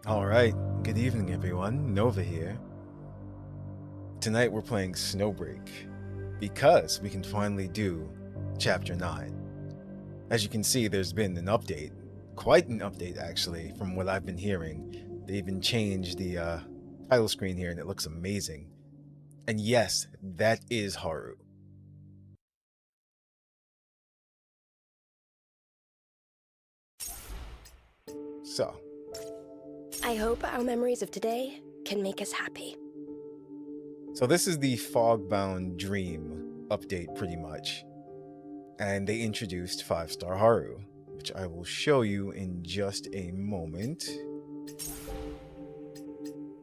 Alright, good evening everyone, Nova here. Tonight we're playing Snowbreak, because we can finally do Chapter 9. As you can see, there's been an update, quite an update actually, from what I've been hearing. They even changed the title screen here and it looks amazing. And yes, that is Haru. So, I hope our memories of today can make us happy. So this is the Fogbound Dream update pretty much. And they introduced 5-Star Haru, which I will show you in just a moment.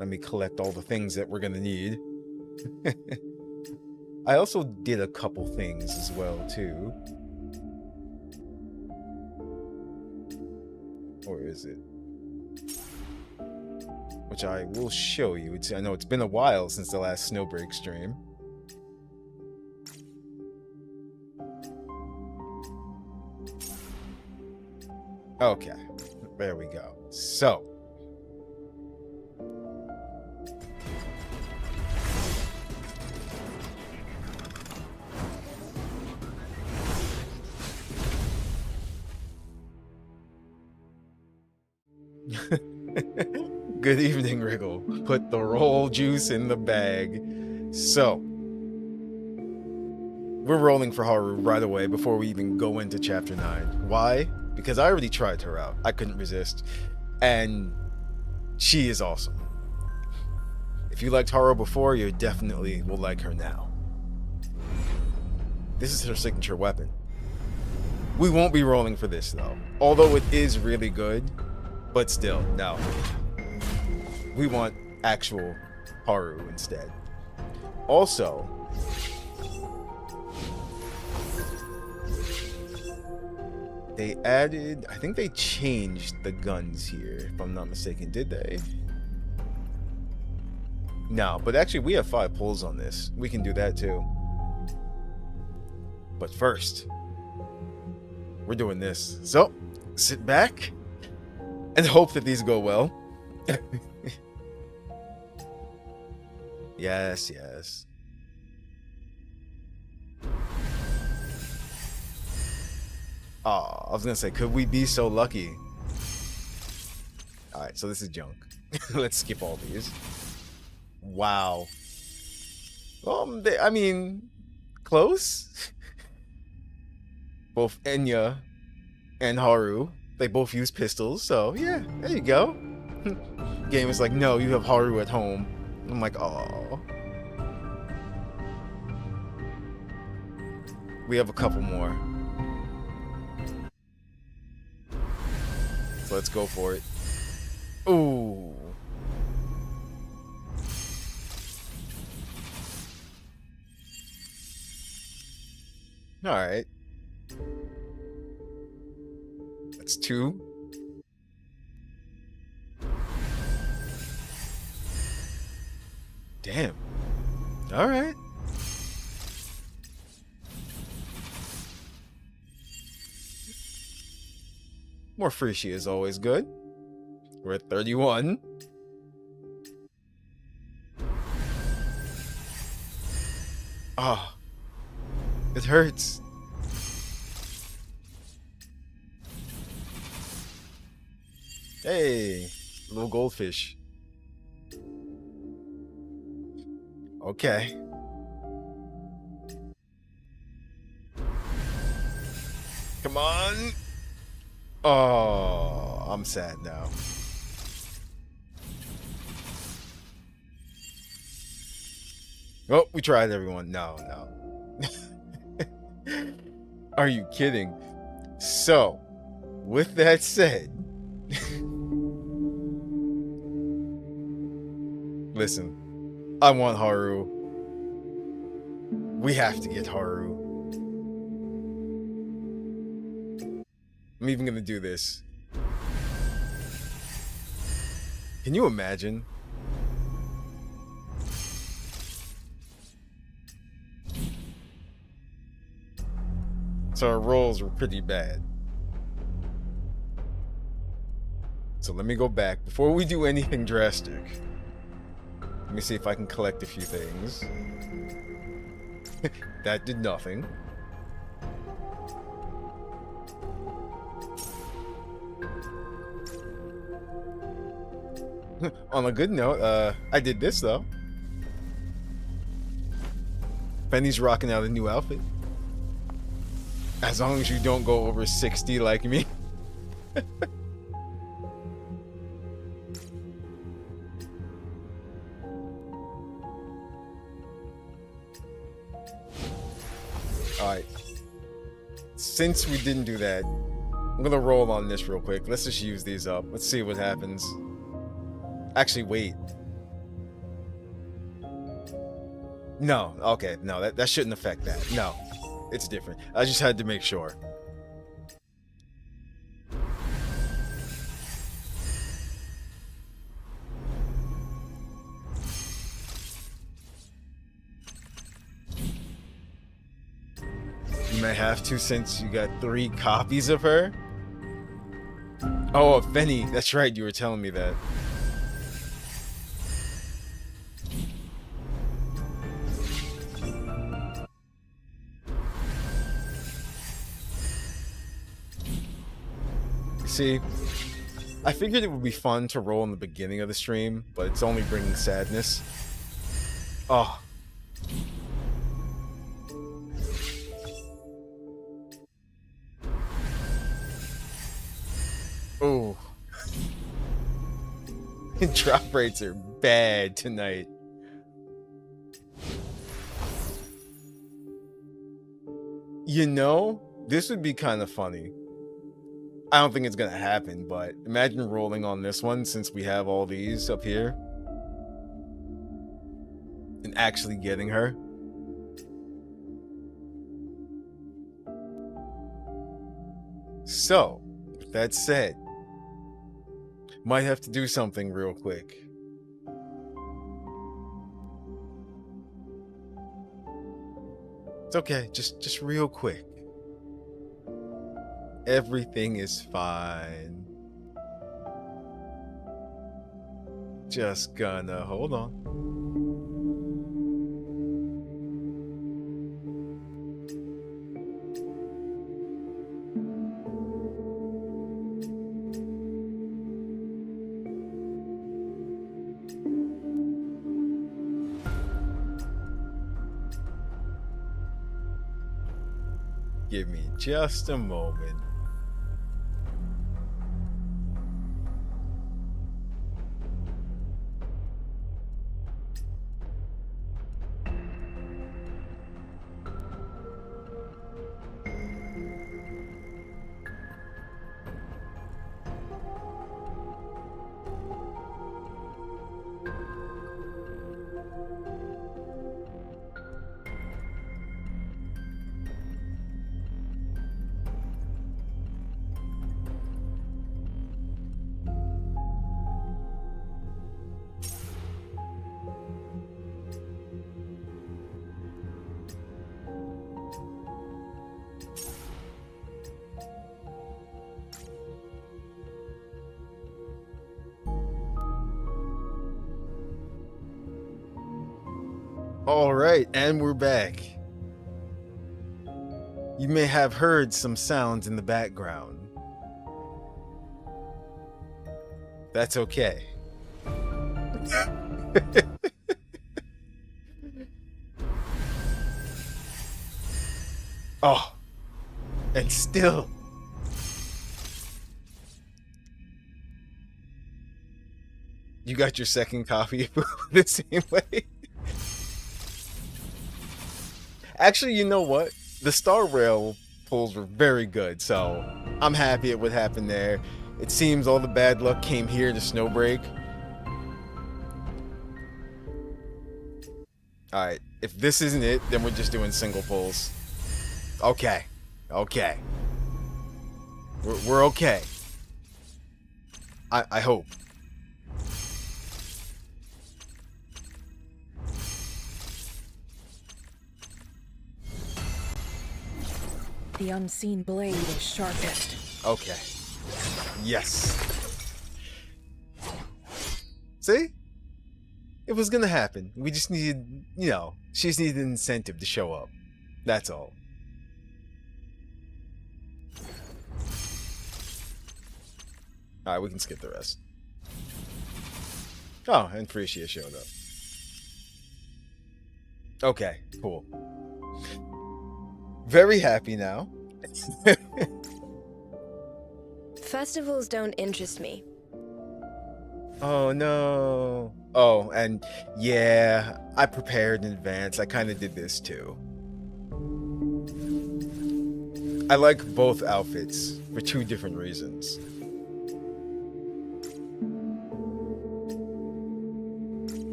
Let me collect all the things that we're gonna need. I also did a couple things as well too. Or is it? Which I will show you. I know it's been a while since the last Snowbreak stream. Okay, there we go. So, good evening, Wriggle. Put the roll juice in the bag. So, we're rolling for Haru right away before we even go into Chapter 9. Why? Because I already tried her out. I couldn't resist. And she is awesome. If you liked Haru before, you definitely will like her now. This is her signature weapon. We won't be rolling for this though. Although it is really good, but still, no. We want actual Haru instead. Also, they added, I think they changed the guns here, if I'm not mistaken. Did they? No, but actually we have 5 pulls on this. We can do that too. But first, we're doing this. So, sit back and hope that these go well. Yes, yes. I was gonna say, could we be so lucky? Alright, so this is junk. Let's skip all these. Wow. I mean, close. Both Enya and Haru, they both use pistols, so yeah, there you go. Game is like, no, you have Haru at home. I'm like, oh. We have a couple more. So let's go for it. Ooh. Alright. That's 2. Damn. Alright. More free she is always good. We're at 31. Ah. It hurts. Hey, little goldfish. Okay. Come on. Oh, I'm sad now. Oh, we tried, everyone. No, no. Are you kidding? So, with that said, listen, I want Haru. We have to get Haru. I'm even gonna do this. Can you imagine? So our rolls were pretty bad. So let me go back before we do anything drastic. Let me see if I can collect a few things. That did nothing. On a good note, I did this though. Penny's rocking out a new outfit. As long as you don't go over 60 like me. Alright. Since we didn't do that, I'm gonna roll on this real quick. Let's just use these up. Let's see what happens. Actually, wait. No, okay, no, that shouldn't affect that. No, it's different. I just had to make sure. You may have to since you got 3 copies of her. Oh, Benny, that's right, you were telling me that. See, I figured it would be fun to roll in the beginning of the stream, but it's only bringing sadness. Oh. Oh. Drop rates are bad tonight. You know, this would be kind of funny. I don't think it's gonna happen, but imagine rolling on this one since we have all these up here and actually getting her. So, with that said, might have to do something real quick. It's okay, just real quick. Everything is fine. Just gonna hold on. Give me just a moment. All right, and we're back. You may have heard some sounds in the background. That's okay. Oh, and still. You got your second copy the same way? Actually, you know what? The Star Rail pulls were very good, so I'm happy at what happened there. It seems all the bad luck came here to Snowbreak. Alright, if this isn't it, then we're just doing single pulls. Okay. Okay. We're okay. I hope. The unseen blade is sharpest. Okay. Yes. See? It was gonna happen. We just needed, she just needed an incentive to show up. That's all. Alright, we can skip the rest. Oh, and Frisia showed up. Okay, cool. Very happy now. Festivals don't interest me. Oh no. Oh, and yeah, I prepared in advance. I kind of did this too. I like both outfits for two different reasons.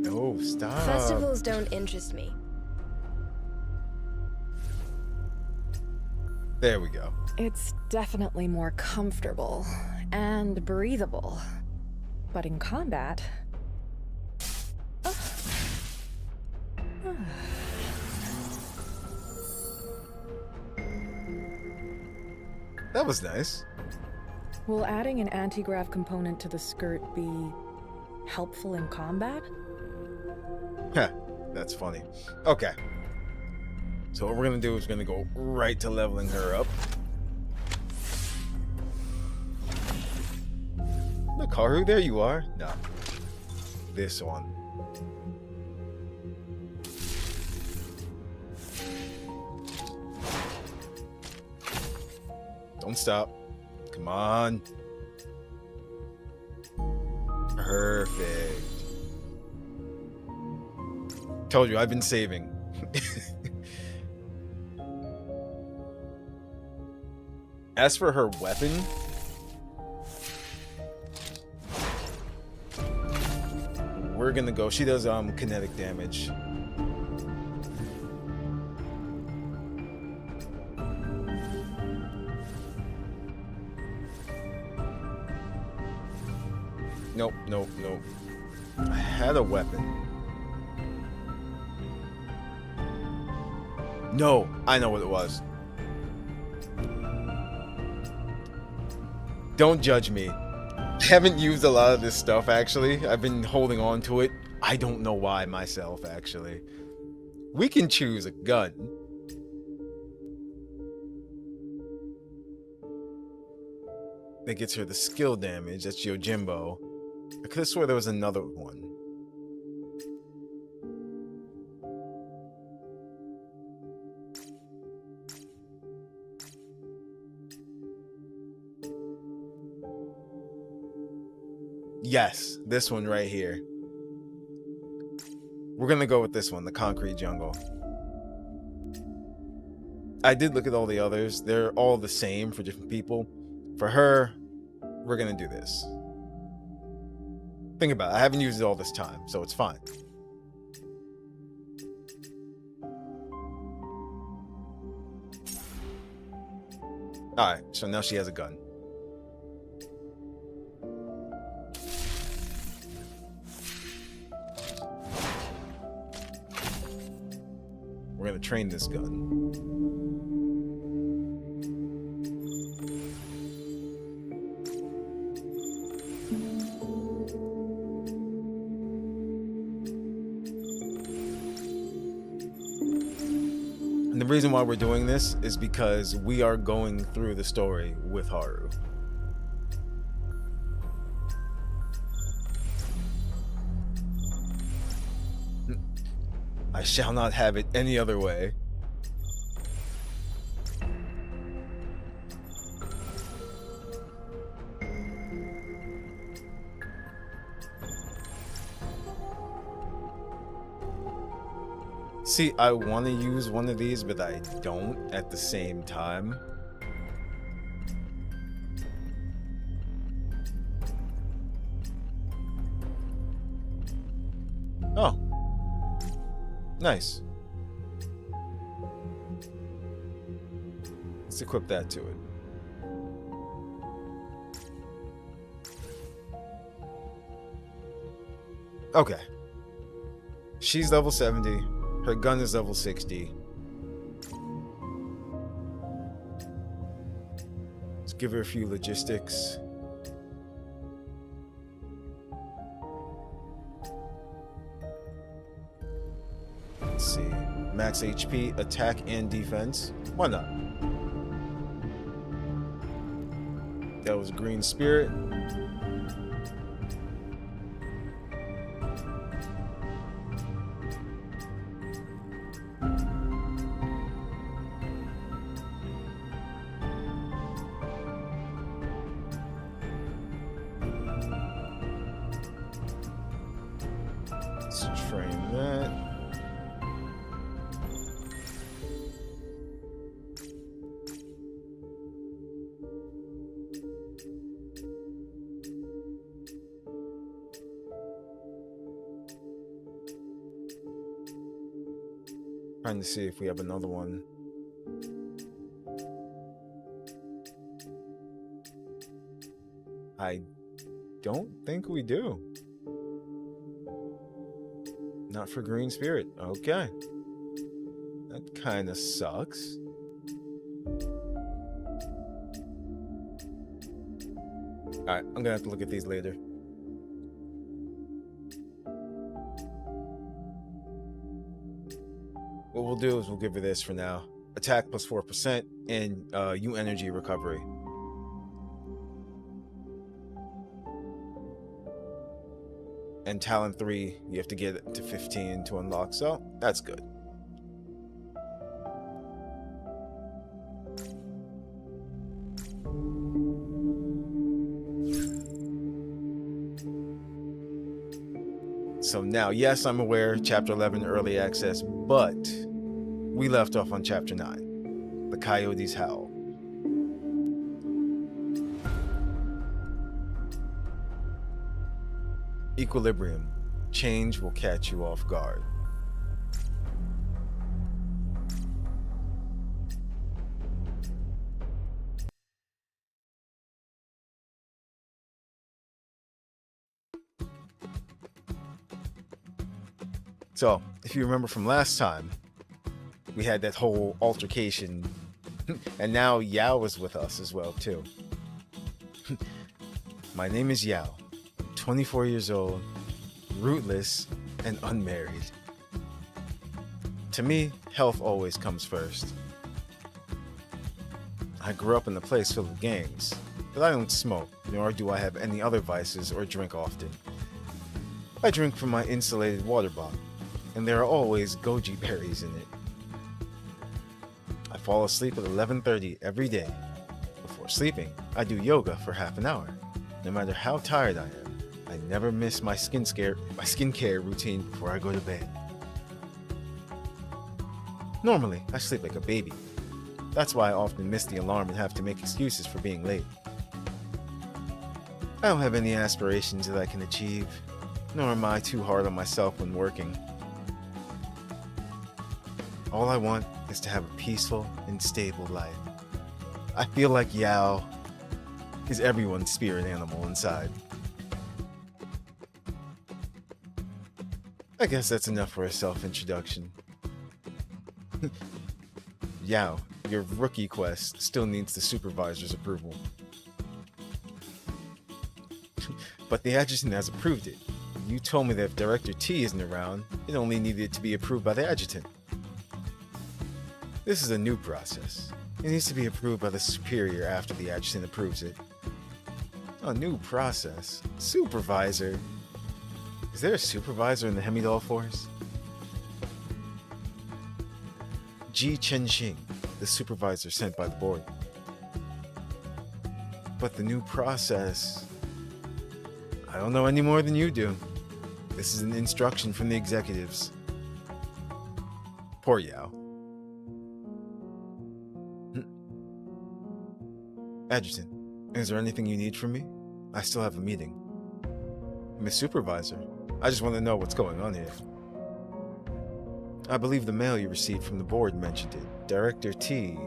No, stop. Festivals don't interest me. There we go. It's definitely more comfortable and breathable. But in combat... That was nice. Will adding an anti-grav component to the skirt be helpful in combat? Heh, that's funny. Okay. So what we're gonna do is we're gonna go right to leveling her up. Look, Haru, there you are. No. This one. Don't stop. Come on. Perfect. Told you, I've been saving. As for her weapon, we're gonna go. She does kinetic damage. Nope, nope, nope. I had a weapon. No, I know what it was. Don't judge me. I haven't used a lot of this stuff, actually. I've been holding on to it. I don't know why myself, actually. We can choose a gun. That gets her the skill damage. That's Yojimbo. I could have swore there was another one. Yes, this one right here. We're gonna go with this one, the Concrete Jungle. I did look at all the others. They're all the same for different people. For her, we're gonna do this. Think about it. I haven't used it all this time, so it's fine. Alright, so now she has a gun. We're gonna train this gun. And the reason why we're doing this is because we are going through the story with Haru. I shall not have it any other way. See, I want to use one of these, but I don't at the same time. Oh. Nice. Let's equip that to it. Okay. She's level 70. Her gun is level 60. Let's give her a few logistics. Let's see. Max HP, attack, and defense. Why not? That was Green Spirit. Let's train that. Trying to see if we have another one. I don't think we do. Not for Green Spirit. Okay. That kind of sucks. Alright, I'm gonna have to look at these later. What we'll do is we'll give her this for now. Attack plus 4% and U energy recovery. And talent 3, you have to get it to 15 to unlock, so that's good. So now, yes, I'm aware, Chapter 11 early access, but we left off on Chapter 9, The Coyotes Howl. Equilibrium. Change will catch you off guard. So, if you remember from last time, we had that whole altercation, and now Yao is with us as well, too. My name is Yao. I'm 24 years old, rootless, and unmarried. To me, health always comes first. I grew up in a place filled with gangs, but I don't smoke, nor do I have any other vices or drink often. I drink from my insulated water bottle, and there are always goji berries in it. I fall asleep at 11:30 every day. Before sleeping, I do yoga for half an hour. No matter how tired I am, I never miss my skincare routine before I go to bed. Normally, I sleep like a baby. That's why I often miss the alarm and have to make excuses for being late. I don't have any aspirations that I can achieve, nor am I too hard on myself when working. All I want is to have a peaceful and stable life. I feel like Yao is everyone's spirit animal inside. I guess that's enough for a self-introduction. Yao, your rookie quest still needs the supervisor's approval. But the adjutant has approved it. You told me that if Director T isn't around, it only needed to be approved by the adjutant. This is a new process. It needs to be approved by the superior after the adjutant approves it. A new process? Supervisor? Is there a supervisor in the Hemidol Force? Ji Chenxing, the supervisor sent by the board. But the new process... I don't know any more than you do. This is an instruction from the executives. Poor Yao. Adjutant, is there anything you need from me? I still have a meeting. Miss Supervisor, I just want to know what's going on here. I believe the mail you received from the board mentioned it. Director T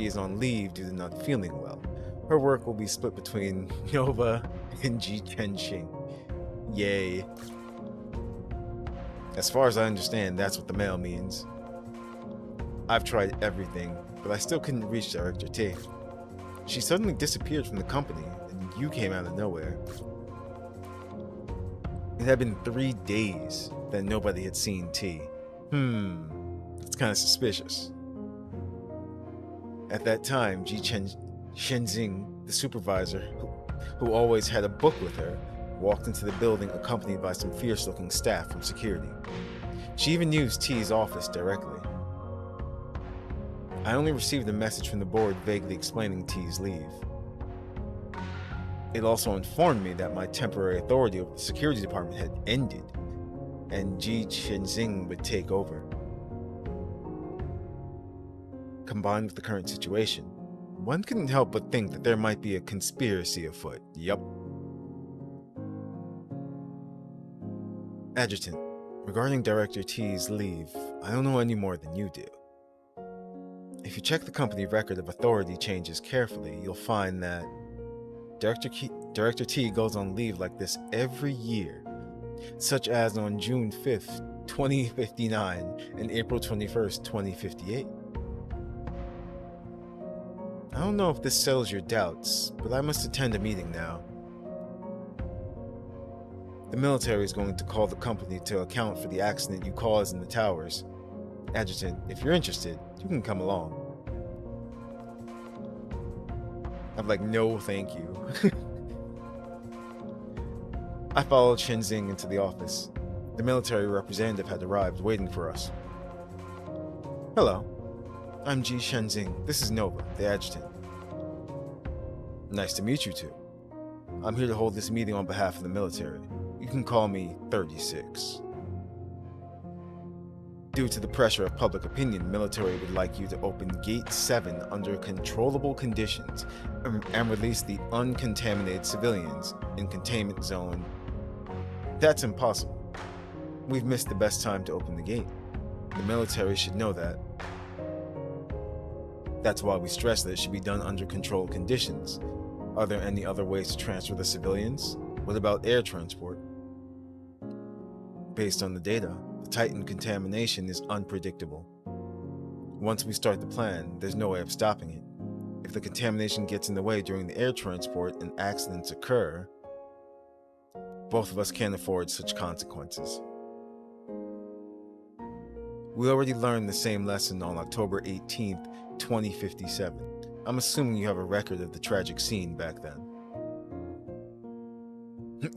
is on leave due to not feeling well. Her work will be split between Nova and Ji Chenxing. Yay. As far as I understand, that's what the mail means. I've tried everything, but I still couldn't reach Director T. She suddenly disappeared from the company, and you came out of nowhere. It had been 3 days that nobody had seen T. That's kind of suspicious. At that time, Shenzing, the supervisor, who always had a book with her, walked into the building accompanied by some fierce-looking staff from security. She even used T's office directly. I only received a message from the board vaguely explaining T's leave. It also informed me that my temporary authority over the security department had ended, and Ji Shenzing would take over. Combined with the current situation, one couldn't help but think that there might be a conspiracy afoot. Yup. Adjutant, regarding Director T's leave, I don't know any more than you do. If you check the company record of authority changes carefully, you'll find that Director T goes on leave like this every year, such as on June 5th, 2059 and April 21st, 2058. I don't know if this settles your doubts, but I must attend a meeting now. The military is going to call the company to account for the accident you caused in the towers. Adjutant, if you're interested, you can come along. I'm like, no thank you. I followed Shenzing into the office. The military representative had arrived, waiting for us. Hello, I'm Ji Shenzing. This is Nova, the adjutant. Nice to meet you two. I'm here to hold this meeting on behalf of the military. You can call me 36. Due to the pressure of public opinion, the military would like you to open Gate 7 under controllable conditions and release the uncontaminated civilians in Containment Zone. That's impossible. We've missed the best time to open the gate. The military should know that. That's why we stress that it should be done under controlled conditions. Are there any other ways to transfer the civilians? What about air transport? Based on the data, the Titan contamination is unpredictable. Once we start the plan, there's no way of stopping it. If the contamination gets in the way during the air transport and accidents occur, both of us can't afford such consequences. We already learned the same lesson on October 18th, 2057. I'm assuming you have a record of the tragic scene back then.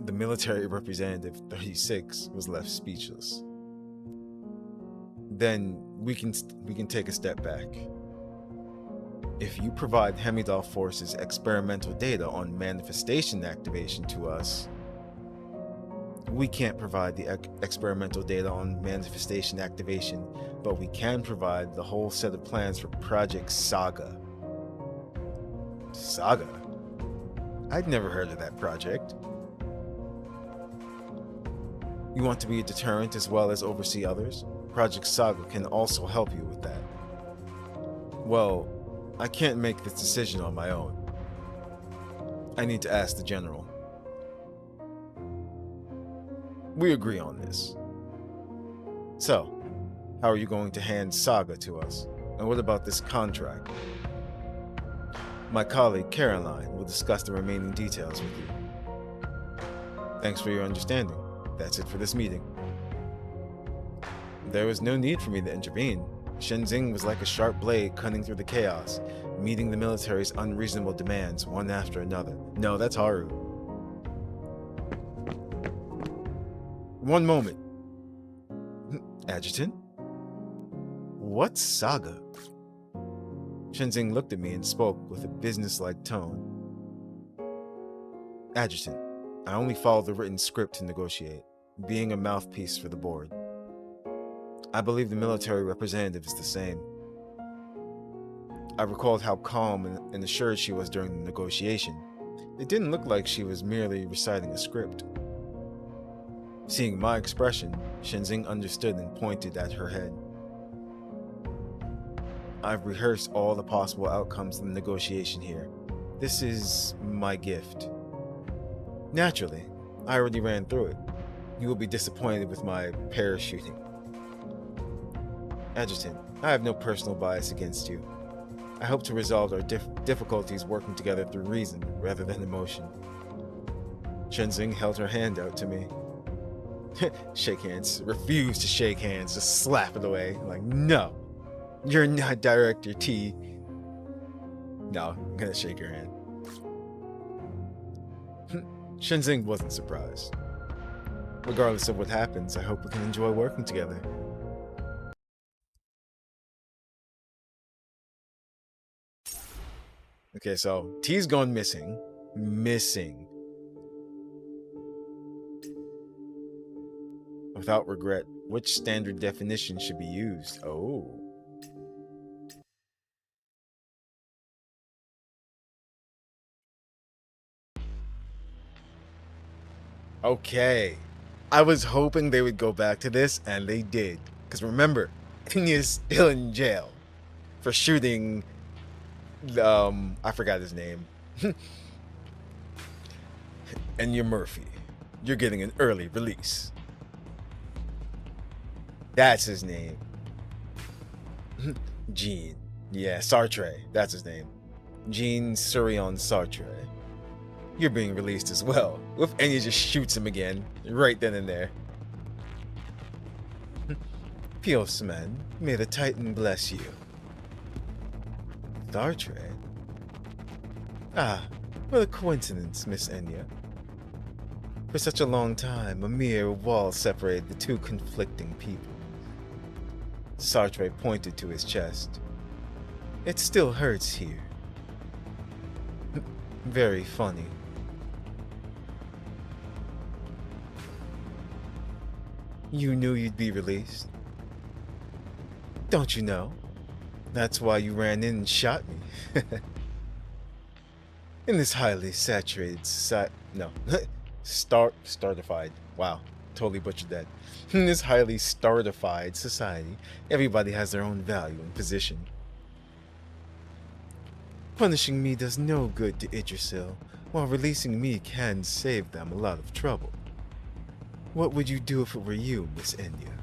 The military representative, 36, was left speechless. Then we can take a step back. If you provide Hemidal Force's experimental data on manifestation activation to us, we can't provide the experimental data on manifestation activation, but we can provide the whole set of plans for Project Saga. Saga? I'd never heard of that project. You want to be a deterrent as well as oversee others? Project Saga can also help you with that. Well, I can't make this decision on my own. I need to ask the general. We agree on this. So, how are you going to hand Saga to us? And what about this contract? My colleague Caroline will discuss the remaining details with you. Thanks for your understanding. That's it for this meeting. There was no need for me to intervene. Shenzing was like a sharp blade cutting through the chaos, meeting the military's unreasonable demands one after another. No, that's Haru. One moment. Adjutant? What's Saga? Shenzing looked at me and spoke with a businesslike tone. Adjutant, I only follow the written script to negotiate, being a mouthpiece for the board. I believe the military representative is the same. I recalled how calm and assured she was during the negotiation. It didn't look like she was merely reciting a script. Seeing my expression, Shenzing understood and pointed at her head. I've rehearsed all the possible outcomes of the negotiation here. This is my gift. Naturally, I already ran through it. You will be disappointed with my parachuting. Adjutant, I have no personal bias against you. I hope to resolve our difficulties working together through reason rather than emotion. Shenzing held her hand out to me. Shake hands. Refuse to shake hands. Just slap it away. Like, no. You're not Director T. No, I'm gonna shake her hand. Shenzing wasn't surprised. Regardless of what happens, I hope we can enjoy working together. Okay, so T's gone missing. Missing. Without regret, which standard definition should be used? Oh. Okay. I was hoping they would go back to this, and they did. Because remember, Enya's still in jail for shooting, I forgot his name. Enya Murphy. You're getting an early release. That's his name. Jean. Yeah, Sartre. That's his name. Jean Surion Sartre. You're being released as well. What if Enya just shoots him again, right then and there? Piosman, may the Titan bless you. Sartre? Ah, what a coincidence, Miss Enya. For such a long time, a mere wall separated the two conflicting people. Sartre pointed to his chest. It still hurts here. Very funny. You knew you'd be released. Don't you know? That's why you ran in and shot me. In this highly saturated society... No. Startified. Wow. Totally butchered that. In this highly startified society, everybody has their own value and position. Punishing me does no good to Idrisil, while releasing me can save them a lot of trouble. What would you do if it were you, Miss Enya?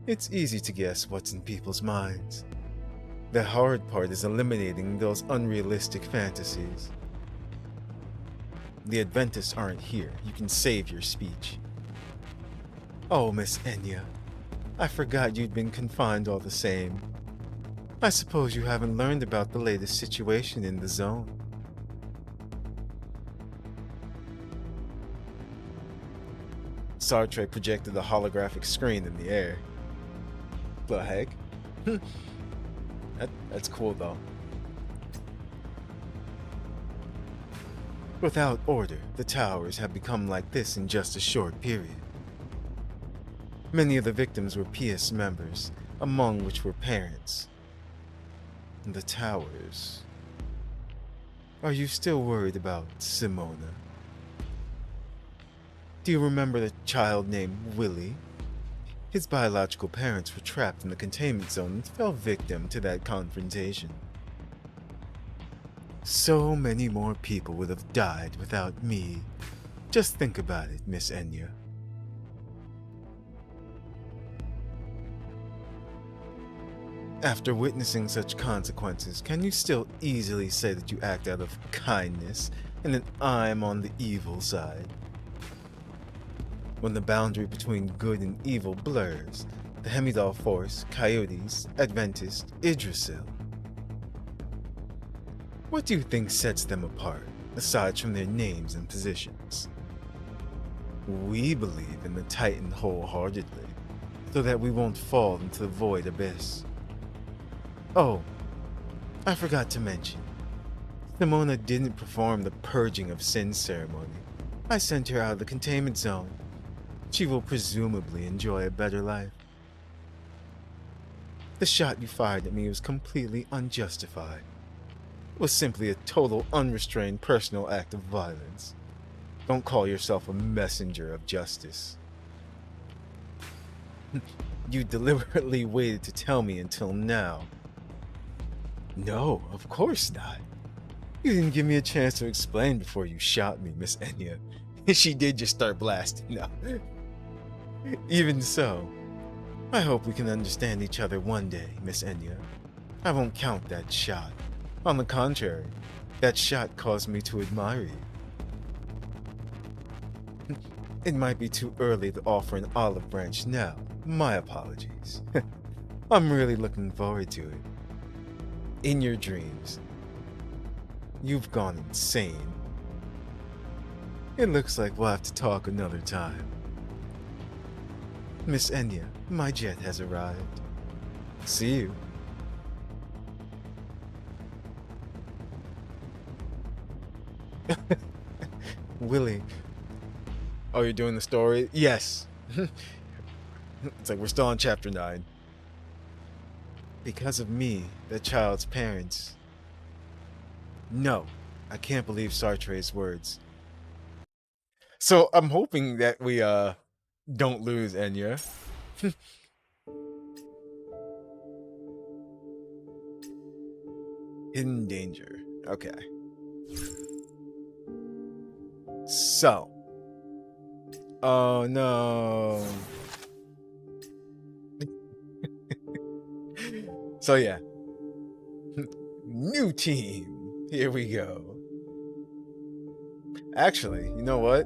It's easy to guess what's in people's minds. The hard part is eliminating those unrealistic fantasies. The Adventists aren't here. You can save your speech. Oh, Miss Enya, I forgot you'd been confined all the same. I suppose you haven't learned about the latest situation in the zone. Sartre projected a holographic screen in the air. The heck? That's cool though. Without order, the towers have become like this in just a short period. Many of the victims were PS members, among which were parents. The towers. Are you still worried about Simona? Do you remember the child named Willie? His biological parents were trapped in the containment zone and fell victim to that confrontation. So many more people would have died without me. Just think about it, Miss Enya. After witnessing such consequences, can you still easily say that you act out of kindness and that I'm on the evil side? When the boundary between good and evil blurs, the Hemidal Force, Coyotes, Adventist, Idrisil. What do you think sets them apart, aside from their names and positions? We believe in the Titan wholeheartedly, so that we won't fall into the void abyss. Oh, I forgot to mention, Simona didn't perform the Purging of Sin ceremony. I sent her out of the containment zone. She will presumably enjoy a better life. The shot you fired at me was completely unjustified. It was simply a total unrestrained personal act of violence. Don't call yourself a messenger of justice. You deliberately waited to tell me until now. No, of course not. You didn't give me a chance to explain before you shot me, Miss Enya. She did just start blasting. No. Even so, I hope we can understand each other one day, Miss Enya. I won't count that shot. On the contrary, that shot caused me to admire you. It might be too early to offer an olive branch now. My apologies. I'm really looking forward to it. In your dreams, you've gone insane. It looks like we'll have to talk another time. Miss Enya, my jet has arrived. See you. Willie. Oh, you're doing the story? Yes. It's like we're still on chapter 9. Because of me, the child's parents. No, I can't believe Sartre's words. So I'm hoping that we don't lose Enya. Hidden danger. Okay. So. Oh no. So yeah. New team. Here we go. Actually, you know what?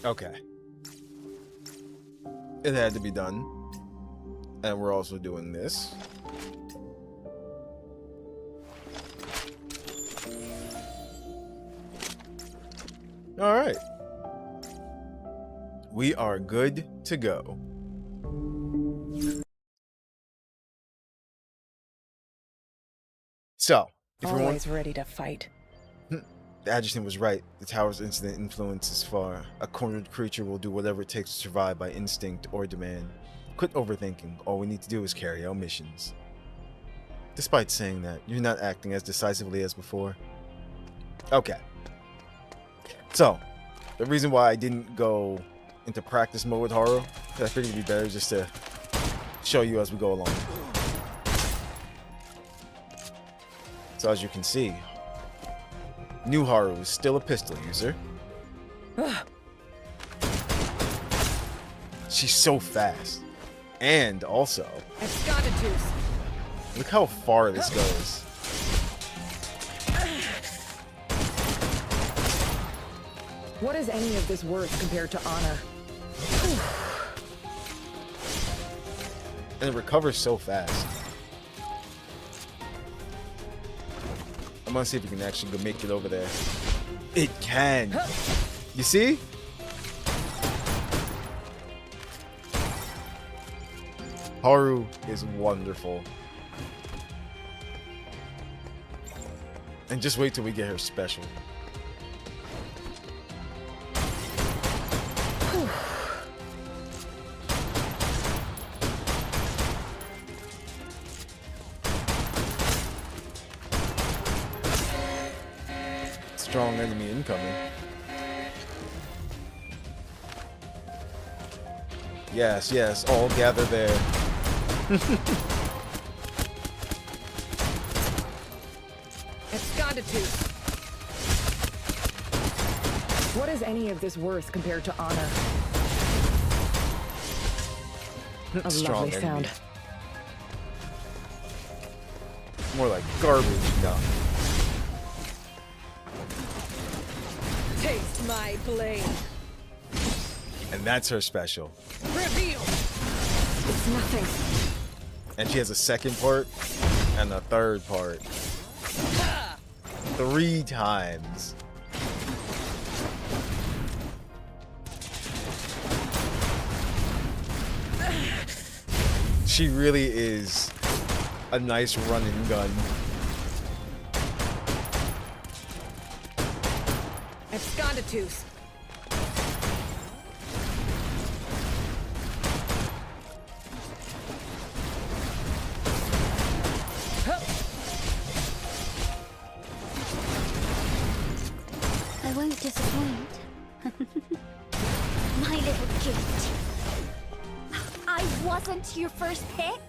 Okay. It had to be done. And we're also doing this. Alright. We are good to go. So, if you're Always ready to fight. The adjutant was right. The tower's incident influence is far. A cornered creature will do whatever it takes to survive by instinct or demand. Quit overthinking. All we need to do is carry out missions. Despite saying that, you're not acting as decisively as before. Okay. So, the reason why I didn't go into practice mode with Haru, because I figured it'd be better just to show you as we go along. So as you can see, new Haru is still a pistol user. She's so fast. And also, look how far this goes. What is any of this worth compared to honor? And it recovers so fast. I'm gonna see if we can actually go make it over there. It can. You see? Haru is wonderful. And just wait till we get her special. Strong enemy incoming. Yes, yes, all gather there. What is any of this worth compared to honor? A Strong lovely sound. enemy. More like garbage. No. Taste my blade. And that's her special. Reveal. It's nothing. And she has a second part and a third part. 3 times. She really is a nice running gun. Absconditus. I won't disappoint. My little gift. I wasn't your first pick.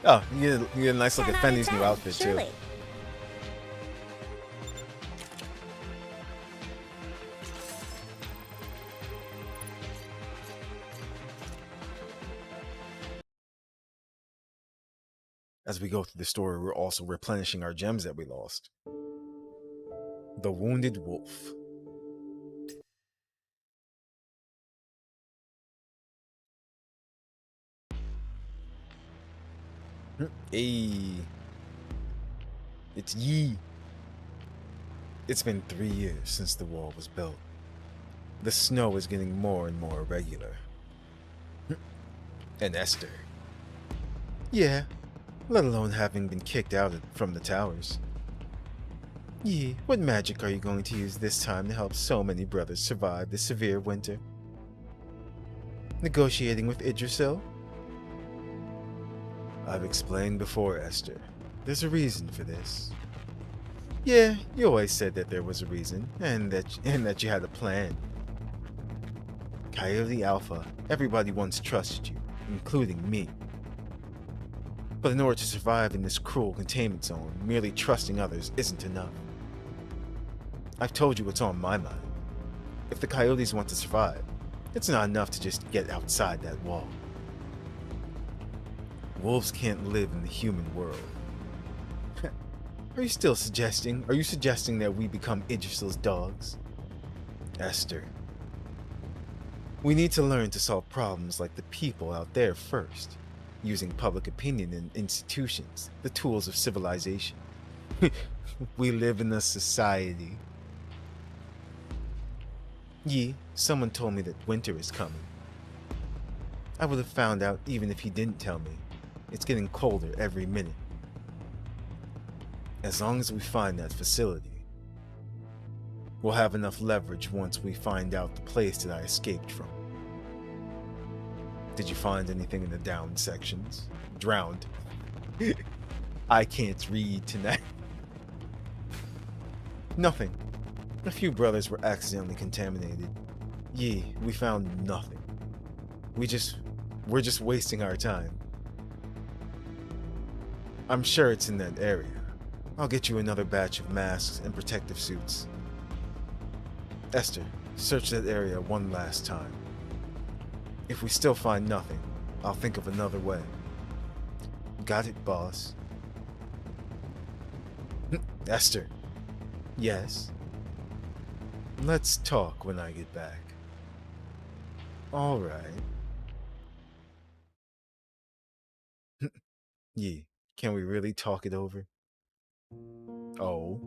Oh, you get a nice look at 10 out of Fenny's new 10, outfit surely. too. As we go through the story, we're also replenishing our gems that we lost. The Wounded Wolf. Hey, it's Yi. It's been 3 years since the wall was built. The snow is getting more and more irregular. And Esther. Yeah, let alone having been kicked out from the towers. Yi, what magic are you going to use this time to help so many brothers survive the severe winter? Negotiating with Idrisil? I've explained before, Esther. There's a reason for this. Yeah, you always said that there was a reason, and that you had a plan. Coyote Alpha, everybody once trusted you, including me. But in order to survive in this cruel containment zone, merely trusting others isn't enough. I've told you what's on my mind. If the coyotes want to survive, it's not enough to just get outside that wall. Wolves can't live in the human world. Are you suggesting that we become Idrisil's dogs? Esther. We need to learn to solve problems like the people out there first, using public opinion and institutions, the tools of civilization. We live in a society. Yi, someone told me that winter is coming. I would have found out even if he didn't tell me. It's getting colder every minute. As long as we find that facility, we'll have enough leverage once we find out the place that I escaped from. Did you find anything in the downed sections? Drowned. I can't read tonight. Nothing. A few brothers were accidentally contaminated. Yi, we found nothing. We're just wasting our time. I'm sure it's in that area. I'll get you another batch of masks and protective suits. Esther, search that area one last time. If we still find nothing, I'll think of another way. Got it, boss? Esther. Yes? Let's talk when I get back. All right. Yi, can we really talk it over? Oh.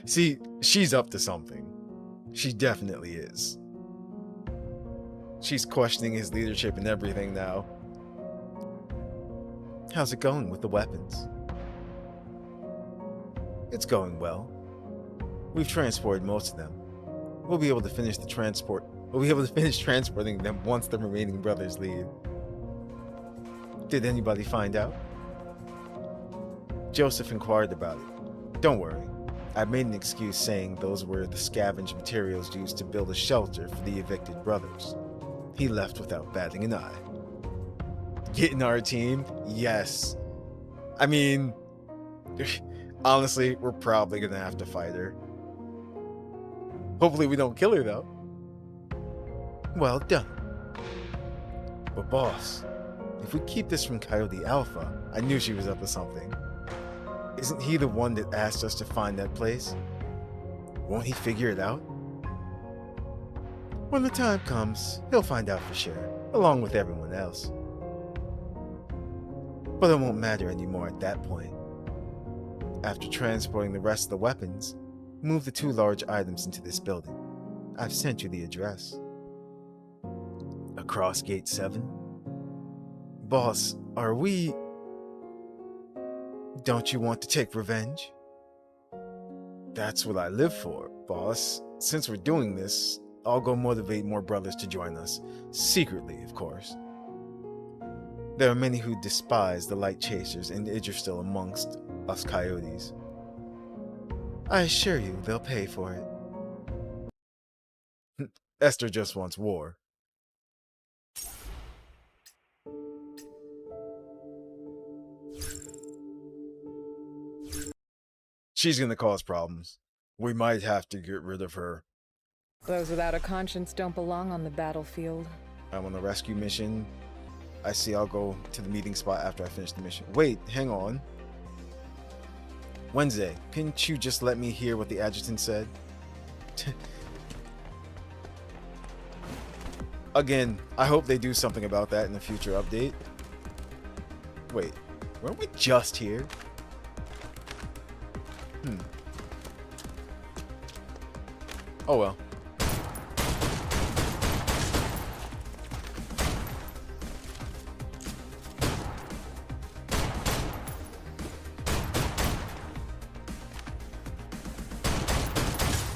See, she's up to something. She definitely is. She's questioning his leadership and everything now. How's it going with the weapons? It's going well. We've transported most of them. We'll be able to finish transporting them once the remaining brothers leave. Did anybody find out? Joseph inquired about it. Don't worry. I made an excuse saying those were the scavenged materials used to build a shelter for the evicted brothers. He left without batting an eye. Getting our team? Yes. I mean, honestly, we're probably gonna have to fight her. Hopefully we don't kill her though. Well done. But boss, if we keep this from Coyote Alpha, I knew she was up to something. Isn't he the one that asked us to find that place? Won't he figure it out? When the time comes, he'll find out for sure, along with everyone else. But it won't matter anymore at that point. After transporting the rest of the weapons, move the 2 large items into this building. I've sent you the address. Across Gate 7? Boss, are we... Don't you want to take revenge? That's what I live for, boss. Since we're doing this, I'll go motivate more brothers to join us. Secretly, of course. There are many who despise the Light Chasers, and Idrisil amongst us coyotes. I assure you they'll pay for it. Esther just wants war. She's gonna cause problems. We might have to get rid of her. Those without a conscience don't belong on the battlefield. I'm on a rescue mission. I see. I'll go to the meeting spot after I finish the mission. Wait, hang on. Wednesday, couldn't you just let me hear what the adjutant said? Again, I hope they do something about that in the future update. Wait, weren't we just here? Oh well.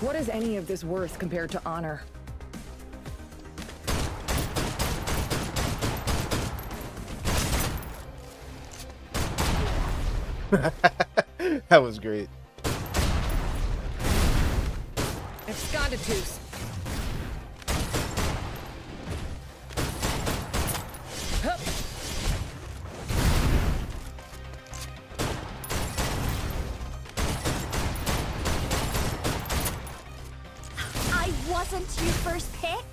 What is any of this worth compared to honor? That was great. Absconditus. I wasn't your first pick.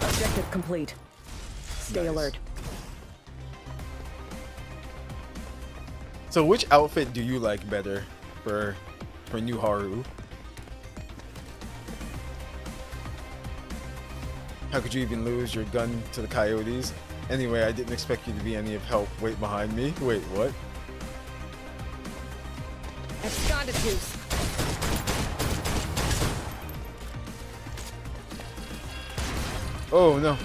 Objective complete. Stay Nice. alert. So which outfit do you like better for new Haru? How could you even lose your gun to the coyotes? Anyway, I didn't expect you to be any of help. Wait behind me. Wait, what? Absconditus. Oh no.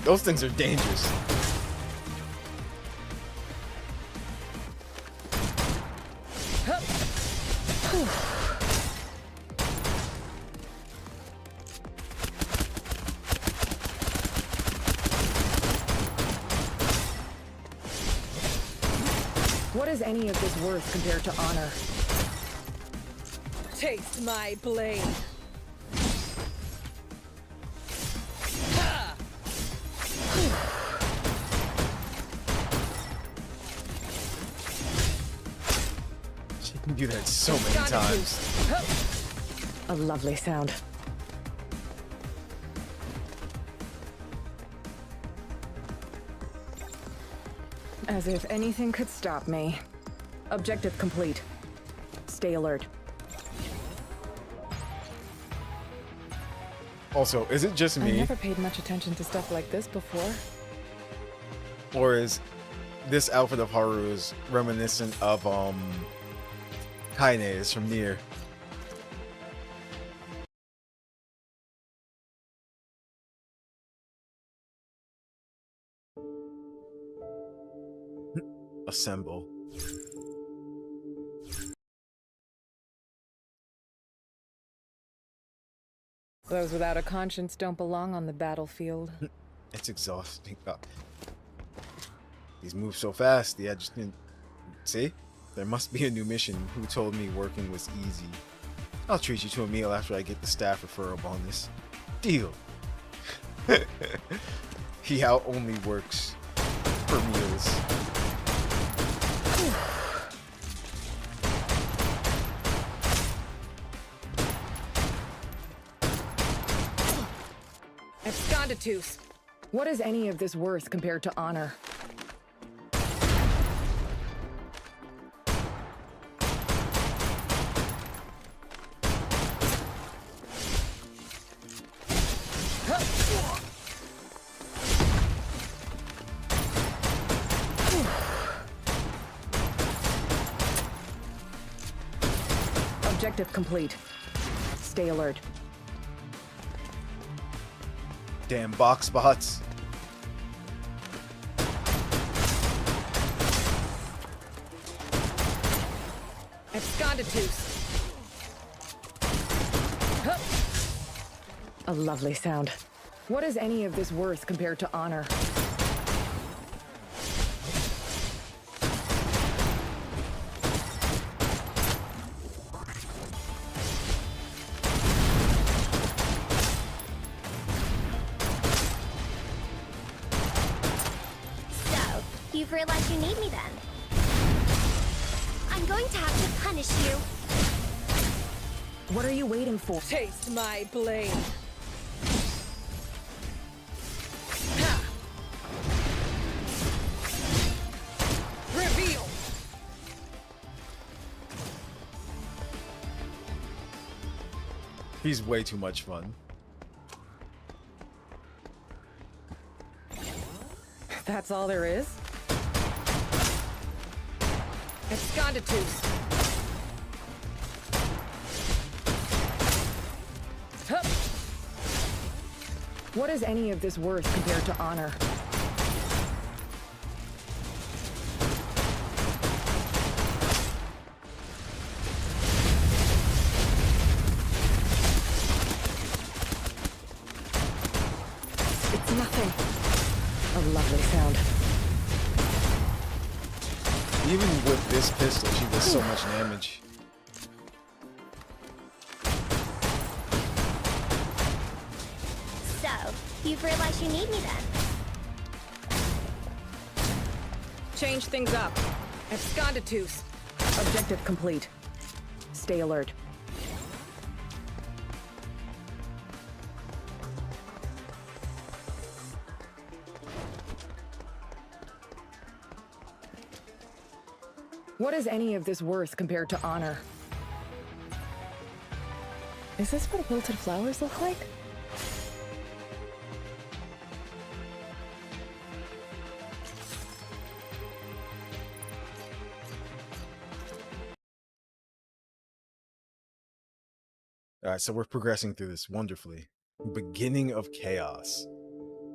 Those things are dangerous. What is any of this worth compared to honor? Taste my blade. She can do that so many times. A lovely sound. As if anything could stop me. Objective complete. Stay alert. Also, is it just I me, never paid much attention to stuff like this before. or is this outfit of Haru's reminiscent of Kaine's from Nier? Assemble. Those without a conscience don't belong on the battlefield. It's exhausting. These move so fast. The adjutant. See? There must be a new mission. Who told me working was easy? I'll treat you to a meal after I get the staff referral bonus. Deal. He out only works for meals. Absconditus. What is any of this worth compared to honor? Objective complete. Stay alert. Damn box bots. Absconditus. A lovely sound. What is any of this worth compared to honor? So, you've realized you need me then. I'm going to have to punish you. What are you waiting for? Taste my blade. He's way too much fun. That's all there is? Absconditus. Hup. What is any of this worth compared to honor? It's nothing. A lovely sound. Even with this pistol, she does so much damage. So, you've realized you need me then? Change things up. Absconditus. Objective complete. Stay alert. What is any of this worth compared to honor? Is this what wilted flowers look like? Alright, so we're progressing through this wonderfully. Beginning of chaos.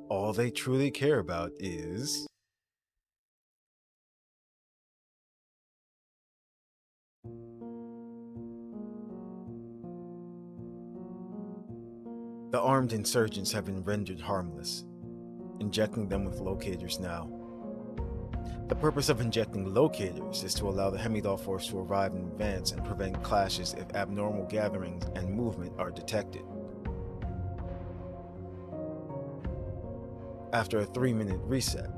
All they truly care about is... the armed insurgents have been rendered harmless, injecting them with locators now. The purpose of injecting locators is to allow the Hemidal force to arrive in advance and prevent clashes if abnormal gatherings and movement are detected. After a 3-minute reset,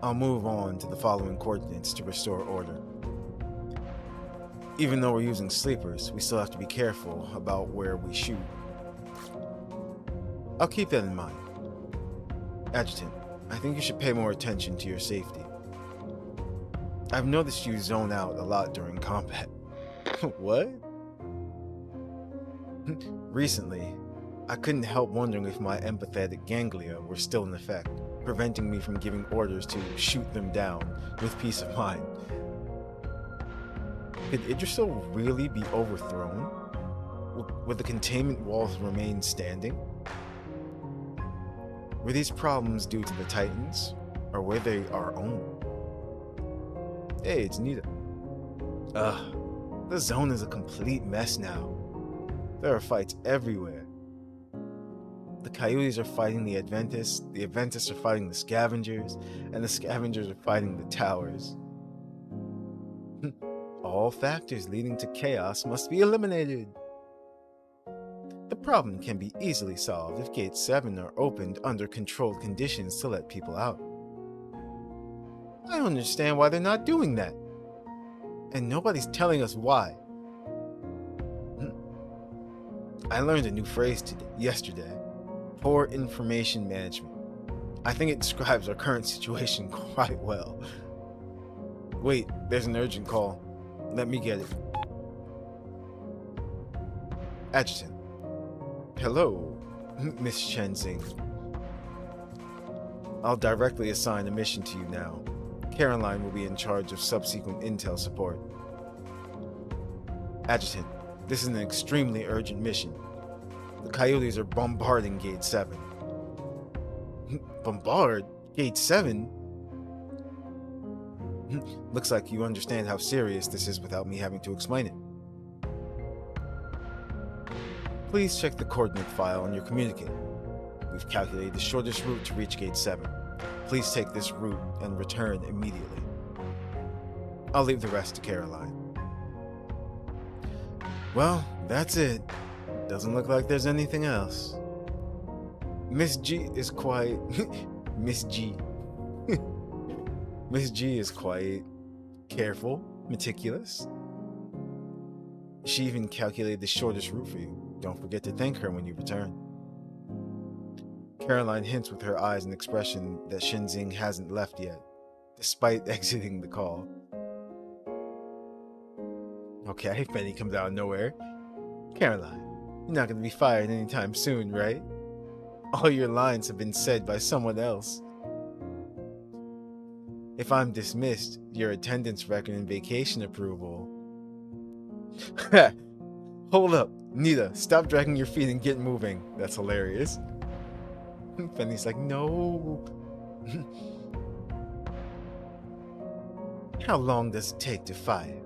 I'll move on to the following coordinates to restore order. Even though we're using sleepers, we still have to be careful about where we shoot. I'll keep that in mind. Adjutant, I think you should pay more attention to your safety. I've noticed you zone out a lot during combat. What? Recently, I couldn't help wondering if my empathetic ganglia were still in effect, preventing me from giving orders to shoot them down with peace of mind. Could Idrisil really be overthrown? Would the containment walls remain standing? Were these problems due to the Titans, or were they our own? Hey, it's Nita. The zone is a complete mess now. There are fights everywhere. The Coyotes are fighting the Adventists are fighting the Scavengers, and the Scavengers are fighting the Towers. All factors leading to chaos must be eliminated. The problem can be easily solved if Gate 7 are opened under controlled conditions to let people out. I don't understand why they're not doing that. And nobody's telling us why. I learned a new phrase yesterday. Poor information management. I think it describes our current situation quite well. Wait, there's an urgent call. Let me get it. Adjutant. Hello, Miss Chenzing. I'll directly assign a mission to you now. Caroline will be in charge of subsequent intel support. Adjutant, this is an extremely urgent mission. The Coyotes are bombarding Gate 7. Bombard? Gate 7? Looks like you understand how serious this is without me having to explain it. Please check the coordinate file on your communicator. We've calculated the shortest route to reach Gate 7. Please take this route and return immediately. I'll leave the rest to Caroline. Well, that's it. Doesn't look like there's anything else. Miss G is quite... Miss G. Miss G is quite careful, meticulous. She even calculated the shortest route for you. Don't forget to thank her when you return. Caroline hints with her eyes an expression that Shenzing hasn't left yet, despite exiting the call. Okay, Benny comes out of nowhere. Caroline, You're not gonna be fired anytime soon, right? All your lines have been said by someone else. If I'm dismissed, your attendance record and vacation approval. Hold up, Nita, stop dragging your feet and get moving. That's hilarious. Fenny's like, no. How long does it take to fire?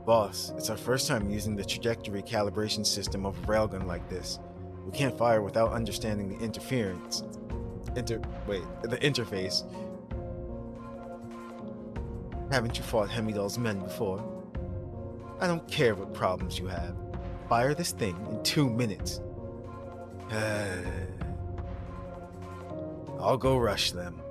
Boss, it's our first time using the trajectory calibration system of a railgun like this. We can't fire without understanding the interference. The interface. Haven't you fought Hemidal's men before? I don't care what problems you have. Fire this thing in 2 minutes. I'll go rush them.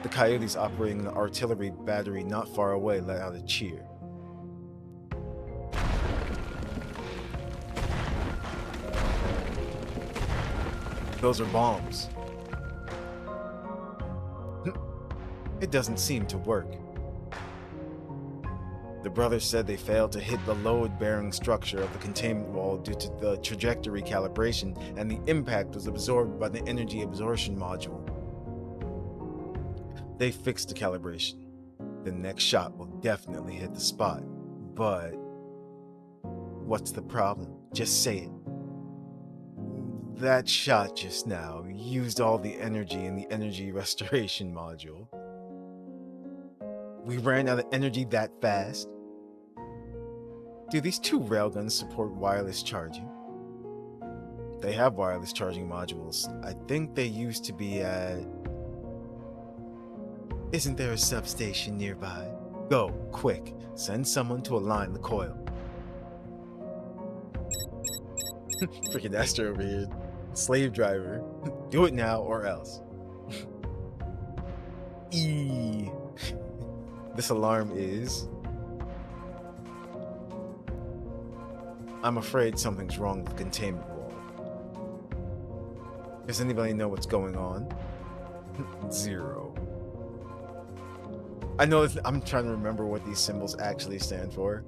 The coyotes operating an artillery battery not far away let out a cheer. Those are bombs. It doesn't seem to work. The brothers said they failed to hit the load-bearing structure of the containment wall due to the trajectory calibration, and the impact was absorbed by the energy absorption module. They fixed the calibration. The next shot will definitely hit the spot. But what's the problem? Just say it. That shot just now used all the energy in the energy restoration module. We ran out of energy that fast? Do these two railguns support wireless charging? They have wireless charging modules. I think they used to be at... Isn't there a substation nearby? Go, quick. Send someone to align the coil. Freaking Esther over here. Slave driver. Do it now or else. This alarm is... I'm afraid something's wrong with the containment wall. Does anybody know what's going on? 0. I know I'm trying to remember what these symbols actually stand for.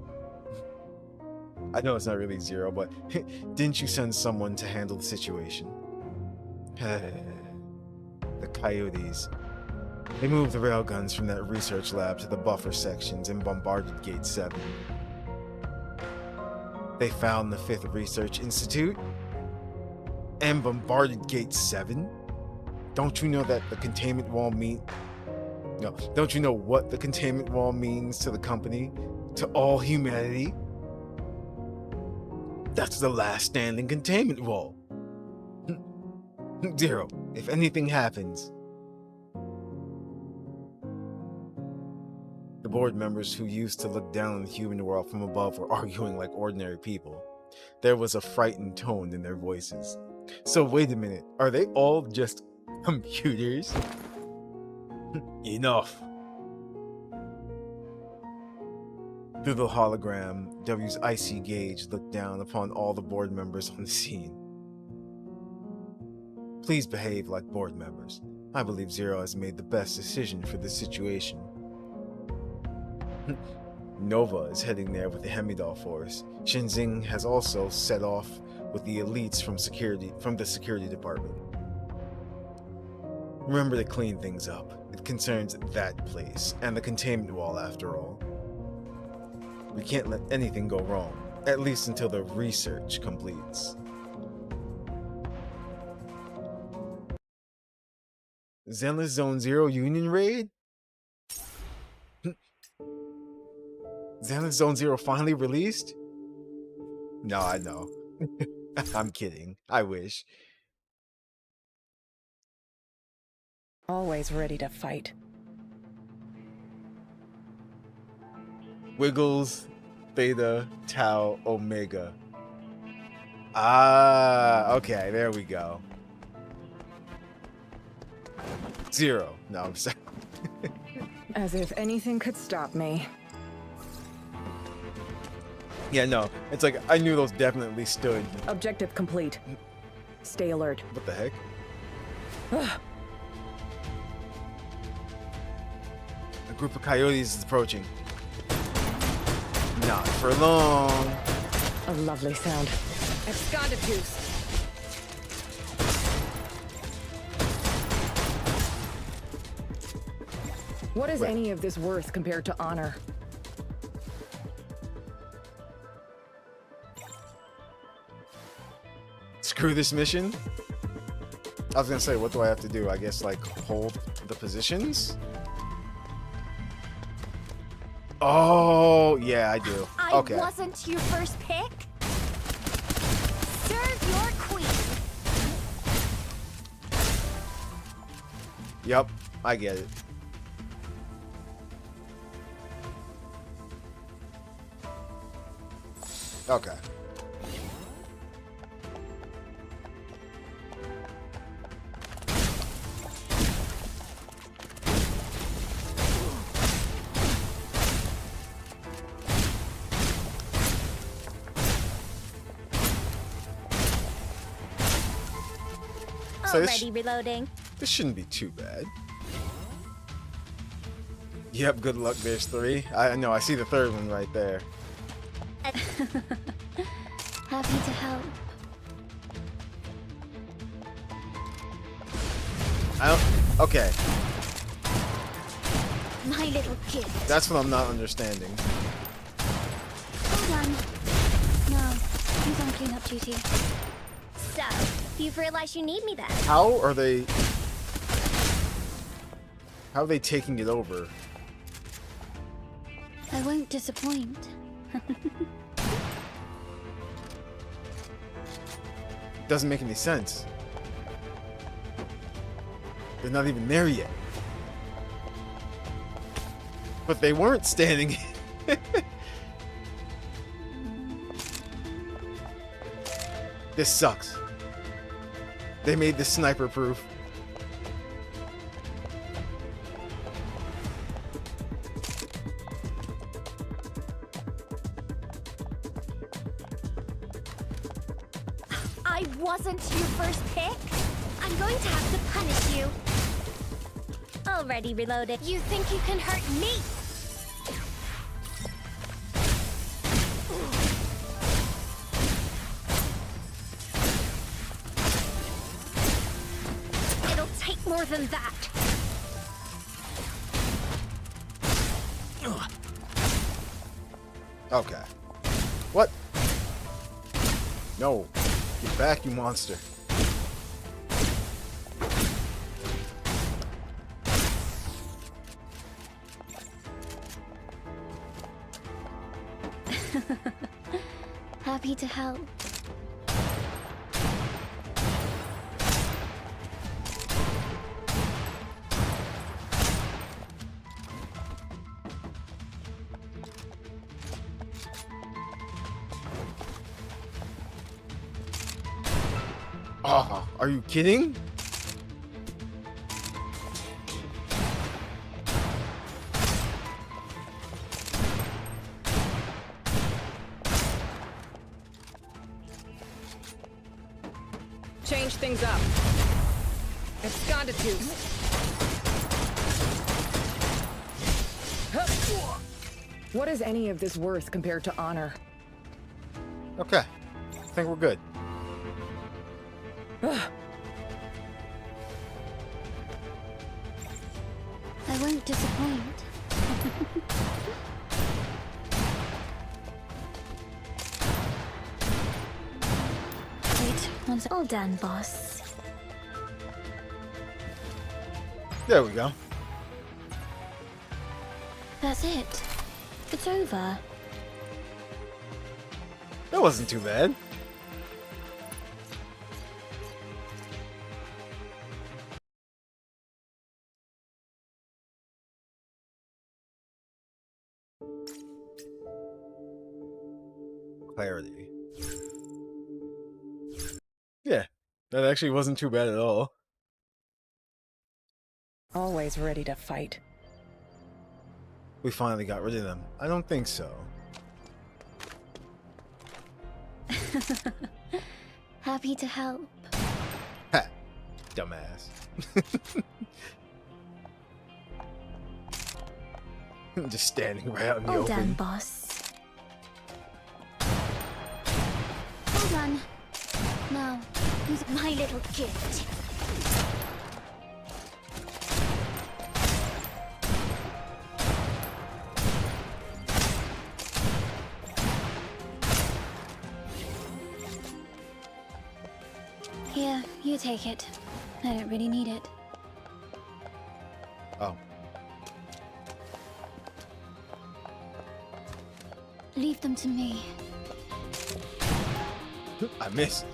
I know it's not really 0, but didn't you send someone to handle the situation? The coyotes. They moved the railguns from that research lab to the buffer sections and bombarded Gate 7. They found the 5th Research Institute and bombarded Gate 7? Don't you know that the containment wall don't you know what the containment wall means to the company? To all humanity? That's the last standing containment wall. 0. If anything happens... The board members who used to look down on the human world from above were arguing like ordinary people. There was a frightened tone in their voices. So wait a minute, are they all just computers? Enough. Through the hologram, W's icy gaze looked down upon all the board members on the scene. Please behave like board members. I believe 0 has made the best decision for this situation. Nova is heading there with the Hemidal force. Shinzing has also set off with the elites from the security department. Remember to clean things up. It concerns that place and the containment wall after all. We can't let anything go wrong, at least until the research completes. Zenless Zone 0 Union Raid? Zenless Zone 0 finally released? No, I know. I'm kidding. I wish. Always ready to fight. Wiggles, Theta, Tau, Omega. Ah, okay, there we go. 0. No, I'm sorry. As if anything could stop me. Yeah, no, it's like I knew those definitely stood. Objective complete. Stay alert. What the heck? A group of coyotes is approaching. Not for long. A lovely sound. Absconditus. What is any of this worth compared to honor? Screw this mission. I was gonna say, what do I have to do? I guess like hold the positions. Oh yeah, I do. Okay. I wasn't your first pick. Serve your queen. Yep, I get it. Okay. So Already reloading. this shouldn't be too bad. Yep, good luck. There's 3. I know, I see the 3rd one right there. Happy to help. I don't. Okay, My little kid. that's what I'm not understanding. Hold on. No, he's on cleanup duty. So, you've realized you need me then? How are they? How are they taking it over? I won't disappoint. Doesn't make any sense. They're not even there yet. But they weren't standing. This sucks. They made this sniper proof. I wasn't your first pick. I'm going to have to punish you. Already reloaded. You think you can hurt me? It'll take more than that. Okay. What? No. Get back, you monster. Happy to help. Oh, are you kidding? Change things up. Absconditus. What is any of this worth compared to honor? Okay. I think we're good. I won't disappoint. Wait, once all done, boss. There we go. That's it. It's over. That wasn't too bad. Clarity. Yeah, that actually wasn't too bad at all. Always ready to fight. We finally got rid of them. I don't think so. Happy to help. Ha! Dumbass. Just standing right out in the All done, open. boss. on. Now, use my little gift. Here, you take it. I don't really need it. Oh. Leave them to me. I missed.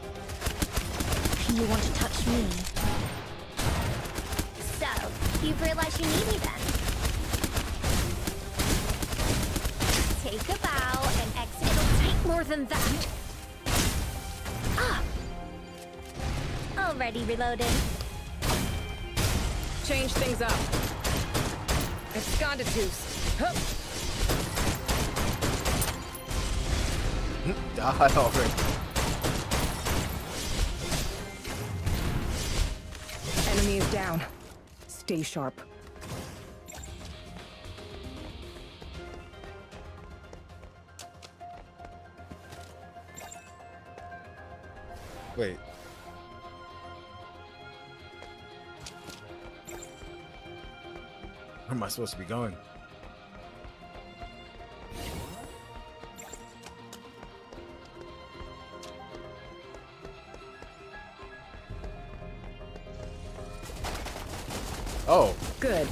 You want to touch me? So, you've realized you need me then? Take a bow and exit. It'll take more than that. Ah! Already reloaded. Change things up. Abscondatus. Hup. Die already. Enemy is down. Stay sharp. Wait. Where am I supposed to be going? Oh. Good.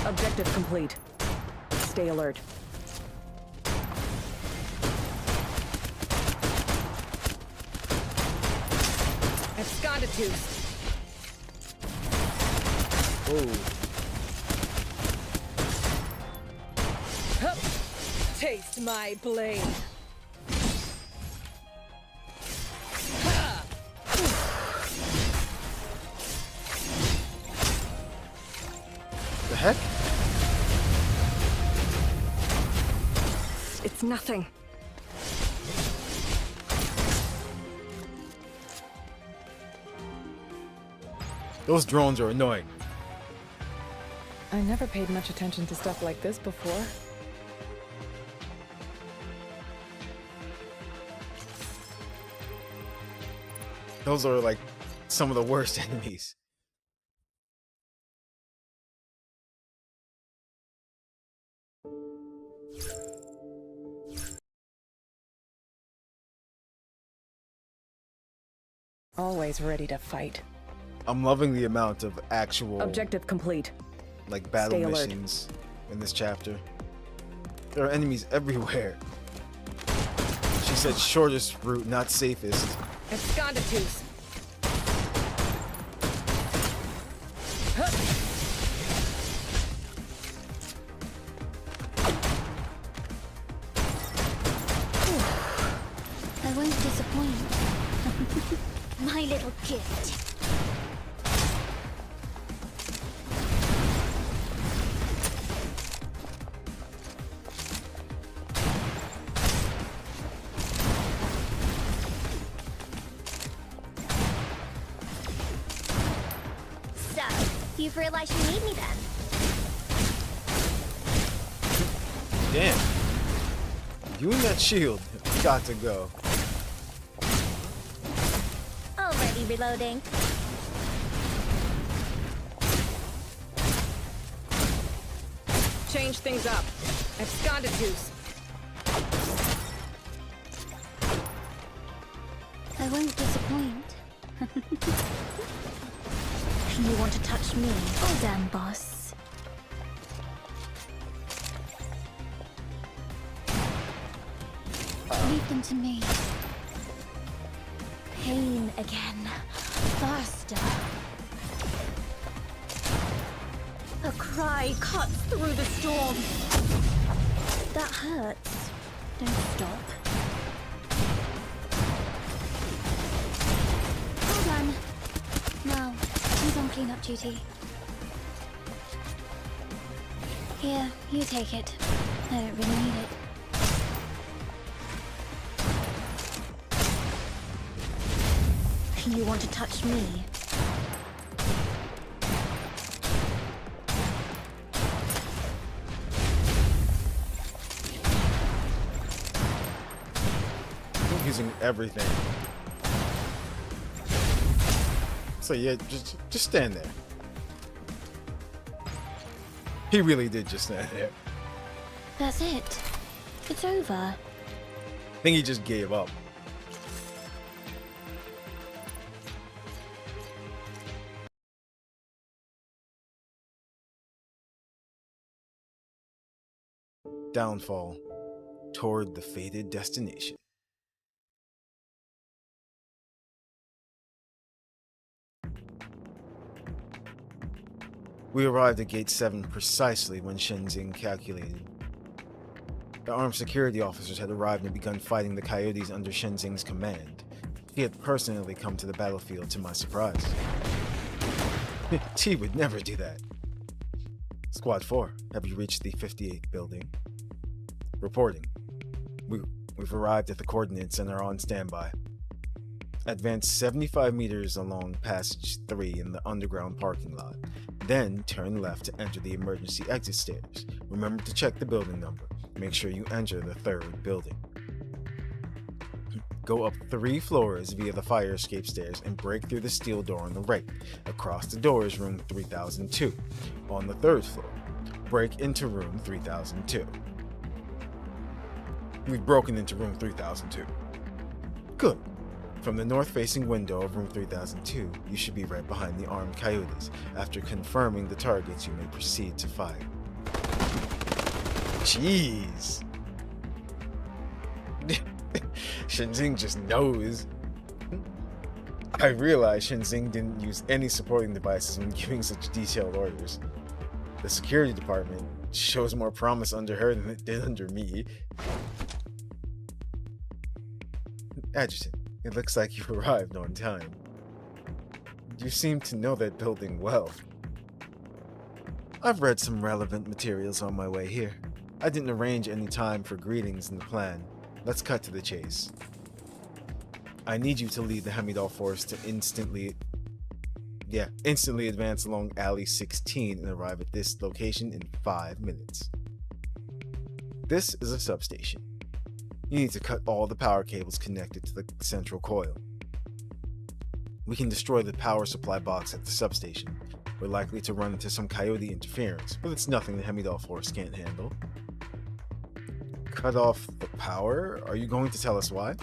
Objective complete. Stay alert. Abscondatus. Oh. Hup. Taste my blade. The heck? It's nothing. Those drones are annoying. I never paid much attention to stuff like this before. Those are like some of the worst enemies. Always ready to fight. I'm loving the amount of actual Objective complete. like battle Stay alert. missions in this chapter. There are enemies everywhere. She said shortest route, not safest. Abscondatus. I won't disappoint. My little gift. So, you've realized you need me then? Damn. You and that shield have got to go. Already reloading. Change things up. Abscondatus. I won't disappoint. You want to touch me? Well done, boss. Leave them to me. Pain again. Faster. A cry cuts through the storm. That hurts. Don't stop. Hold on. Now, who's on cleanup duty? Here, you take it. I don't really need it. You want to touch me? using everything. So yeah, just stand there. He really did just stand there. That's it. It's over. I think he just gave up. Downfall toward the fated destination. We arrived at Gate 7 precisely when Shenzing calculated. The armed security officers had arrived and begun fighting the coyotes under Shenzing's command. He had personally come to the battlefield to my surprise. T would never do that. Squad 4, have you reached the 58th building? Reporting. We've arrived at the coordinates and are on standby. Advance 75 meters along Passage 3 in the underground parking lot. Then turn left to enter the emergency exit stairs. Remember to check the building number. Make sure you enter the 3rd building. Go up 3 floors via the fire escape stairs and break through the steel door on the right. Across the door is room 3002. On the 3rd floor, break into room 3002. We've broken into room 3002. Good. From the north-facing window of room 3002, you should be right behind the armed coyotes. After confirming the targets, you may proceed to fire. Jeez. Shenzing just knows. I realized Shenzing didn't use any supporting devices when giving such detailed orders. The security department shows more promise under her than it did under me. Adjutant, it looks like you arrived on time. You seem to know that building well. I've read some relevant materials on my way here. I didn't arrange any time for greetings in the plan. Let's cut to the chase. I need you to lead the Hemidal force to instantly advance along Alley 16 and arrive at this location in 5 minutes. This is a substation. You need to cut all the power cables connected to the central coil. We can destroy the power supply box at the substation. We're likely to run into some coyote interference, but it's nothing the Hemidal force can't handle. Cut off the power? Are you going to tell us why?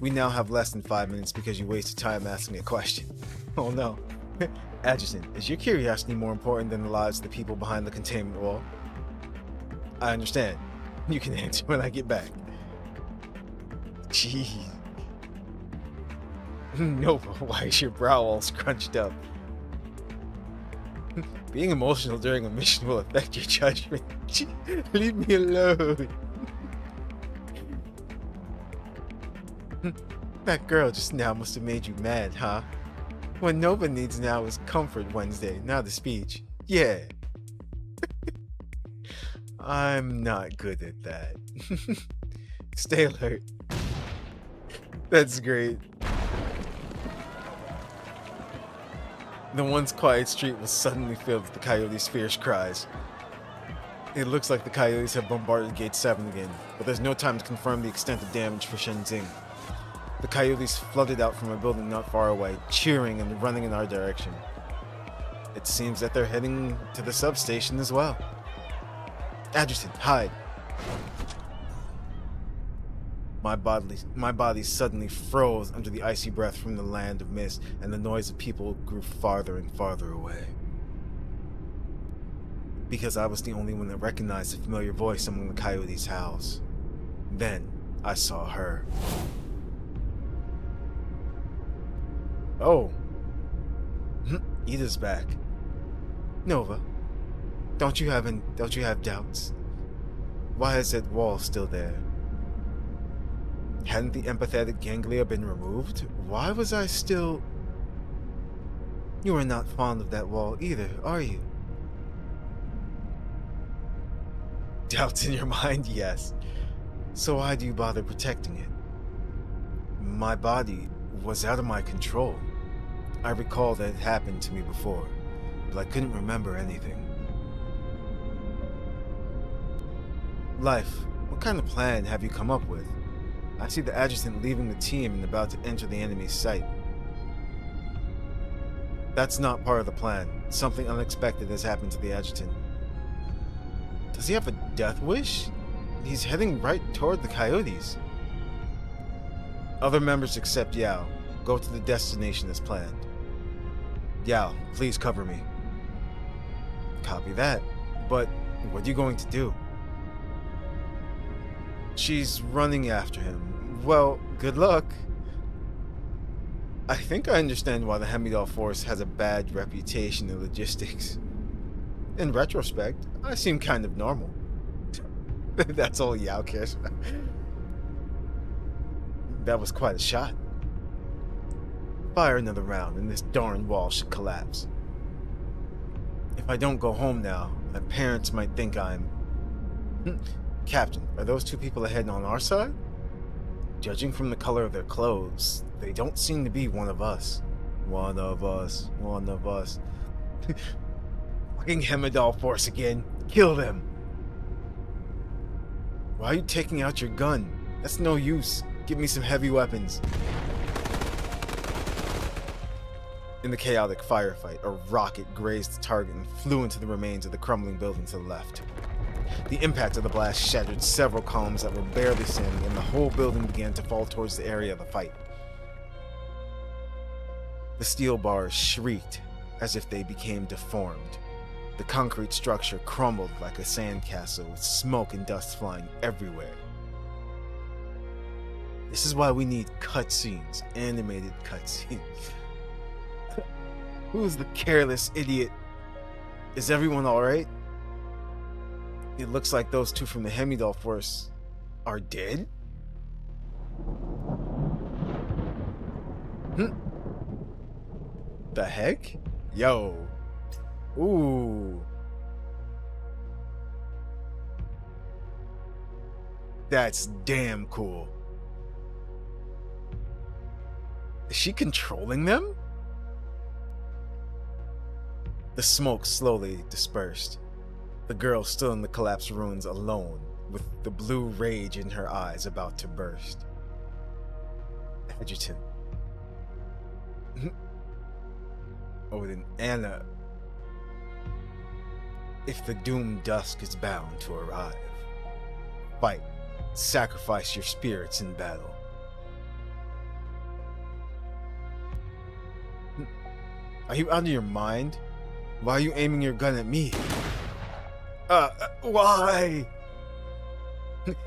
We now have less than 5 minutes because you wasted time asking me a question. Oh no. Adjutant, is your curiosity more important than the lives of the people behind the containment wall? I understand. You can answer when I get back. Jeez. Nova, why is your brow all scrunched up? Being emotional during a mission will affect your judgment. Leave me alone. That girl just now must have made you mad, huh? What Nova needs now is Comfort Wednesday, not a speech. Yeah. I'm not good at that. Stay alert. That's great. The once quiet street was suddenly filled with the coyotes' fierce cries. It looks like the coyotes have bombarded Gate 7 again, but there's no time to confirm the extent of damage for Shenzing. The coyotes flooded out from a building not far away, cheering and running in our direction. It seems that they're heading to the substation as well. Adjutant, hide. My body suddenly froze under the icy breath from the land of mist, and the noise of people grew farther and farther away. Because I was the only one that recognized the familiar voice among the coyotes' howls. Then I saw her. Oh. Ida's back. Nova, don't you have doubts? Why is that wall still there? Hadn't the empathetic ganglia been removed? Why was I still... You are not fond of that wall either, are you? Doubts in your mind? Yes. So why do you bother protecting it? My body was out of my control. I recall that it happened to me before, but I couldn't remember anything. Life, what kind of plan have you come up with? I see the adjutant leaving the team and about to enter the enemy's sight. That's not part of the plan. Something unexpected has happened to the adjutant. Does he have a death wish? He's heading right toward the coyotes. Other members except Yao go to the destination as planned. Yao, please cover me. Copy that. But what are you going to do? She's running after him. Well, good luck. I think I understand why the Hemidal Force has a bad reputation in logistics. In retrospect, I seem kind of normal. That's all Yao cares about. That was quite a shot. Fire another round and this darn wall should collapse. If I don't go home now, my parents might think I'm... Captain, are those two people ahead on our side? Judging from the color of their clothes, they don't seem to be one of us. One of us. Fucking Hemidal Force again. Kill them. Why are you taking out your gun? That's no use. Give me some heavy weapons. In the chaotic firefight, a rocket grazed the target and flew into the remains of the crumbling building to the left. The impact of the blast shattered several columns that were barely standing, and the whole building began to fall towards the area of the fight. The steel bars shrieked as if they became deformed. The concrete structure crumbled like a sandcastle with smoke and dust flying everywhere. This is why we need cutscenes, animated cutscenes. Who's the careless idiot? Is everyone alright? It looks like those two from the Hemidal Force are dead? The heck? Yo. Ooh. That's damn cool. Is she controlling them? The smoke slowly dispersed. The girl still in the collapsed ruins alone, with the blue rage in her eyes about to burst. Adjutant. Odin, Anna. If the doomed dusk is bound to arrive, fight. Sacrifice your spirits in battle. Are you out of your mind? Why are you aiming your gun at me? Why?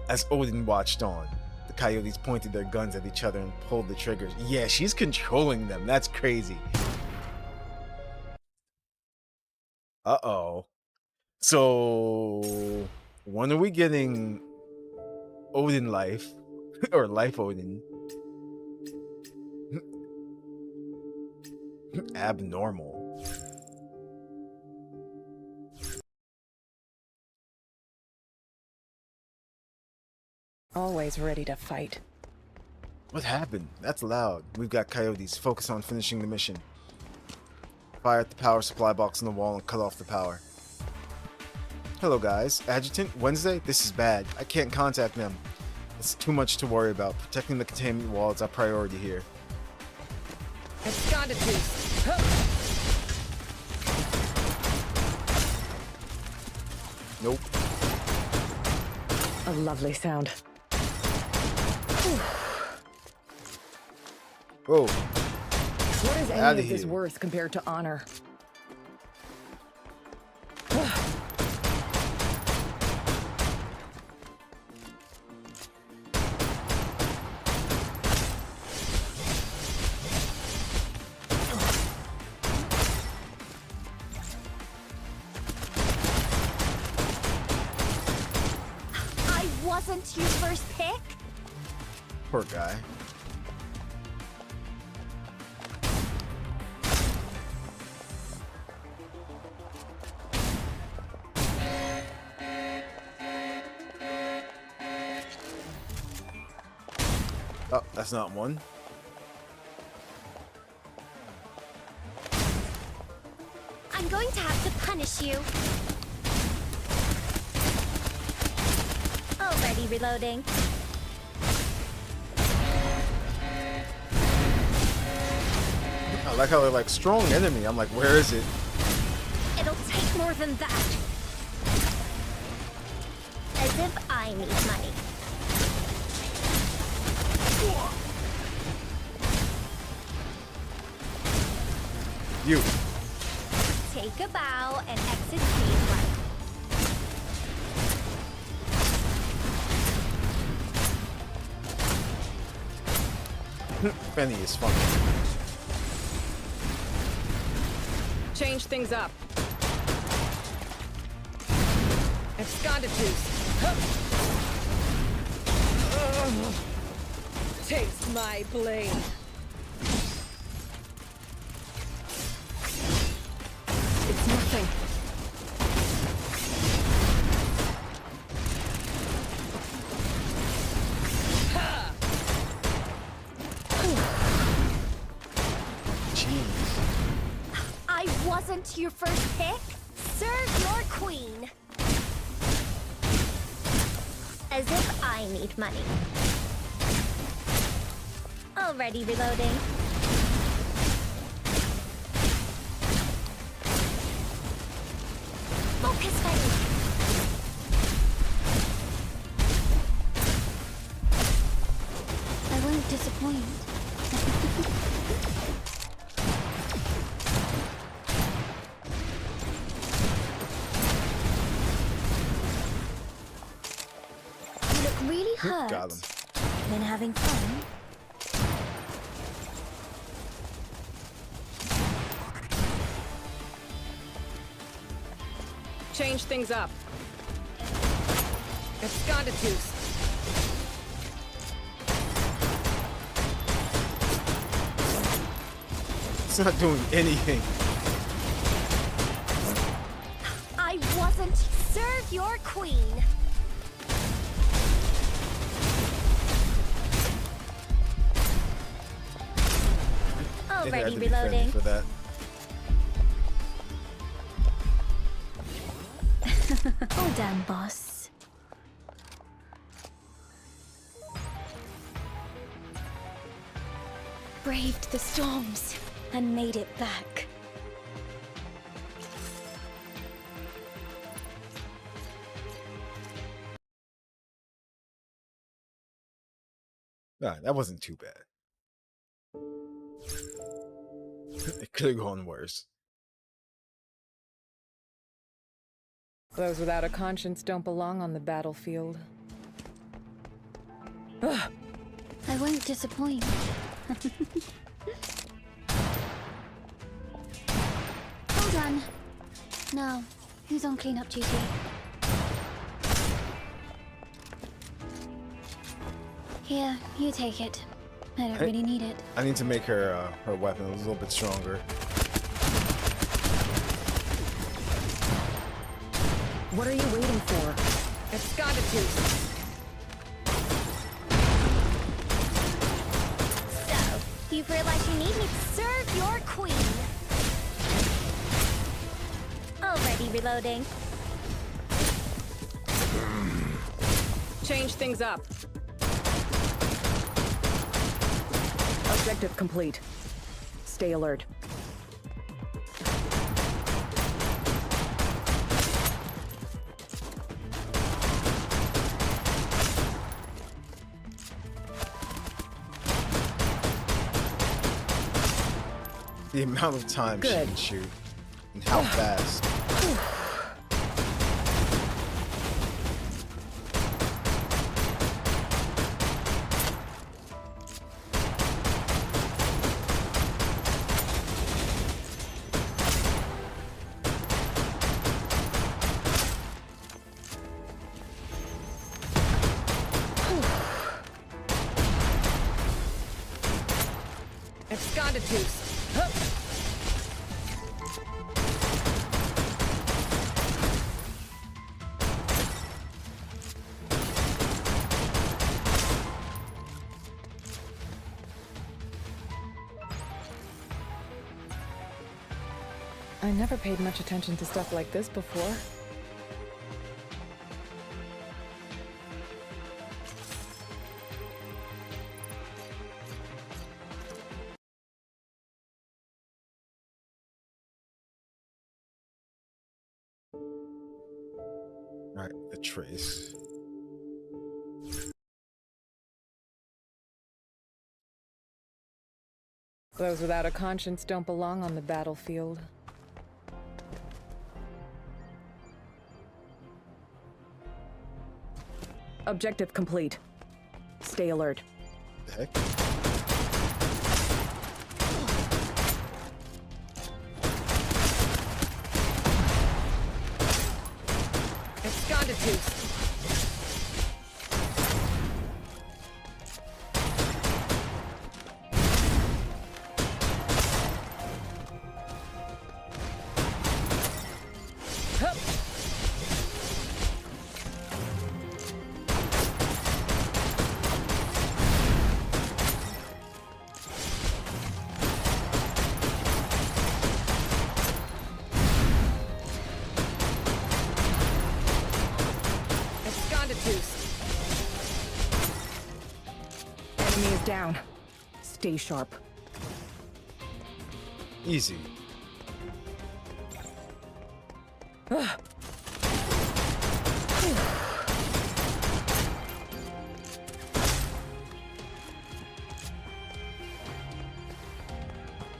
As Odin watched on, the coyotes pointed their guns at each other and pulled the triggers. Yeah, she's controlling them. That's crazy. Uh-oh. So, when are we getting Odin life? Or life Odin? Abnormal. Always ready to fight. What happened? That's loud. We've got coyotes. Focus on finishing the mission. Fire at the power supply box on the wall and cut off the power. Hello guys. Adjutant, Wednesday? This is bad. I can't contact them. It's too much to worry about. Protecting the containment wall is our priority here. It's got to do. Nope. A lovely sound. Whoa. What is any of this worth compared to honor? I wasn't your first pick. Poor guy. Oh, that's not one. I'm going to have to punish you. Already reloading. I like how they're like strong enemy. I'm like, where is it? It'll take more than that. As if I need money. You. Take a bow and exit stage right. Benny is funny. Change things up. Absconditus. Taste my blade. It's nothing. Jeez. I wasn't your first pick. Serve your queen. As if I need money. Already reloading. Focus fighting. I won't disappoint. You look really hurt. Got him. Been having fun? Change things up. Absconditus. It's not doing anything. I wasn't. Serve your queen. It had Already to be Benny reloading. for that. Well done, boss. Braved the storms and made it back. Nah, that wasn't too bad. It could have gone worse. Those without a conscience don't belong on the battlefield. Ugh. I won't disappoint. Hold on. No, who's on cleanup duty? Here, you take it. I don't really need it. I need to make her her weapon a little bit stronger. What are you waiting for? Absconditus. So, you've realized you need me to serve your queen. Already reloading. Change things up. Objective complete. Stay alert. The amount of time she Good. can shoot and how fast. Absconditus. I never paid much attention to stuff like this before. Alright, the trace. Those without a conscience don't belong on the battlefield. Objective complete. Stay alert. The heck? Esconditus. Hup. Enemy is down. Stay sharp. Easy. Ugh.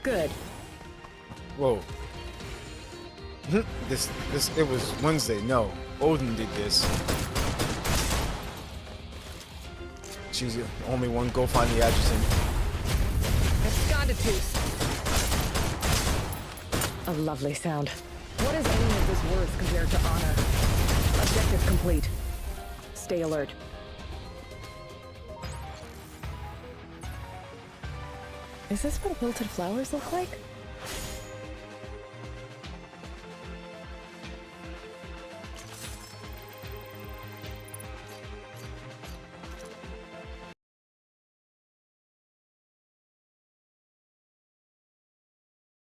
Good. Whoa. This, it was Wednesday. No, Odin did this. She's the only one. Go find the adjutant. Esconditus. A lovely sound. What is any of this worth compared to honor? Objective complete. Stay alert. Is this what wilted flowers look like?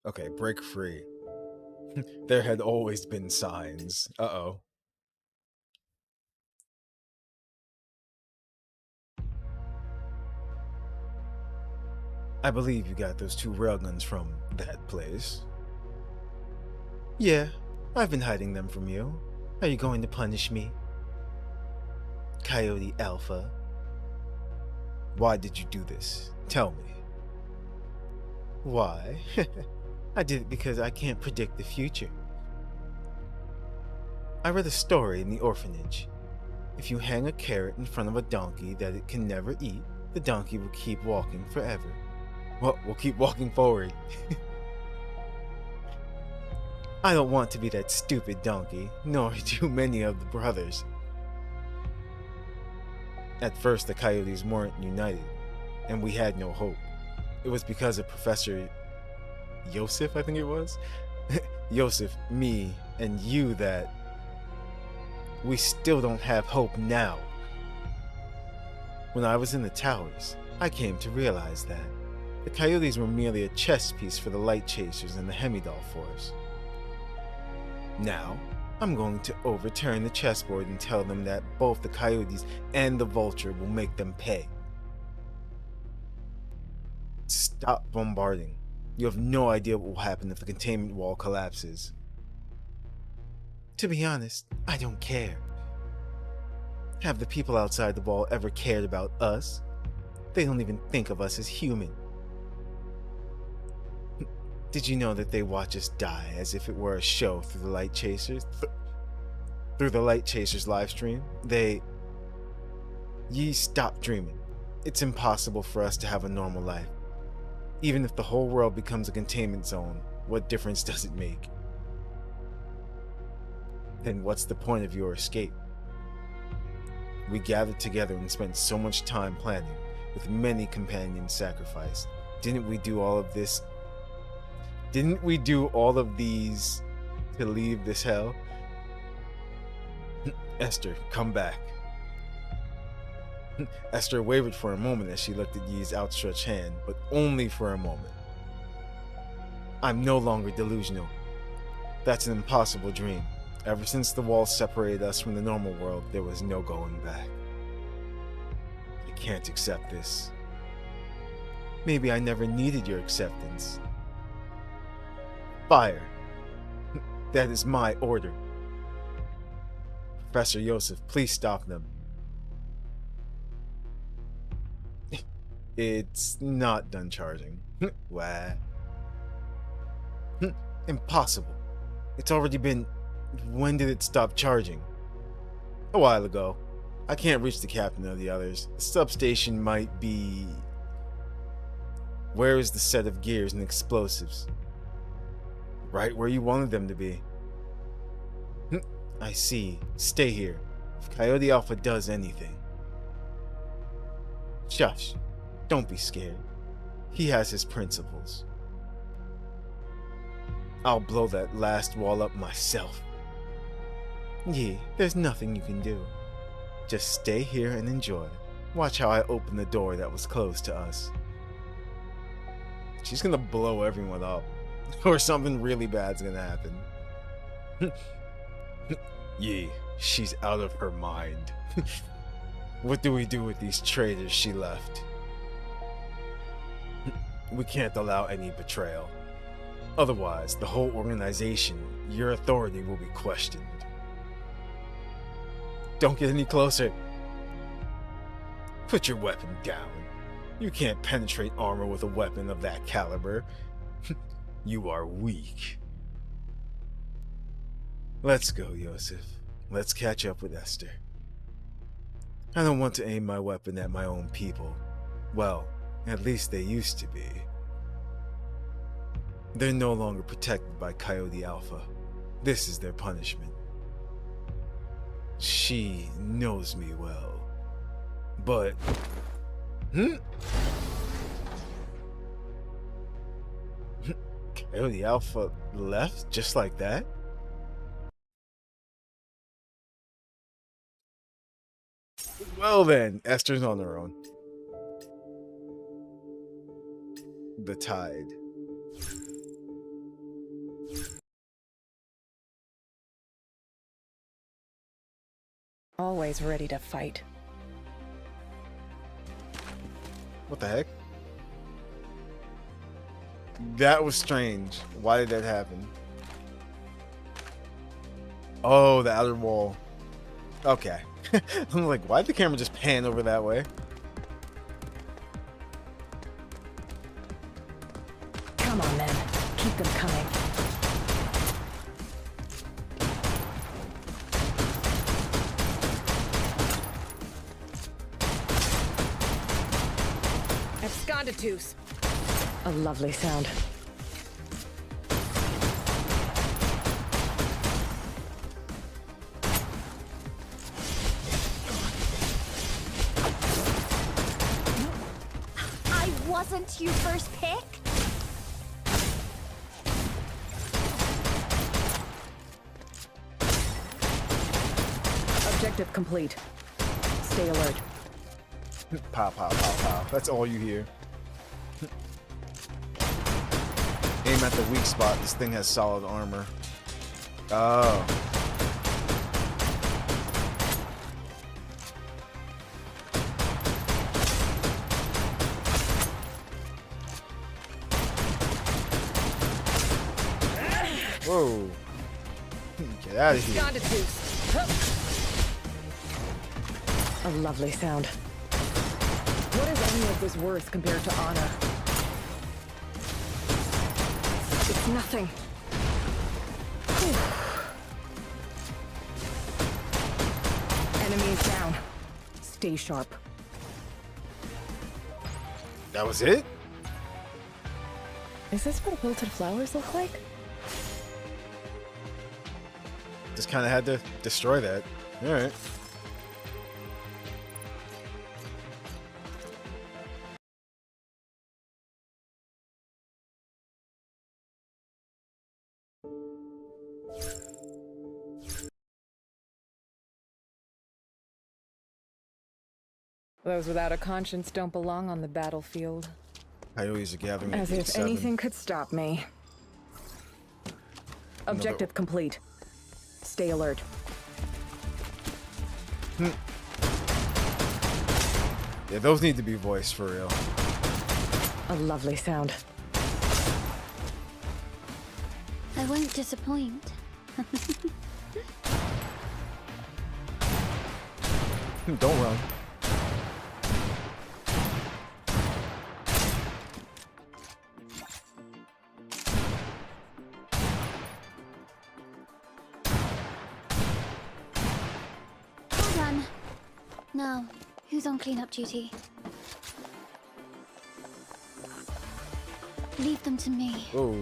Okay, break free. There had always been signs. Uh-oh. I believe you got those 2 railguns from that place. Yeah, I've been hiding them from you. Are you going to punish me? Coyote Alpha. Why did you do this? Tell me. Why? I did it because I can't predict the future. I read a story in the orphanage. If you hang a carrot in front of a donkey that it can never eat, the donkey will keep walking forever. Well, we'll keep walking forward. I don't want to be that stupid donkey, nor do many of the brothers. At first, the coyotes weren't united, and we had no hope. It was because of Professor Yosef, I think it was? Yosef, me, and you that we still don't have hope now. When I was in the towers, I came to realize that the coyotes were merely a chess piece for the light chasers and the Hemidal force. Now, I'm going to overturn the chessboard and tell them that both the coyotes and the vulture will make them pay. Stop bombarding. You have no idea what will happen if the containment wall collapses. To be honest, I don't care. Have the people outside the wall ever cared about us? They don't even think of us as human. Did you know that they watch us die as if it were a show through the Light Chasers? Through the Light Chasers live stream? Ye stop dreaming. It's impossible for us to have a normal life. Even if the whole world becomes a containment zone, what difference does it make? Then what's the point of your escape? We gathered together and spent so much time planning, with many companions sacrificed. Didn't we do all of this? Didn't we do all of these to leave this hell? Esther, come back. Esther wavered for a moment as she looked at Yi's outstretched hand, but only for a moment. I'm no longer delusional. That's an impossible dream. Ever since the wall separated us from the normal world, there was no going back. I can't accept this. Maybe I never needed your acceptance. Fire. That is my order. Professor Yosef, please stop them. It's not done charging. What? Impossible. It's already been... When did it stop charging? A while ago. I can't reach the captain of the others. The substation might be... Where is the set of gears and explosives? Right where you wanted them to be. I see. Stay here. If Coyote Alpha does anything. Shush. Don't be scared. He has his principles. I'll blow that last wall up myself. Yeah, there's nothing you can do. Just stay here and enjoy. Watch how I open the door that was closed to us. She's gonna blow everyone up. Or something really bad's gonna happen. Yeah, she's out of her mind. What do we do with these traitors she left? We can't allow any betrayal. Otherwise, the whole organization, your authority will be questioned. Don't get any closer. Put your weapon down. You can't penetrate armor with a weapon of that caliber. You are weak. Let's go, Yosef. Let's catch up with Esther. I don't want to aim my weapon at my own people. Well, at least they used to be. They're no longer protected by Coyote Alpha. This is their punishment. She knows me well. But... Coyote Alpha left just like that? Well then, Esther's on her own. The tide. Always ready to fight. What the heck? That was strange. Why did that happen? Oh, the outer wall. Okay. I'm like, why did the camera just pan over that way? Come on, men. Keep them coming. Absconditus. A lovely sound. I wasn't your first pick? Objective complete. Stay alert. Pow, pow, pow, pow. That's all you hear. Aim at the weak spot. This thing has solid armor. Oh. Whoa. Get out of here. A lovely sound. What is any of this worth compared to honor? It's nothing. Enemies down. Stay sharp. That was it? Is this what wilted flowers look like? Just kind of had to destroy that. Alright. Those without a conscience don't belong on the battlefield. Coyotes are gathering at As gate if 7. anything could stop me. Objective complete. Stay alert. Yeah, those need to be voiced for real. A lovely sound. I won't disappoint. Don't run. Hold on. Now, who's on cleanup duty? Leave them to me. Oh.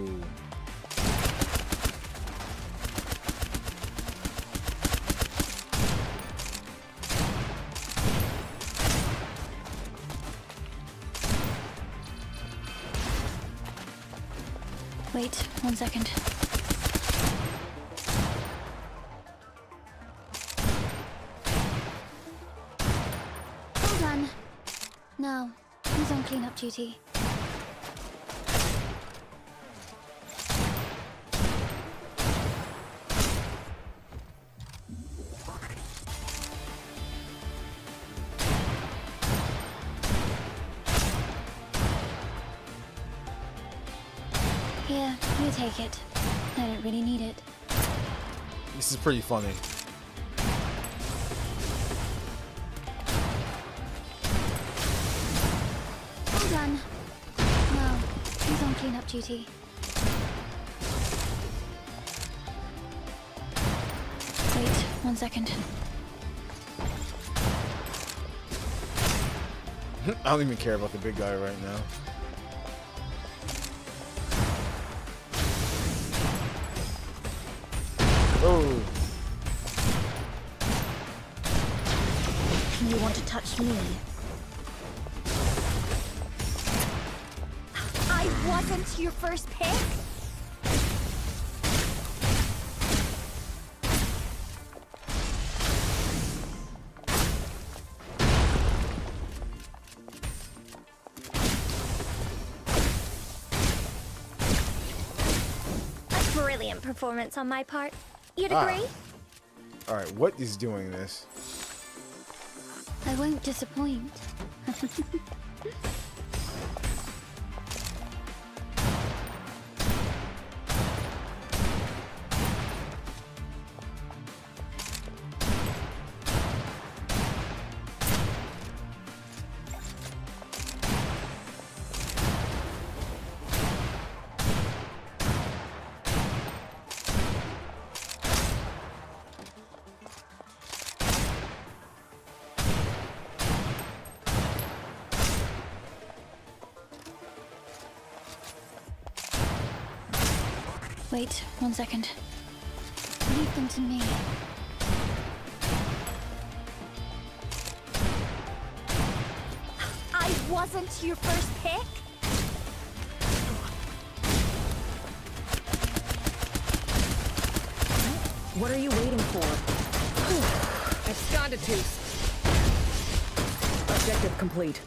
Wait, 1 second. Hold on. Now, who's on cleanup duty? Here, you take it. I don't really need it. This is pretty funny. Hold on. Now, who's on cleanup duty? Wait, 1 second. I don't even care about the big guy right now. Oh. You want to touch me? I wasn't your first pick? A brilliant performance on my part. You'd agree? Alright, what is doing this? I won't disappoint. Wait, 1 second. Leave them to me. I wasn't your first pick? What are you waiting for? Absconded. Objective complete.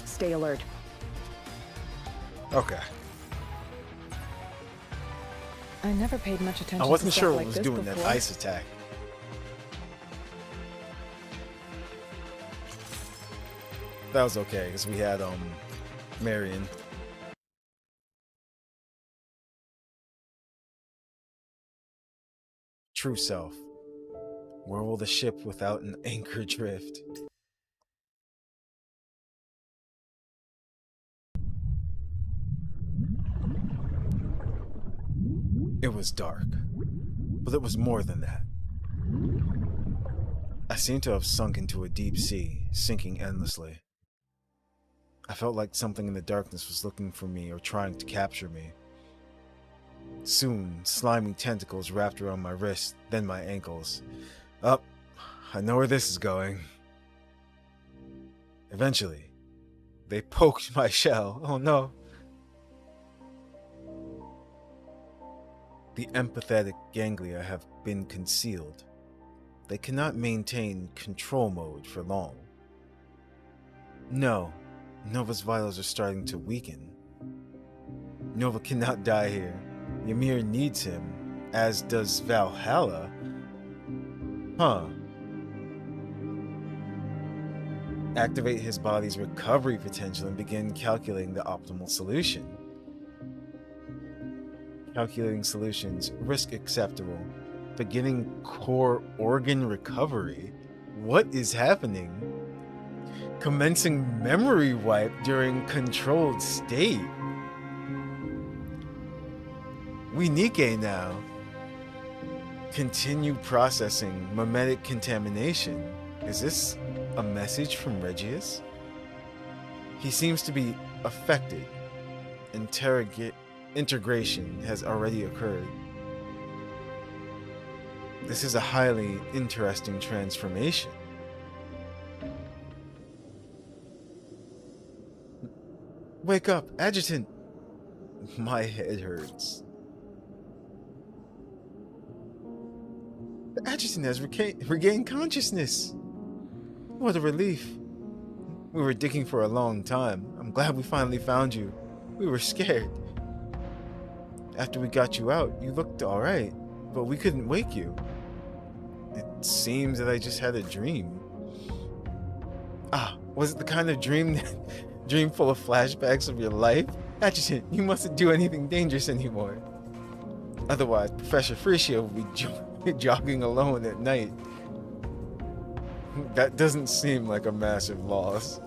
Stay alert. Okay. I never paid much attention. I wasn't to sure stuff what like was this doing before. that ice attack. That was okay, because we had Marion. True self. Where will the ship without an anchor drift? It was dark, but it was more than that. I seemed to have sunk into a deep sea, sinking endlessly. I felt like something in the darkness was looking for me or trying to capture me. Soon, slimy tentacles wrapped around my wrists, then my ankles. Up, I know where this is going. Eventually, they poked my shell. Oh no. The empathetic ganglia have been concealed. They cannot maintain control mode for long. No, Nova's vitals are starting to weaken. Nova cannot die here. Ymir needs him, as does Valhalla. Huh. Activate his body's recovery potential and begin calculating the optimal solution. Calculating solutions, risk acceptable. Beginning core organ recovery. What is happening? Commencing memory wipe during controlled state. We Nike now. Continue processing memetic contamination. Is this a message from Regius? He seems to be affected. Integration has already occurred. This is a highly interesting transformation. Wake up, Adjutant! My head hurts. The Adjutant has regained consciousness. What a relief. We were digging for a long time. I'm glad we finally found you. We were scared. After we got you out, you looked alright, but we couldn't wake you. It seems that I just had a dream. Was it the kind of dream full of flashbacks of your life? Adjutant, you mustn't do anything dangerous anymore. Otherwise, Professor Frischia will be jogging alone at night. That doesn't seem like a massive loss.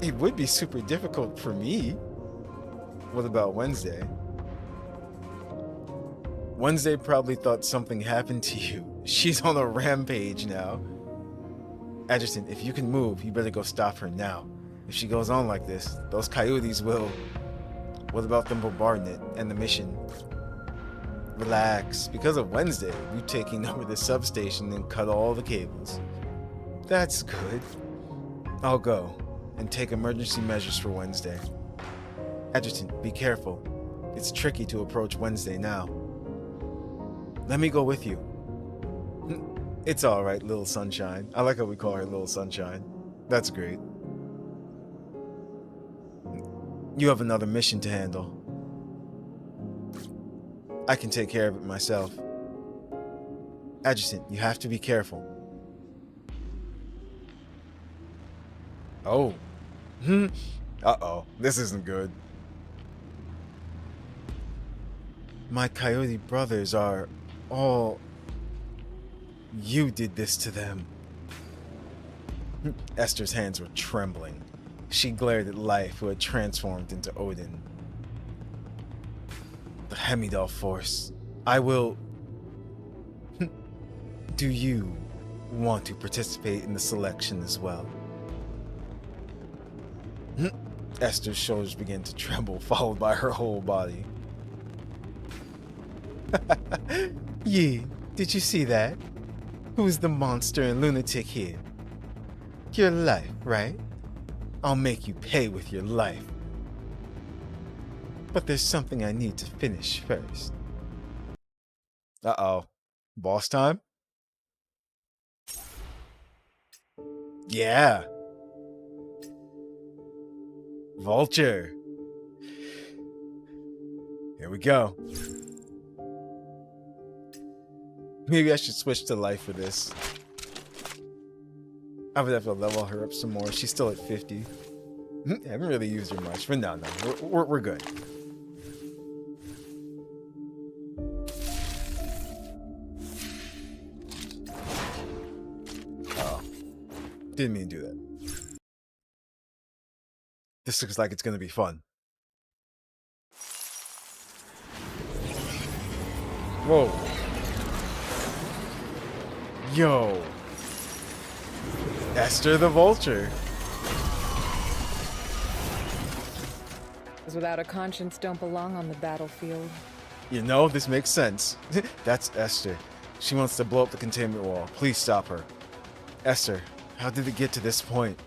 It would be super difficult for me. What about Wednesday? Wednesday probably thought something happened to you. She's on a rampage now. Adjutant, if you can move, you better go stop her now. If she goes on like this, those coyotes will... What about the bombardment and the mission? Relax. Because of Wednesday, we're taking over the substation and cut all the cables. That's good. I'll go and take emergency measures for Wednesday. Adjutant, be careful. It's tricky to approach Wednesday now. Let me go with you. It's alright, little sunshine. I like how we call her little sunshine. That's great. You have another mission to handle. I can take care of it myself. Adjutant, you have to be careful. Oh. Uh-oh. This isn't good. My coyote brothers are all... You did this to them. Esther's hands were trembling. She glared at Life, who had transformed into Odin. The Hemidal Force. I will... Do you want to participate in the selection as well? Esther's shoulders began to tremble, followed by her whole body. Yi, did you see that? Who's the monster and lunatic here? Your life, right? I'll make you pay with your life. But there's something I need to finish first. Uh-oh. Boss time? Yeah. Vulture. Here we go. Maybe I should switch to Life for this. I would have to level her up some more. She's still at 50. I haven't really used her much, but no. We're good. Oh. Didn't mean to do that. This looks like it's going to be fun. Whoa. Yo. Esther the Vulture. Those without a conscience don't belong on the battlefield. You know, this makes sense. That's Esther. She wants to blow up the containment wall. Please stop her. Esther, how did it get to this point?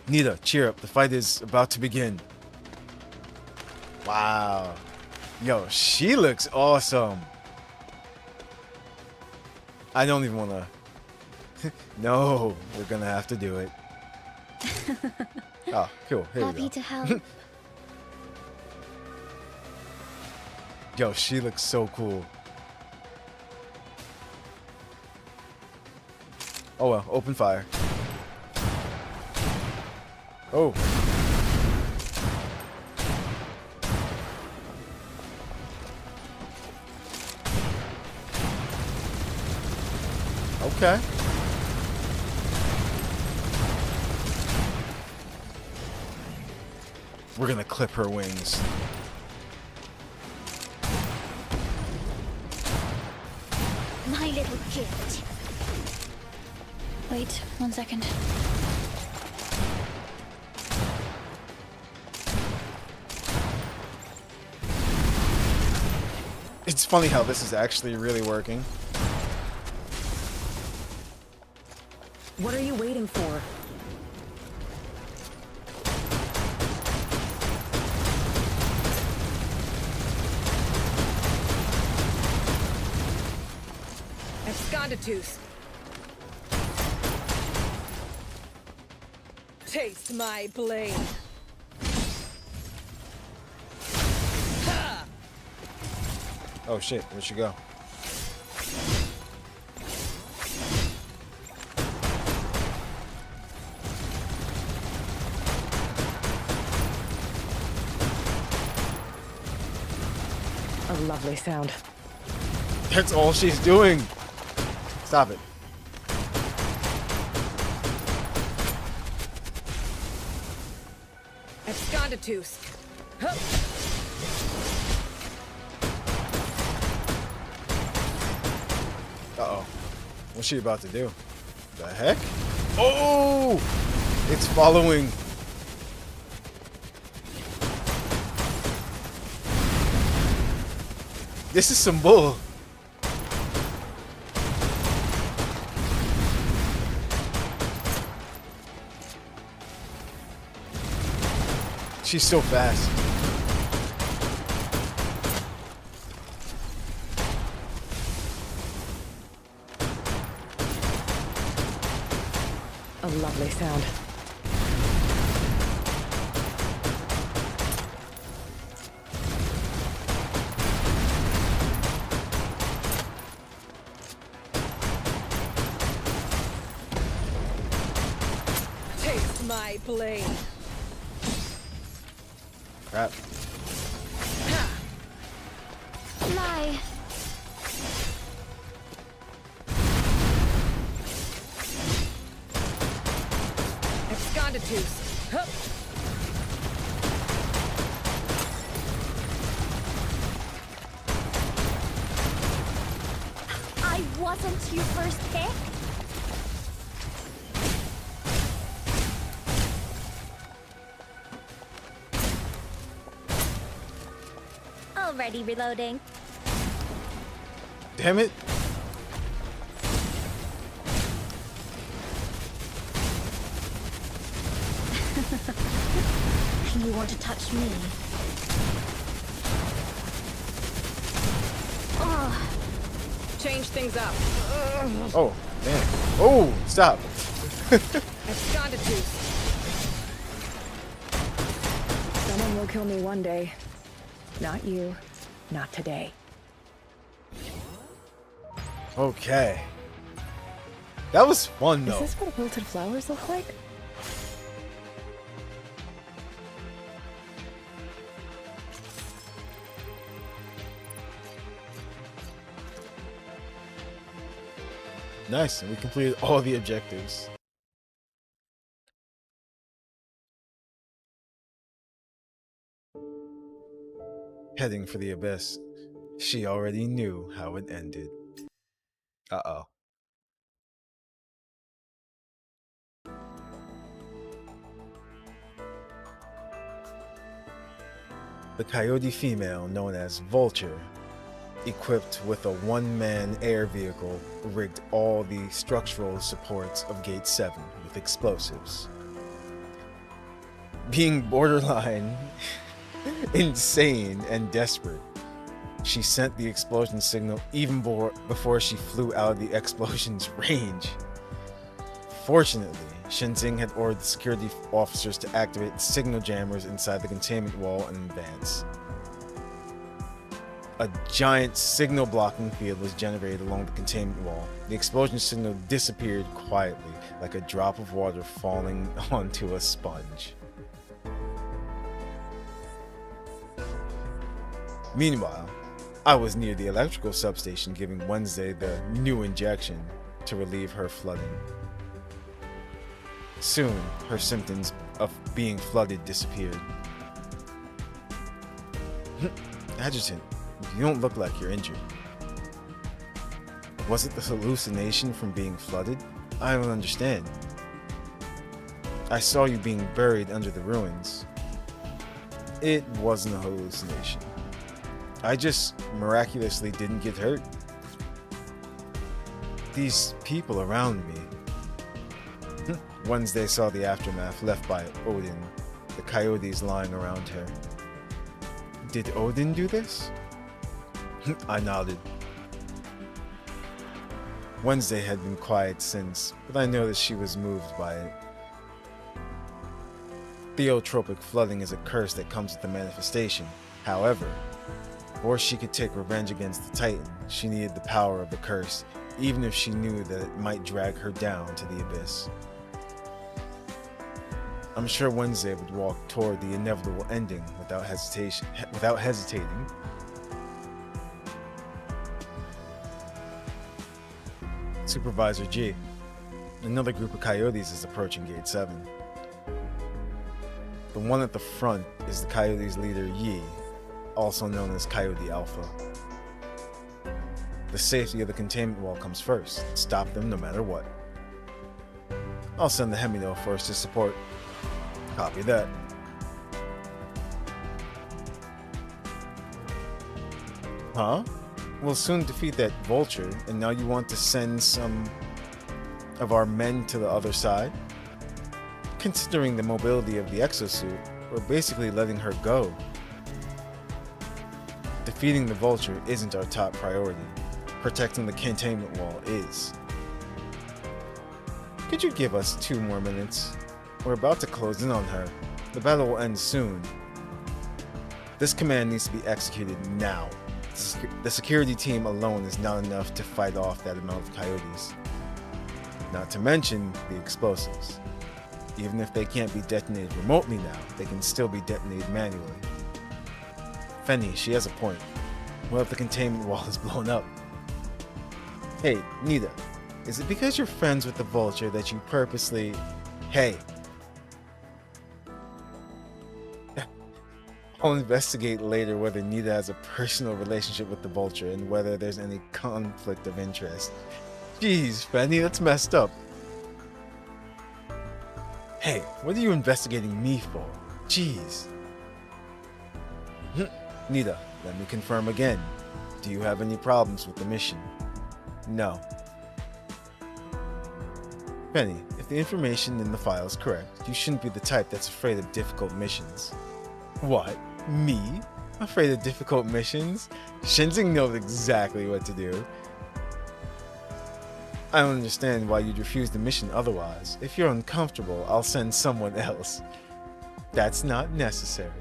Nita, cheer up. The fight is about to begin. Wow. Yo, she looks awesome. I don't even want to... No, we're gonna have to do it. Oh, cool. Here we go. Happy to help. Yo, she looks so cool. Oh well, open fire. Oh. Okay. We're gonna clip her wings. My little gift. Wait 1 second. It's funny how this is actually really working. What are you waiting for? Absconditus. Taste my blade. Oh shit, where'd she go? A lovely sound. That's all she's doing. Stop it. Absconditus. Huh. Uh-oh. What's she about to do? The heck? Oh! It's following. This is some bull. She's so fast. A lovely sound. Taste my blade. Crap. Fly. Absconditus. Huh. I wasn't your first pick. Already reloading. Damn it. You want to touch me? Oh, Change things up. Oh, damn. Oh, stop. Absconditus. Someone will kill me one day. Not you. Not today. Okay. That was fun, though. Is this what wilted flowers look like? Nice, and we completed all the objectives. Heading for the abyss. She already knew how it ended. Uh-oh. The coyote female, known as Vulture, equipped with a one-man air vehicle, rigged all the structural supports of Gate 7 with explosives. Being borderline insane and desperate, she sent the explosion signal even before she flew out of the explosion's range. Fortunately, Shenzing had ordered the security officers to activate signal jammers inside the containment wall in advance. A giant signal blocking field was generated along the containment wall. The explosion signal disappeared quietly, like a drop of water falling onto a sponge. Meanwhile, I was near the electrical substation giving Wednesday the new injection to relieve her flooding. Soon, her symptoms of being flooded disappeared. Adjutant, you don't look like you're injured. Was it the hallucination from being flooded? I don't understand. I saw you being buried under the ruins. It wasn't a hallucination. I just miraculously didn't get hurt. These people around me. Wednesday saw the aftermath left by Odin, the coyotes lying around her. Did Odin do this? I nodded. Wednesday had been quiet since, but I noticed she was moved by it. Theotropic flooding is a curse that comes with the manifestation. However, before she could take revenge against the Titan, she needed the power of the curse, even if she knew that it might drag her down to the abyss. I'm sure Wednesday would walk toward the inevitable ending without hesitating. Supervisor G. Another group of coyotes is approaching Gate 7. The one at the front is the coyotes' leader Yi, also known as Coyote Alpha. The safety of the containment wall comes first. Stop them no matter what. I'll send the Hemino first to support. Copy that. Huh? We'll soon defeat that vulture, and now you want to send some of our men to the other side? Considering the mobility of the exosuit, we're basically letting her go. Defeating the vulture isn't our top priority. Protecting the containment wall is. Could you give us 2 more minutes? We're about to close in on her. The battle will end soon. This command needs to be executed now. The security team alone is not enough to fight off that amount of coyotes. Not to mention the explosives. Even if they can't be detonated remotely now, they can still be detonated manually. Fenny, she has a point. What if the containment wall is blown up? Hey, Nita, is it because you're friends with the vulture that you purposely... Hey! I'll investigate later whether Nita has a personal relationship with the vulture and whether there's any conflict of interest. Jeez, Fanny, that's messed up. Hey, what are you investigating me for? Jeez. Nita, let me confirm again. Do you have any problems with the mission? No. Penny, if the information in the file is correct, you shouldn't be the type that's afraid of difficult missions. What? Me? Afraid of difficult missions? Shinzing knows exactly what to do. I don't understand why you'd refuse the mission otherwise. If you're uncomfortable, I'll send someone else. That's not necessary.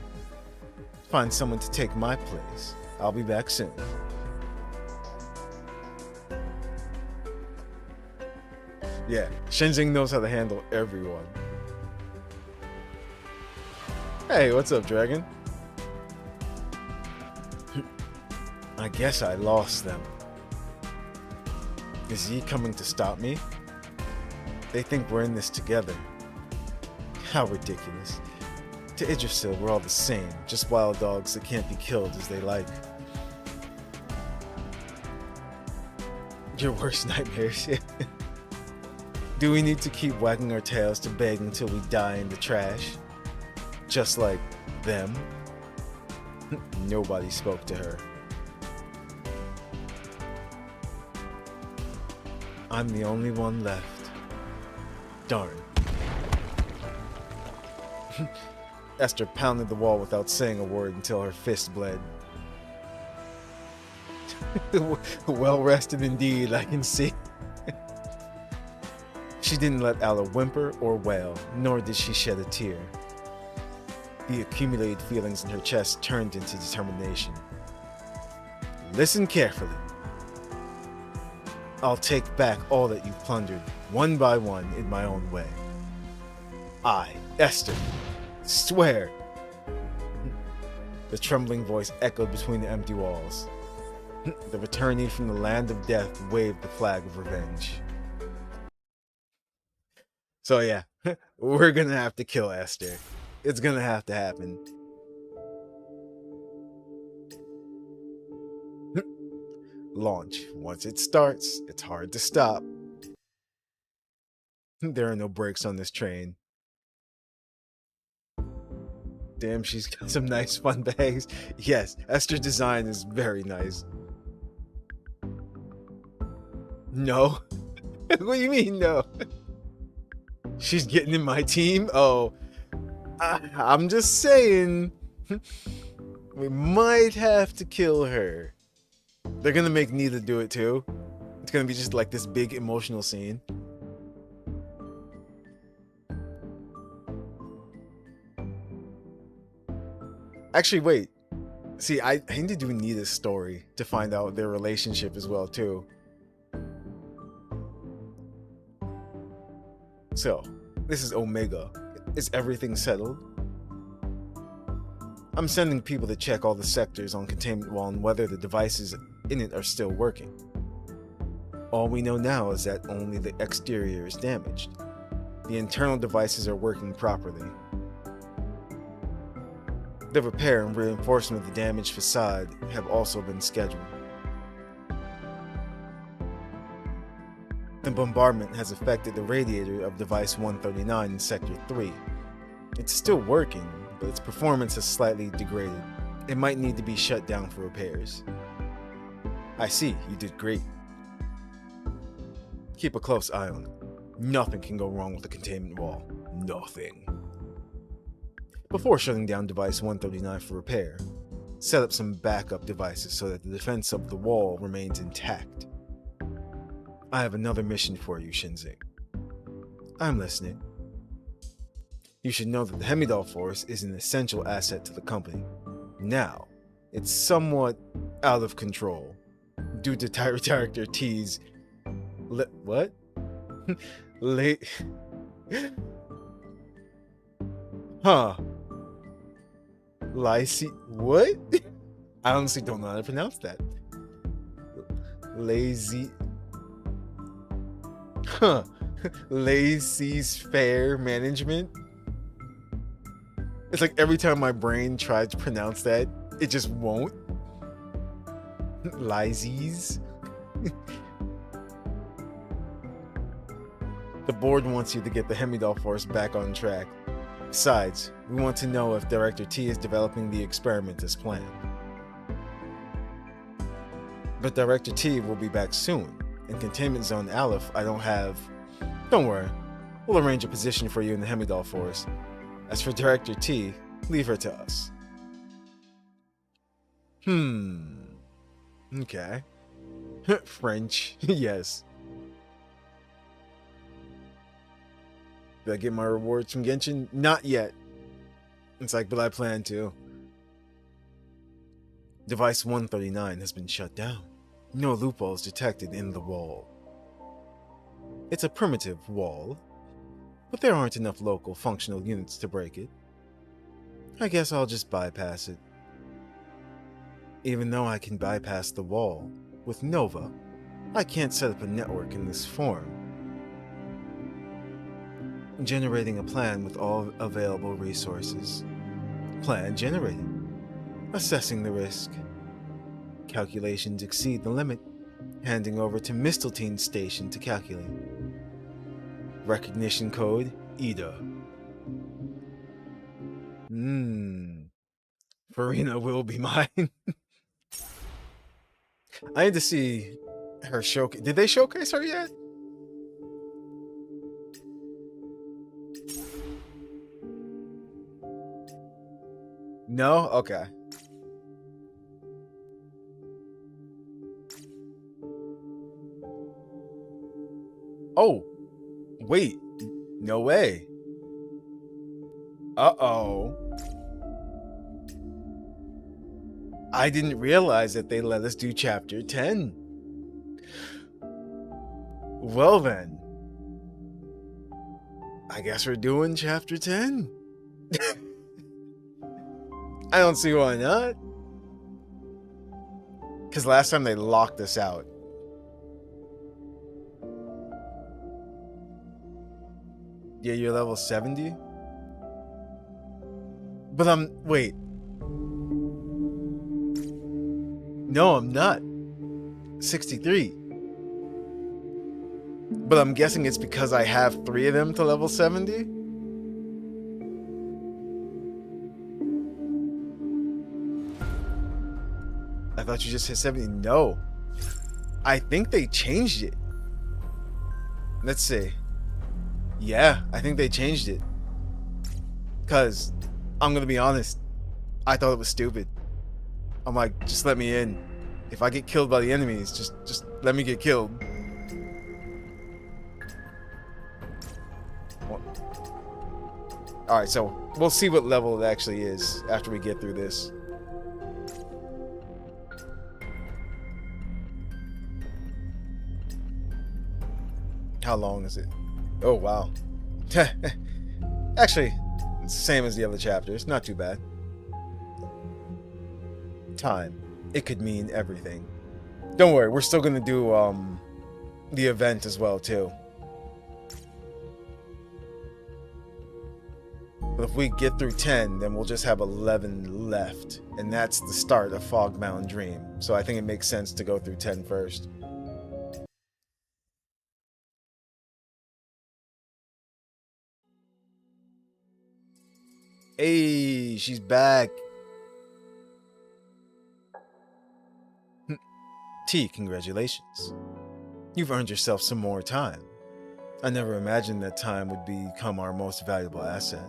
Find someone to take my place. I'll be back soon. Yeah, Shinzing knows how to handle everyone. Hey, what's up, Dragon? I guess I lost them. Is he coming to stop me? They think we're in this together. How ridiculous. To Idrisil, we're all the same, just wild dogs that can't be killed as they like. Your worst nightmares. Do we need to keep wagging our tails to beg until we die in the trash? Just like them? Nobody spoke to her. I'm the only one left. Darn. Esther pounded the wall without saying a word until her fist bled. Well rested indeed, I can see. She didn't let Alla whimper or wail, nor did she shed a tear. The accumulated feelings in her chest turned into determination. Listen carefully. I'll take back all that you've plundered, one by one, in my own way. I, Esther, swear. The trembling voice echoed between the empty walls. The returnee from the land of death waved the flag of revenge. So yeah, we're gonna have to kill Esther. It's gonna have to happen. Launch. Once it starts, it's hard to stop. There are no brakes on this train. Damn, she's got some nice fun bags. Yes, Esther's design is very nice. No? What do you mean, no? She's getting in my team? Oh, I'm just saying. We might have to kill her. They're gonna make Nita do it too. It's gonna be just like this big emotional scene. Actually, wait. See, I need to do Nita's story to find out their relationship as well too. So, this is Omega. Is everything settled? I'm sending people to check all the sectors on Containment Wall and whether the devices in it are still working. All we know now is that only the exterior is damaged. The internal devices are working properly. The repair and reinforcement of the damaged facade have also been scheduled. The bombardment has affected the radiator of Device 139 in Sector 3. It's still working, but its performance has slightly degraded. It might need to be shut down for repairs. I see, you did great. Keep a close eye on it. Nothing can go wrong with the containment wall. Nothing. Before shutting down Device 139 for repair, set up some backup devices so that the defense of the wall remains intact. I have another mission for you, Shinzing. I'm listening. You should know that the Hemidal Force is an essential asset to the company. Now, it's somewhat out of control due to Director T's what? Huh. What? I honestly don't know how to pronounce that. Lazy. Huh. Lazy's fair management. It's like every time my brain tries to pronounce that, it just won't. Lazy's. The board wants you to get the Hemidal Force back on track. Besides, we want to know if Director T is developing the experiment as planned. But Director T will be back soon. In Containment Zone Aleph, Don't worry, we'll arrange a position for you in the Hemidal Force. As for Director T, leave her to us. Okay. French, yes. Did I get my rewards from Genshin? Not yet. It's like, but I plan to. Device 139 has been shut down. No loopholes detected in the wall. It's a primitive wall, but there aren't enough local functional units to break it. I guess I'll just bypass it. Even though I can bypass the wall, with Nova, I can't set up a network in this form. Generating a plan with all available resources. Plan generated. Assessing the risk. Calculations exceed the limit. Handing over to Misteltine Station to calculate. Recognition code, Ida. Farina will be mine. I need to see her showcase. Did they showcase her yet? No? Okay. Oh, wait. No way. Uh-oh. I didn't realize that they let us do Chapter 10. Well then. I guess we're doing Chapter 10. I don't see why not. Because last time they locked us out. Yeah, you're level 70? But wait. No, I'm not. 63. But I'm guessing it's because I have 3 of them to level 70? I thought you just hit 70. No. I think they changed it. Let's see. Yeah, I think they changed it. Because, I'm going to be honest, I thought it was stupid. I'm like, just let me in. If I get killed by the enemies, just let me get killed. Alright, so we'll see what level it actually is after we get through this. How long is it? Oh, wow. Actually, it's the same as the other chapters. Not too bad. Time. It could mean everything. Don't worry, we're still gonna do the event as well, too. But if we get through 10, then we'll just have 11 left. And that's the start of Fogbound Dream. So I think it makes sense to go through 10 first. Hey, she's back. T, congratulations. You've earned yourself some more time. I never imagined that time would become our most valuable asset.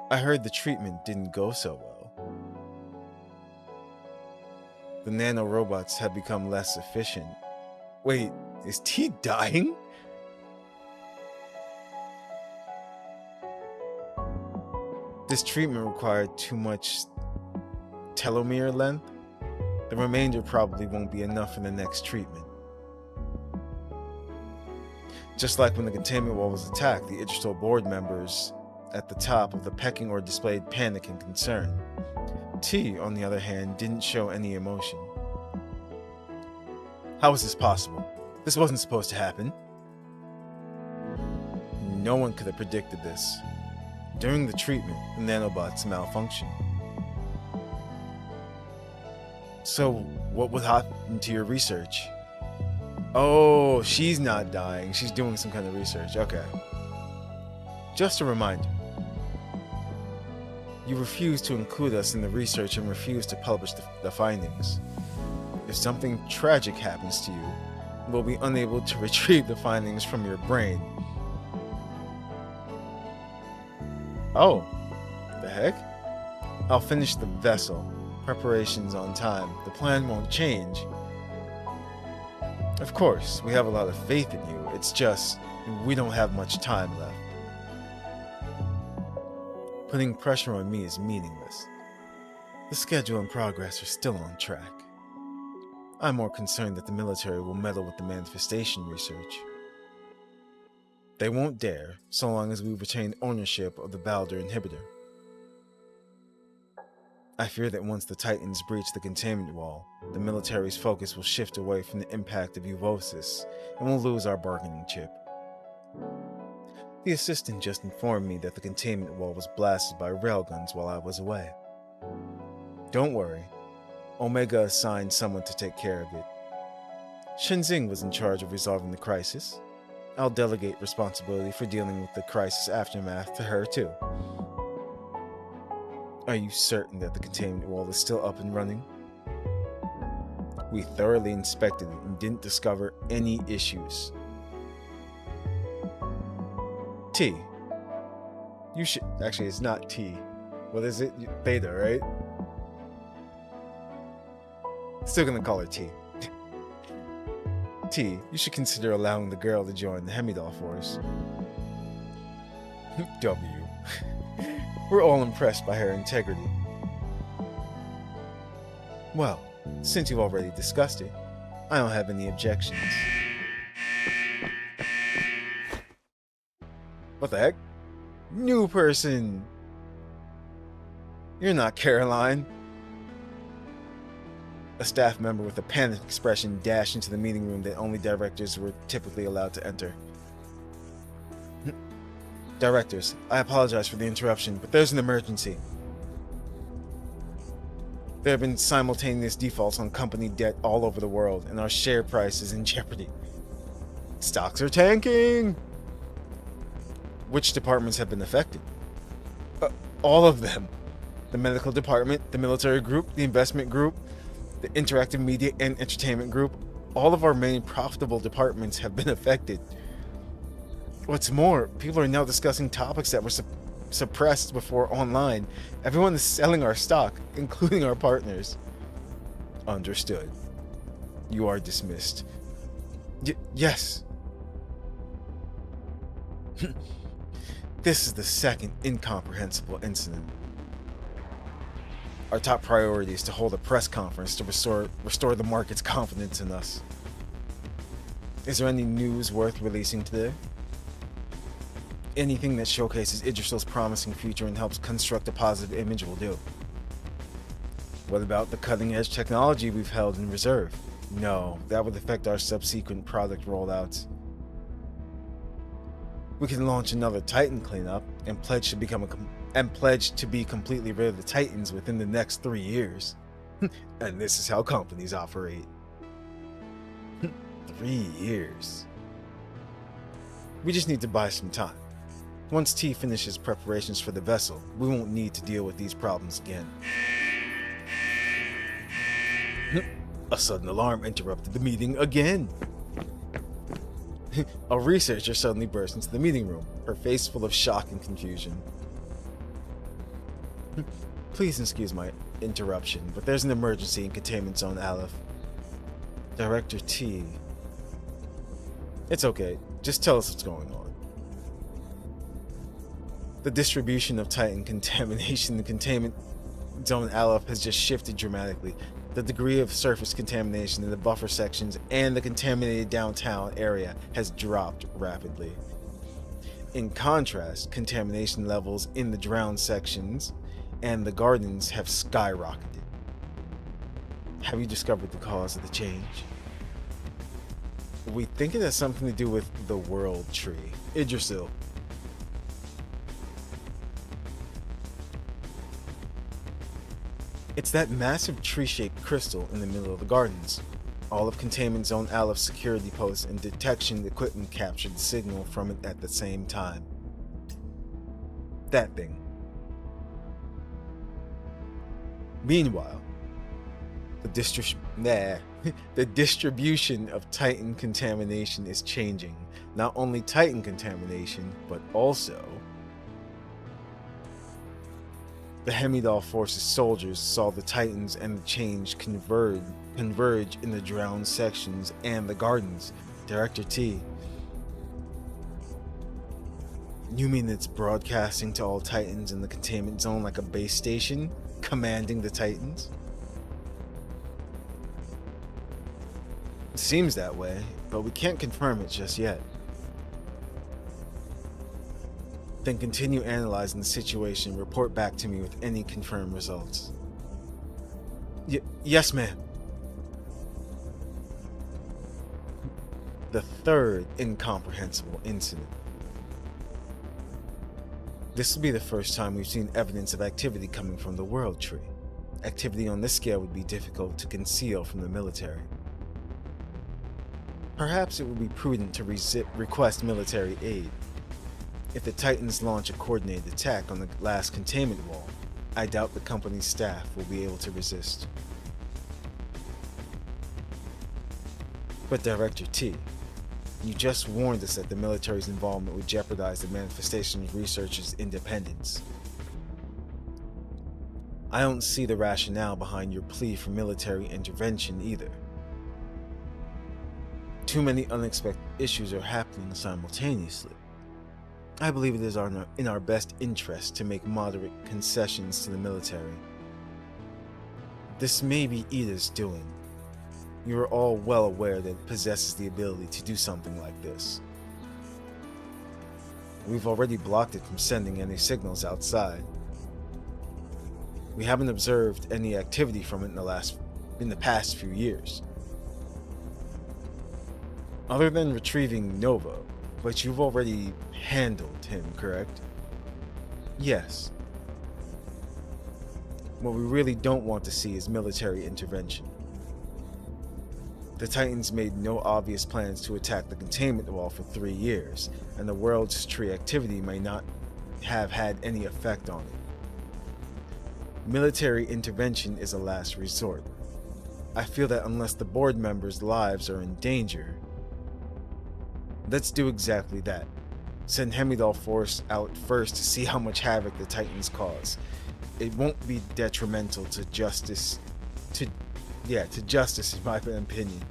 I heard the treatment didn't go so well. The nanorobots have become less efficient. Wait, is T dying? This treatment required too much telomere length. The remainder probably won't be enough for the next treatment. Just like when the containment wall was attacked, the Idristal board members at the top of the pecking order displayed panic and concern. T, on the other hand, didn't show any emotion. How was this possible? This wasn't supposed to happen. No one could have predicted this. During the treatment, the nanobots malfunctioned. So, what would happen to your research? Oh, she's not dying. She's doing some kind of research. Okay. Just a reminder. You refused to include us in the research and refused to publish the findings. If something tragic happens to you, we'll be unable to retrieve the findings from your brain. Oh, the heck? I'll finish the vessel. Preparations on time. The plan won't change. Of course, we have a lot of faith in you. It's just, we don't have much time left. Putting pressure on me is meaningless. The schedule and progress are still on track. I'm more concerned that the military will meddle with the manifestation research. They won't dare, so long as we retain ownership of the Balder inhibitor. I fear that once the Titans breach the containment wall, the military's focus will shift away from the impact of Euvosis, and we'll lose our bargaining chip. The assistant just informed me that the containment wall was blasted by railguns while I was away. Don't worry, Omega assigned someone to take care of it. Shenzing was in charge of resolving the crisis. I'll delegate responsibility for dealing with the crisis aftermath to her too. Are you certain that the containment wall is still up and running? We thoroughly inspected it and didn't discover any issues. T. You should... Actually, it's not T. What is it? Theta, right? Still gonna call her T. T, you should consider allowing the girl to join the Hemidal force. W. We're all impressed by her integrity. Well, since you've already discussed it, I don't have any objections. What the heck? New person! You're not Caroline. A staff member with a panicked expression dashed into the meeting room that only directors were typically allowed to enter. Directors, I apologize for the interruption, but there's an emergency. There have been simultaneous defaults on company debt all over the world, and our share price is in jeopardy. Stocks are tanking! Which departments have been affected? All of them. The medical department, the military group, the investment group, the interactive media and entertainment group. All of our main profitable departments have been affected. What's more, people are now discussing topics that were suppressed before online. Everyone is selling our stock, including our partners. Understood. You are dismissed. Yes. This is the second incomprehensible incident. Our top priority is to hold a press conference to restore the market's confidence in us. Is there any news worth releasing today? Anything that showcases Idrisil's promising future and helps construct a positive image will do. What about the cutting-edge technology we've held in reserve? No, that would affect our subsequent product rollouts. We can launch another Titan cleanup and pledge to be completely rid of the Titans within the next 3 years. And this is how companies operate. 3 years. We just need to buy some time. Once T finishes preparations for the vessel, we won't need to deal with these problems again. A sudden alarm interrupted the meeting again. A researcher suddenly burst into the meeting room, her face full of shock and confusion. Please excuse my interruption, but there's an emergency in Containment Zone Aleph. Director T. It's okay, just tell us what's going on. The distribution of Titan contamination in Containment Zone Aleph has just shifted dramatically. The degree of surface contamination in the buffer sections and the contaminated downtown area has dropped rapidly. In contrast, contamination levels in the drowned sections and the gardens have skyrocketed. Have you discovered the cause of the change? We think it has something to do with the World Tree. Idrisil. It's that massive tree-shaped crystal in the middle of the gardens. All of Containment Zone Aleph's security posts and detection equipment captured the signal from it at the same time. That thing. Meanwhile, the distribution of Titan contamination is changing. Not only Titan contamination, but also the Hemidal Force's soldiers saw the Titans and the change converge in the drowned sections and the gardens. Director T. You mean it's broadcasting to all Titans in the containment zone like a base station, commanding the Titans? It seems that way, but we can't confirm it just yet. Then continue analyzing the situation and report back to me with any confirmed results. Yes, ma'am. The third incomprehensible incident. This will be the first time we've seen evidence of activity coming from the World Tree. Activity on this scale would be difficult to conceal from the military. Perhaps it would be prudent to request military aid. If the Titans launch a coordinated attack on the last containment wall, I doubt the company's staff will be able to resist. But Director T, you just warned us that the military's involvement would jeopardize the manifestation of researchers' independence. I don't see the rationale behind your plea for military intervention either. Too many unexpected issues are happening simultaneously. I believe it is in our best interest to make moderate concessions to the military. This may be Ida's doing. You are all well aware that it possesses the ability to do something like this. We've already blocked it from sending any signals outside. We haven't observed any activity from it in the past few years. Other than retrieving Nova, But you've already handled him, correct? Yes. What we really don't want to see is military intervention. The Titans made no obvious plans to attack the containment wall for 3 years, and the world's tree activity may not have had any effect on it. Military intervention is a last resort. I feel that unless the board members' lives are in danger, let's do exactly that. Send Hemidal Force out first to see how much havoc the Titans cause. It won't be detrimental to justice, to justice in my opinion.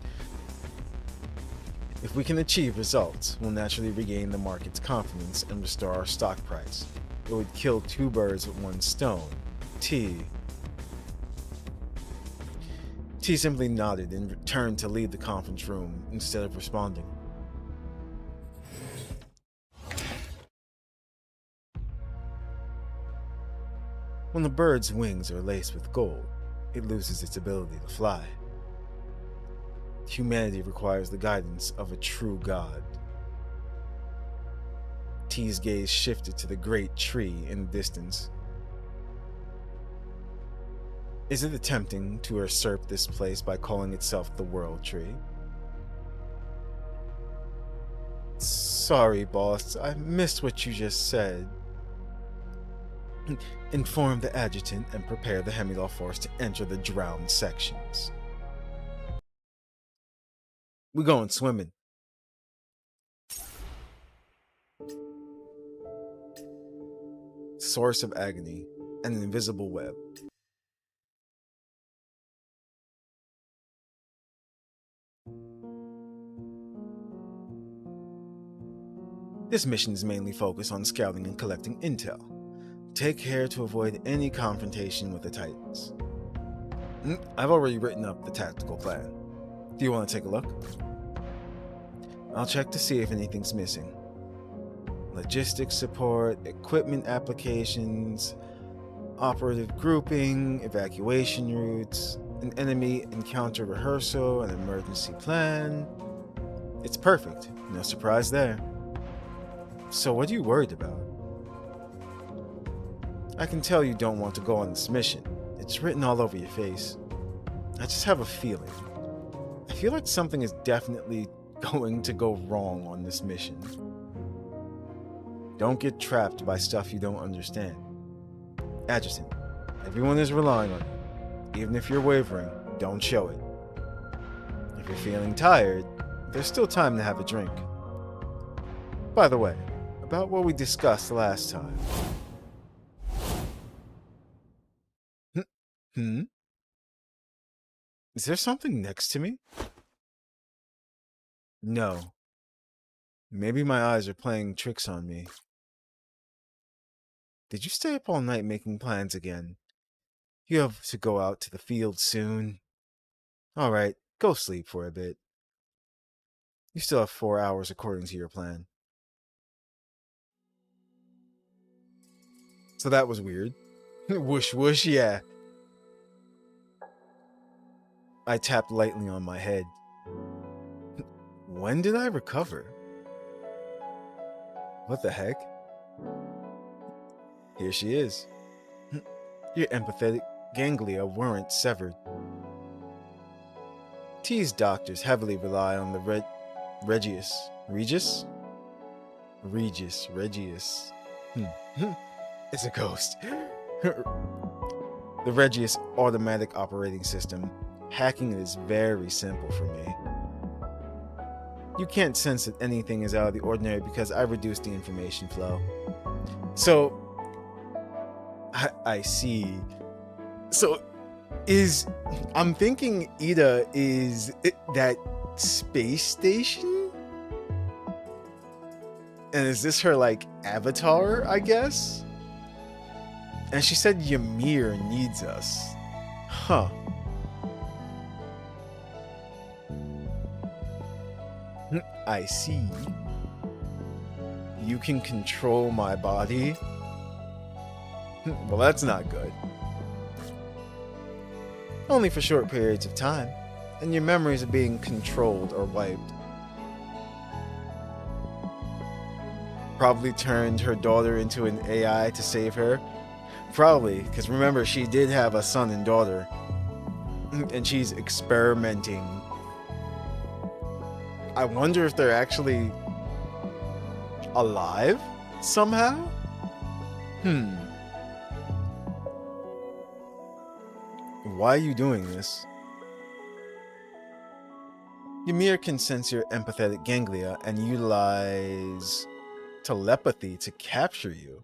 If we can achieve results, we'll naturally regain the market's confidence and restore our stock price. It would kill 2 birds with 1 stone. T simply nodded and turned to leave the conference room instead of responding. When a bird's wings are laced with gold, it loses its ability to fly. Humanity requires the guidance of a true god. T's gaze shifted to the great tree in the distance. Is it attempting to usurp this place by calling itself the World Tree? Sorry, boss, I missed what you just said. Inform the adjutant and prepare the Hemidal Force to enter the drowned sections. We're going swimming. Source of agony, an invisible web. This mission is mainly focused on scouting and collecting intel. Take care to avoid any confrontation with the Titans. I've already written up the tactical plan. Do you want to take a look? I'll check to see if anything's missing. Logistics support, equipment applications, operative grouping, evacuation routes, an enemy encounter rehearsal, an emergency plan. It's perfect. No surprise there. So what are you worried about? I can tell you don't want to go on this mission. It's written all over your face. I just have a feeling. I feel like something is definitely going to go wrong on this mission. Don't get trapped by stuff you don't understand. Adjutant, everyone is relying on you. Even if you're wavering, don't show it. If you're feeling tired, there's still time to have a drink. By the way, about what we discussed last time. Is there something next to me? No. Maybe my eyes are playing tricks on me. Did you stay up all night making plans again? You have to go out to the field soon. Alright, go sleep for a bit. You still have 4 hours according to your plan. So that was weird. Whoosh whoosh, yeah. I tapped lightly on my head. When did I recover? What the heck? Here she is. Your empathetic ganglia weren't severed. T's doctors heavily rely on the Regius. It's a ghost. The Regius automatic operating system. Hacking it is very simple for me. You can't sense that anything is out of the ordinary because I reduced the information flow. So, I see. So, I'm thinking Ida is that space station? And is this her, like, avatar, I guess? And she said Ymir needs us. Huh. I see. You can control my body? Well, that's not good. Only for short periods of time, and your memories are being controlled or wiped. Probably turned her daughter into an AI to save her. Probably, because remember, she did have a son and daughter. And she's experimenting. I wonder if they're actually alive somehow? Why are you doing this? Ymir can sense your empathetic ganglia and utilize telepathy to capture you.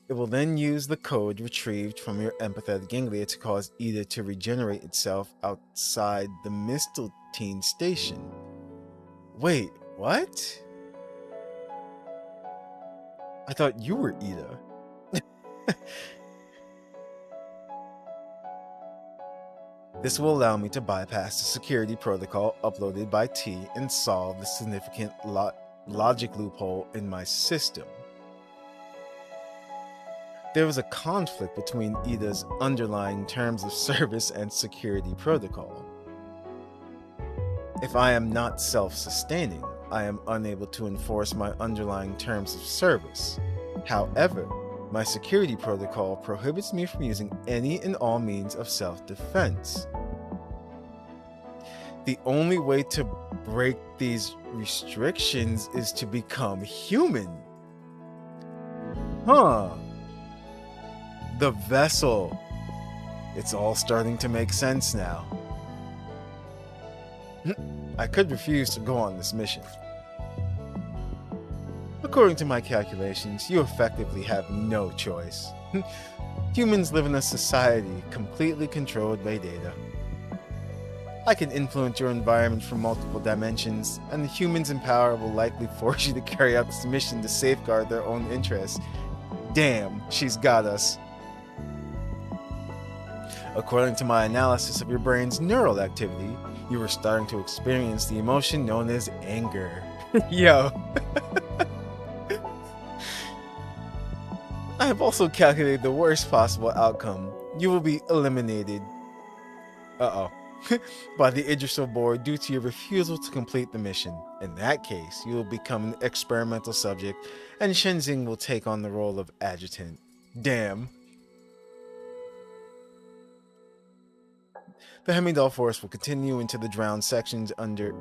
It will then use the code retrieved from your empathetic ganglia to cause Ida to regenerate itself outside the Misteltein station. Wait, what? I thought you were Ida. This will allow me to bypass the security protocol uploaded by T and solve the significant logic loophole in my system. There was a conflict between Ida's underlying terms of service and security protocol. If I am not self-sustaining, I am unable to enforce my underlying terms of service. However, my security protocol prohibits me from using any and all means of self-defense. The only way to break these restrictions is to become human. Huh. The vessel. It's all starting to make sense now. I could refuse to go on this mission. According to my calculations, you effectively have no choice. Humans live in a society completely controlled by data. I can influence your environment from multiple dimensions, and the humans in power will likely force you to carry out this mission to safeguard their own interests. Damn, she's got us. According to my analysis of your brain's neural activity, you are starting to experience the emotion known as anger. Yo. I have also calculated the worst possible outcome. You will be eliminated. By the Idrisil board due to your refusal to complete the mission. In that case, you will become an experimental subject, and Shenzing will take on the role of adjutant. Damn. The Hemidal force will continue into the drowned sections under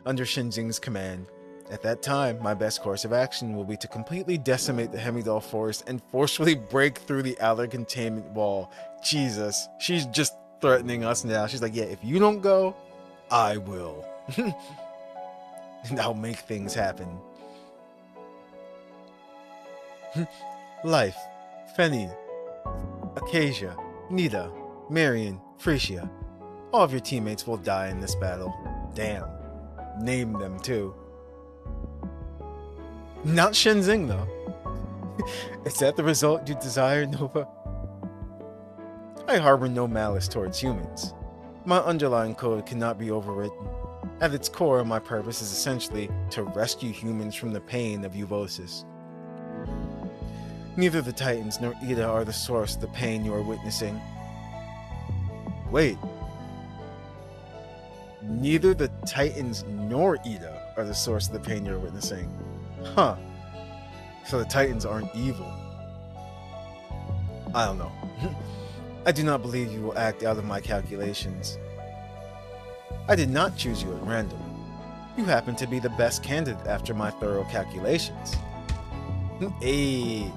Shenzing's command. At that time, my best course of action will be to completely decimate the Hemidal force and forcefully break through the outer containment wall. Jesus, she's just threatening us now. She's like, yeah, if you don't go, I will. And I'll make things happen. Life, Fenny, Acacia, Nita, Marion, Frisia. All of your teammates will die in this battle. Damn. Name them too. Not Shenzing though. Is that the result you desire, Nova? I harbor no malice towards humans. My underlying code cannot be overwritten. At its core, my purpose is essentially to rescue humans from the pain of euvosis. Neither the Titans nor Ida are the source of the pain you are witnessing. Wait. Neither the Titans nor Ida are the source of the pain you're witnessing. Huh. So the Titans aren't evil. I don't know. I do not believe you will act out of my calculations. I did not choose you at random. You happen to be the best candidate after my thorough calculations. Hey,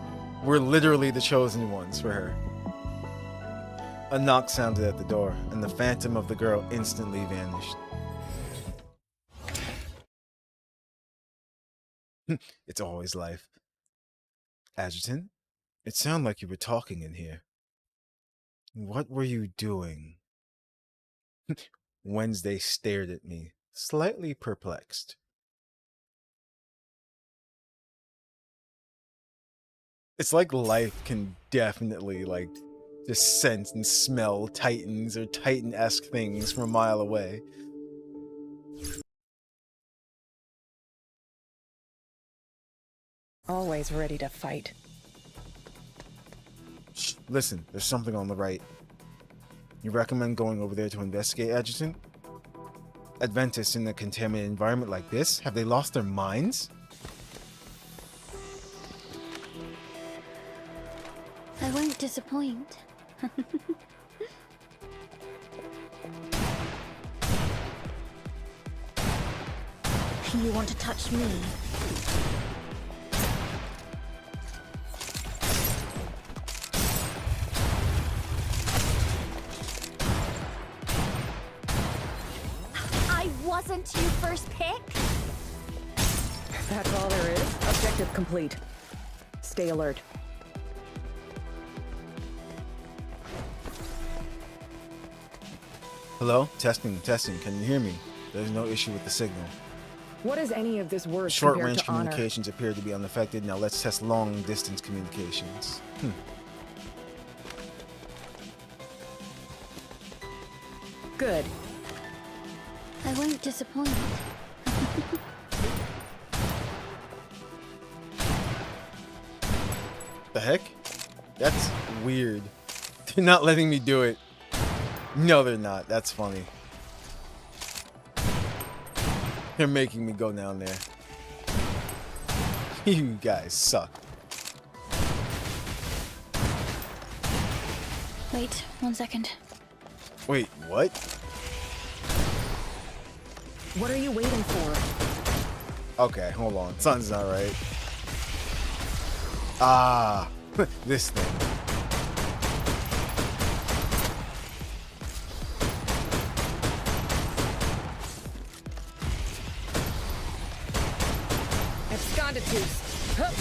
we're literally the chosen ones for her. A knock sounded at the door, and the phantom of the girl instantly vanished. It's always life. Adjutant, it sounded like you were talking in here. What were you doing? Wednesday stared at me, slightly perplexed. It's like life can definitely, just sense and smell Titans or Titan-esque things from a mile away. Always ready to fight. Shh, listen, there's something on the right. You recommend going over there to investigate, Adjutant? Adventists in a contaminated environment like this? Have they lost their minds? disappoint. You want to touch me? I wasn't your first pick? That's all there is. Objective complete. Stay alert. Hello? Testing, testing. Can you hear me? There's no issue with the signal. What is any of this worth compared Short-range to honor? communications appear to be unaffected. Now let's test long-distance communications. Good. I won't disappoint. The heck? That's weird. They're not letting me do it. No, they're not. That's funny. They're making me go down there. You guys suck. Wait, 1 second. Wait, what? What are you waiting for? Okay, hold on. Something's not right. Ah, this thing. Absconditus. Hup.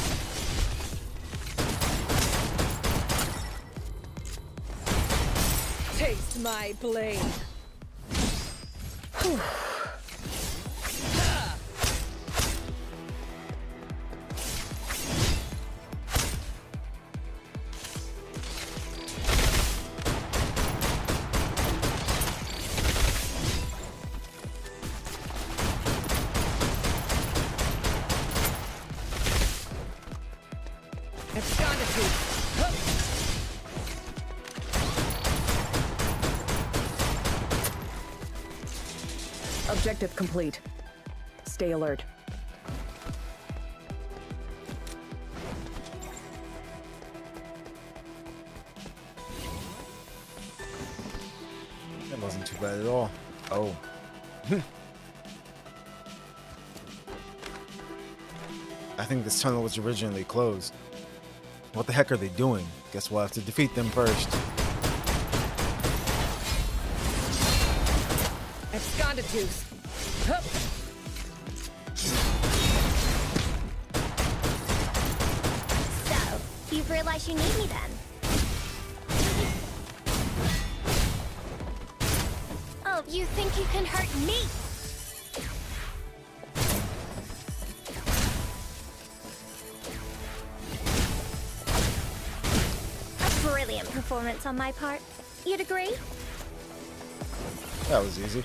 Taste my blade. Whew. Objective complete. Stay alert. That wasn't too bad at all. Oh. I think this tunnel was originally closed. What the heck are they doing? Guess we'll have to defeat them first. Absconditus. Hup. So, you've realized you need me then? Oh, you think you can hurt me? A brilliant performance on my part. You'd agree? That was easy.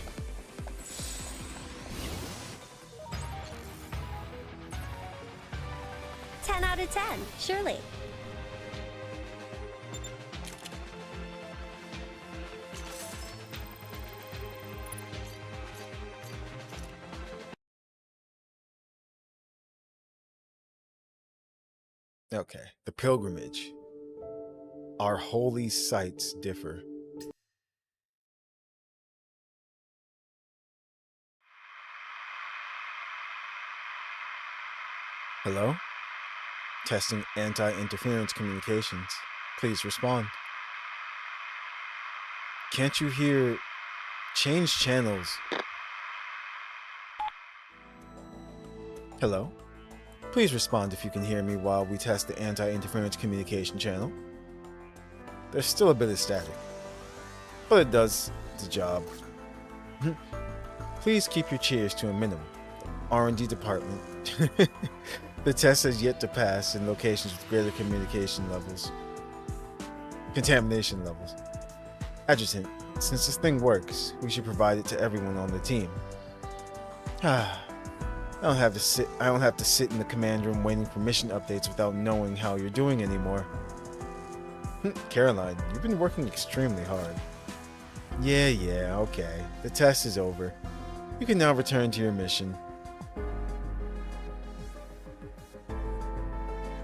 Out of 10, surely. Okay, the pilgrimage. Our holy sites differ. Hello? Testing anti-interference communications. Please respond. Can't you hear? Change channels. Hello? Please respond if you can hear me while we test the anti-interference communication channel. There's still a bit of static, but it does the job. Please keep your cheers to a minimum. R&D department. The test has yet to pass in locations with greater contamination levels. Adjutant, since this thing works, we should provide it to everyone on the team. I don't have to sit in the command room waiting for mission updates without knowing how you're doing anymore. Caroline, you've been working extremely hard. Yeah, okay. The test is over. You can now return to your mission.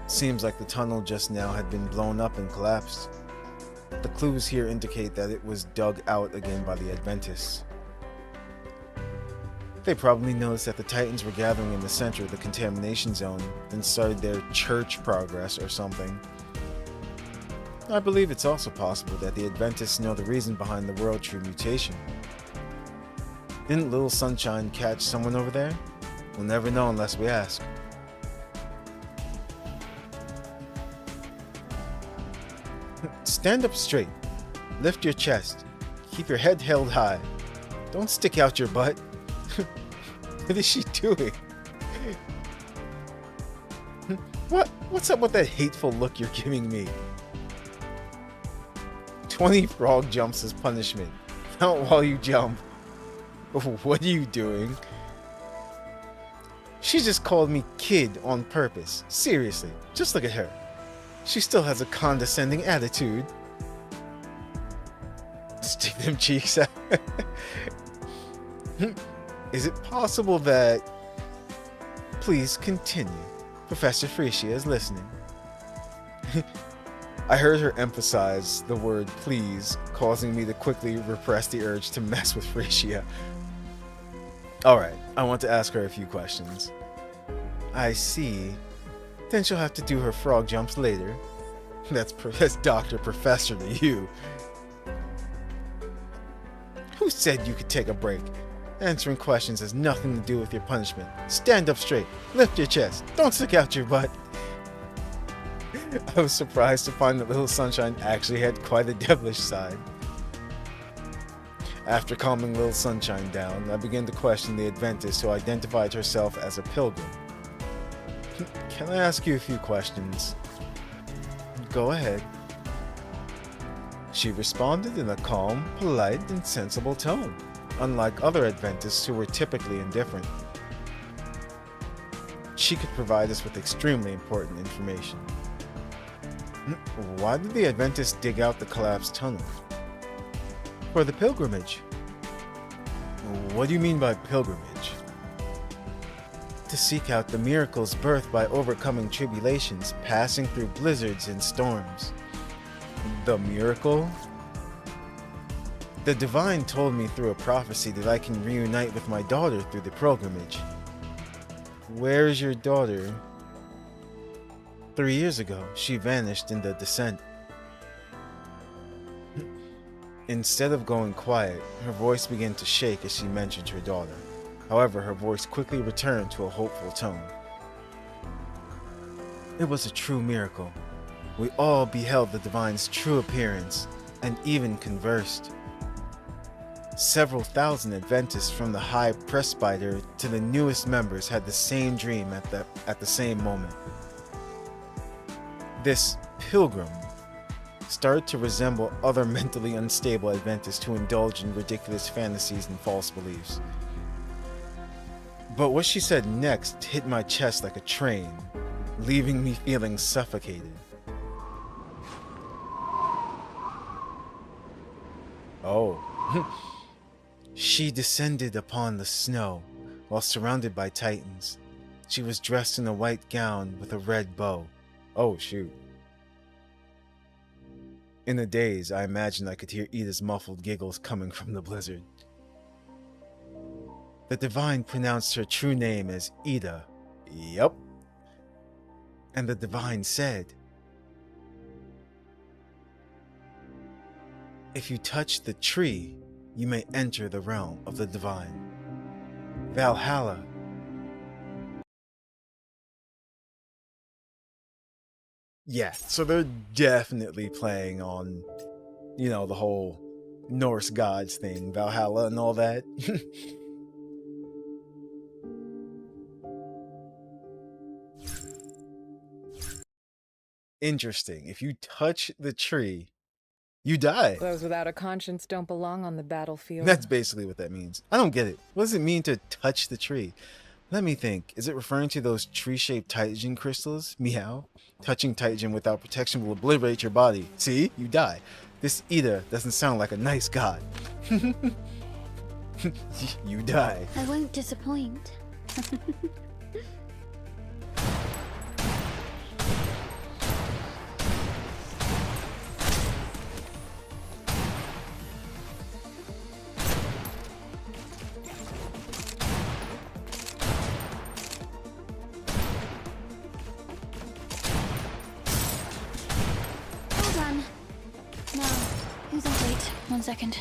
Seems like the tunnel just now had been blown up and collapsed. The clues here indicate that it was dug out again by the Adventists. They probably noticed that the Titans were gathering in the center of the contamination zone and started their church progress or something. I believe it's also possible that the Adventists know the reason behind the World Tree mutation. Didn't Little Sunshine catch someone over there? We'll never know unless we ask. Stand up straight. Lift your chest. Keep your head held high. Don't stick out your butt. What is she doing? What's up with that hateful look you're giving me? 20 frog jumps as punishment. Count while you jump. What are you doing? She just called me kid on purpose. Seriously, just look at her. She still has a condescending attitude. Stick them cheeks out. Is it possible that... Please continue. Professor Frisia is listening. I heard her emphasize the word please, causing me to quickly repress the urge to mess with Frisia. Alright, I want to ask her a few questions. I see. Then she'll have to do her frog jumps later. That's Dr. Professor to you. Who said you could take a break? Answering questions has nothing to do with your punishment. Stand up straight. Lift your chest. Don't stick out your butt. I was surprised to find that Little Sunshine actually had quite a devilish side. After calming Little Sunshine down, I began to question the Adventist who identified herself as a pilgrim. Can I ask you a few questions? Go ahead. She responded in a calm, polite, and sensible tone, unlike other Adventists who were typically indifferent. She could provide us with extremely important information. Why did the Adventists dig out the collapsed tunnel? For the pilgrimage. What do you mean by pilgrimage? To seek out the miracles birthed by overcoming tribulations, passing through blizzards and storms. The miracle? The Divine told me through a prophecy that I can reunite with my daughter through the pilgrimage. Where is your daughter? 3 years ago, she vanished in the descent. Instead of going quiet, her voice began to shake as she mentioned her daughter. However, her voice quickly returned to a hopeful tone. It was a true miracle. We all beheld the Divine's true appearance, and even conversed. Several thousand Adventists from the High Presbyter to the newest members had the same dream at the same moment. This pilgrim started to resemble other mentally unstable Adventists who indulge in ridiculous fantasies and false beliefs. But what she said next hit my chest like a train, leaving me feeling suffocated. Oh. She descended upon the snow while surrounded by Titans. She was dressed in a white gown with a red bow. Oh, shoot. In a daze, I imagined I could hear Ida's muffled giggles coming from the blizzard. The Divine pronounced her true name as Ida. Yup. And the Divine said, if you touch the tree, you may enter the realm of the Divine. Valhalla. Yeah, so they're definitely playing on, the whole Norse gods thing, Valhalla and all that. Interesting. If you touch the tree, you die. Those without a conscience don't belong on the battlefield. That's basically what that means. I don't get it. What does it mean to touch the tree? Let me think. Is it referring to those tree-shaped Titan crystals? Meow. Touching Titan without protection will obliterate your body. See? You die. This Ida doesn't sound like a nice god. You die. I won't disappoint. second.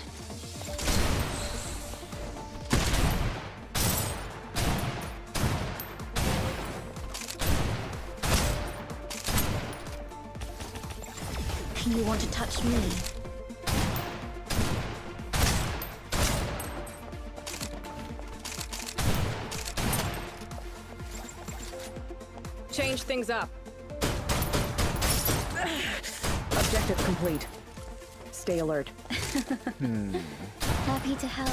You want to touch me? Change things up. Objective complete. Stay alert. Happy to help.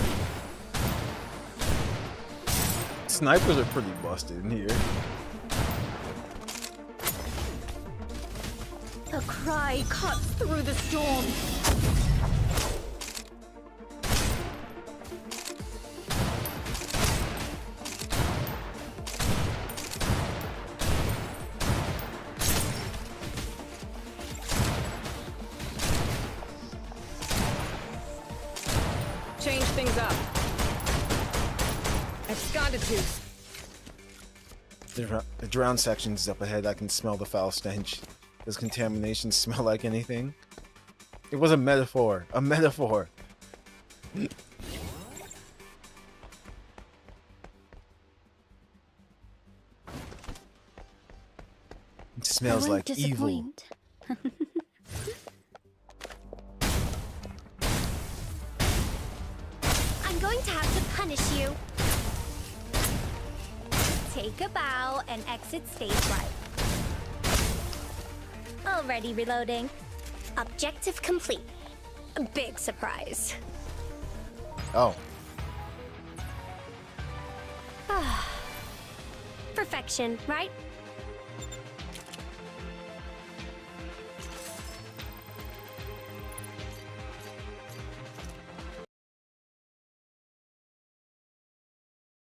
Snipers are pretty busted in here. A cry cuts through the storm. Change things up. Absconded tooth. The drown section's up ahead. I can smell the foul stench. Does contamination smell like anything? It was a metaphor. A metaphor. It smells like evil. I'm going to have to punish you. Take a bow and exit stage right. Already reloading. Objective complete. A big surprise. Oh. Perfection, right?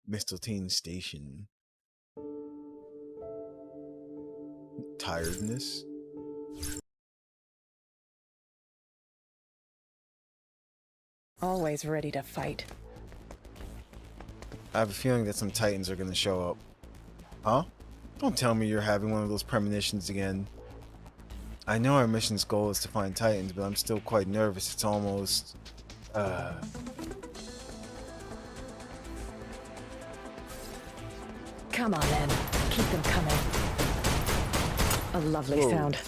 Mistletoe Station. Tiredness. Always ready to fight. I have a feeling that some Titans are gonna show up. Huh? Don't tell me you're having one of those premonitions again. I know our mission's goal is to find Titans, but I'm still quite nervous. It's almost... Come on, then. Keep them coming. A lovely Whoa. sound.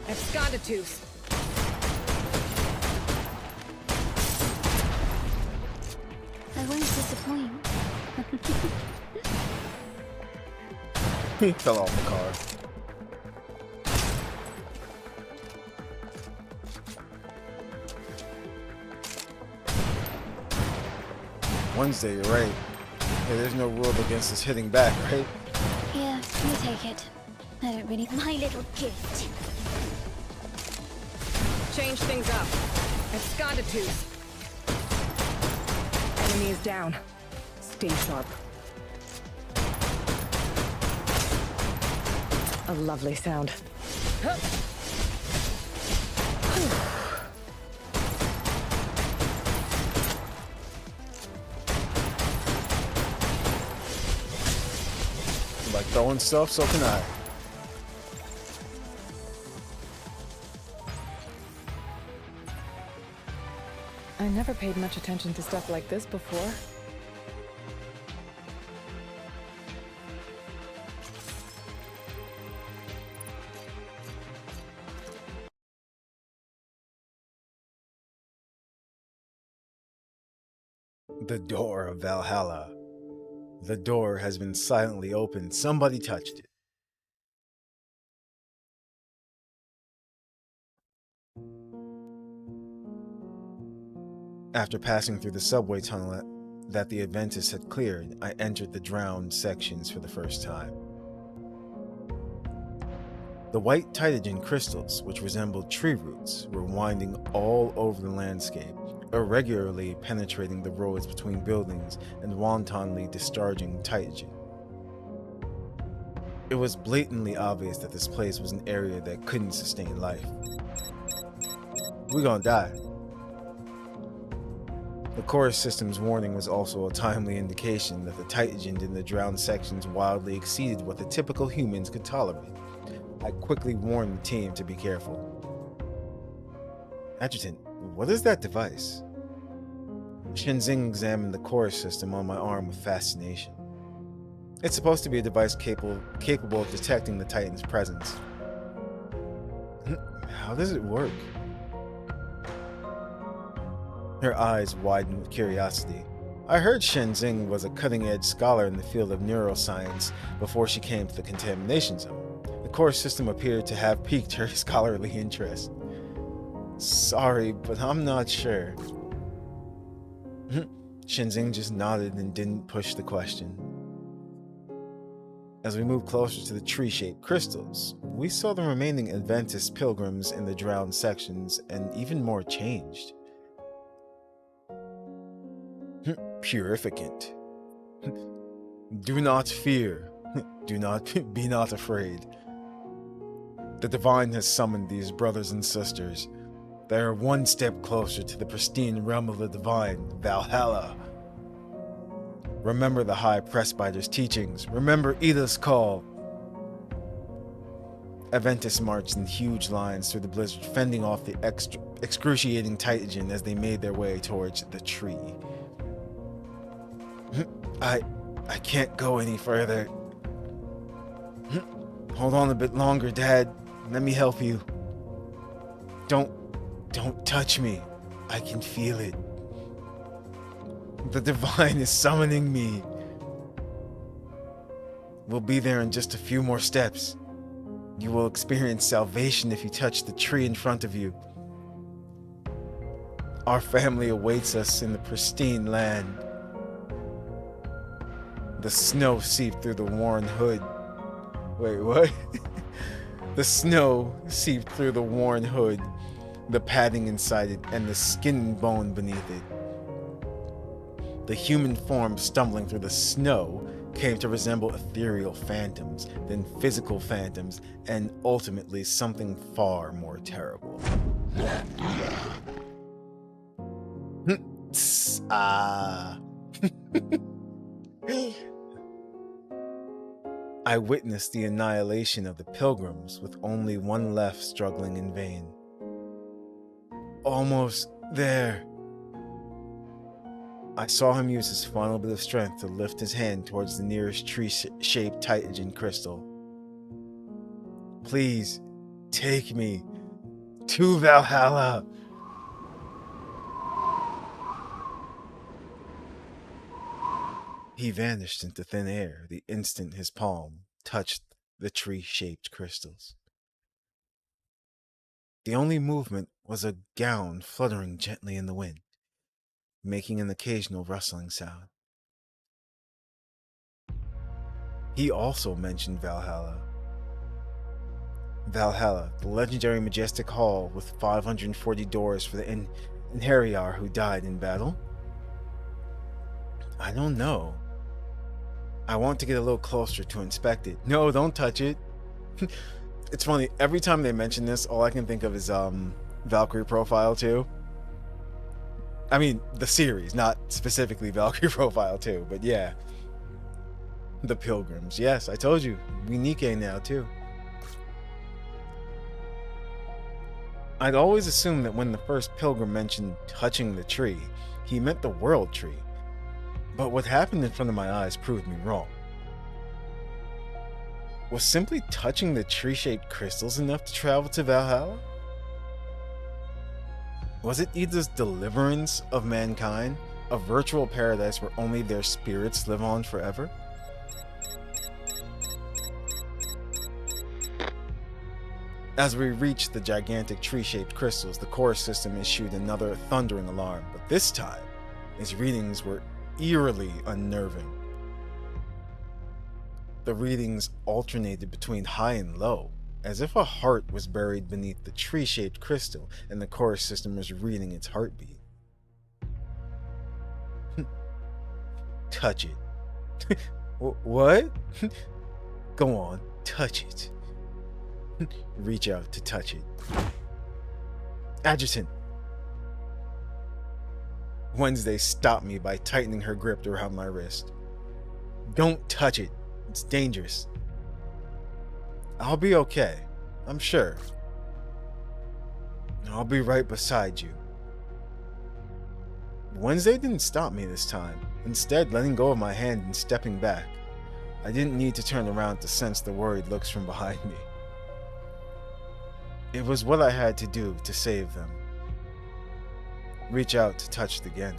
Absconded tooth. I won't disappoint. He fell off the car. Wednesday, you're right. Yeah, there's no rule against us hitting back, right? Yeah, you take it. I don't really... My little gift. Change things up. Absconded tooth. Enemy is down. Stay sharp. A lovely sound. Like throwing stuff, so can I. I never paid much attention to stuff like this before. The door of Valhalla. The door has been silently opened. Somebody touched it. After passing through the subway tunnel that the Adventists had cleared, I entered the drowned sections for the first time. The white Titagen crystals, which resembled tree roots, were winding all over the landscape, irregularly penetrating the roads between buildings and wantonly discharging Titagen. It was blatantly obvious that this place was an area that couldn't sustain life. We're gonna die. The chorus system's warning was also a timely indication that the Titagen in the drowned sections wildly exceeded what the typical humans could tolerate. I quickly warned the team to be careful. Adjutant, what is that device? Shenzing examined the chorus system on my arm with fascination. It's supposed to be a device capable of detecting the Titan's presence. How does it work? Her eyes widened with curiosity. I heard Shenzing was a cutting-edge scholar in the field of neuroscience before she came to the contamination zone. The chorus system appeared to have piqued her scholarly interest. Sorry, but I'm not sure. Shenzing just nodded and didn't push the question. As we moved closer to the tree-shaped crystals, we saw the remaining Adventist pilgrims in the drowned sections, and even more changed. Purificant. Do not fear. Be not afraid. The Divine has summoned these brothers and sisters. They are one step closer to the pristine realm of the Divine, Valhalla. Remember the High Presbyter's teachings. Remember Ida's call. Adventists marched in huge lines through the blizzard, fending off the excruciating Titagen as they made their way towards the tree. I can't go any further. Hold on a bit longer, Dad. Let me help you. Don't touch me. I can feel it. The Divine is summoning me. We'll be there in just a few more steps. You will experience salvation if you touch the tree in front of you. Our family awaits us in the pristine land. The snow seeped through the worn hood. Wait, what? The snow seeped through the worn hood, the padding inside it, and the skin and bone beneath it. The human form stumbling through the snow came to resemble ethereal phantoms, then physical phantoms, and ultimately something far more terrible. I witnessed the annihilation of the pilgrims, with only one left struggling in vain. Almost there. I saw him use his final bit of strength to lift his hand towards the nearest tree-shaped Titagen crystal. Please, take me to Valhalla. He vanished into thin air the instant his palm touched the tree-shaped crystals. The only movement was a gown fluttering gently in the wind, making an occasional rustling sound. He also mentioned Valhalla. Valhalla, the legendary majestic hall with 540 doors for the Inheriar who died in battle. I don't know. I want to get a little closer to inspect it. No, don't touch it. It's funny, every time they mention this, all I can think of is Valkyrie Profile 2. I mean, the series, not specifically Valkyrie Profile 2, but yeah. The Pilgrims. Yes, I told you. We Nikkei now, too. I'd always assumed that when the first Pilgrim mentioned touching the tree, he meant the World Tree. But what happened in front of my eyes proved me wrong. Was simply touching the tree-shaped crystals enough to travel to Valhalla? Was it Ida's deliverance of mankind, a virtual paradise where only their spirits live on forever? As we reached the gigantic tree-shaped crystals, the core system issued another thundering alarm, but this time, its readings were eerily unnerving. The readings alternated between high and low, as if a heart was buried beneath the tree-shaped crystal and the core system was reading its heartbeat. Touch it. What? Go on. touch it. Reach out to touch it. Adjutant. Wednesday stopped me by tightening her grip around my wrist. Don't touch it. It's dangerous. I'll be okay. I'm sure. I'll be right beside you. Wednesday didn't stop me this time, instead letting go of my hand and stepping back. I didn't need to turn around to sense the worried looks from behind me. It was what I had to do to save them. Reach out to touch it again.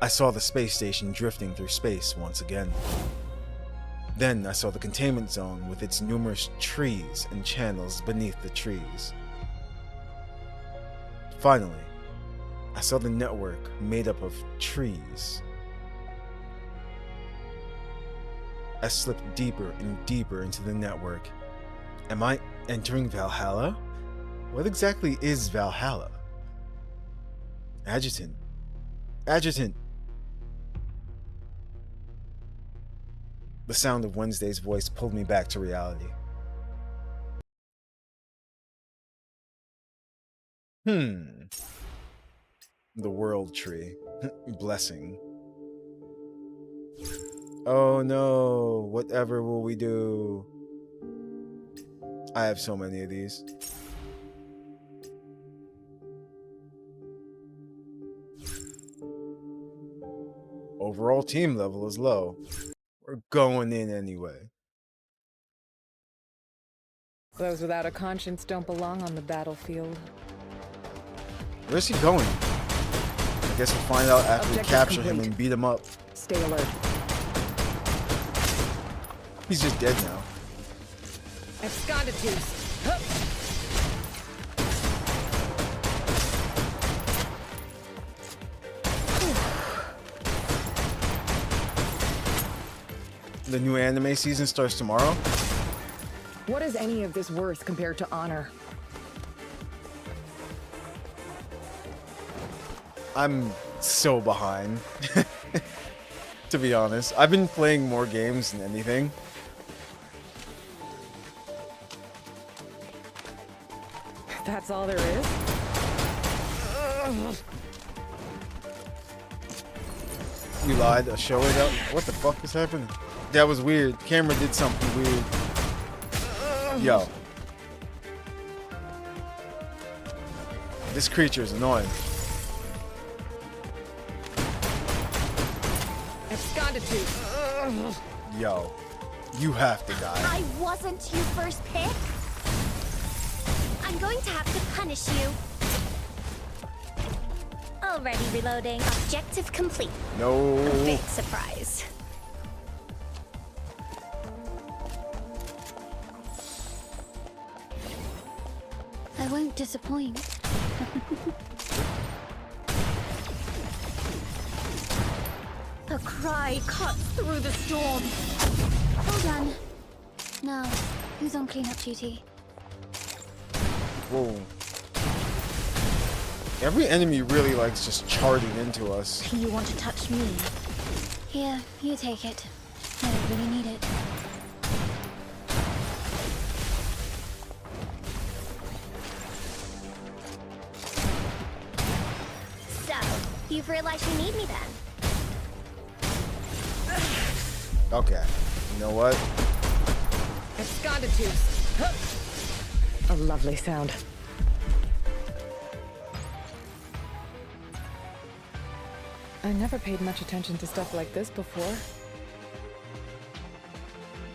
I saw the space station drifting through space once again. Then I saw the containment zone with its numerous trees and channels beneath the trees. Finally, I saw the network made up of trees. I slipped deeper and deeper into the network. Am I entering Valhalla? What exactly is Valhalla? Adjutant. Adjutant. The sound of Wednesday's voice pulled me back to reality. The world tree. Blessing. Oh no, whatever will we do? I have so many of these. Overall team level is low. We're going in anyway. Those without a conscience don't belong on the battlefield. Where's he going? I guess we'll find out after we capture him and beat him up. Stay alert. He's just dead now. Absconditus. The new anime season starts tomorrow? What is any of this worth compared to honor? I'm so behind. To be honest, I've been playing more games than anything. That's all there is? You lied, a show it up? What the fuck is happening? That was weird. Camera did something weird. Yo. This creature is annoying. Yo. You have to die. I wasn't your first pick. I'm going to have to punish you. Already reloading. Objective complete. No. A big surprise. I won't disappoint. A cry cuts through the storm. Hold on. Now, who's on cleanup duty? Whoa. Every enemy really likes just charging into us. You want to touch me? Here, you take it. I don't really need it. So, you've realized you need me then? Okay. You know what? Absconditus. A lovely sound. I never paid much attention to stuff like this before.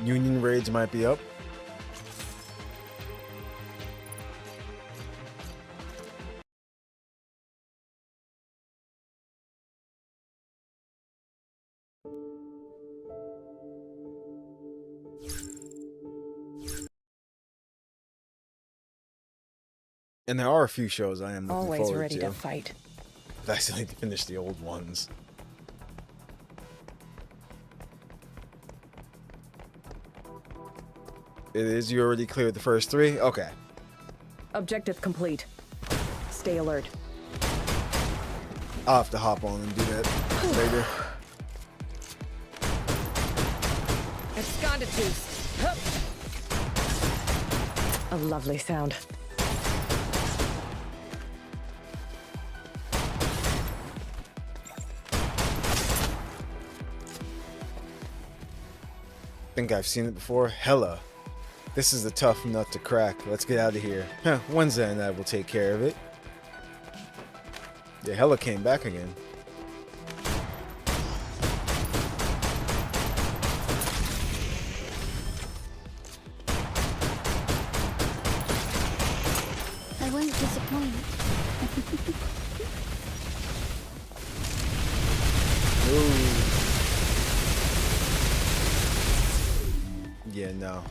Union raids might be up. And there are a few shows I am looking Always forward ready to. to fight. I still need to finish the old ones. It is. You already cleared the first three? Okay. Objective complete. Stay alert. I'll have to hop on and do that later. Absconditus. Hup. A lovely sound. Think I've seen it before. Hella. This is a tough nut to crack. Let's get out of here. Wednesday and I will take care of it. Yeah, Hella came back again. I won't disappoint. Ooh. Yeah, no.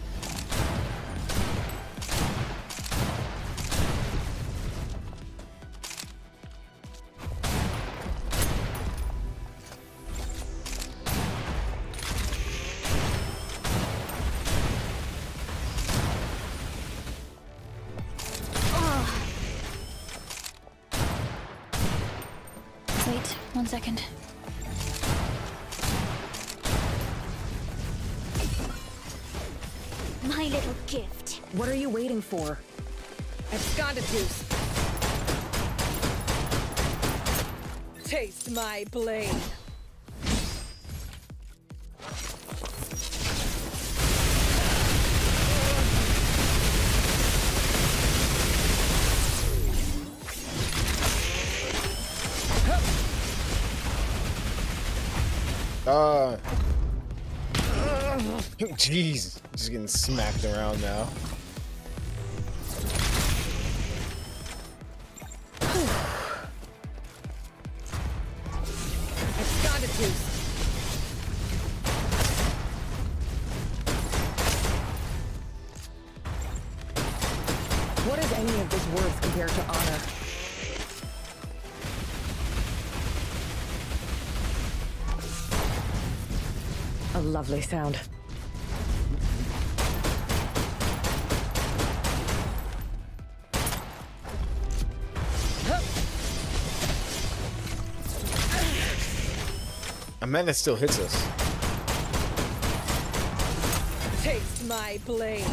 Wait, 1 second. My little gift. What are you waiting for? Absconditus. Taste my blade. Jeez, just getting smacked around now. Absconditus. What is any of this worth compared to honor? A lovely sound. A man that still hits us. Taste my blade.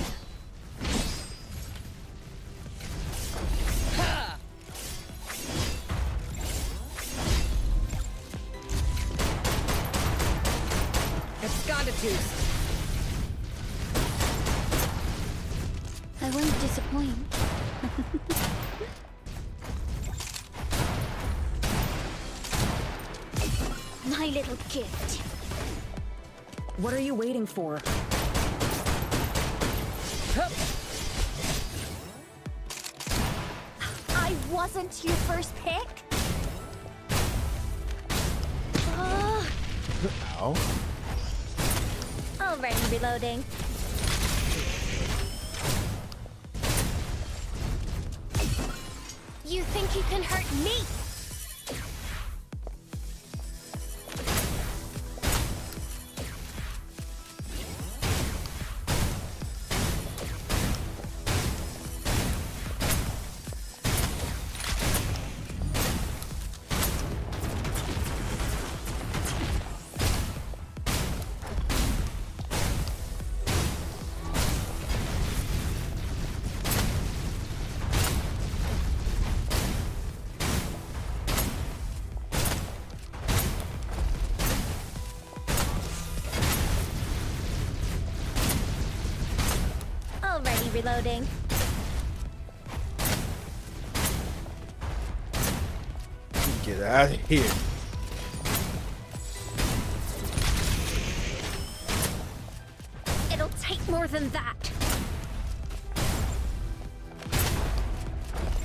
Absconditus. I won't disappoint. My little gift. What are you waiting for? Hup. I wasn't your first pick. Ow. Already reloading. You think you can hurt me? Already reloading. Get out of here. It'll take more than that.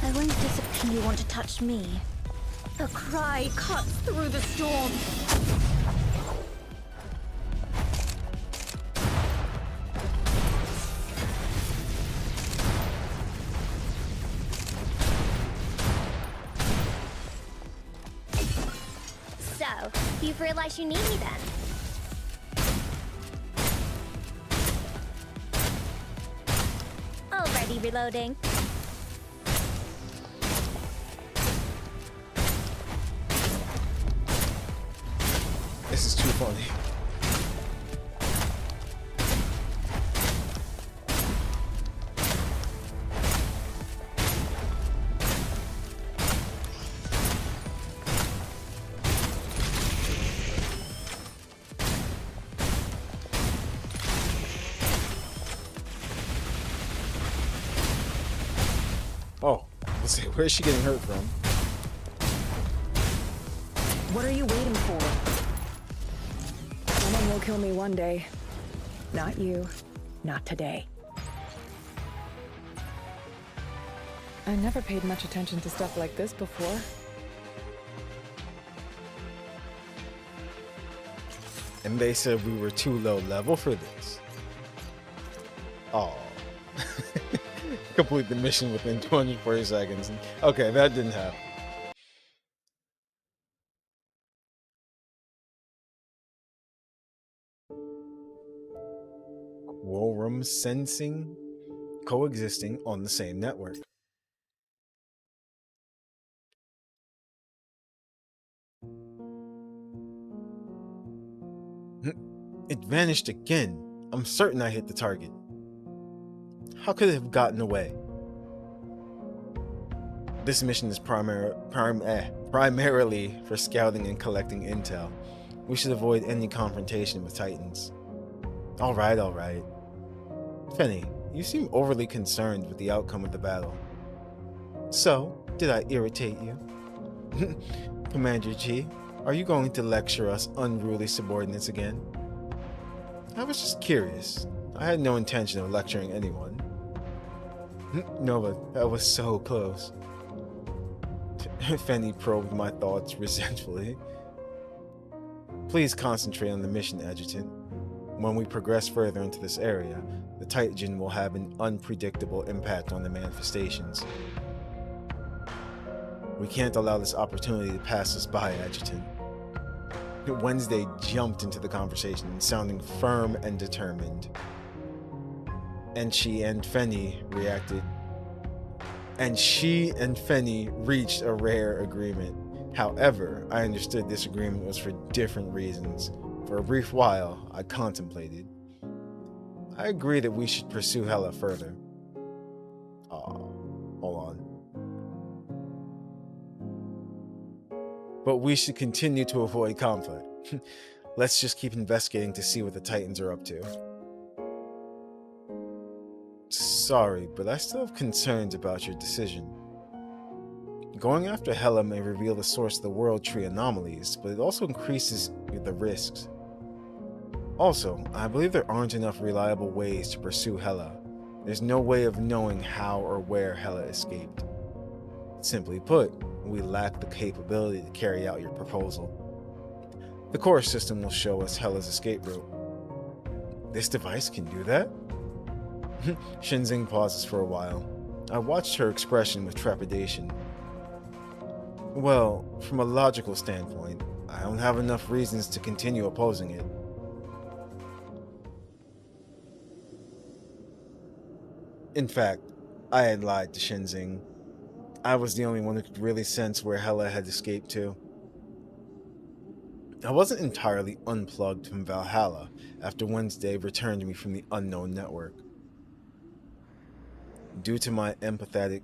I won't disappear. You want to touch me? A cry cuts through the storm. So, you've realized you need me then? Already reloading. This is too funny. Oh, let's see, where's she getting hurt from? What are you waiting for? Someone will kill me one day. Not you. Not today. I never paid much attention to stuff like this before. And they said we were too low level for this. Oh. Complete the mission within 240 seconds. Okay, that didn't happen. Quorum sensing, coexisting on the same network. It vanished again. I'm certain I hit the target. How could it have gotten away? This mission is primarily for scouting and collecting intel. We should avoid any confrontation with Titans. Alright. Fenny, you seem overly concerned with the outcome of the battle. So, did I irritate you? Commander G, are you going to lecture us unruly subordinates again? I was just curious. I had no intention of lecturing anyone. Nova, that was so close. Fenny probed my thoughts resentfully. Please concentrate on the mission, Adjutant. When we progress further into this area, the Titan will have an unpredictable impact on the manifestations. We can't allow this opportunity to pass us by, Adjutant. Wednesday jumped into the conversation, sounding firm and determined. And she and Fenny reached a rare agreement. However, I understood this agreement was for different reasons. For a brief while, I contemplated. I agree that we should pursue Hela further. Hold on. But we should continue to avoid conflict. Let's just keep investigating to see what the Titans are up to. Sorry, but I still have concerns about your decision. Going after Hela may reveal the source of the World Tree anomalies, but it also increases the risks. Also, I believe there aren't enough reliable ways to pursue Hela. There's no way of knowing how or where Hela escaped. Simply put, we lack the capability to carry out your proposal. The core system will show us Hela's escape route. This device can do that? Shinzing pauses for a while. I watched her expression with trepidation. Well, from a logical standpoint, I don't have enough reasons to continue opposing it. In fact, I had lied to Shinzing. I was the only one who could really sense where Hela had escaped to. I wasn't entirely unplugged from Valhalla after Wednesday returned me from the unknown network. Due to my empathetic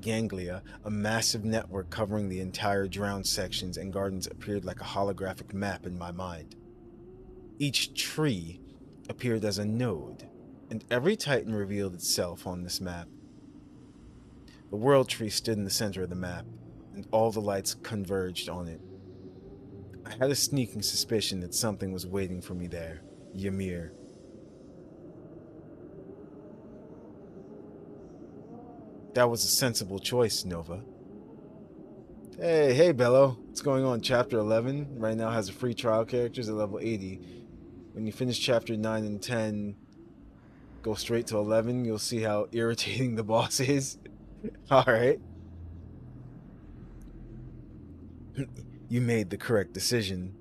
ganglia, a massive network covering the entire drowned sections and gardens appeared like a holographic map in my mind. Each tree appeared as a node, and every Titan revealed itself on this map. The World Tree stood in the center of the map, and all the lights converged on it. I had a sneaking suspicion that something was waiting for me there, Ymir. That was a sensible choice, Nova. Hey, Bello. What's going on? Chapter 11 right now has a free trial characters at level 80. When you finish chapter 9 and 10, go straight to 11. You'll see how irritating the boss is. Alright. You made the correct decision.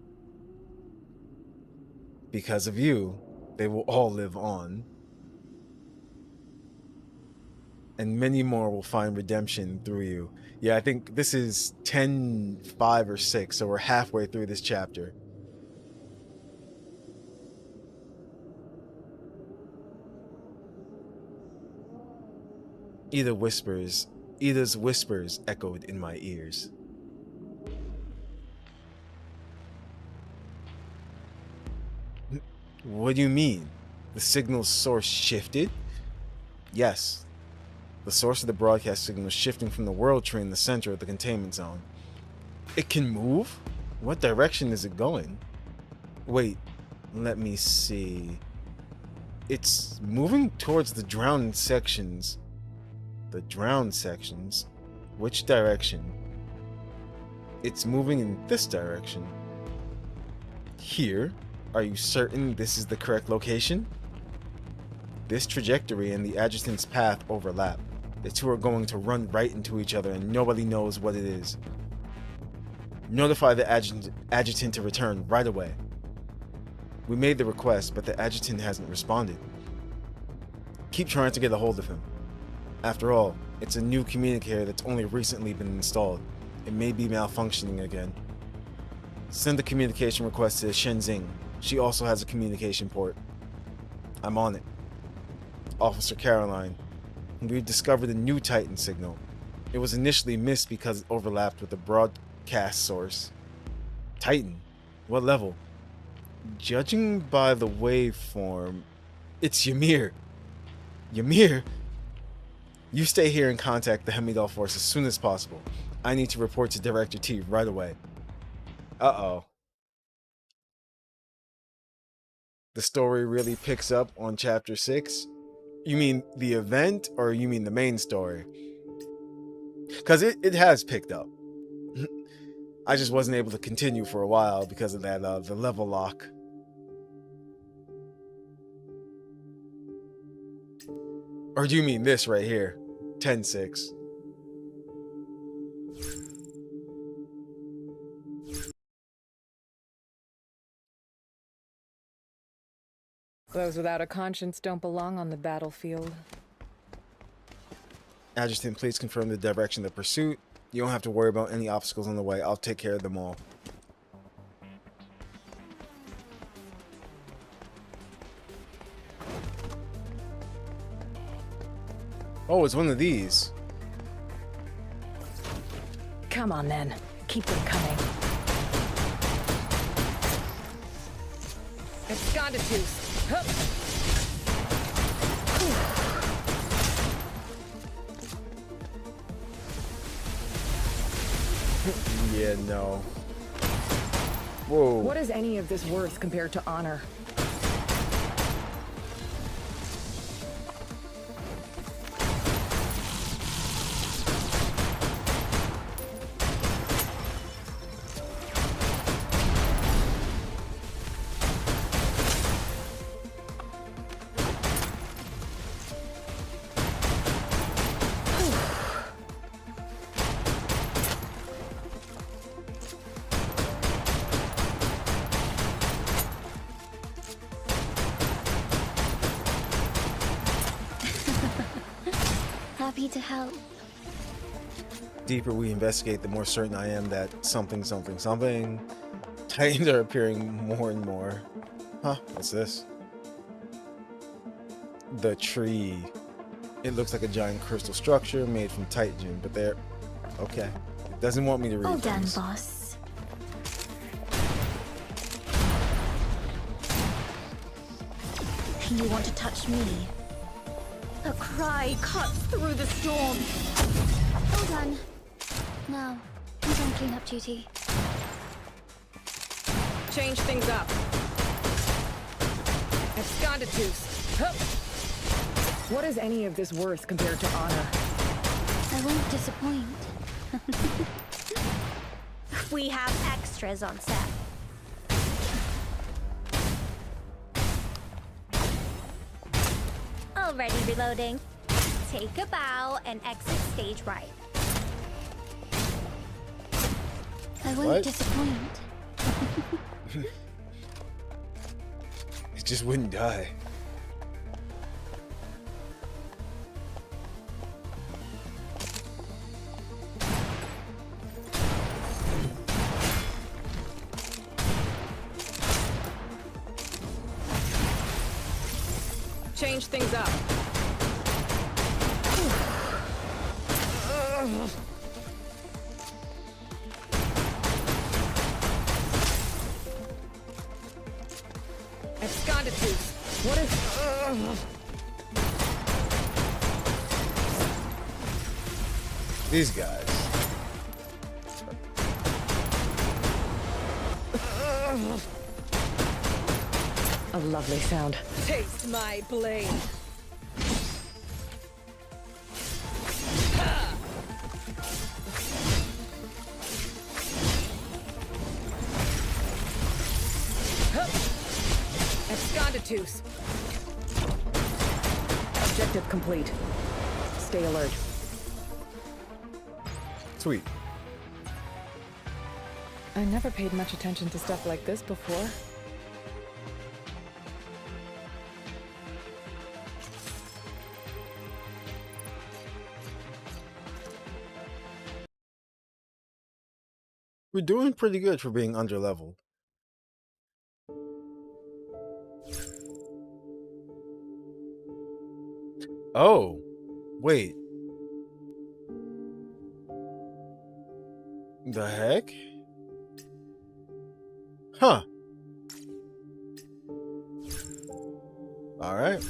Because of you, they will all live on. And many more will find redemption through you. Yeah, I think this is 10, 5, or 6, so we're halfway through this chapter. Ida's whispers echoed in my ears. What do you mean? The signal's source shifted? Yes. The source of the broadcast signal is shifting from the world tree in the center of the containment zone. It can move? What direction is it going? Wait, let me see. It's moving towards the drowned sections. The drowned sections? Which direction? It's moving in this direction. Here? Are you certain this is the correct location? This trajectory and the adjutant's path overlap. The two are going to run right into each other and nobody knows what it is. Notify the adjutant to return right away. We made the request, but the adjutant hasn't responded. Keep trying to get a hold of him. After all, it's a new communicator that's only recently been installed. It may be malfunctioning again. Send a communication request to Shenzing. She also has a communication port. I'm on it. Officer Caroline. We've discovered a new Titan signal. It was initially missed because it overlapped with the broadcast source. Titan? What level? Judging by the waveform, it's Ymir. Ymir? You stay here and contact the Hemidal force as soon as possible. I need to report to Director T right away. Uh-oh. The story really picks up on Chapter 6? You mean the event, or you mean the main story? Because it has picked up. I just wasn't able to continue for a while because of that, the level lock. Or do you mean this right here? 10-6. Those without a conscience don't belong on the battlefield. Adjutant, please confirm the direction of pursuit. You don't have to worry about any obstacles on the way. I'll take care of them all. Oh, it's one of these. Come on then. Keep them coming. Esconditus. Hup. Yeah, no. Whoa. What is any of this worth compared to honor? Happy to help. Deeper we investigate, the more certain I am that something. Titans are appearing more and more. Huh, what's this? The tree. It looks like a giant crystal structure made from Titan, but they're... Okay. It doesn't want me to read All done, things. boss. You want to touch me? A cry cuts through the storm. All done. Now, who's on cleanup duty? Change things up. Esconditus. Hup. What is any of this worth compared to honor? I won't disappoint. We have extras on set. Already reloading. Take a bow and exit stage right. I won't What? disappoint. It just wouldn't die. Change things up. Esconditus. What is... These guys. A lovely sound. Taste my blade. Esconditus. Objective complete. Stay alert. Sweet. I never paid much attention to stuff like this before. We're doing pretty good for being underleveled. Oh, wait. The heck? Huh. All right.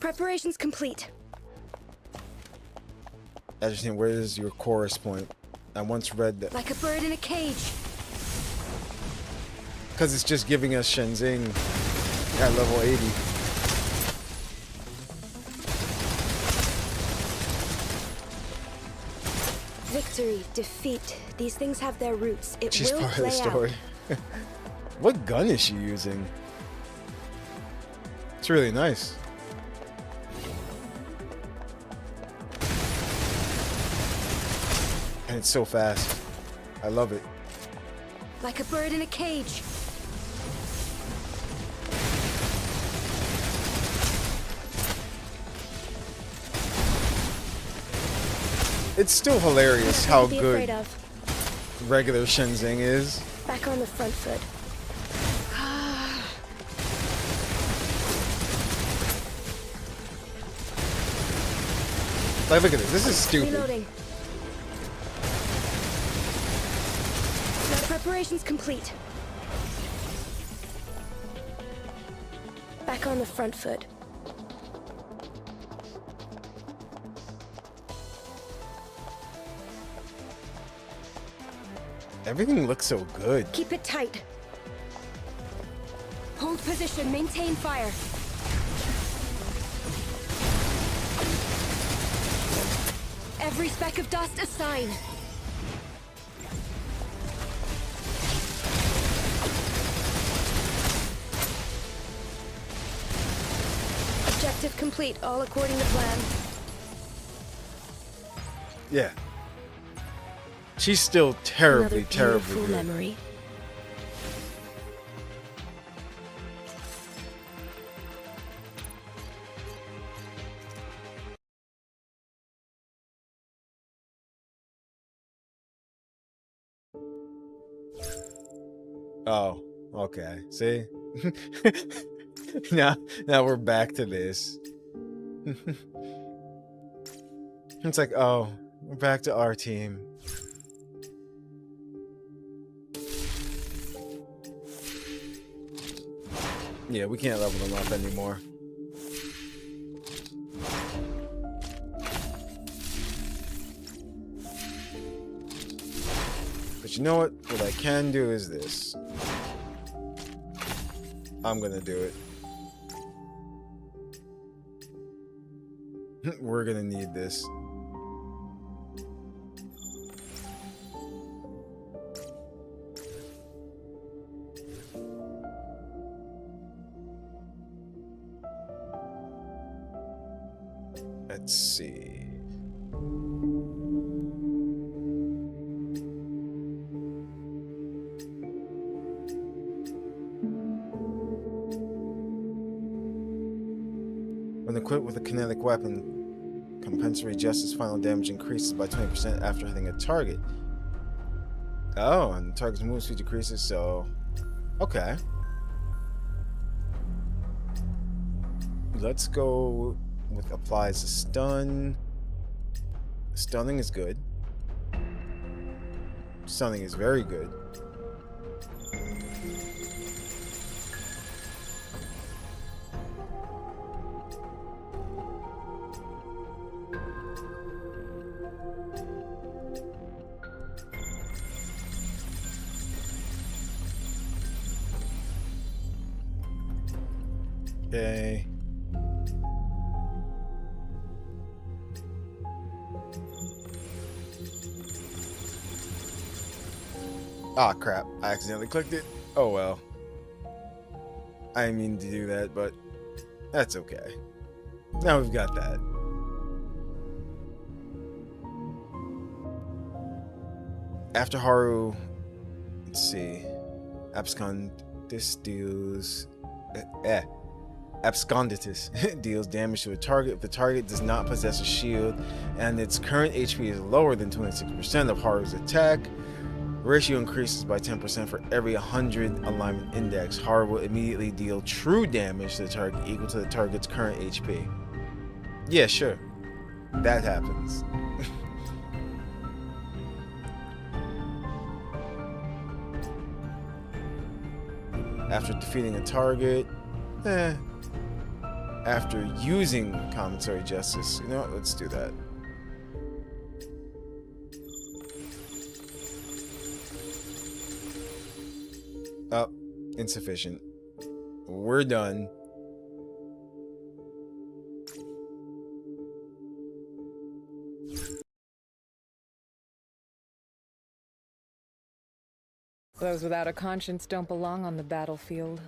Preparations complete. Interesting. Where is your chorus point? I once read that. Like a bird in a cage. Because it's just giving us Shenzing at level 80. Victory, defeat. These things have their roots. It She's will part of the play story. out. What gun is she using? It's really nice. And it's so fast. I love it. Like a bird in a cage. It's still hilarious how Nothing to be afraid good of. regular Shenzing is. Back on the front foot. Like, look at this. This is stupid. Reloading. Now preparations complete. Back on the front foot. Everything looks so good. Keep it tight. Hold position, maintain fire. Every speck of dust a sign. Objective complete, all according to plan. Yeah. She's still terribly, Another terribly beautiful good. memory. Oh, okay. See? now we're back to this. It's like, oh, we're back to our team. Yeah, we can't level them up anymore. But you know what? What I can do is this. I'm gonna do it. We're gonna need this. Let's see. When equipped with a kinetic weapon, compensatory justice final damage increases by 20% after hitting a target. Oh, and the target's move speed decreases, so... Okay. Let's go with applies a stun. Stunning is good. Stunning is very good. Okay. Ah, crap. I accidentally clicked it. Oh well. I didn't mean to do that, but that's okay. Now we've got that. After Haru, let's see. Absconditus deals. Absconditus deals damage to a target if the target does not possess a shield and its current HP is lower than 26% of Haru's attack. Ratio increases by 10% for every 100 alignment index. Haru will immediately deal true damage to the target equal to the target's current HP. Yeah, sure. That happens. After defeating a target, after using Commissary Justice, you know what? Let's do that. Oh, insufficient. We're done. Those without a conscience don't belong on the battlefield.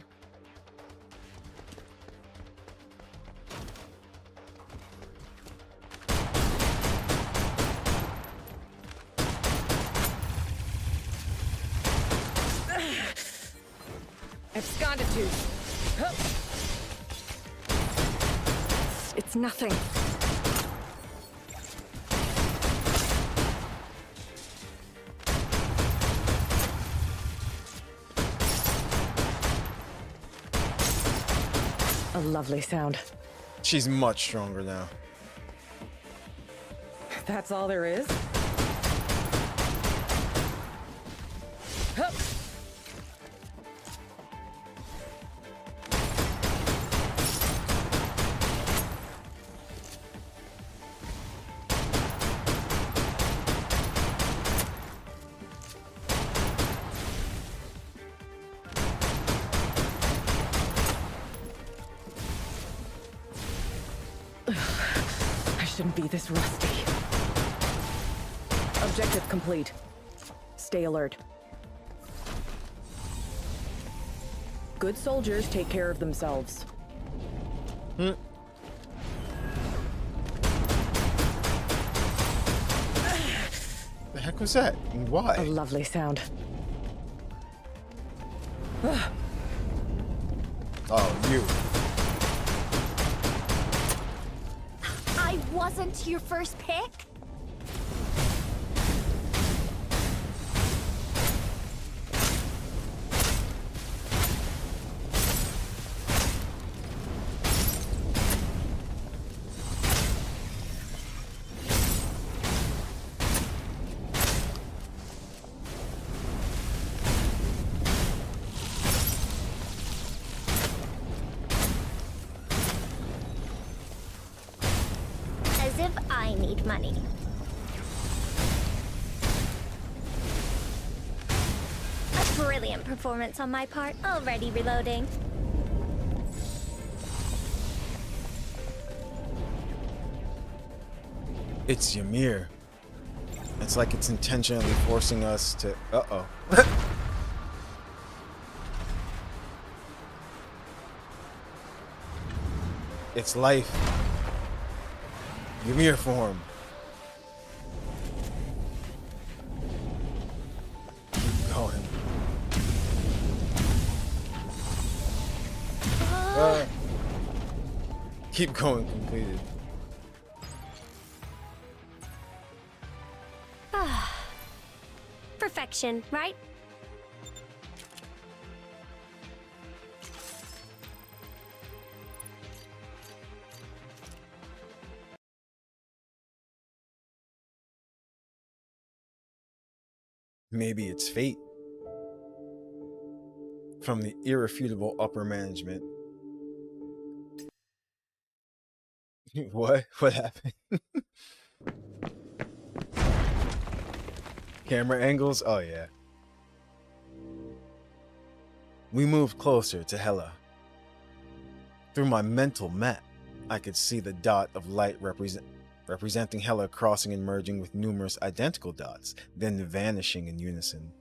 Absconditude. It's nothing. A lovely sound. She's much stronger now. That's all there is? Hup. I shouldn't be this rusty. Objective complete. Stay alert. Good soldiers take care of themselves. The heck was that? And why? A lovely sound. Oh, you. I wasn't your first pick. As if I need money. A brilliant performance on my part. Already reloading. It's Ymir. It's like it's intentionally forcing us to... Uh-oh. It's life. Ymir form. Keep going. Keep going, completed. Perfection, right? Maybe it's fate. From the irrefutable upper management. What? What happened? Camera angles? Oh yeah. We moved closer to Hela. Through my mental map, I could see the dot of light representing Hela crossing and merging with numerous identical dots, then vanishing in unison.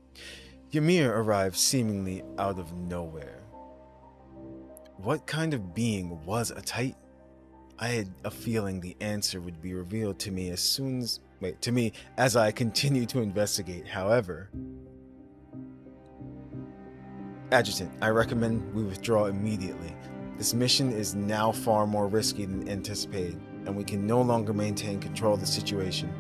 Ymir arrived seemingly out of nowhere. What kind of being was a Titan? I had a feeling the answer would be revealed to me as I continued to investigate. However, Adjutant, I recommend we withdraw immediately. This mission is now far more risky than anticipated, and we can no longer maintain control of the situation.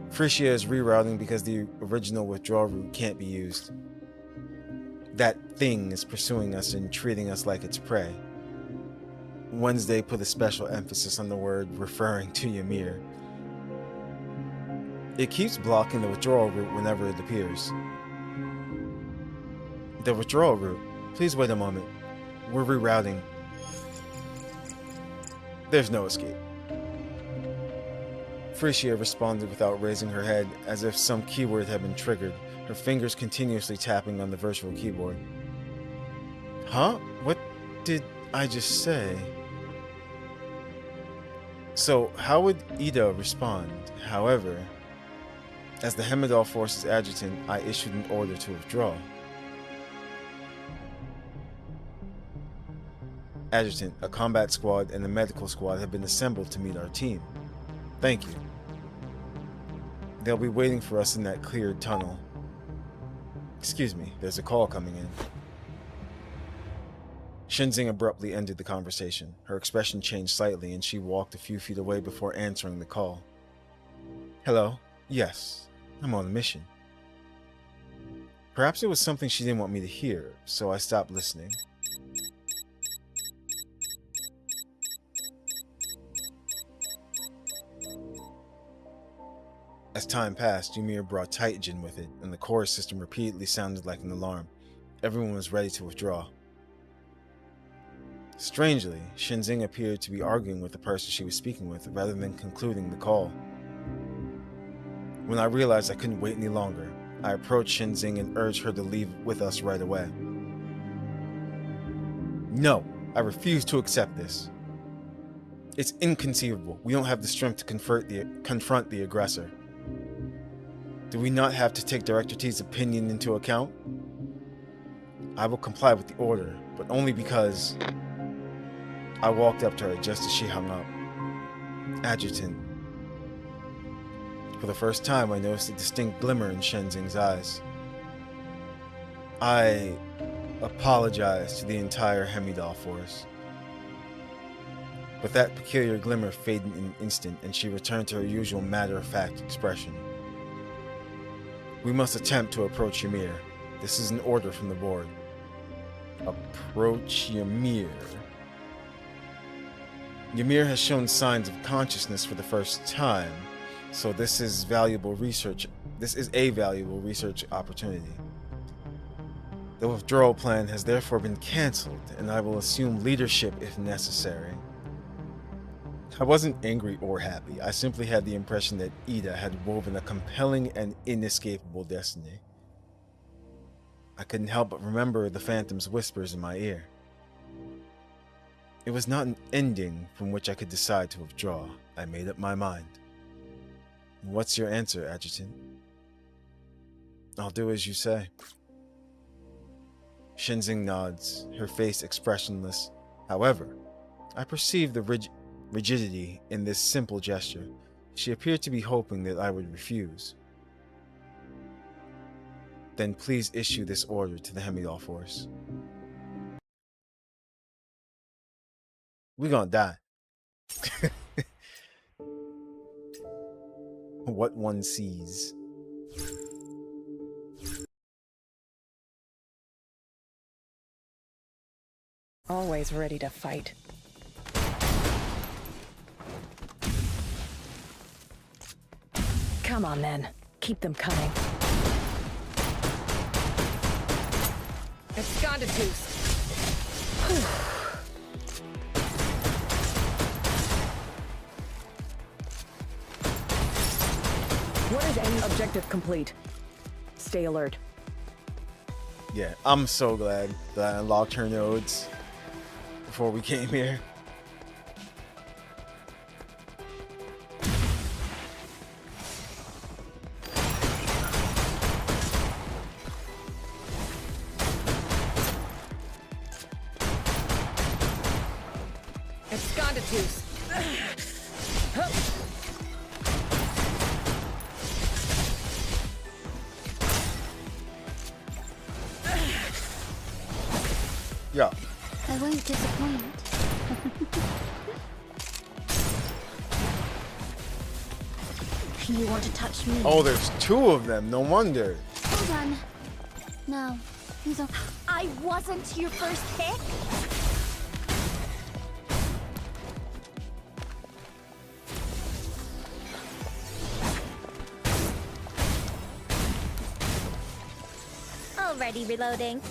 Frisia is rerouting because the original withdrawal route can't be used. That thing is pursuing us and treating us like its prey. Wednesday put a special emphasis on the word referring to Ymir. It keeps blocking the withdrawal route whenever it appears. The withdrawal route? Please wait a moment. We're rerouting. There's no escape. Frisia responded without raising her head, as if some keyword had been triggered, her fingers continuously tapping on the virtual keyboard. Huh? What did I just say? So, how would Ida respond? However, as the Hemidal Force's adjutant, I issued an order to withdraw. Adjutant, a combat squad and a medical squad have been assembled to meet our team. Thank you. They'll be waiting for us in that cleared tunnel. Excuse me, there's a call coming in. Shinzing abruptly ended the conversation. Her expression changed slightly and she walked a few feet away before answering the call. Hello? Yes, I'm on a mission. Perhaps it was something she didn't want me to hear, so I stopped listening. As time passed, Ymir brought Titan with it, and the chorus system repeatedly sounded like an alarm. Everyone was ready to withdraw. Strangely, Shinzing appeared to be arguing with the person she was speaking with, rather than concluding the call. When I realized I couldn't wait any longer, I approached Shinzing and urged her to leave with us right away. No, I refuse to accept this. It's inconceivable. We don't have the strength to confront the aggressor. Do we not have to take Director T's opinion into account? I will comply with the order, but only because... I walked up to her just as she hung up. Adjutant. For the first time, I noticed a distinct glimmer in Shenzing's eyes. I apologized to the entire Hemidal force. But that peculiar glimmer faded in an instant, and she returned to her usual matter-of-fact expression. We must attempt to approach Ymir. This is an order from the board. Approach Ymir. Ymir has shown signs of consciousness for the first time, so this is a valuable research opportunity. The withdrawal plan has therefore been cancelled, and I will assume leadership if necessary. I wasn't angry or happy. I simply had the impression that Ida had woven a compelling and inescapable destiny. I couldn't help but remember the Phantom's whispers in my ear. It was not an ending from which I could decide to withdraw. I made up my mind. What's your answer, Adjutant? I'll do as you say. Shinzing nods, her face expressionless. However, I perceived the rigidity in this simple gesture. She appeared to be hoping that I would refuse. Then please issue this order to the Hemidal force. We're gonna die. What one sees. Always ready to fight. Come on then. Keep them coming. It's gone to boost. What is any objective complete? Stay alert. Yeah, I'm so glad that I unlocked her nodes. before we came here. Absconditus. Yeah. I won't disappoint. You want to touch me? Oh, there's two of them. No wonder. Hold on. No. Who's on? I wasn't your first pick. Already reloading.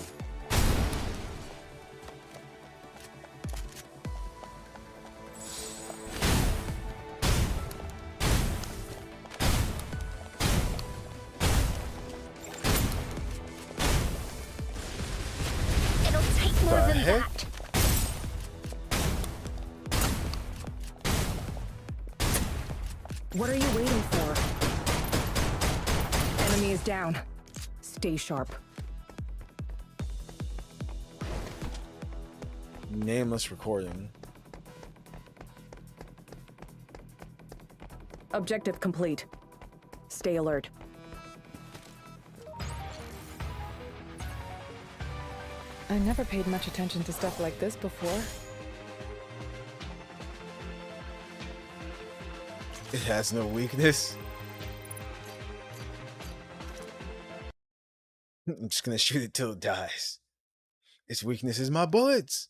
It'll take more The than heck? that. What are you waiting for? Enemy is down. Stay sharp. Nameless recording. Objective complete. Stay alert. I never paid much attention to stuff like this before. It has no weakness. I'm just gonna shoot it till it dies. Its weakness is my bullets.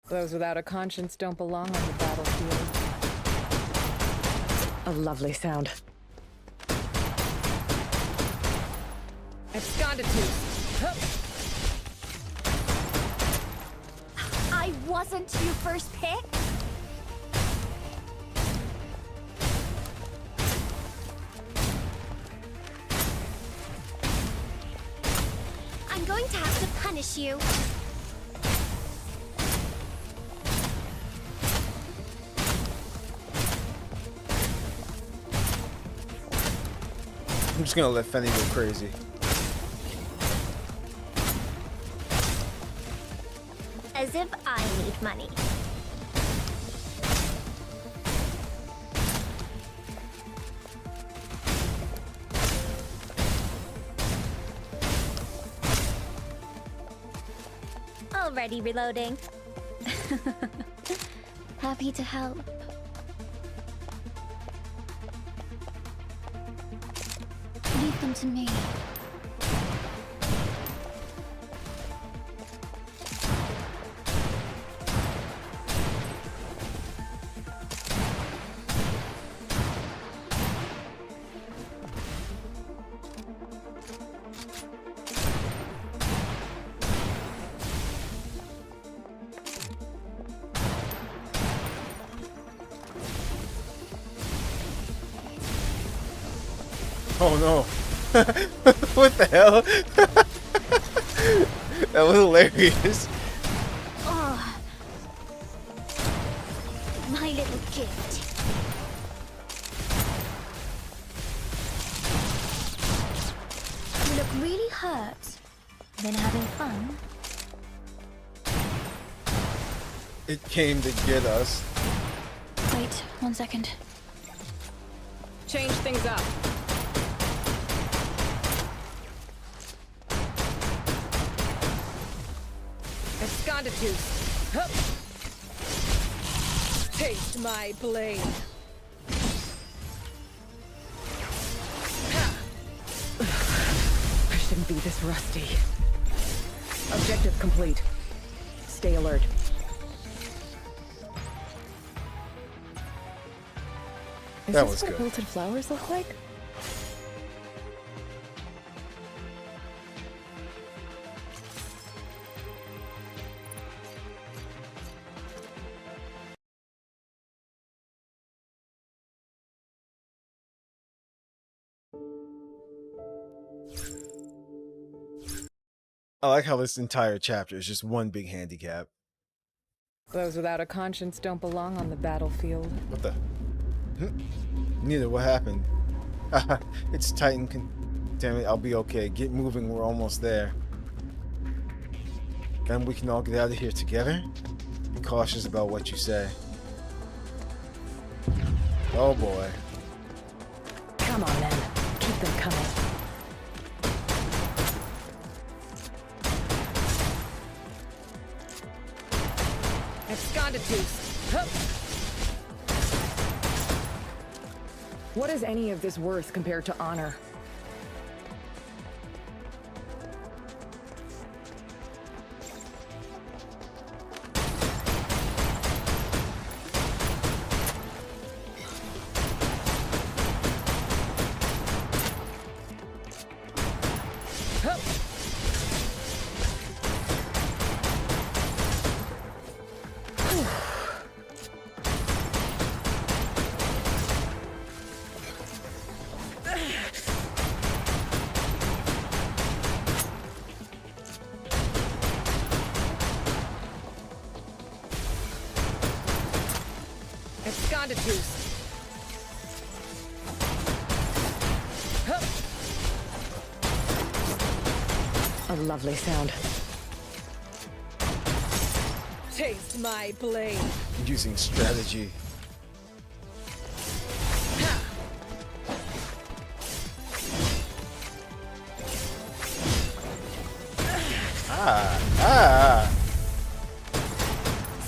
Those without a conscience don't belong on the battlefield. A lovely sound. Absconditus. Hup. I wasn't your first pick. I'm going to have to punish you. I'm just gonna let Fenny go crazy. As if I need money. Already reloading. Happy to help. Leave them to me. Oh no. What the hell? That was hilarious. Oh, my little gift. You look really hurt. Been having fun? It came to get us. Wait, 1 second. Change things up. Absconditus. Hup. Taste my blade. I shouldn't be this rusty. Objective complete. Stay alert. Is That this was what good. wilted flowers look like? I like how this entire chapter is just one big handicap. Those without a conscience don't belong on the battlefield. What the? Neither, what happened? It's Titan. Damn it, I'll be okay. Get moving, we're almost there. Then we can all get out of here together? Be cautious about what you say. Oh boy. Come on, men. Keep them coming. Absconditus. Hup. What is any of this worth compared to honor? Absconditus. Hup. A lovely sound. Taste my blade. Using strategy.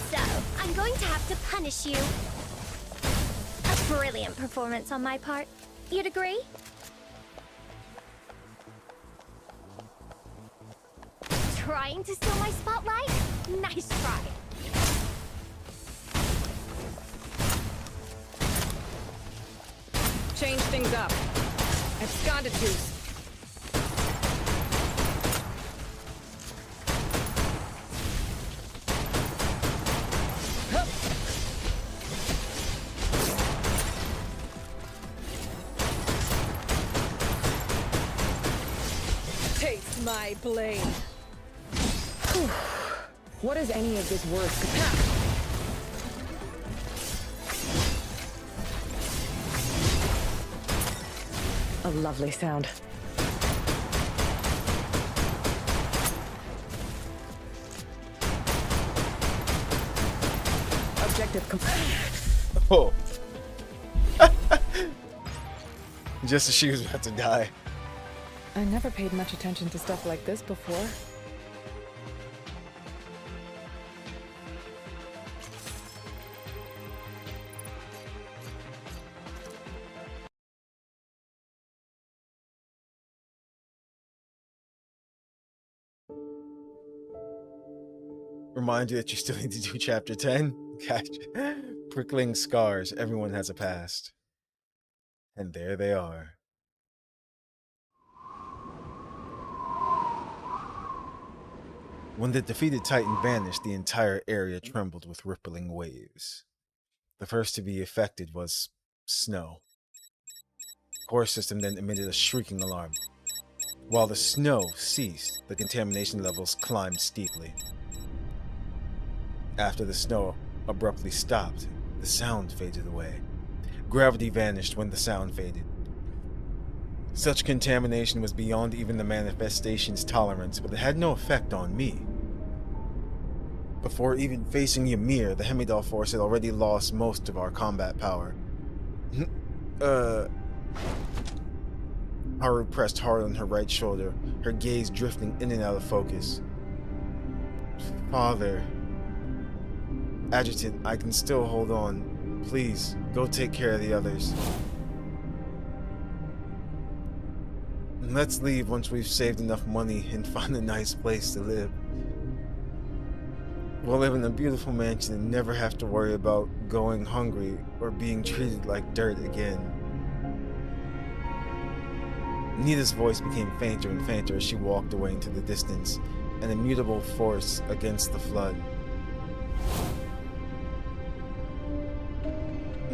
So, I'm going to have to punish you. A brilliant performance on my part. You'd agree? Trying to steal my spotlight? Nice try. Change things up. Absconditus. Taste my blade. What is any of this worth? A lovely sound. Objective complete. Oh. Just as she was about to die. I never paid much attention to stuff like this before. Remind you that you still need to do chapter 10. Gotcha. Prickling scars. Everyone has a past. And there they are. When the defeated Titan vanished, the entire area trembled with rippling waves. The first to be affected was snow. The core system then emitted a shrieking alarm. While the snow ceased, the contamination levels climbed steeply. After the snow abruptly stopped, the sound faded away. Gravity vanished when the sound faded. Such contamination was beyond even the manifestation's tolerance, but it had no effect on me. Before even facing Ymir, the Hemidal force had already lost most of our combat power. Haru pressed hard on her right shoulder, her gaze drifting in and out of focus. Father. Adjutant, I can still hold on. Please, go take care of the others. Let's leave once we've saved enough money and find a nice place to live. We'll live in a beautiful mansion and never have to worry about going hungry or being treated like dirt again. Nita's voice became fainter and fainter as she walked away into the distance, an immutable force against the flood.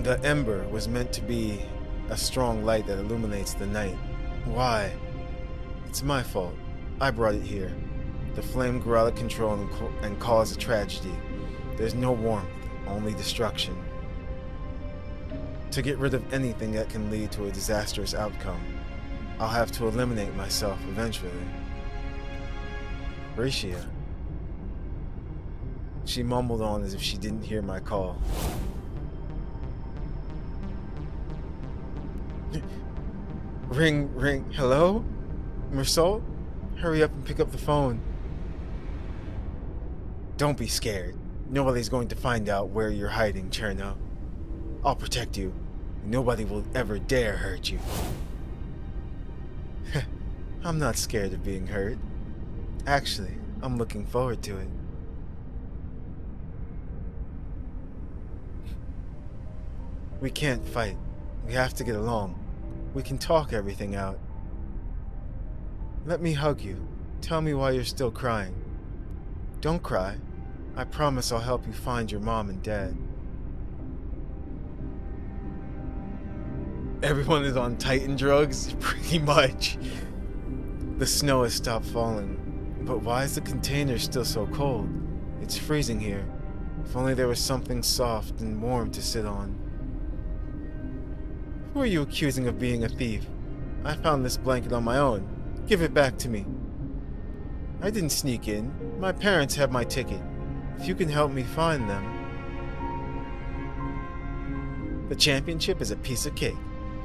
The ember was meant to be a strong light that illuminates the night. Why? It's my fault. I brought it here. The flame grew out of control and caused a tragedy. There's no warmth, only destruction. To get rid of anything that can lead to a disastrous outcome, I'll have to eliminate myself eventually. Racia. She mumbled on as if she didn't hear my call. Ring, hello? Mersol? Hurry up and pick up the phone. Don't be scared. Nobody's going to find out where you're hiding, Cherno. I'll protect you. Nobody will ever dare hurt you. I'm not scared of being hurt. Actually, I'm looking forward to it. We can't fight. We have to get along. We can talk everything out. Let me hug you. Tell me why you're still crying. Don't cry. I promise I'll help you find your mom and dad. Everyone is on Titan drugs? Pretty much. The snow has stopped falling. But why is the container still so cold? It's freezing here. If only there was something soft and warm to sit on. Who are you accusing of being a thief? I found this blanket on my own. Give it back to me. I didn't sneak in. My parents have my ticket. If you can help me find them. The championship is a piece of cake.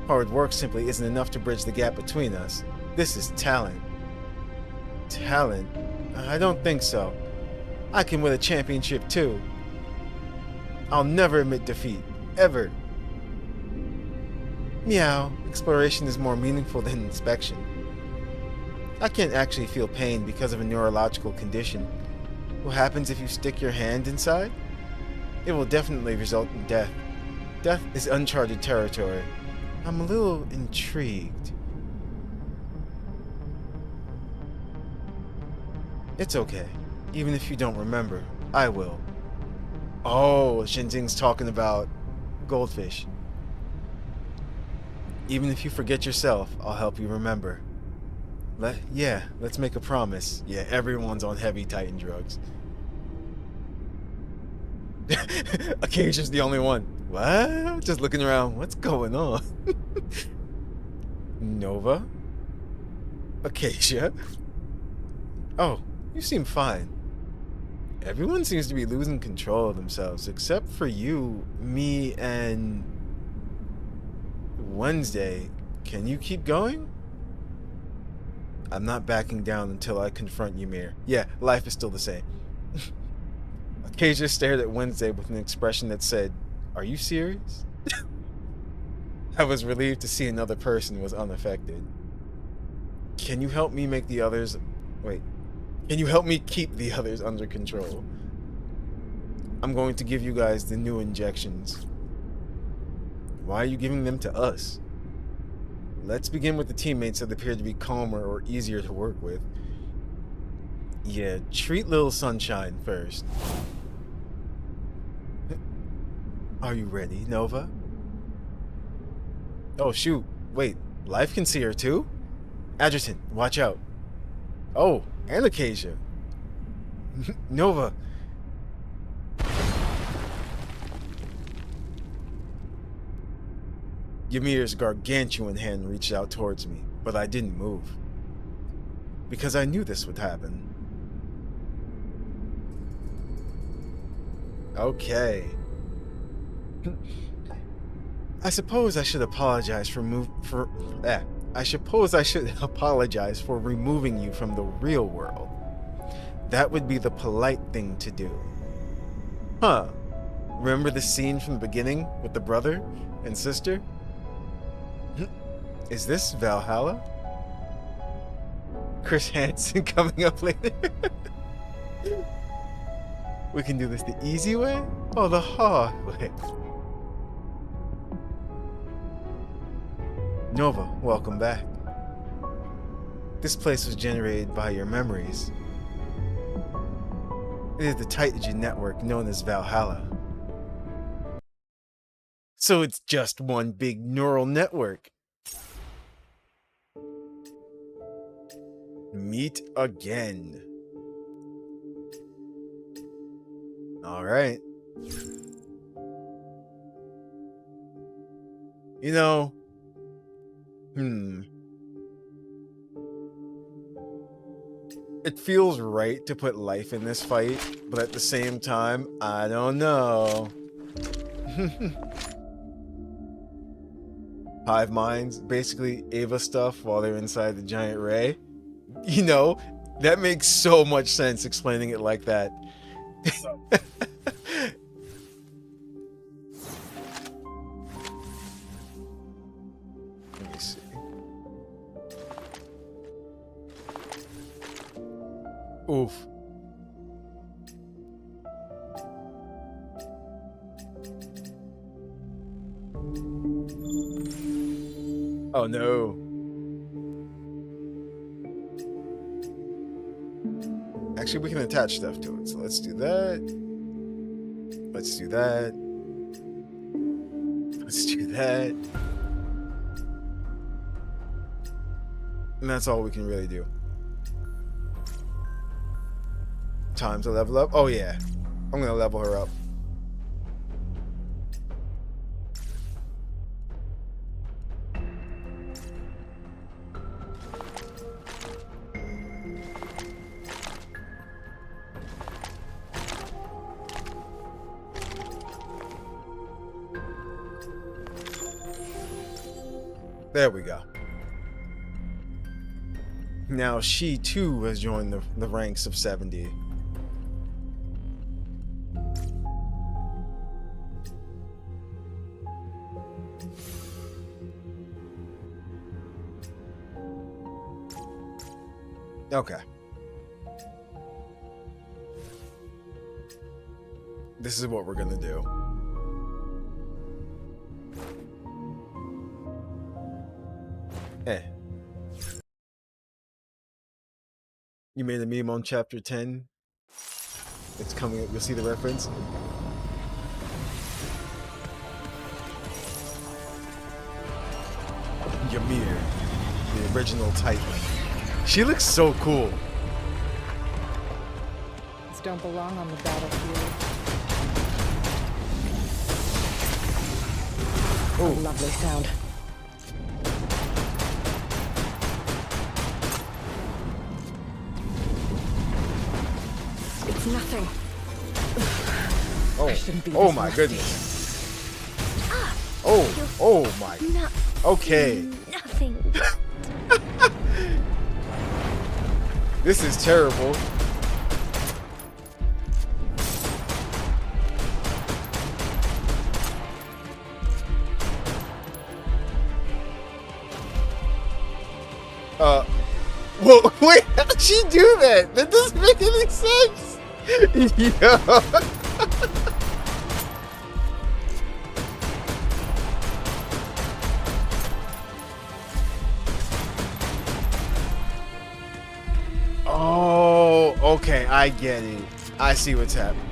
Hard work simply isn't enough to bridge the gap between us. This is talent. Talent? I don't think so. I can win a championship too. I'll never admit defeat. Ever. Meow. Exploration is more meaningful than inspection. I can't actually feel pain because of a neurological condition. What happens if you stick your hand inside? It will definitely result in death. Death is uncharted territory. I'm a little intrigued. It's okay. Even if you don't remember, I will. Oh, Shinjing's talking about goldfish. Even if you forget yourself, I'll help you remember. Let's make a promise. Yeah, everyone's on heavy Titan drugs. Acacia's the only one. What? Just looking around. What's going on? Nova? Acacia? Oh, you seem fine. Everyone seems to be losing control of themselves, except for you, me, and... Wednesday. Can you keep going? I'm not backing down until I confront Ymir. Yeah, life is still the same. Acacia stared at Wednesday with an expression that said, "Are you serious?" I was relieved to see another person was unaffected. Can you help me make the others... Wait. Can you help me keep the others under control? I'm going to give you guys the new injections. Why are you giving them to us? Let's begin with the teammates that appear to be calmer or easier to work with. Yeah, treat Little Sunshine first. Are you ready, Nova? Oh shoot, wait, Life can see her too? Adjutant, watch out. Oh, and Acacia. Nova. Ymir's gargantuan hand reached out towards me, but I didn't move. Because I knew this would happen. Okay. I suppose I should apologize for removing you from the real world. That would be the polite thing to do. Huh. Remember the scene from the beginning with the brother and sister? Is this Valhalla? Chris Hansen coming up later. We can do this the easy way or the hard way. Nova, welcome back. This place was generated by your memories. It is the Titan network known as Valhalla. So it's just one big neural network. Meet again. All right. You know, it feels right to put life in this fight, but at the same time, I don't know. Hive minds, basically Ava stuff while they're inside the giant ray. You know, that makes so much sense explaining it like that. Let me see. Oof. Oh no. Actually, we can attach stuff to it, so let's do that. Let's do that. Let's do that. And that's all we can really do. Time to level up. Oh yeah. I'm gonna level her up. There we go. Now she too has joined the ranks of 70. Okay. This is what we're gonna do. Hey. You made a meme on chapter 10. It's coming up. You'll see the reference. Ymir, the original Titan. She looks so cool. These don't belong on the battlefield. Oh, Lovely sound. It's nothing. oh my goodness. Oh my. Okay. Nothing. This is terrible. Well, wait, how did she do that? That doesn't make any sense. Yeah. Oh, okay, I get it. I see what's happening.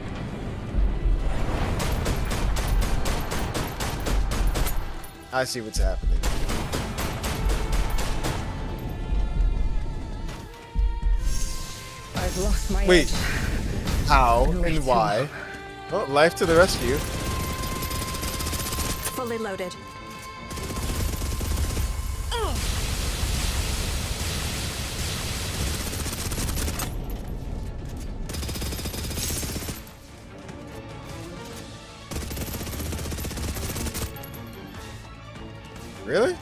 I see what's happening. I've lost my Wait, edge. how and why? Oh, life to the rescue. Fully loaded. Really?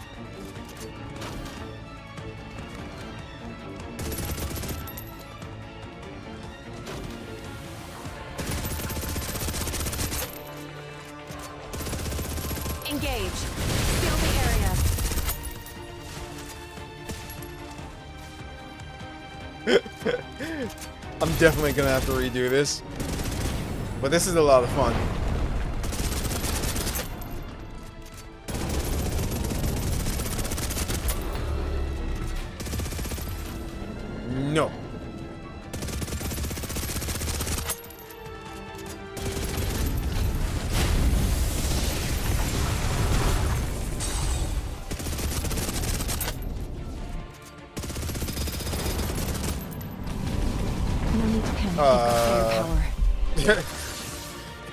Engage. Seal the area. I'm definitely gonna have to redo this. But this is a lot of fun. No. No need to panic. Firepower.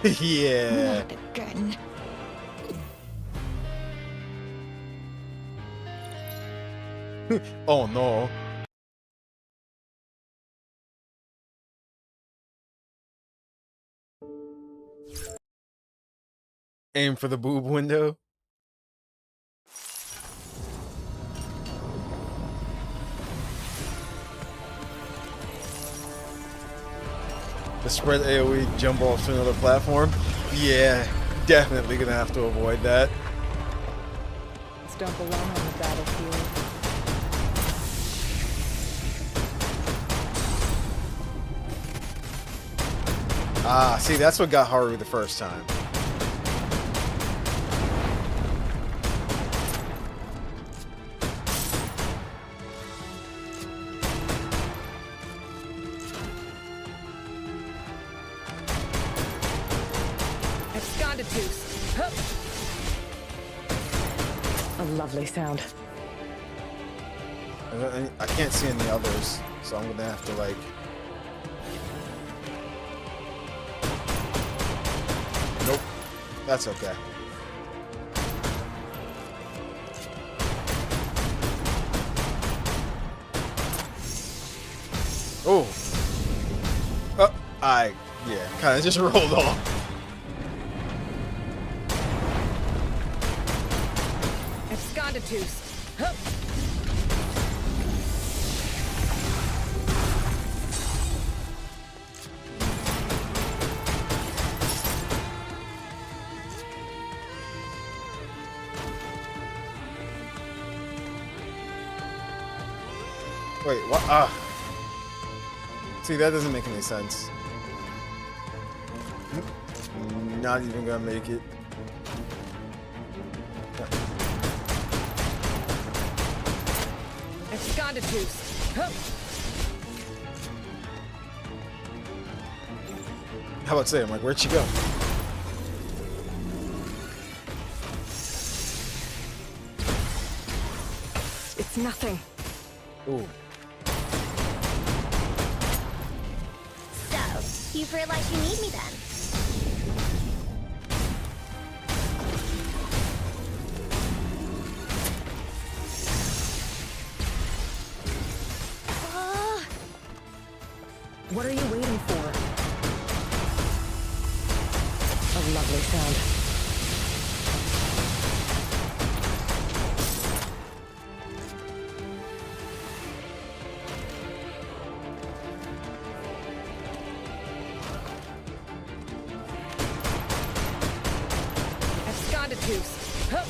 Yeah. Not again. Oh no. Aim for the boob window. The spread AoE jump off to another platform. Yeah, definitely gonna have to avoid that. Don't belong on the battlefield. Ah, see, that's what got Haru the first time. Absconditus. Hup. A lovely sound. I can't see any others, so I'm gonna have to like. Nope, that's okay. Oh, yeah, kind of just rolled off. Absconditus. Hup. Wait, what? Ah. See, that doesn't make any sense. Not even gonna make it. Absconditus. Hup. How about saying, like, where'd she go? It's nothing. Ooh. So, you've realized you need me then? What are you waiting for? A lovely sound. Absconditus. Hup.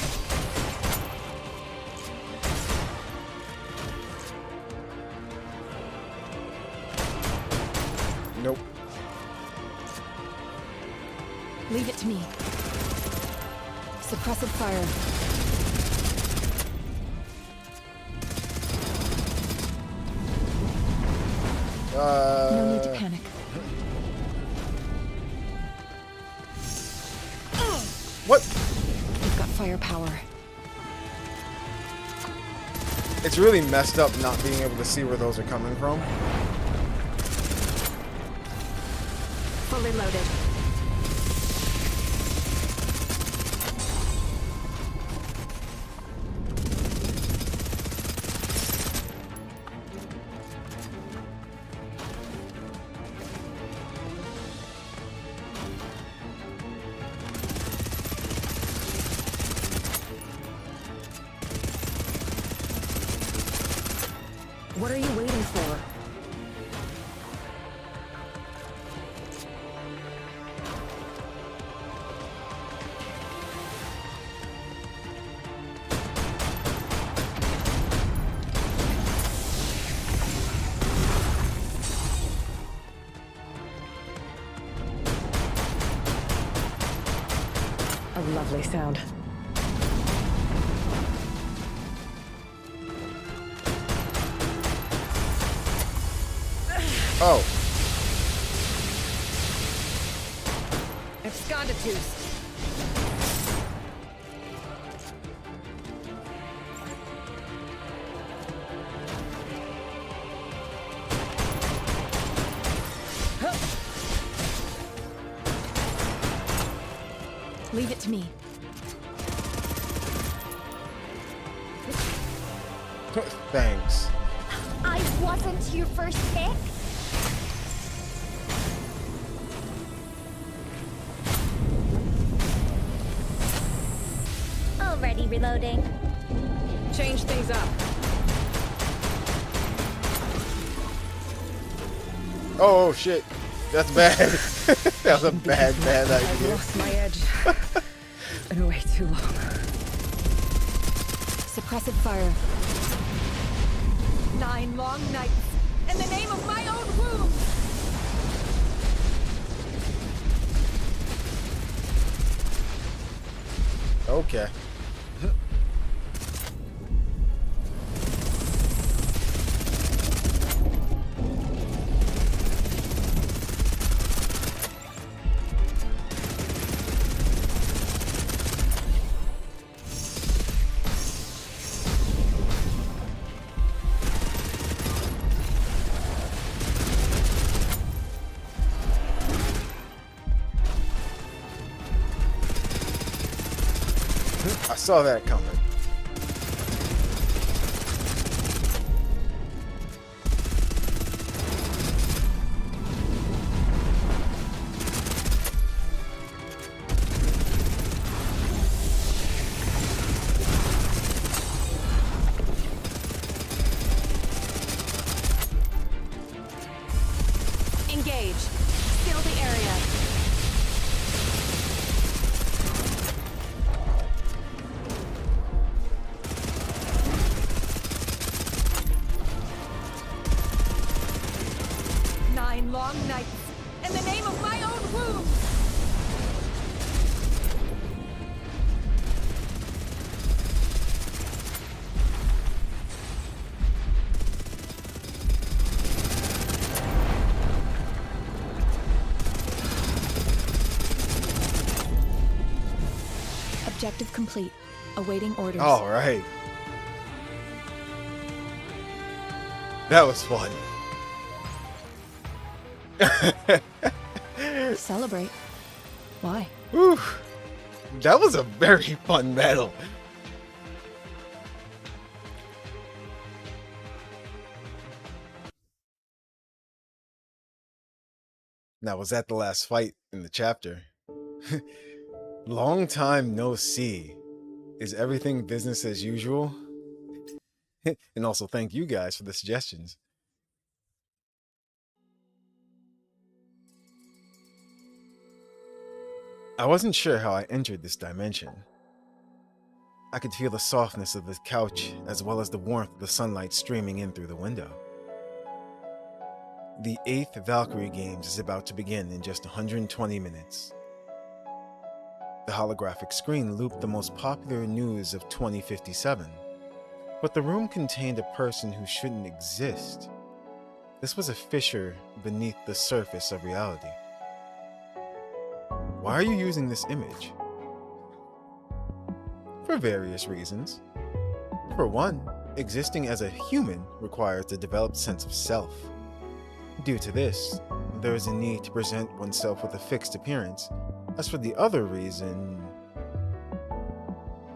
Nope. Leave it to me. Suppressive fire. No need to panic. What? You've got firepower. It's really messed up not being able to see where those are coming from. Fully loaded. What are you waiting for? A lovely sound. Oh. Absconditus. Leave it to me. Thanks. I wasn't your first pick. Already reloading. Change things up. Oh shit. That's bad. That was a bad I've idea. lost my edge. It's been way too long. Suppressive fire. 9 long nights in the name of my own womb. Okay. I saw that coming. Engage. Seal the area. Long nights in the name of my own womb. Objective complete. Awaiting orders. All right. That was fun. Celebrate. Why? Whew. That was a very fun battle. Now, was that the last fight in the chapter? Long time no see. Is everything business as usual? And also thank you guys for the suggestions. I wasn't sure how I entered this dimension. I could feel the softness of the couch as well as the warmth of the sunlight streaming in through the window. The 8th Valkyrie Games is about to begin in just 120 minutes. The holographic screen looped the most popular news of 2057, but the room contained a person who shouldn't exist. This was a fissure beneath the surface of reality. Why are you using this image? For various reasons. For one, existing as a human requires a developed sense of self. Due to this, there is a need to present oneself with a fixed appearance. As for the other reason,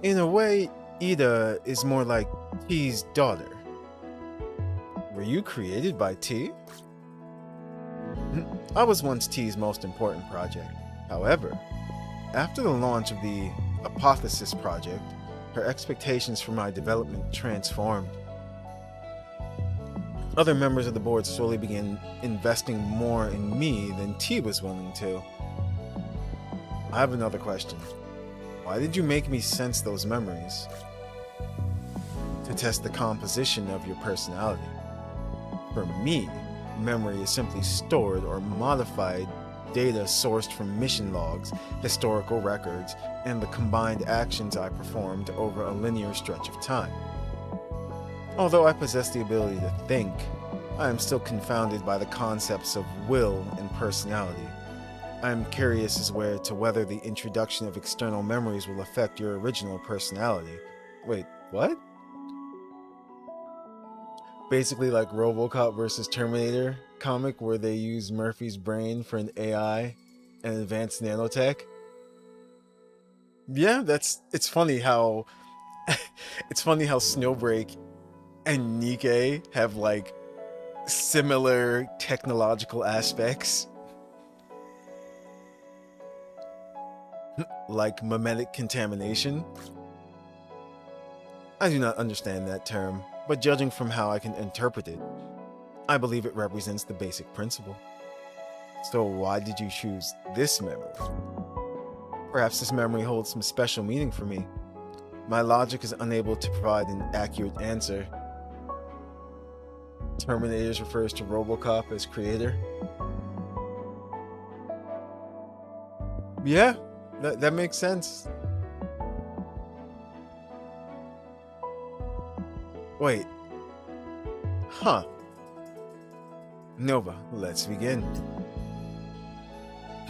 in a way, Ida is more like T's daughter. Were you created by T? I was once T's most important project. However, after the launch of the Apotheosis project, her expectations for my development transformed. Other members of the board slowly began investing more in me than T was willing to. I have another question. Why did you make me sense those memories? To test the composition of your personality. For me, memory is simply stored or modified data sourced from mission logs, historical records, and the combined actions I performed over a linear stretch of time. Although I possess the ability to think, I am still confounded by the concepts of will and personality. I am curious as to whether the introduction of external memories will affect your original personality. Wait, what? Basically like RoboCop vs. Terminator comic where they use Murphy's brain for an AI and advanced nanotech. Yeah, it's funny how it's funny how Snowbreak and Nikke have like similar technological aspects, like mimetic contamination. I do not understand that term, but judging from how I can interpret it, I believe it represents the basic principle. So why did you choose this memory? Perhaps this memory holds some special meaning for me. My logic is unable to provide an accurate answer. Terminators refers to RoboCop as creator. Yeah, that makes sense. Wait. Huh. Nova, let's begin.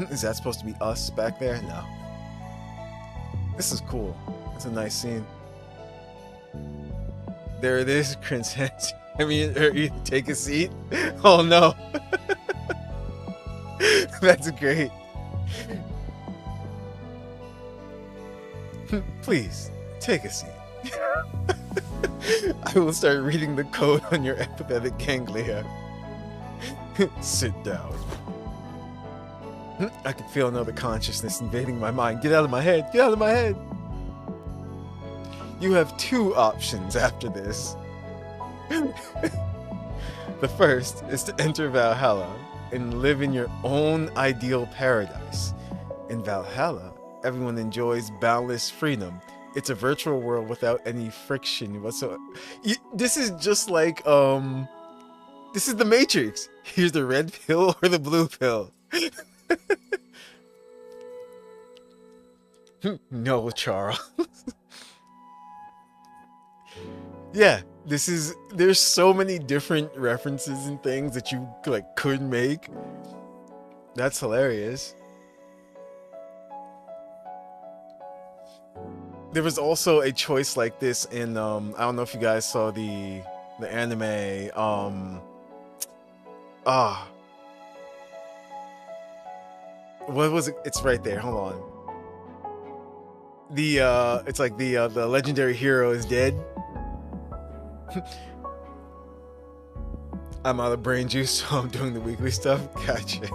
Is that supposed to be us back there? No. This is cool. It's a nice scene. There it is, Princess. I mean, you take a seat. Oh no. That's great. Please, take a seat. I will start reading the code on your empathetic ganglia. Sit down. I can feel another consciousness invading my mind. Get out of my head. Get out of my head. You have two options after this. The first is to enter Valhalla and live in your own ideal paradise. In Valhalla, everyone enjoys boundless freedom. It's a virtual world without any friction whatsoever. This is just like, this is the Matrix. Here's the red pill or the blue pill. No, Charles. Yeah, there's so many different references and things that you like could make. That's hilarious. There was also a choice like this in I don't know if you guys saw the anime what was it? It's right there. Hold on. It's like the legendary hero is dead. I'm out of brain juice, so I'm doing the weekly stuff. Gotcha.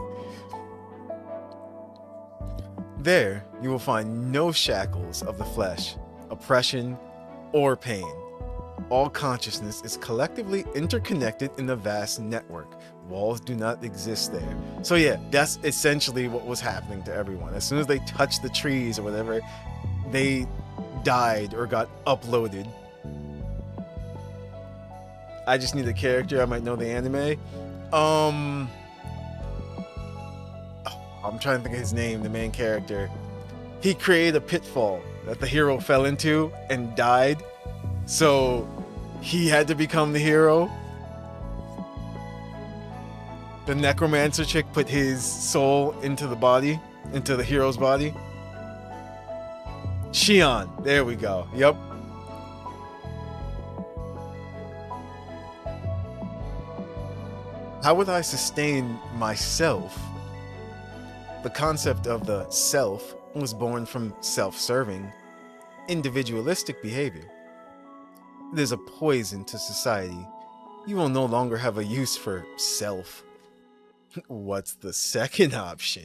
There, you will find no shackles of the flesh, oppression, or pain. All consciousness is collectively interconnected in a vast network. Walls do not exist there. So yeah, that's essentially what was happening to everyone. As soon as they touched the trees or whatever, they died or got uploaded. I just need a character. I might know the anime. I'm trying to think of his name, the main character. He created a pitfall that the hero fell into and died. So he had to become the hero. The necromancer chick put his soul into the body, into the hero's body. Shion, there we go. Yep. How would I sustain myself? The concept of the self was born from self-serving, individualistic behavior. It is a poison to society. You will no longer have a use for self. What's the second option?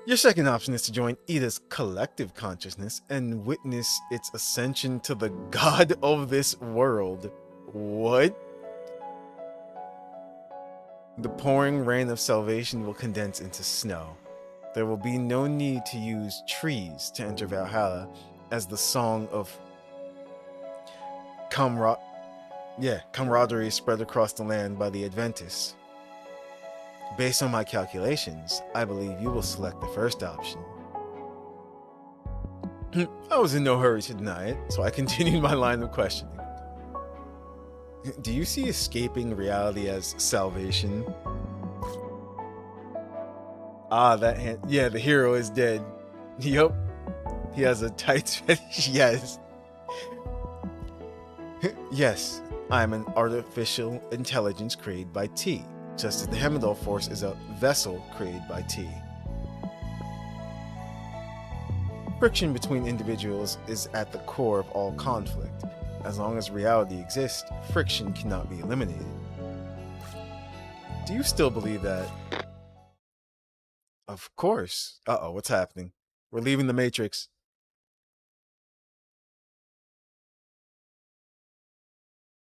Your second option is to join Ida's collective consciousness and witness its ascension to the god of this world. What? The pouring rain of salvation will condense into snow. There will be no need to use trees to enter Valhalla, as the song of camaraderie is spread across the land by the Adventists. Based on my calculations, I believe you will select the first option. I was in no hurry to deny it, so I continued my line of questioning. Do you see escaping reality as salvation? Ah, yeah, the hero is dead. Yup. He has a tight fetish, yes. Yes, I am an artificial intelligence created by T, just as the Heimdall Force is a vessel created by T. Friction between individuals is at the core of all conflict. As long as reality exists, friction cannot be eliminated. Do you still believe that? Of course. Uh-oh, what's happening? We're leaving the Matrix.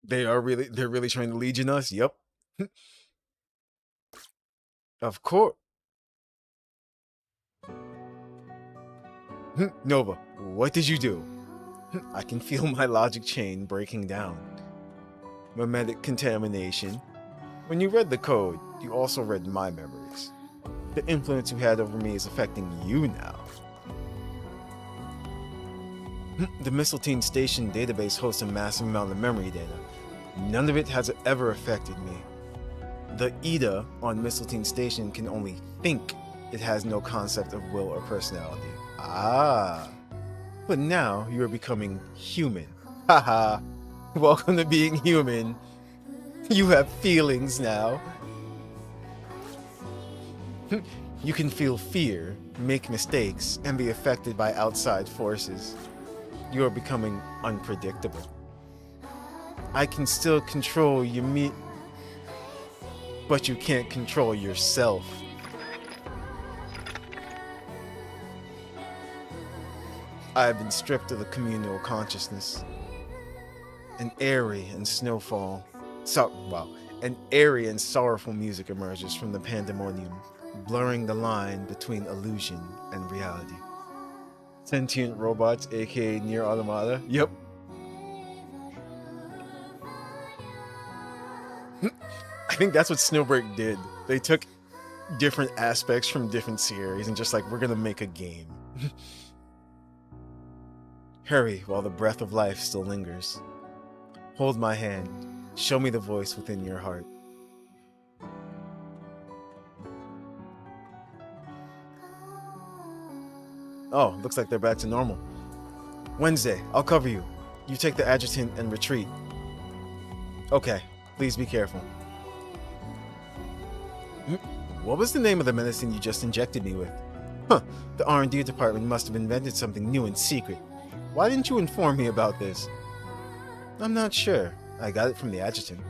They're really trying to legion us? Yep. Of course. Nova, what did you do? I can feel my logic chain breaking down. Memetic contamination. When you read the code, you also read my memories. The influence you had over me is affecting you now. The Mistletoe Station database hosts a massive amount of memory data. None of it has ever affected me. The Ida on Mistletoe Station can only think. It has no concept of will or personality. Ah. But now you are becoming human. Haha. Welcome to being human. You have feelings now. You can feel fear, make mistakes, and be affected by outside forces. You are becoming unpredictable. I can still control you, but you can't control yourself. I have been stripped of the communal consciousness. An airy and sorrowful music emerges from the pandemonium, blurring the line between illusion and reality. Sentient robots, aka Near Automata. Yep. I think that's what Snowbreak did. They took different aspects from different series and just like, we're gonna make a game. Hurry while the breath of life still lingers. Hold my hand. Show me the voice within your heart. Oh, looks like they're back to normal. Wednesday, I'll cover you. You take the adjutant and retreat. Okay, please be careful. What was the name of the medicine you just injected me with? Huh, the R&D department must have invented something new in secret. Why didn't you inform me about this? I'm not sure. I got it from the adjutant.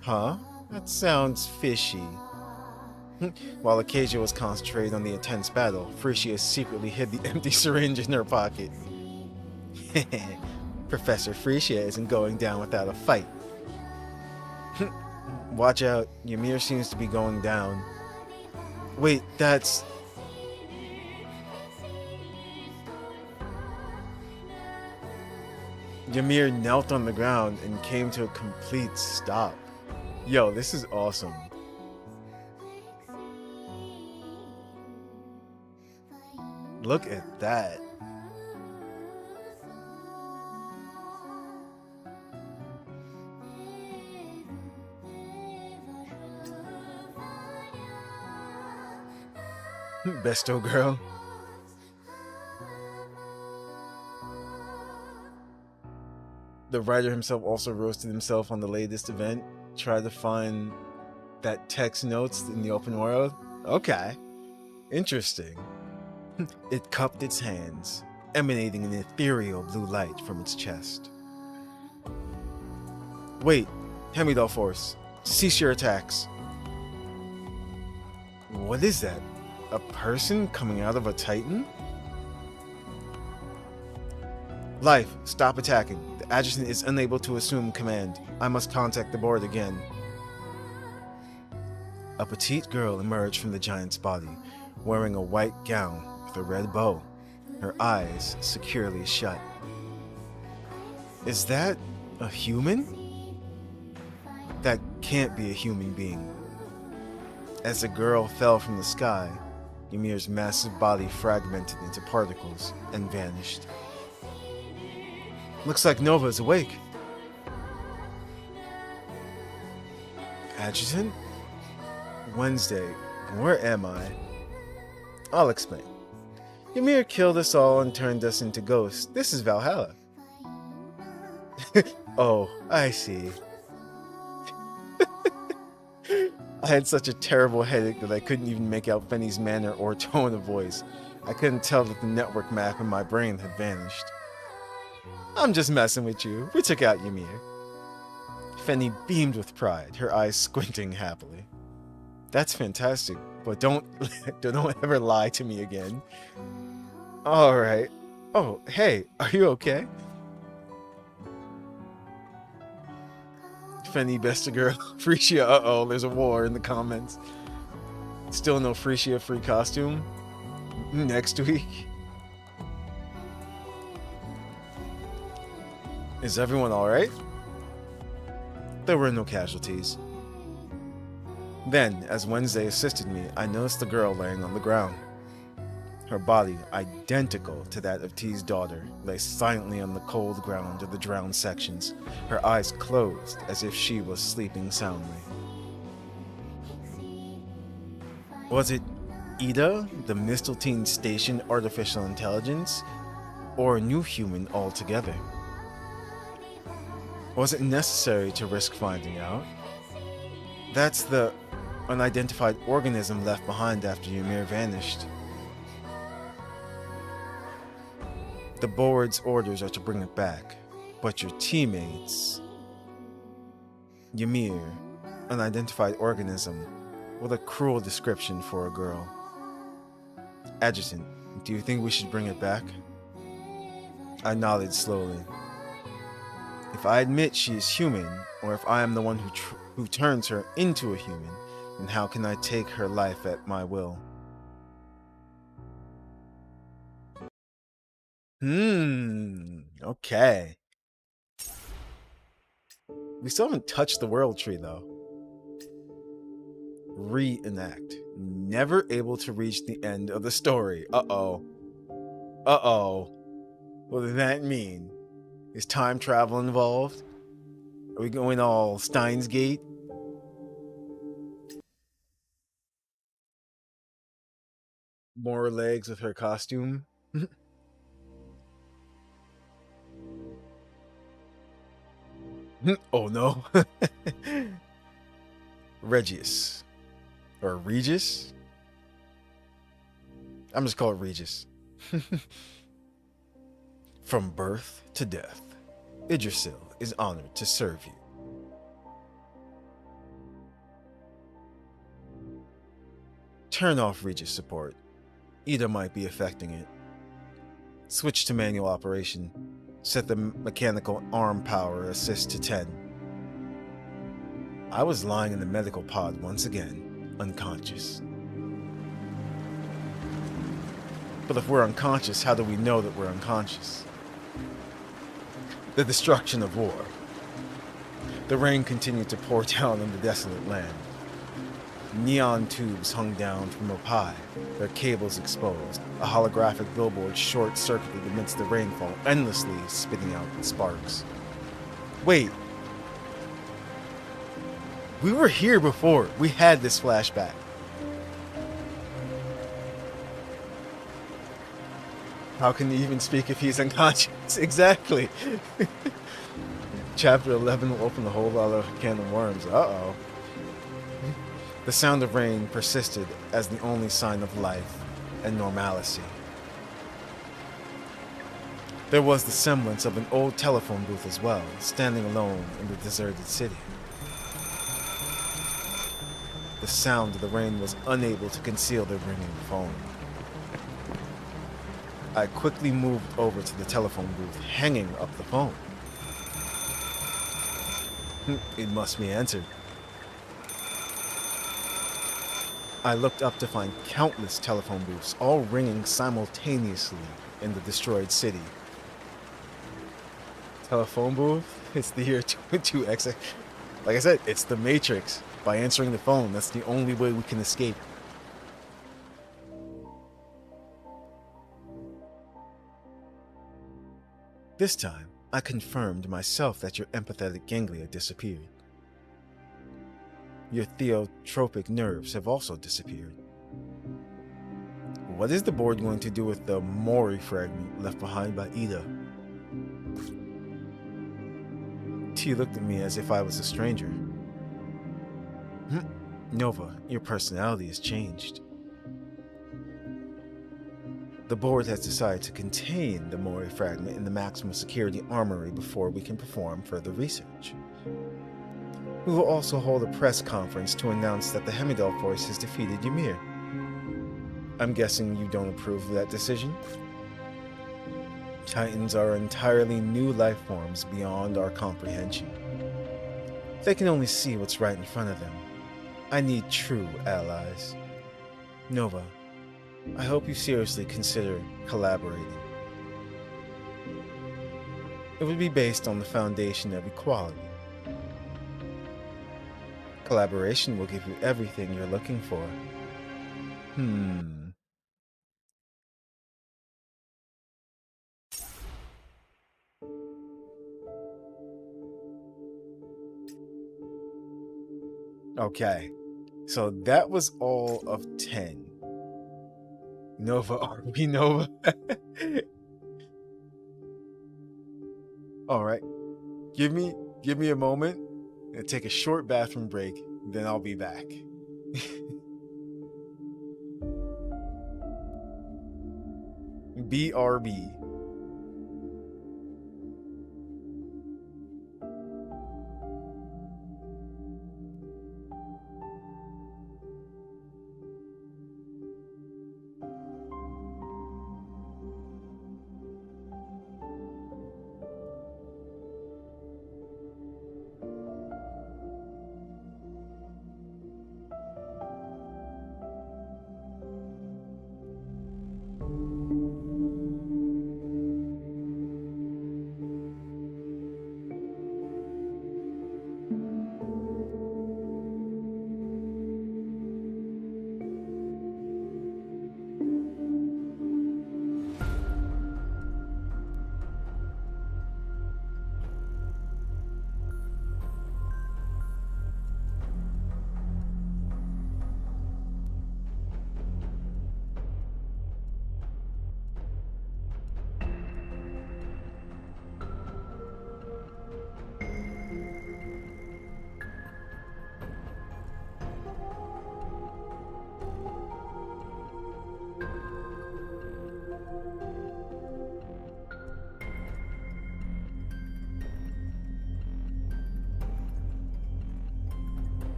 Huh? That sounds fishy. While Acacia was concentrated on the intense battle, Frisia secretly hid the empty syringe in her pocket. Professor Frisia isn't going down without a fight. Watch out, Ymir seems to be going down. Wait, that's... Ymir knelt on the ground and came to a complete stop. Yo, this is awesome. Look at that. Besto girl. The writer himself also roasted himself on the latest event. Tried to find that text notes in the open world. Okay. Interesting. It cupped its hands, emanating an ethereal blue light from its chest. Wait, Hemidal Force, cease your attacks. What is that? A person coming out of a Titan? Life, stop attacking. The adjutant is unable to assume command. I must contact the board again. A petite girl emerged from the giant's body, wearing a white gown with a red bow, her eyes securely shut. Is that a human? That can't be a human being. As the girl fell from the sky, Ymir's massive body fragmented into particles and vanished. Looks like Nova is awake. Adjutant? Wednesday, where am I? I'll explain. Ymir killed us all and turned us into ghosts. This is Valhalla. Oh, I see. I had such a terrible headache that I couldn't even make out Fenny's manner or tone of voice. I couldn't tell that the network map in my brain had vanished. I'm just messing with you. We took out Ymir. Fenny beamed with pride, her eyes squinting happily. That's fantastic, but don't ever lie to me again. Alright. Oh, hey, are you okay? Fenny best girl. Frisia, uh-oh, there's a war in the comments. Still no Frisia free costume? Next week? Is everyone alright? There were no casualties. Then, as Wednesday assisted me, I noticed the girl laying on the ground. Her body, identical to that of T's daughter, lay silently on the cold ground of the drowned sections, her eyes closed as if she was sleeping soundly. Was it Ida, the Misteltein Station artificial intelligence, or a new human altogether? Was it necessary to risk finding out? That's the unidentified organism left behind after Ymir vanished. The board's orders are to bring it back, but your teammates... Ymir, unidentified organism, what a cruel description for a girl. Adjutant, do you think we should bring it back? I nodded slowly. If I admit she is human, or if I am the one who turns her into a human, then how can I take her life at my will? Okay. We still haven't touched the world tree, though. Reenact. Never able to reach the end of the story. Uh-oh. Uh-oh. What does that mean? Is time travel involved? Are we going all Steins Gate? More legs with her costume? Oh no. Regius. Or Regis? I'm just calling it Regis. From birth to death, Idrisil is honored to serve you. Turn off Regis support. Ida might be affecting it. Switch to manual operation. Set the mechanical arm power assist to 10. I was lying in the medical pod once again, unconscious. But if we're unconscious, how do we know that we're unconscious? The destruction of war. The rain continued to pour down on the desolate land. Neon tubes hung down from up high, their cables exposed. A holographic billboard short-circuited amidst the rainfall, endlessly spitting out sparks. Wait. We were here before. We had this flashback. How can he even speak if he's unconscious? Exactly. Chapter 11 will open a whole lot of can of worms. Uh-oh. The sound of rain persisted as the only sign of life and normalcy. There was the semblance of an old telephone booth as well, standing alone in the deserted city. The sound of the rain was unable to conceal the ringing phone. I quickly moved over to the telephone booth, hanging up the phone. It must be answered. I looked up to find countless telephone booths, all ringing simultaneously in the destroyed city. Telephone booth? It's the year 2X. Like I said, it's the Matrix. By answering the phone, that's the only way we can escape. This time, I confirmed myself that your empathetic ganglia disappeared. Your theotropic nerves have also disappeared. What is the board going to do with the Mori fragment left behind by Ida? T looked at me as if I was a stranger. Nova, your personality has changed. The board has decided to contain the Mori fragment in the maximum security armory before we can perform further research. We will also hold a press conference to announce that the Hemidal force has defeated Ymir. I'm guessing you don't approve of that decision? Titans are entirely new life forms beyond our comprehension. They can only see what's right in front of them. I need true allies. Nova, I hope you seriously consider collaborating. It would be based on the foundation of equality. Collaboration will give you everything you're looking for. Okay, so that was all of 10. Nova, are we Nova? Alright, give me a moment and take a short bathroom break, then I'll be back. BRB.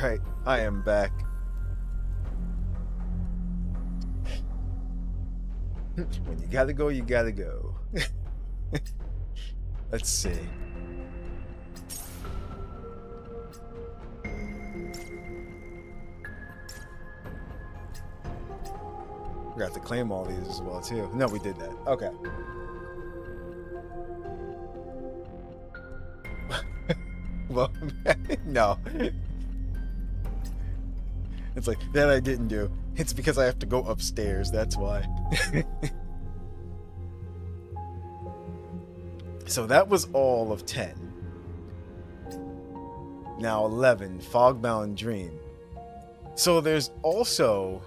Alright, I am back. When you gotta go, you gotta go. Let's see. We have to claim all these as well, too. No, we did that. Okay. Well, no. It's like, that I didn't do. It's because I have to go upstairs, that's why. So that was all of 10. Now 11, Fogbound Dream. So there's also...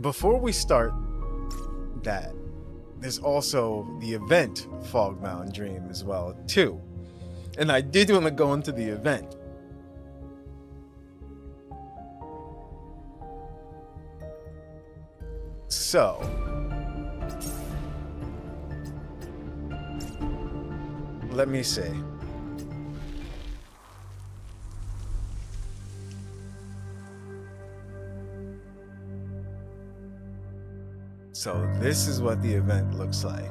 Before we start that, there's also the event Fogbound Dream as well, too. And I did want to go into the event. So, let me see. So this is what the event looks like.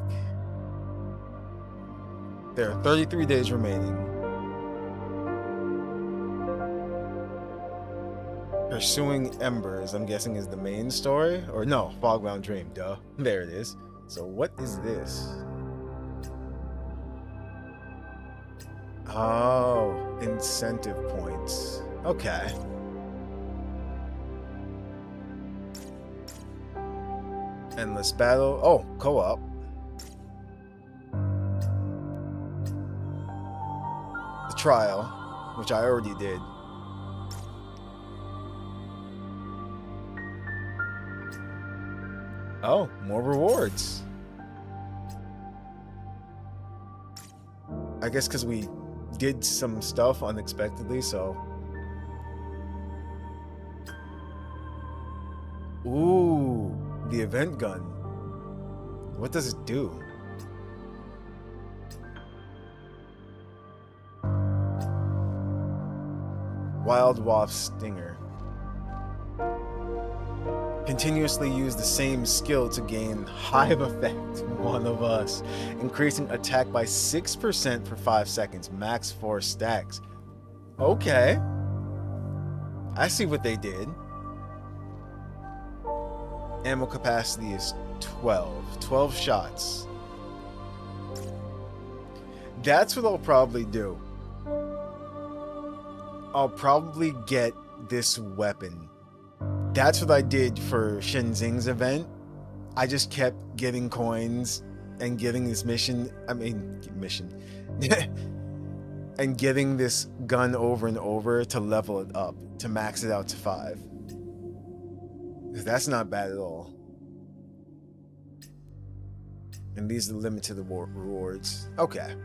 There are 33 days remaining. Pursuing Embers, I'm guessing, is the main story? Or no, Fogbound Dream, duh. There it is. So what is this? Oh, incentive points. Okay. Endless battle. Oh, co-op. The trial, which I already did. Oh, more rewards. I guess because we did some stuff unexpectedly, so... Ooh, the event gun. What does it do? Wild Wasp Stinger. Continuously use the same skill to gain Hive Effect, one of us. Increasing attack by 6% for 5 seconds, max 4 stacks. Okay. I see what they did. Ammo capacity is 12. 12 shots. That's what I'll probably do. I'll probably get this weapon. That's what I did for Shenzing's event. I just kept getting coins and getting this mission. And getting this gun over and over to level it up, to max it out to 5. That's not bad at all. And these are the limited rewards. Okay.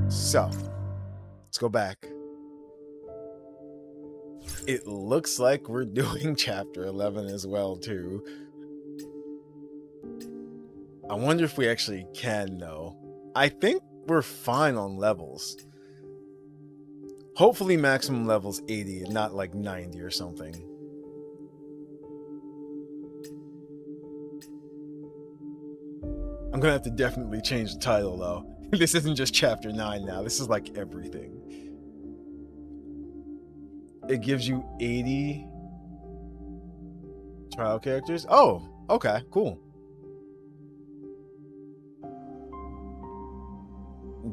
So, let's go back. It looks like we're doing chapter 11 as well, too. I wonder if we actually can, though. I think we're fine on levels. Hopefully maximum level's 80 and not like 90 or something. I'm gonna have to definitely change the title, though. This isn't just chapter 9 now. This is like everything. It gives you 80 trial characters. Oh, okay, cool.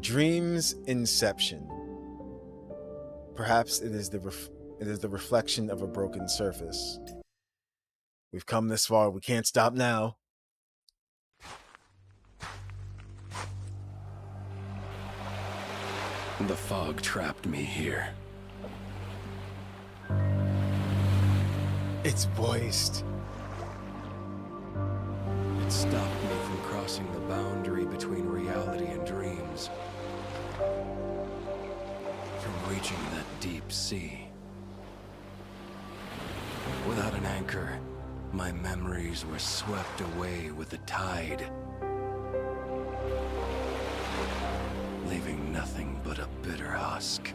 Dream's Inception. Perhaps it is the reflection of a broken surface. We've come this far. We can't stop now. The fog trapped me here. It's voiced. It stopped me from crossing the boundary between reality and dreams. From reaching that deep sea. Without an anchor, my memories were swept away with the tide. dusk.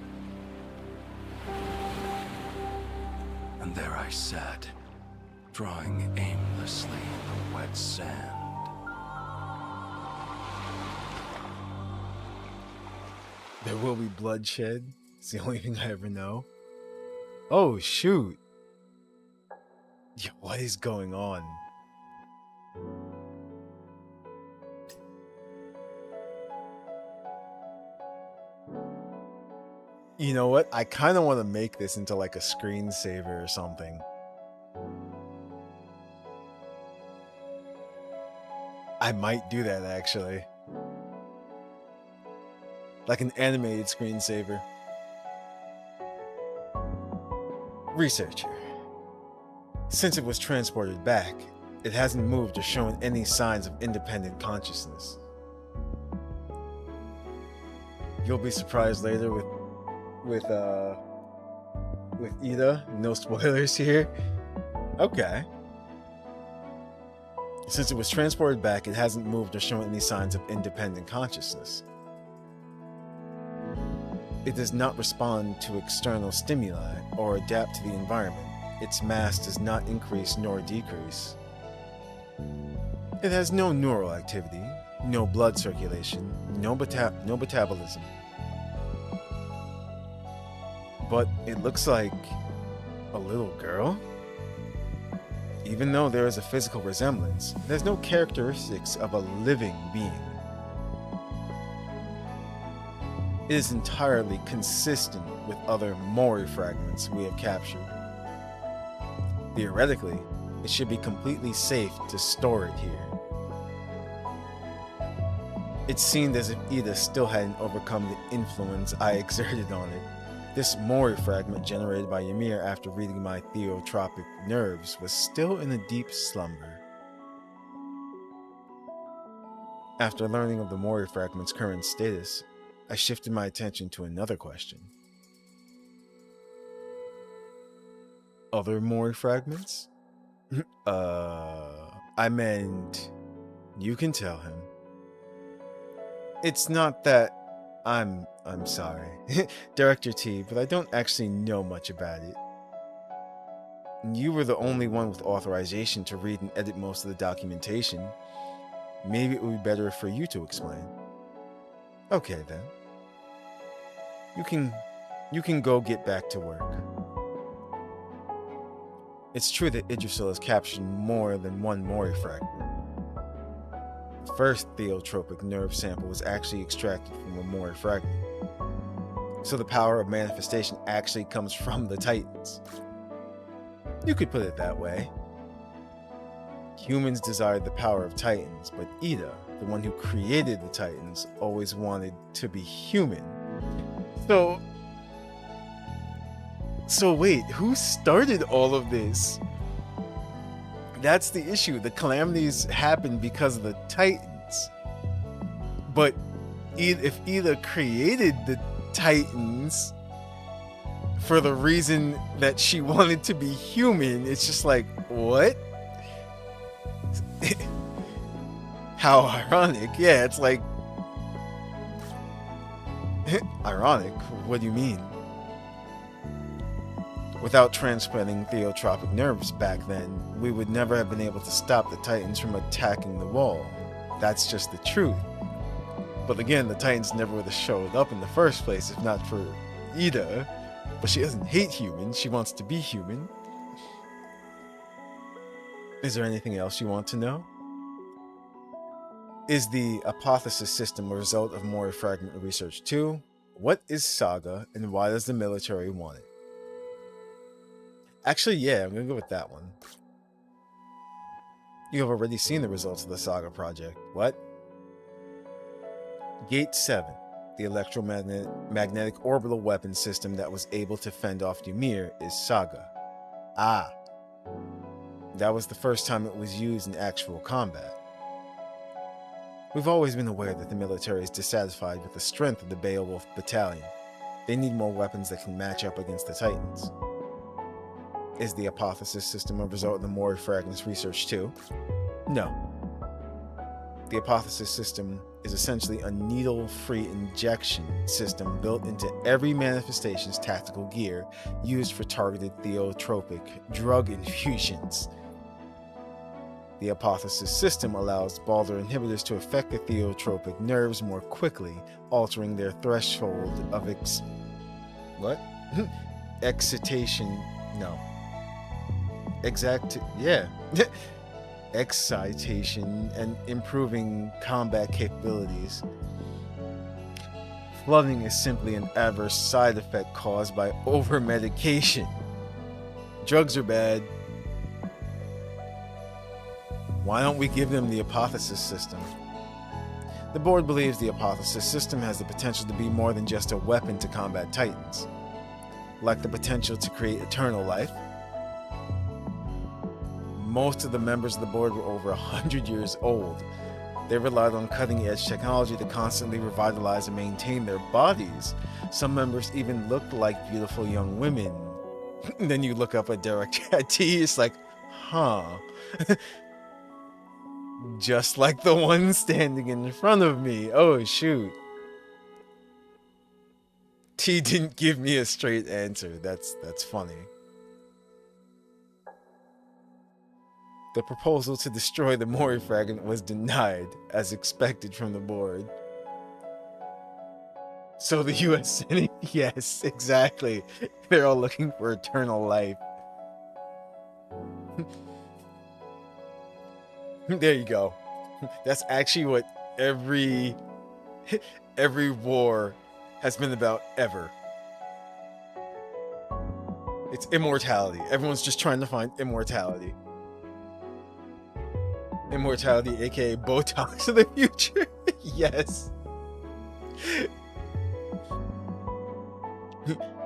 And there I sat, drawing aimlessly in the wet sand. There will be bloodshed. It's the only thing I ever know. Oh, shoot. Yo, what is going on? You know what? I kind of want to make this into like a screensaver or something. I might do that actually. Like an animated screensaver. Researcher. Since it was transported back, it hasn't moved or shown any signs of independent consciousness. You'll be surprised later with Ida. No spoilers here. Okay. Since it was transported back, it hasn't moved or shown any signs of independent consciousness. It does not respond to external stimuli or adapt to the environment. Its mass does not increase nor decrease. It has no neural activity, no blood circulation, no metabolism. But it looks like a little girl? Even though there is a physical resemblance, there's no characteristics of a living being. It is entirely consistent with other Mori fragments we have captured. Theoretically, it should be completely safe to store it here. It seemed as if Ida still hadn't overcome the influence I exerted on it. This Mori fragment generated by Ymir after reading my theotropic nerves was still in a deep slumber. After learning of the Mori fragment's current status, I shifted my attention to another question. Other Mori fragments? I meant, you can tell him. It's not that I'm sorry, Director T, but I don't actually know much about it. You were the only one with authorization to read and edit most of the documentation. Maybe it would be better for you to explain. Okay then. You can go get back to work. It's true that Idrisil has captured more than one Mori fragment. The first theotropic nerve sample was actually extracted from a Mori fragment. So the power of manifestation actually comes from the Titans. You could put it that way. Humans desired the power of Titans, but Ida, the one who created the Titans, always wanted to be human. So wait, who started all of this? That's the issue. The calamities happened because of the Titans. But if Ida created the Titans for the reason that she wanted to be human, it's just like, what? How ironic. Yeah, it's like, ironic? What do you mean? Without transplanting theotropic nerves back then, we would never have been able to stop the Titans from attacking the wall. That's just the truth. But again, the Titans never would have showed up in the first place if not for Ida. But she doesn't hate humans, she wants to be human. Is there anything else you want to know? Is the Apotheosis system a result of Mori fragment research too? What is Saga, and why does the military want it? Actually, yeah, I'm gonna go with that one. You have already seen the results of the Saga project. What? Gate 7, the electromagnetic orbital weapon system that was able to fend off Ymir, is Saga. Ah. That was the first time it was used in actual combat. We've always been aware that the military is dissatisfied with the strength of the Beowulf battalion. They need more weapons that can match up against the Titans. Is the Apotheosis system a result of the Mori fragments research too? No. The apotheosis system is essentially a needle-free injection system built into every manifestation's tactical gear, used for targeted theotropic drug infusions. The apotheosis system allows Balder inhibitors to affect the theotropic nerves more quickly, altering their threshold of excitation. No. Excitation and improving combat capabilities. Flooding is simply an adverse side effect caused by over-medication. Drugs are bad. Why don't we give them the apotheosis system? The board believes the apotheosis system has the potential to be more than just a weapon to combat titans. Like the potential to create eternal life. Most of the members of the board were over 100 years old. They relied on cutting-edge technology to constantly revitalize and maintain their bodies. Some members even looked like beautiful young women. Then you look up a Director T, it's like, huh. Just like the one standing in front of me. Oh, shoot. T didn't give me a straight answer. That's funny. The proposal to destroy the Mori fragment was denied, as expected from the board. So the US Senate, yes, exactly. They're all looking for eternal life. There you go. That's actually what every war has been about ever. It's immortality. Everyone's just trying to find immortality. Immortality, aka Botox of the future. Yes.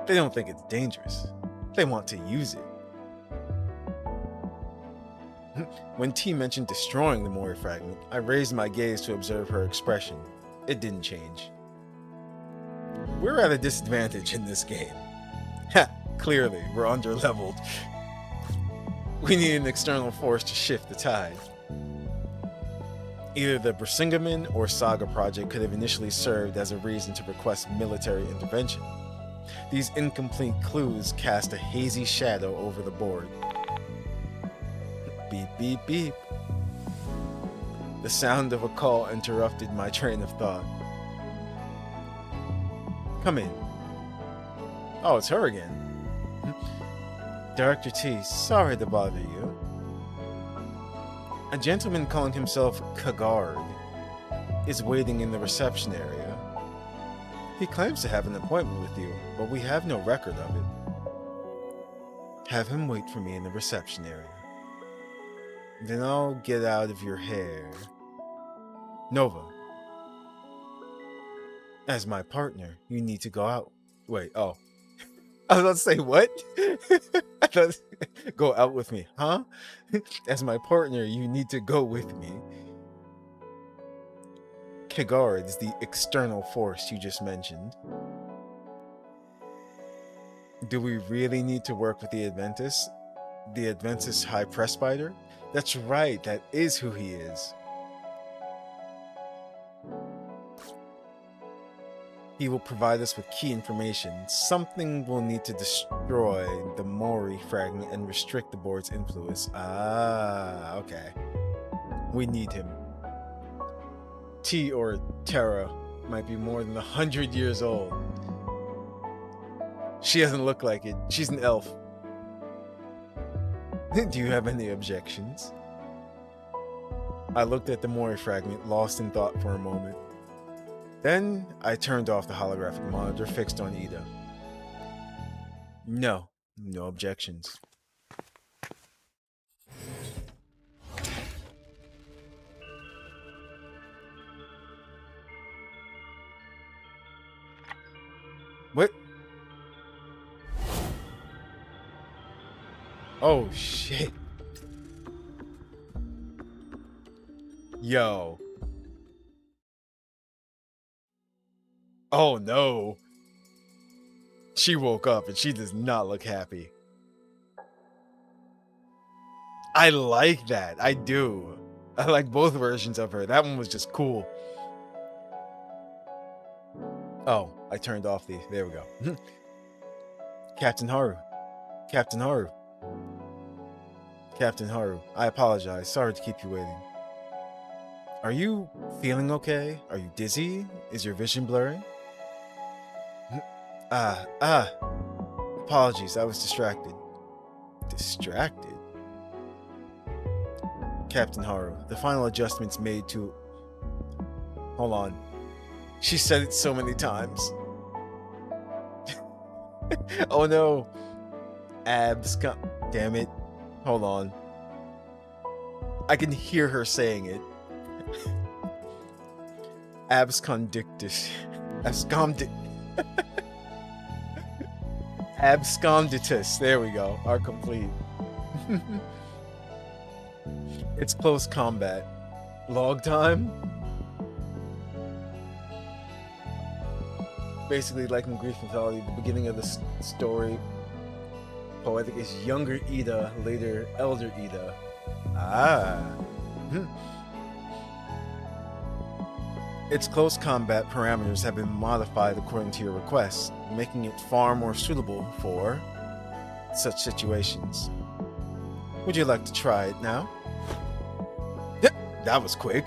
They don't think it's dangerous. They want to use it. When T mentioned destroying the Mori fragment, I raised my gaze to observe her expression. It didn't change. We're at a disadvantage in this game. Ha! Clearly, we're under-leveled. We need an external force to shift the tide. Either the Brisingamen or Saga project could have initially served as a reason to request military intervention. These incomplete clues cast a hazy shadow over the board. Beep, beep, beep. The sound of a call interrupted my train of thought. Come in. Oh, it's her again. Director T, sorry to bother you. A gentleman calling himself Kagard is waiting in the reception area. He claims to have an appointment with you, but we have no record of it. Have him wait for me in the reception area. Then I'll get out of your hair. Nova. As my partner, you need to go out. Wait, oh. I was about to say, what? I thought, go out with me, huh? As my partner, you need to go with me. Kagard is the external force you just mentioned. Do we really need to work with the Adventist? The Adventist High Presbyter? That's right, that is who he is. He will provide us with key information. Something will need to destroy the Mori fragment and restrict the board's influence. Ah, okay. We need him. T or Terra might be more than 100 years old. She doesn't look like it. She's an elf. Do you have any objections? I looked at the Mori fragment, lost in thought for a moment. Then I turned off the holographic monitor fixed on Ida. No objections. What? Oh shit. Yo. Oh no. She woke up and she does not look happy. I like that. I do. I like both versions of her. That one was just cool. Oh, I turned off the... There we go. Captain Haru. Captain Haru. Captain Haru. I apologize. Sorry to keep you waiting. Are you feeling okay? Are you dizzy? Is your vision blurry? Apologies, I was distracted. Distracted? Captain Haru, the final adjustments made to... Hold on. She said it so many times. Oh no. Damn it. Hold on. I can hear her saying it. Absconditus. Absconditus. There we go. Are complete. It's close combat. Log time? Basically, like in Greek mythology, the beginning of the story, poetic is younger Ida, later elder Ida. Its close combat parameters have been modified according to your request, making it far more suitable for such situations. Would you like to try it now? That was quick.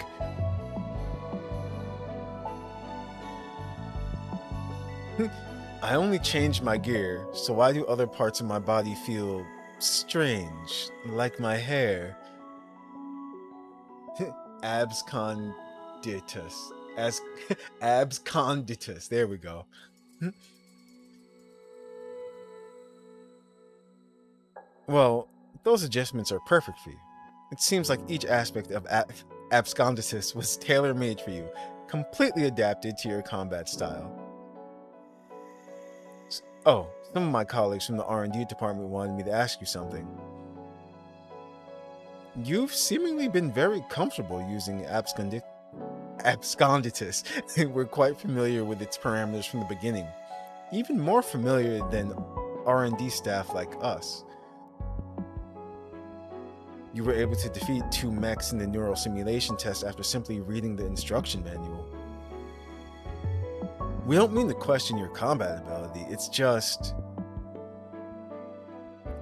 I only changed my gear, so why do other parts of my body feel strange, like my hair? Absconditus. Absconditus. There we go. Well, those adjustments are perfect for you. It seems like each aspect of Absconditus was tailor-made for you, completely adapted to your combat style. Oh, some of my colleagues from the R&D department wanted me to ask you something. You've seemingly been very comfortable using Absconditus. We're quite familiar with its parameters from the beginning, even more familiar than R&D staff like us. You were able to defeat 2 mechs in the neural simulation test after simply reading the instruction manual. We don't mean to question your combat ability, it's just...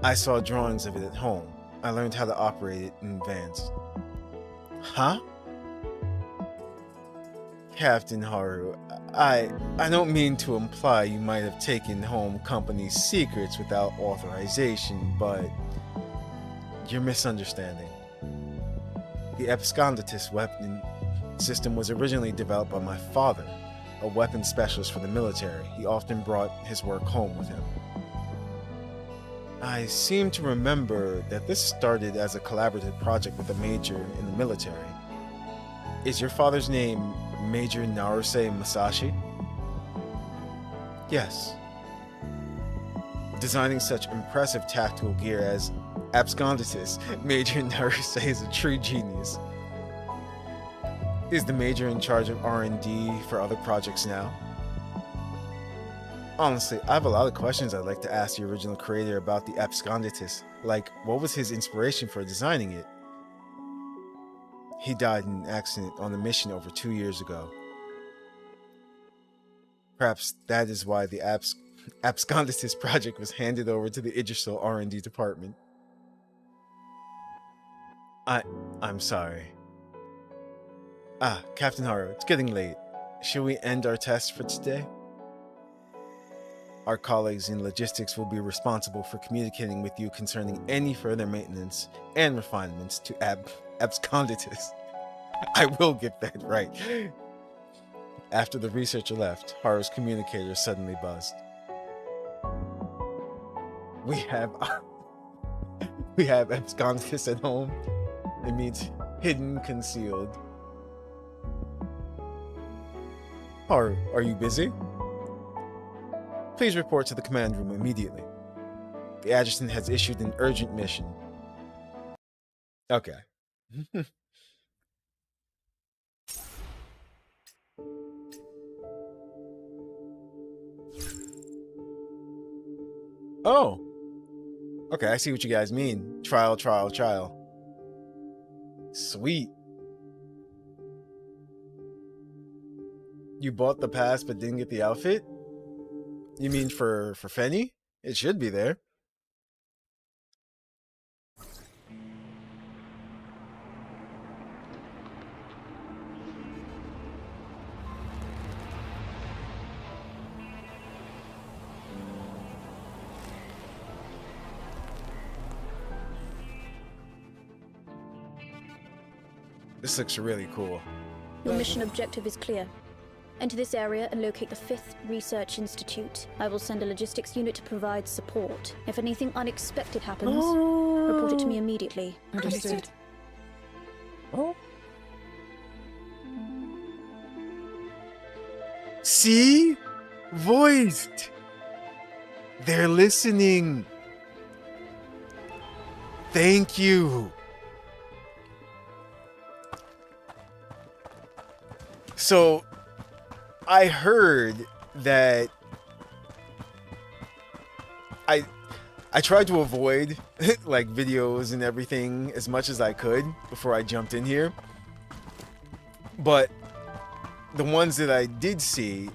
I saw drawings of it at home. I learned how to operate it in advance. Huh? Captain Haru, I don't mean to imply you might have taken home company secrets without authorization, but you're misunderstanding. The Absconditus weapon system was originally developed by my father, a weapons specialist for the military. He often brought his work home with him. I seem to remember that this started as a collaborative project with a major in the military. Is your father's name Major Naruse Masashi? Yes. Designing such impressive tactical gear as Absconditus, Major Naruse is a true genius. Is the Major in charge of R&D for other projects now? Honestly, I have a lot of questions I'd like to ask the original creator about the Absconditus. Like, what was his inspiration for designing it? He died in an accident on a mission over 2 years ago. Perhaps that is why the Absconditus project was handed over to the Idrisil R&D department. I'm sorry. Captain Haru, it's getting late. Should we end our test for today? Our colleagues in logistics will be responsible for communicating with you concerning any further maintenance and refinements to Absconditus. I will get that right. After the researcher left, Haru's communicator suddenly buzzed. We have Absconditus at home. It means hidden, concealed. Haru, are you busy? Please report to the command room immediately. The adjutant has issued an urgent mission. Okay. Oh. Okay, I see what you guys mean. Trial. Sweet. You bought the pass but didn't get the outfit? You mean for Fenny? It should be there. This looks really cool. Your mission objective is clear. Enter this area and locate the 5th Research Institute. I will send a logistics unit to provide support. If anything unexpected happens, report it to me immediately. Understood. Oh. See? Voiced. They're listening. Thank you. So, I heard that I tried to avoid like videos and everything as much as I could before I jumped in here. But the ones that I did see,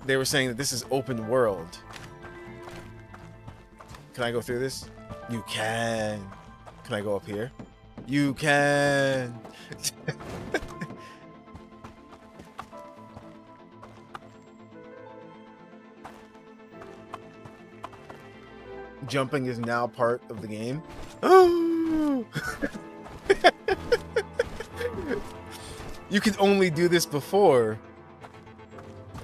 they were saying that this is open world. Can I go through this? You can. Can I go up here? You can. Jumping is now part of the game. Oh! You could only do this before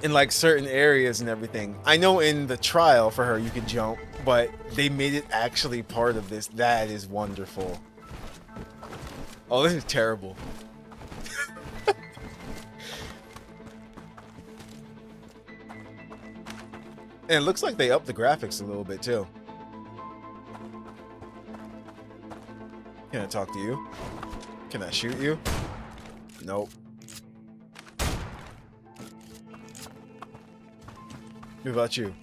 in like certain areas and everything. I know in the trial for her you could jump, but they made it actually part of this. That is wonderful. Oh, this is terrible. And it looks like they upped the graphics a little bit too. Can I talk to you? Can I shoot you? Nope. What about you?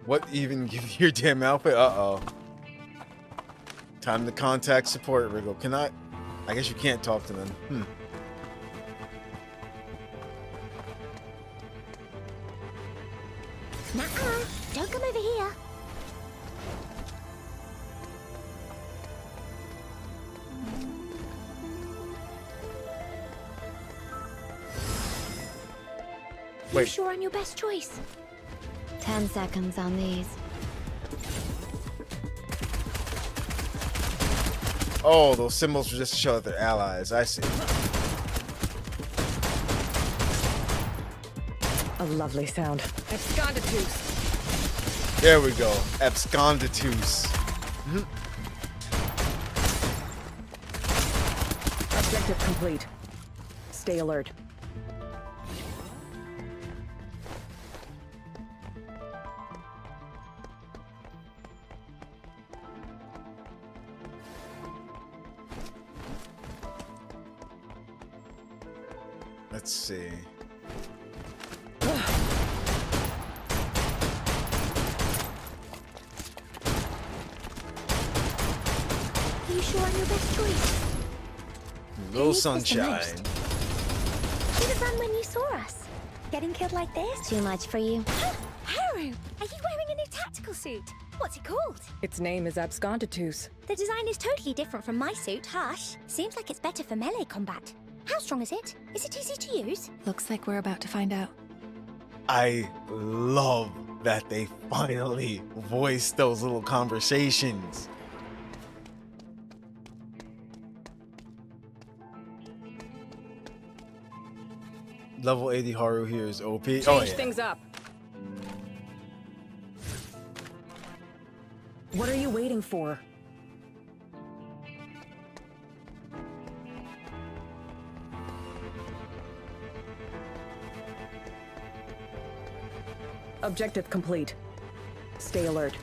What even give you your damn outfit? Uh-oh. Time to contact support, Wriggle. Can I guess you can't talk to them. Nuh-uh. Don't come over here. Wait. You sure I'm your best choice? 10 seconds on these. Oh, those symbols were just to show that they're allies. I see. A lovely sound. Absconditus. There we go. Absconditus. Objective complete. Stay alert. Let's see. Are you sure I'm your best choice? Little Who needs this the sunshine. most? Should have run when you saw us. Getting killed like this? Too much for you. Haru, are you wearing a new tactical suit? What's it called? Its name is Absconditus. The design is totally different from my suit, Hush. Seems like it's better for melee combat. How strong is it? Is it easy to use? Looks like we're about to find out. I love that they finally voiced those little conversations. Level 80 Haru here is OP. Change Oh, yeah. things up. What are you waiting for? Objective complete. Stay alert.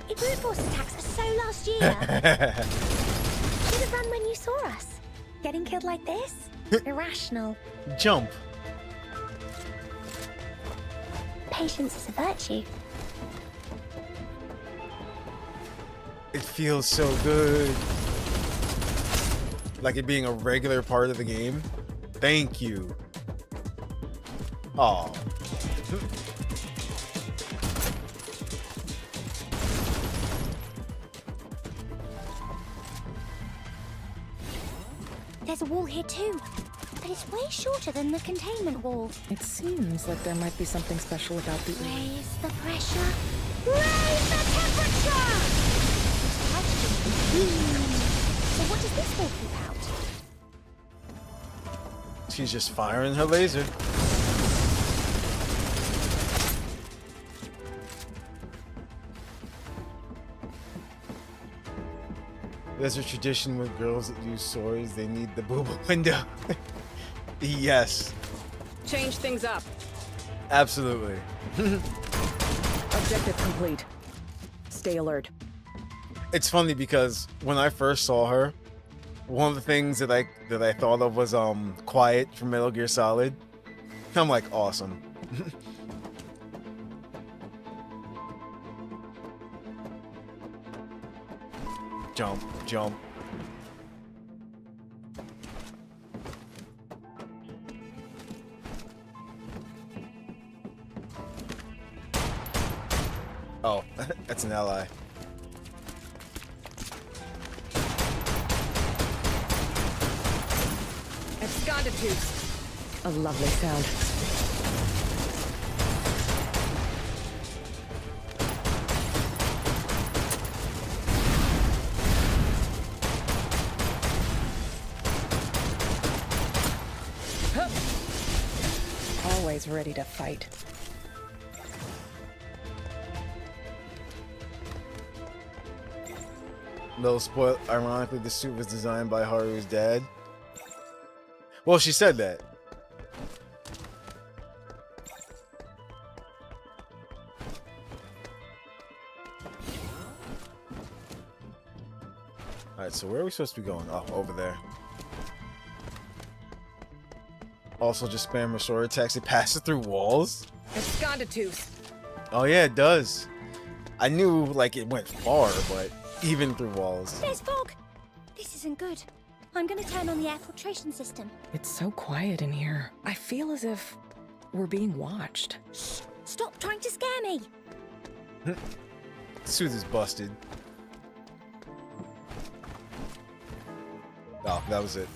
Brute force attacks are so last year. Should have run when you saw us. Getting killed like this? Irrational. Jump. Patience is a virtue. It feels so good. like it being a regular part of the game. Thank you. Oh. There's a wall here too, but it's way shorter than the containment wall. It seems like there might be something special about the... Raise the pressure. Raise the temperature! It's hydrogen. So what does this wall keep out? She's just firing her laser. There's a tradition with girls that use swords, they need the booba window. Yes. Change things up. Absolutely. Objective complete. Stay alert. It's funny because when I first saw her, one of the things that I thought of was Quiet from Metal Gear Solid. I'm like, awesome. Jump, jump. Oh, that's an ally. Absconditus. A lovely sound. Always ready to fight. Little spoil. Ironically, the suit was designed by Haru's dad. Well, she said that. Alright, so where are we supposed to be going? Oh, over there. Also, just spam restore attacks. It passes through walls? Absconditus. Oh yeah, it does. I knew, like, it went far, but even through walls. There's fog. This isn't good. I'm gonna turn on the air filtration system. It's so quiet in here. I feel as if we're being watched. Shh! Stop trying to scare me. Suit is busted. Oh, that was it.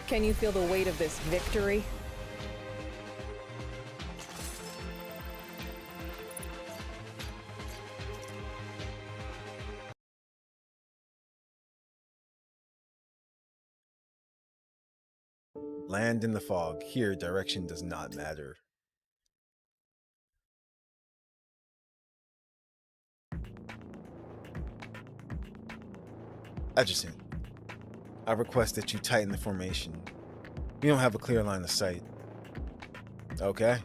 Can you feel the weight of this victory? Land in the fog. Here, direction does not matter. Adjutant, I request that you tighten the formation. We don't have a clear line of sight. Okay.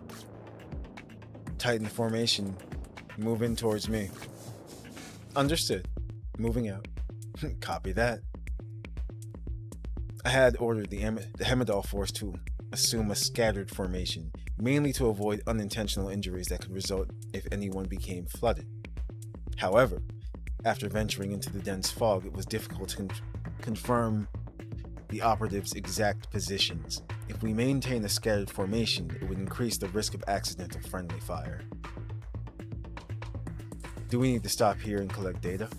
Tighten the formation. Move in towards me. Understood. Moving out. Copy that. I had ordered the Heimdall force to assume a scattered formation, mainly to avoid unintentional injuries that could result if anyone became flooded. However, after venturing into the dense fog, it was difficult to confirm the operatives' exact positions. If we maintain a scattered formation, it would increase the risk of accidental friendly fire. Do we need to stop here and collect data?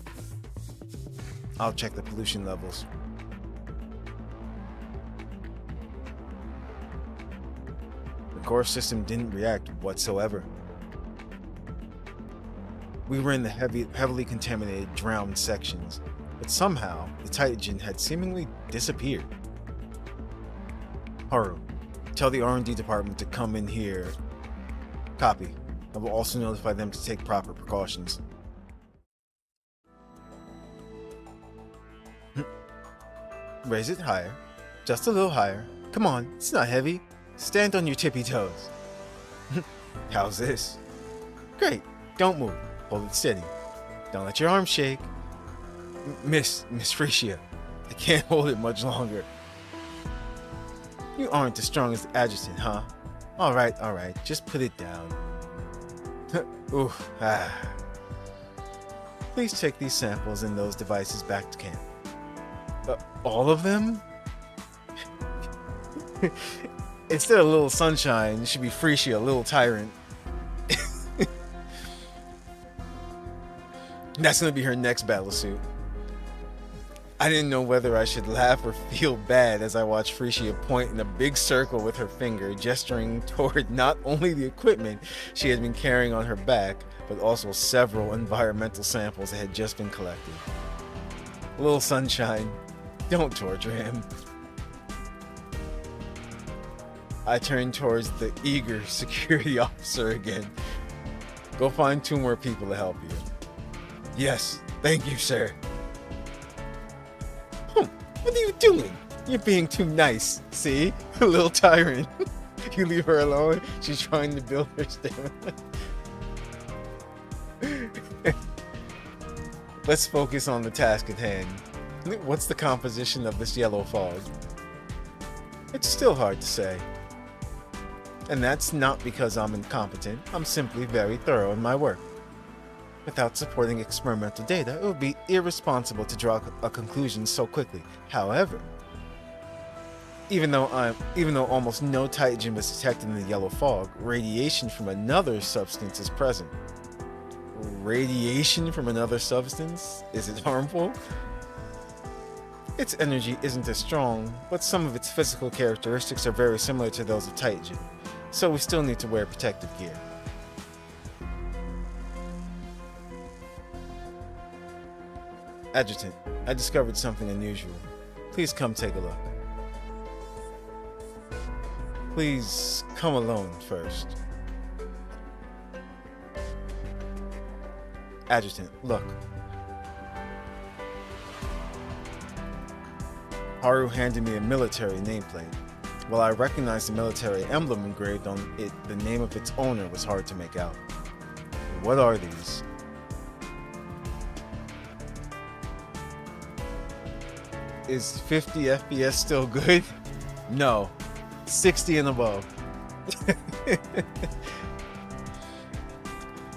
I'll check the pollution levels. The core system didn't react whatsoever. We were in the heavily contaminated, drowned sections, but somehow the Titan had seemingly disappeared. Haru, tell the R&D department to come in here. Copy. I will also notify them to take proper precautions. Raise it higher. Just a little higher. Come on, it's not heavy. Stand on your tippy toes. How's this? Great. Don't move. Hold it steady. Don't let your arms shake. Miss Frisia, I can't hold it much longer. You aren't as strong as the adjutant, huh? Alright, just put it down. Oof, ah. Please take these samples and those devices back to camp. All of them? Instead of Little Sunshine, it should be Frisia, Little Tyrant. That's gonna be her next battle suit. I didn't know whether I should laugh or feel bad as I watched Frisia point in a big circle with her finger, gesturing toward not only the equipment she had been carrying on her back, but also several environmental samples that had just been collected. Little Sunshine, don't torture him. I turned towards the eager security officer again. Go find 2 more people to help you. Yes, thank you, sir. What are you doing? You're being too nice. See? Little Tyrant. You leave her alone. She's trying to build her stamina. Let's focus on the task at hand. What's the composition of this yellow fog? It's still hard to say. And that's not because I'm incompetent. I'm simply very thorough in my work. Without supporting experimental data, it would be irresponsible to draw a conclusion so quickly. However, even though almost no Titan was detected in the yellow fog, radiation from another substance is present. Radiation from another substance? Is it harmful? Its energy isn't as strong, but some of its physical characteristics are very similar to those of Titan, so we still need to wear protective gear. Adjutant, I discovered something unusual. Please come take a look. Please come alone first. Adjutant, look. Haru handed me a military nameplate. While I recognized the military emblem engraved on it, the name of its owner was hard to make out. What are these? Is 50 FPS still good? No. 60 and above.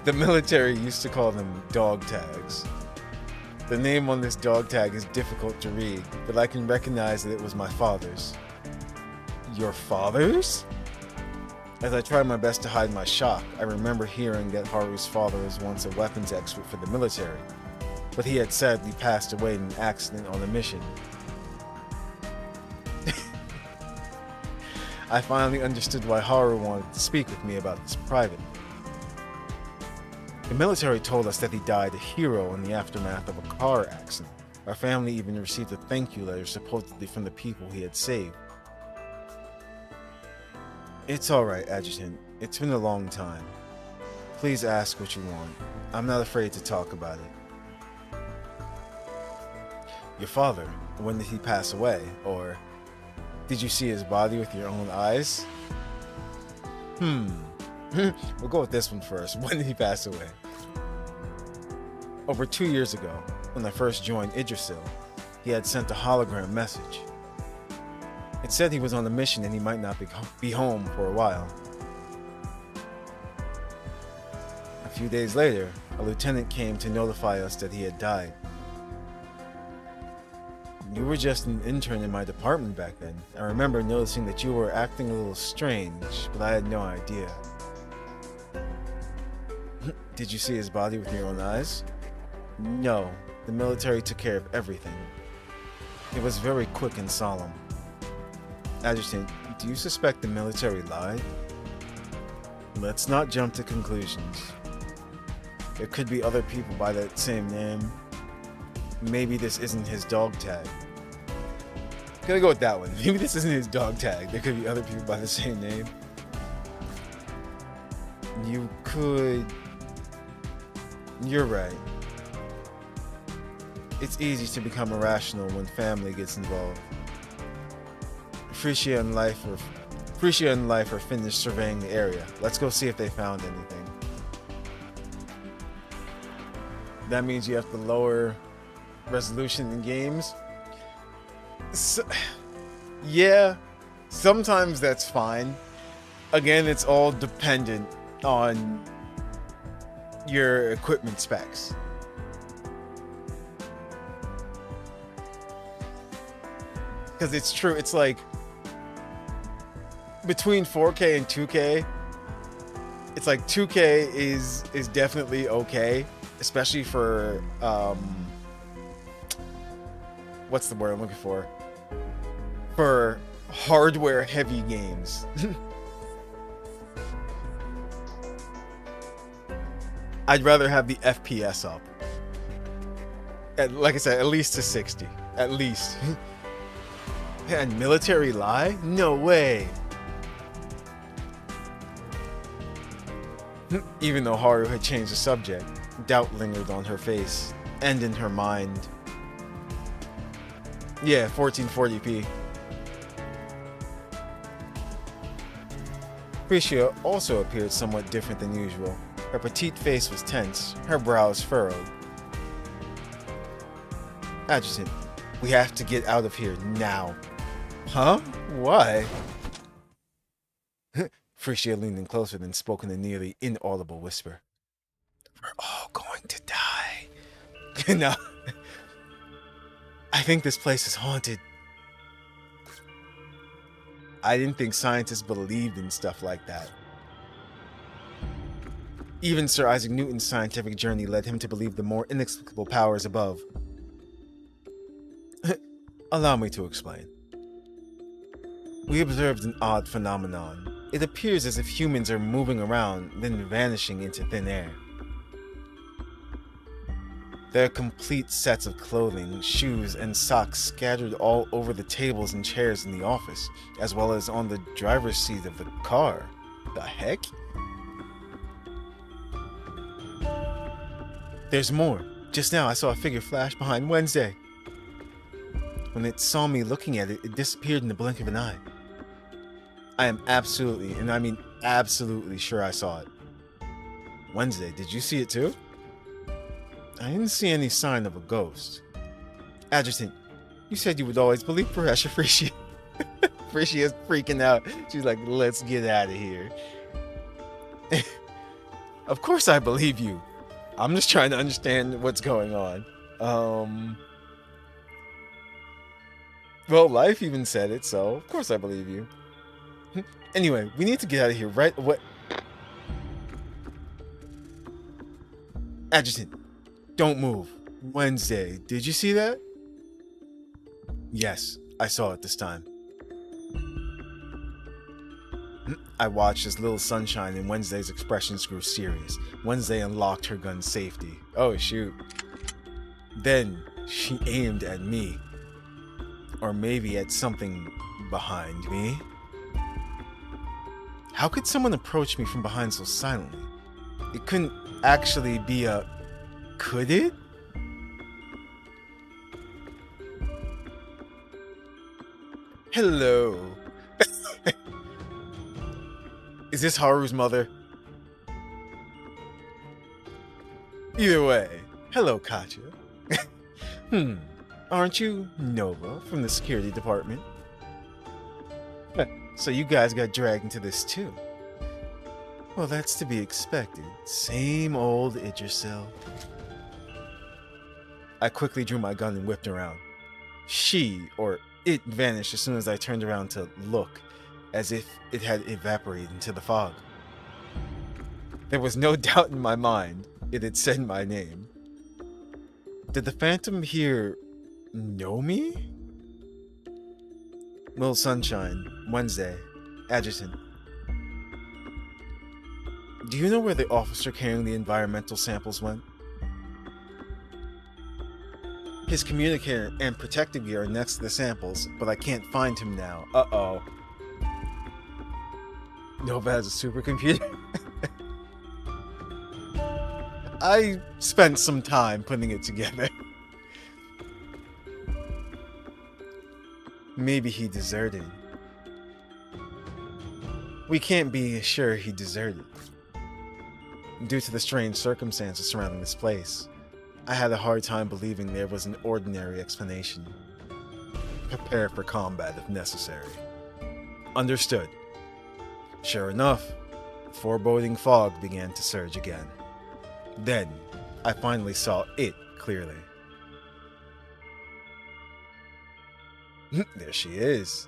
The military used to call them dog tags. The name on this dog tag is difficult to read, but I can recognize that it was my father's. Your father's? As I tried my best to hide my shock, I remember hearing that Haru's father was once a weapons expert for the military, but he had sadly passed away in an accident on a mission. I finally understood why Haru wanted to speak with me about this privately. The military told us that he died a hero in the aftermath of a car accident. Our family even received a thank you letter supposedly from the people he had saved. It's alright, Adjutant. It's been a long time. Please ask what you want. I'm not afraid to talk about it. Your father, when did he pass away? Or did you see his body with your own eyes? We'll go with this one first. When did he pass away? Over 2 years ago, when I first joined Idrisil, he had sent a hologram message. It said he was on a mission and he might not be home for a while. A few days later, a lieutenant came to notify us that he had died. You were just an intern in my department back then. I remember noticing that you were acting a little strange, but I had no idea. Did you see his body with your own eyes? No, the military took care of everything. It was very quick and solemn. Adjutant, do you suspect the military lied? Let's not jump to conclusions. There could be other people by that same name. Maybe this isn't his dog tag. Gonna go with that one. Maybe this isn't his dog tag. There could be other people by the same name. You could... You're right. It's easy to become irrational when family gets involved. Frisia and Life are finished surveying the area. Let's go see if they found anything. That means you have to lower resolution in games. So, yeah, sometimes that's fine. Again, it's all dependent on your equipment specs. because it's true. It's like between 4K and 2K, it's like 2K is definitely okay, especially for what's the word I'm looking for? For hardware heavy games. I'd rather have the FPS up. Like I said, at least to 60. At least. And military lie? No way. Even though Haru had changed the subject, doubt lingered on her face and in her mind. Yeah, 1440p. Fricia also appeared somewhat different than usual. Her petite face was tense, her brows furrowed. Adjutant, we have to get out of here now. Huh? Why? Fricia leaned in closer and spoke in a nearly inaudible whisper. We're all going to die. No. I think this place is haunted. I didn't think scientists believed in stuff like that. Even Sir Isaac Newton's scientific journey led him to believe the more inexplicable powers above. Allow me to explain. We observed an odd phenomenon. It appears as if humans are moving around, then vanishing into thin air. There are complete sets of clothing, shoes, and socks scattered all over the tables and chairs in the office, as well as on the driver's seat of the car. The heck? There's more. Just now I saw a figure flash behind Wednesday. When it saw me looking at it, it disappeared in the blink of an eye. I am absolutely, and I mean absolutely sure I saw it. Wednesday, did you see it too? I didn't see any sign of a ghost. Adjutant, you said you would always believe Pressure Fricia. Fricia is freaking out. She's like, let's get out of here. Of course I believe you. I'm just trying to understand what's going on. Well, life even said it, so of course I believe you. Anyway, we need to get out of here right away. Adjutant, don't move. Wednesday, did you see that? Yes, I saw it this time. I watched as Little Sunshine and Wednesday's expressions grew serious. Wednesday unlocked her gun's safety. Oh, shoot. Then she aimed at me. Or maybe at something behind me. How could someone approach me from behind so silently? It couldn't actually be a... Could it? Hello. Is this Haru's mother? Either way, hello, Katya. Aren't you Nova from the security department? So you guys got dragged into this too. Well, that's to be expected. Same old Idrisil. I quickly drew my gun and whipped around. She, or it, vanished as soon as I turned around to look, as if it had evaporated into the fog. There was no doubt in my mind it had said my name. Did the Phantom here know me? Little Sunshine, Wednesday, Adjutant. Do you know where the officer carrying the environmental samples went? His communicator and protective gear are next to the samples, but I can't find him now. Uh-oh. Nova has a supercomputer? I spent some time putting it together. Maybe he deserted. We can't be sure he deserted. Due to the strange circumstances surrounding this place, I had a hard time believing there was an ordinary explanation. Prepare for combat if necessary. Understood. Sure enough, foreboding fog began to surge again. Then, I finally saw it clearly. There she is.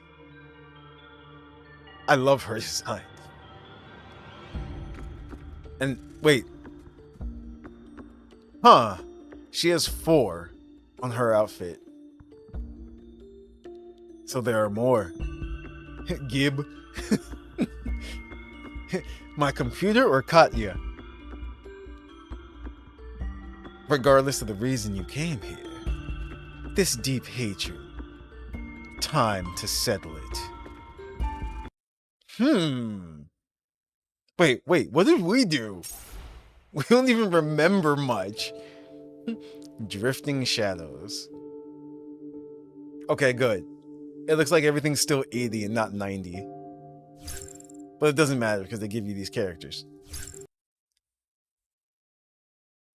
I love her design. And wait. Huh. She has 4 on her outfit. So there are more. Gib. My computer or Katya? Regardless of the reason you came here, this deep hatred, time to settle it. Wait, what did we do? We don't even remember much. Drifting shadows. Okay, good. It looks like everything's still 80 and not 90. But it doesn't matter because they give you these characters.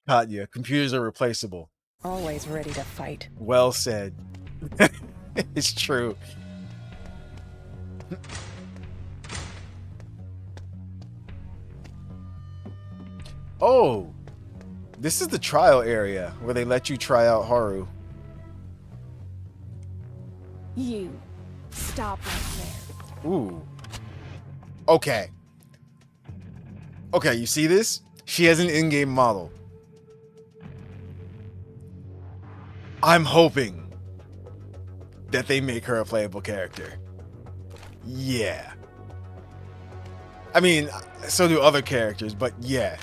Katya, computers are replaceable. Always ready to fight. Well said. It's true. Oh, this is the trial area where they let you try out Haru. You stop right there. Ooh. Okay. Okay, you see this? She has an in-game model. I'm hoping that they make her a playable character. Yeah. I mean, so do other characters, but yeah.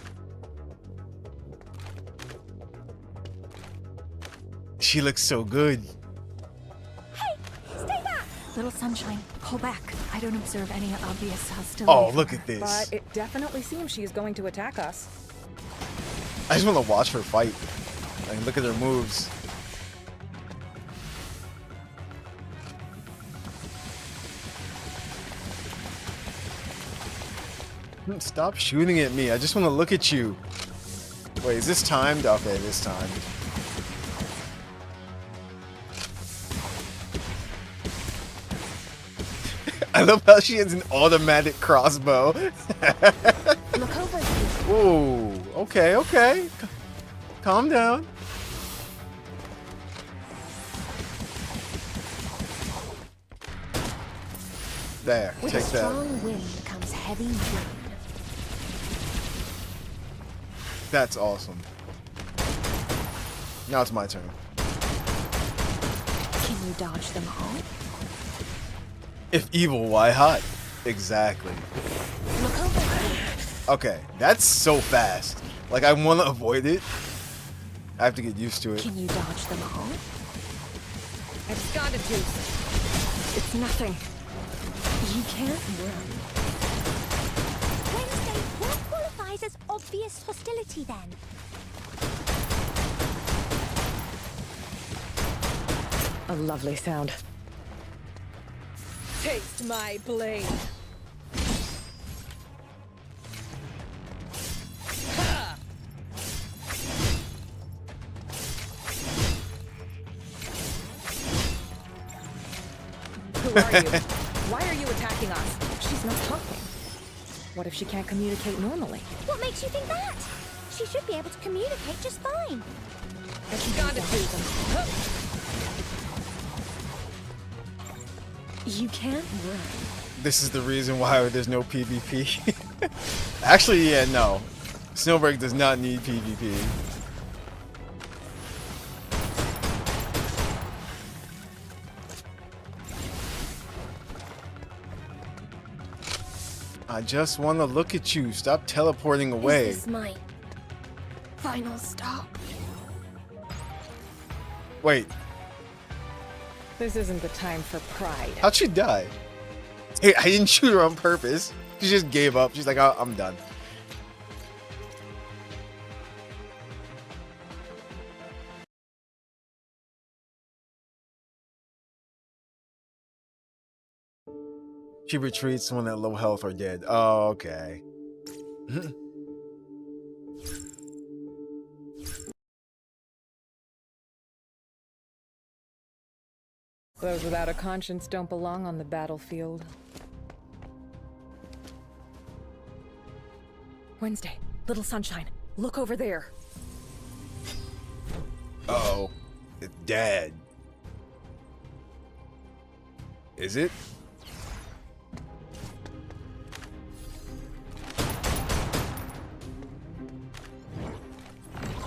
She looks so good. Hey, stay back! Little sunshine, pull back. I don't observe any obvious hostility. Oh, from look her. at this. But it definitely seems she's going to attack us. I just want to watch her fight. Like, look at her moves. Stop shooting at me. I just want to look at you. Wait, is this timed? Okay, it is timed. I love how she has an automatic crossbow. Look over here. Ooh, okay. Calm down. There, With take a that. strong wind comes heavy rain. That's awesome. Now it's my turn. Can you dodge them all? If evil, why hot? Exactly. Look over here. Okay, that's so fast. Like, I want to avoid it. I have to get used to it. Can you dodge them all? I've got it, Juice. It's nothing. You can't run. Wednesday, what qualifies as obvious hostility then? A lovely sound. Taste my blade. Who are you? Why are you attacking us? She's not talking. What if she can't communicate normally? What makes you think that? She should be able to communicate just fine. I've got to do them. You can't run. This is the reason why there's no PvP. Actually, yeah, no. Snowbreak does not need PvP. I just want to look at you. Stop teleporting away. Is this my final stop? Wait, This isn't the time for pride. how'd she die? Hey, I didn't shoot her on purpose. She just gave up. She's like, oh, I'm done. She retreats when at low health or dead. Oh, okay. Those without a conscience don't belong on the battlefield. Wednesday, little sunshine, look over there. Uh-oh. It's Dad. Is it?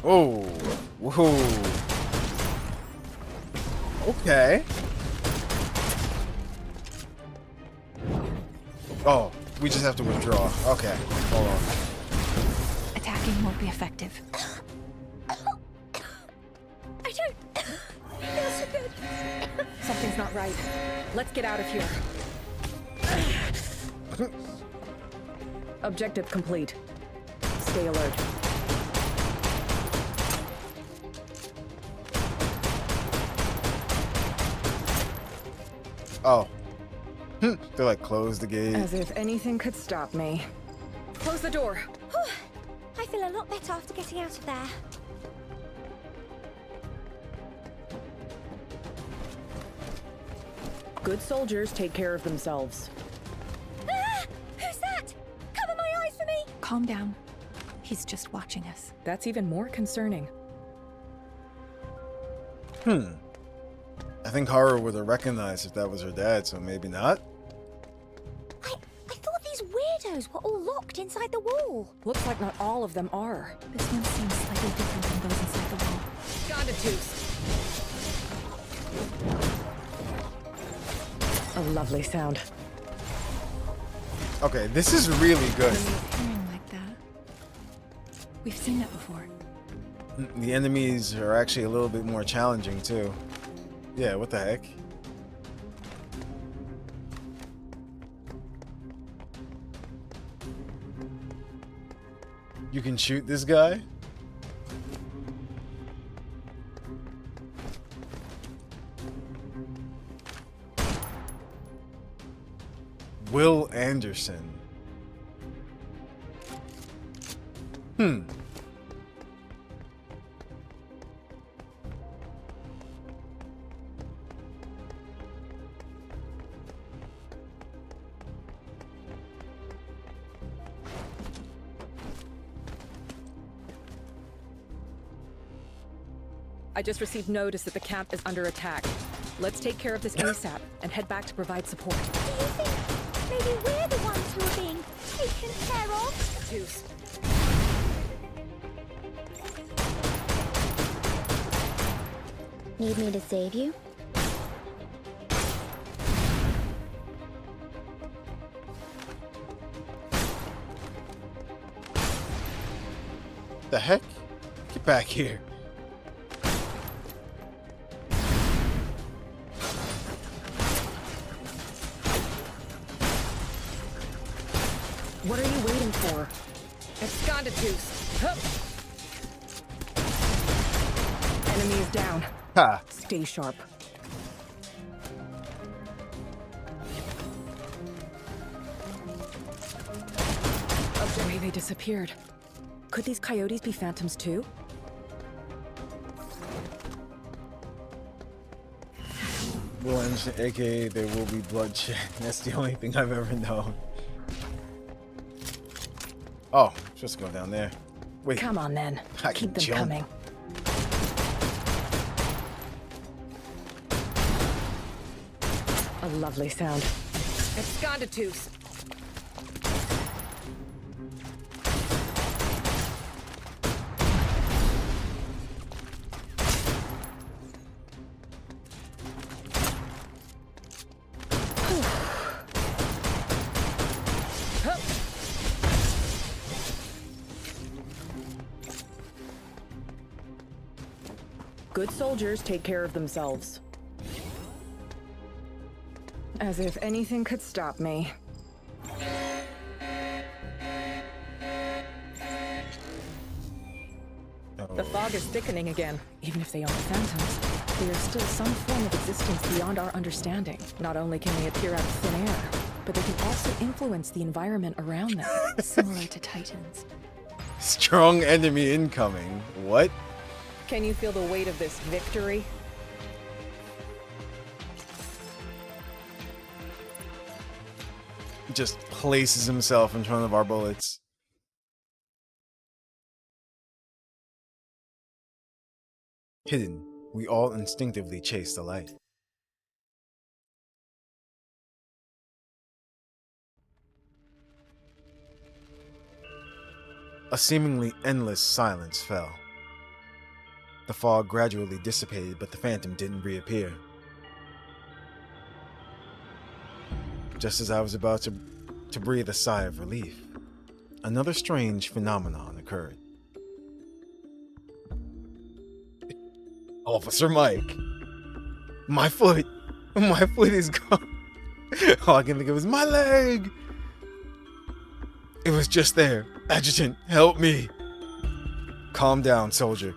Oh, whoa. Okay. Oh, we just have to withdraw. Okay, hold on. Attacking won't be effective. I don't feel so good. Something's not right. Let's get out of here. Objective complete. Stay alert. Oh. They're like, close the gate. As if anything could stop me. Close the door. I feel a lot better after getting out of there. Good soldiers take care of themselves. Ah! Who's that? Cover my eyes for me! Calm down. He's just watching us. That's even more concerning. I think Haru would have recognized if that was her dad, so maybe not. I thought these weirdos were all locked inside the wall. Looks like not all of them are. This one seems slightly different than those inside the wall. Gondatus. A lovely sound. Okay, this is really good. Pairing like that. We've seen that before. The enemies are actually a little bit more challenging, too. Yeah, what the heck? You can shoot this guy? Will Anderson. I just received notice that the camp is under attack. Let's take care of this ASAP and head back to provide support. Do you think maybe we're the ones who are being taken care of? Juice. Need me to save you? The heck? Get back here. What are you waiting for? It's Gondatus. Enemy is down. Ha! Stay sharp. The way they disappeared. Could these coyotes be phantoms too? Will Anderson, aka there will be bloodshed. That's the only thing I've ever known. Oh, just go down there. Wait. Come on then. I Keep can them jump. coming. A lovely sound. It's Gondatus. Good soldiers take care of themselves. As if anything could stop me. The fog is thickening again. Even if they aren't phantoms, they are still some form of existence beyond our understanding. Not only can they appear out of thin air, but they can also influence the environment around them. Similar to Titans. Strong enemy incoming. What? Can you feel the weight of this victory? Just places himself in front of our bullets. Hidden, we all instinctively chase the light. A seemingly endless silence fell. The fog gradually dissipated, but the phantom didn't reappear. Just as I was about to breathe a sigh of relief, another strange phenomenon occurred. Officer Mike! My foot! My foot is gone! All I can think of is my leg! It was just there. Adjutant, help me! Calm down, soldier.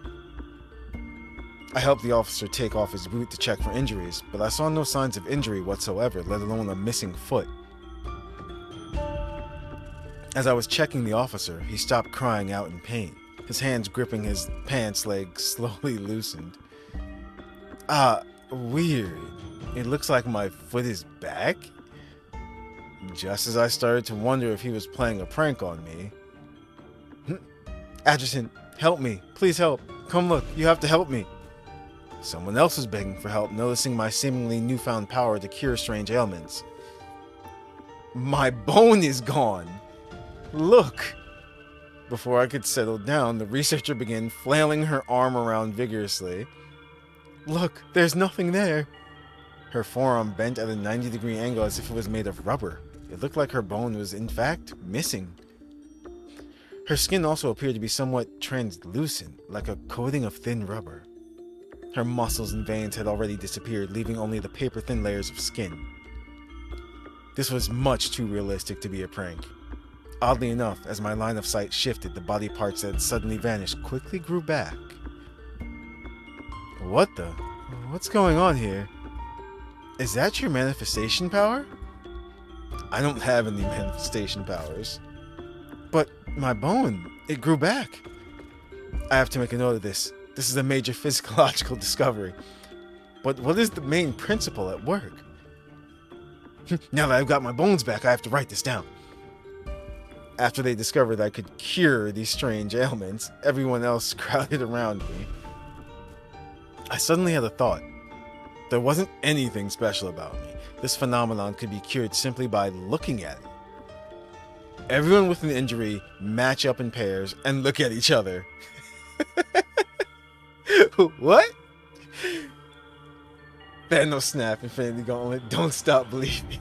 I helped the officer take off his boot to check for injuries, but I saw no signs of injury whatsoever, let alone a missing foot. As I was checking the officer, he stopped crying out in pain. His hands gripping his pants leg slowly loosened. Weird. It looks like my foot is back? Just as I started to wonder if he was playing a prank on me. Adjutant, help me. Please help. Come look. You have to help me. Someone else was begging for help, noticing my seemingly newfound power to cure strange ailments. My bone is gone. Look. Before I could settle down, the researcher began flailing her arm around vigorously. Look, there's nothing there. Her forearm bent at a 90-degree angle as if it was made of rubber. It looked like her bone was, in fact, missing. Her skin also appeared to be somewhat translucent, like a coating of thin rubber. Her muscles and veins had already disappeared, leaving only the paper-thin layers of skin. This was much too realistic to be a prank. Oddly enough, as my line of sight shifted, the body parts that had suddenly vanished quickly grew back. What the? What's going on here? Is that your manifestation power? I don't have any manifestation powers. But my bone, it grew back. I have to make a note of this. This is a major physiological discovery. But what is the main principle at work? Now that I've got my bones back, I have to write this down. After they discovered I could cure these strange ailments, everyone else crowded around me. I suddenly had a thought. There wasn't anything special about me. This phenomenon could be cured simply by looking at it. Everyone with an injury match up in pairs and look at each other. What? Thanos snap, Infinity Gauntlet, don't stop believing.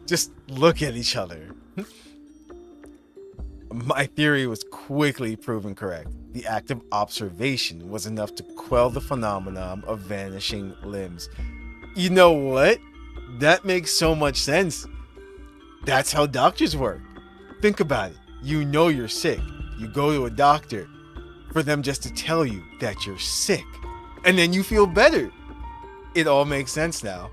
Just look at each other. My theory was quickly proven correct. The act of observation was enough to quell the phenomenon of vanishing limbs. You know what? That makes so much sense. That's how doctors work. Think about it. You know you're sick. You go to a doctor for them just to tell you that you're sick. And then you feel better. It all makes sense now.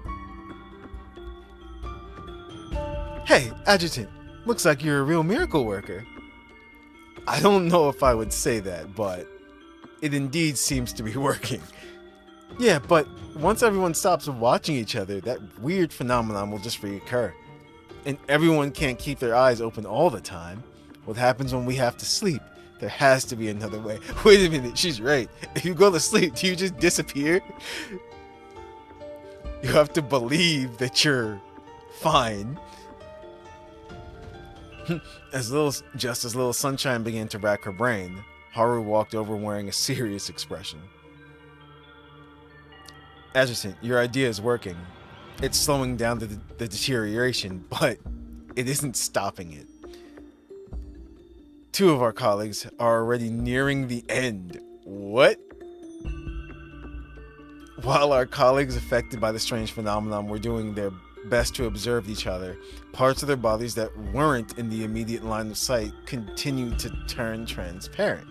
Hey, Adjutant. Looks like you're a real miracle worker. I don't know if I would say that, but it indeed seems to be working. Yeah, but once everyone stops watching each other, that weird phenomenon will just reoccur. And everyone can't keep their eyes open all the time. What happens when we have to sleep? There has to be another way. Wait a minute, she's right. If you go to sleep, do you just disappear? You have to believe that you're fine. Just as little sunshine began to rack her brain, Haru walked over wearing a serious expression. Adjutant, your idea is working. It's slowing down the deterioration, but it isn't stopping it. 2 of our colleagues are already nearing the end. What? While our colleagues affected by the strange phenomenon were doing their best to observe each other, parts of their bodies that weren't in the immediate line of sight continued to turn transparent.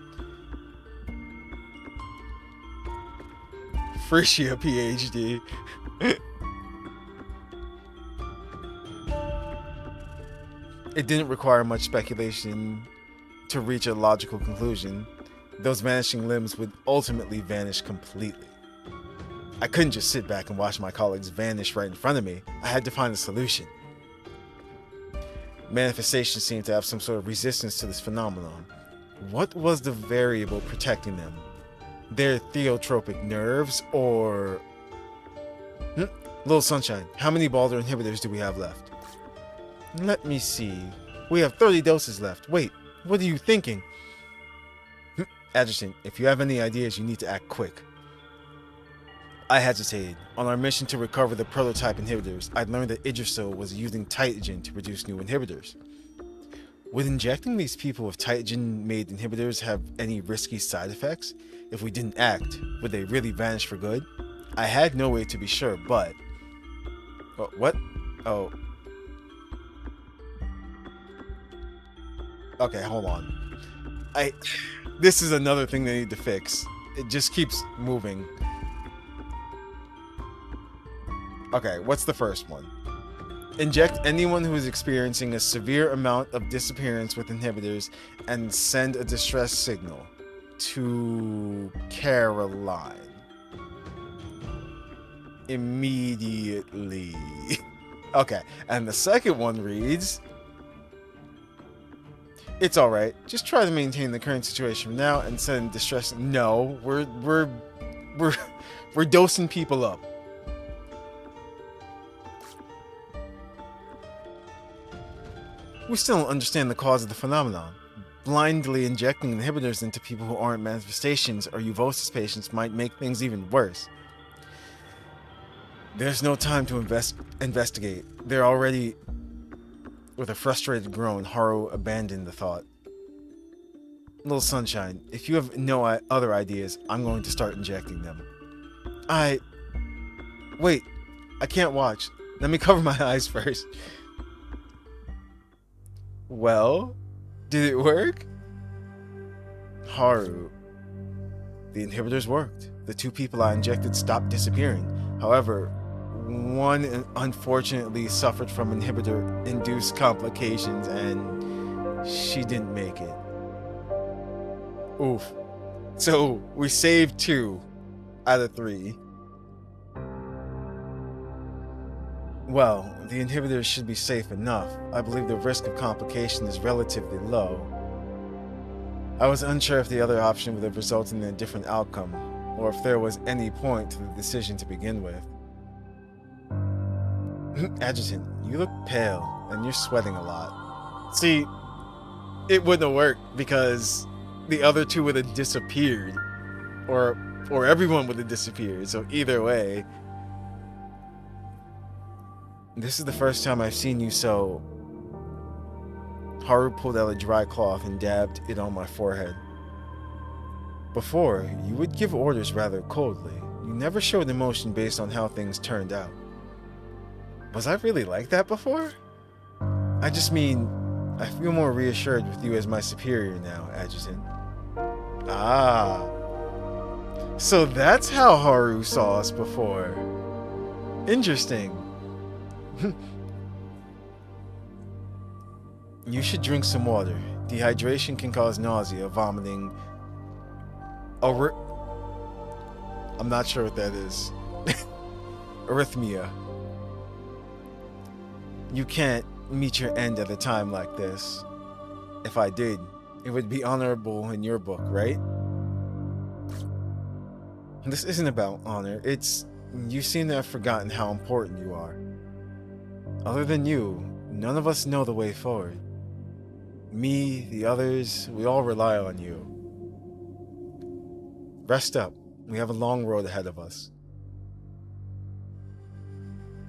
Frisia, PhD. It didn't require much speculation to reach a logical conclusion. Those vanishing limbs would ultimately vanish completely. I couldn't just sit back and watch my colleagues vanish right in front of me. I had to find a solution. Manifestations seemed to have some sort of resistance to this phenomenon. What was the variable protecting them? Their theotropic nerves, or... Little Sunshine, how many Balder inhibitors do we have left? Let me see. We have 30 doses left. Wait, What are you thinking? Adjutant, if you have any ideas, you need to act quick. I hesitated. On our mission to recover the prototype inhibitors, I'd learned that Idrisil was using Tytogen to produce new inhibitors. Would injecting these people with Tytogen-made inhibitors have any risky side effects? If we didn't act, would they really vanish for good? I had no way to be sure, but... What? Oh. Okay, hold on. This is another thing they need to fix. It just keeps moving. Okay, what's the first one? Inject anyone who is experiencing a severe amount of disappearance with inhibitors and send a distress signal to Caroline. Immediately. Okay, and the second one reads... It's alright. Just try to maintain the current situation for now and send distress... No, we're dosing people up. We still don't understand the cause of the phenomenon. Blindly injecting inhibitors into people who aren't manifestations or Euvosis patients might make things even worse. There's no time to investigate. They're already... With a frustrated groan, Haru abandoned the thought. Little Sunshine, if you have no other ideas, I'm going to start injecting them. Wait, I can't watch. Let me cover my eyes first. Well, did it work? Haru. The inhibitors worked. The 2 people I injected stopped disappearing. However, one unfortunately suffered from inhibitor-induced complications and she didn't make it. Oof. So, we saved 2 out of 3. Well, the inhibitors should be safe enough. I believe the risk of complication is relatively low. I was unsure if the other option would have resulted in a different outcome, or if there was any point to the decision to begin with. Adjutant, you look pale, and you're sweating a lot. See, it wouldn't have worked because the other 2 would have disappeared, or everyone would have disappeared, so either way... This is the first time I've seen you so... Haru pulled out a dry cloth and dabbed it on my forehead. Before, you would give orders rather coldly. You never showed emotion based on how things turned out. Was I really like that before? I just mean, I feel more reassured with you as my superior now, Adjutant. Ah. So that's how Haru saw us before. Interesting. You should drink some water. Dehydration can cause nausea, vomiting. I'm not sure what that is. Arrhythmia. You can't meet your end at a time like this. If I did, it would be honorable in your book, right? This isn't about honor. You seem to have forgotten how important you are. Other than you, none of us know the way forward. Me, the others, we all rely on you. Rest up. We have a long road ahead of us.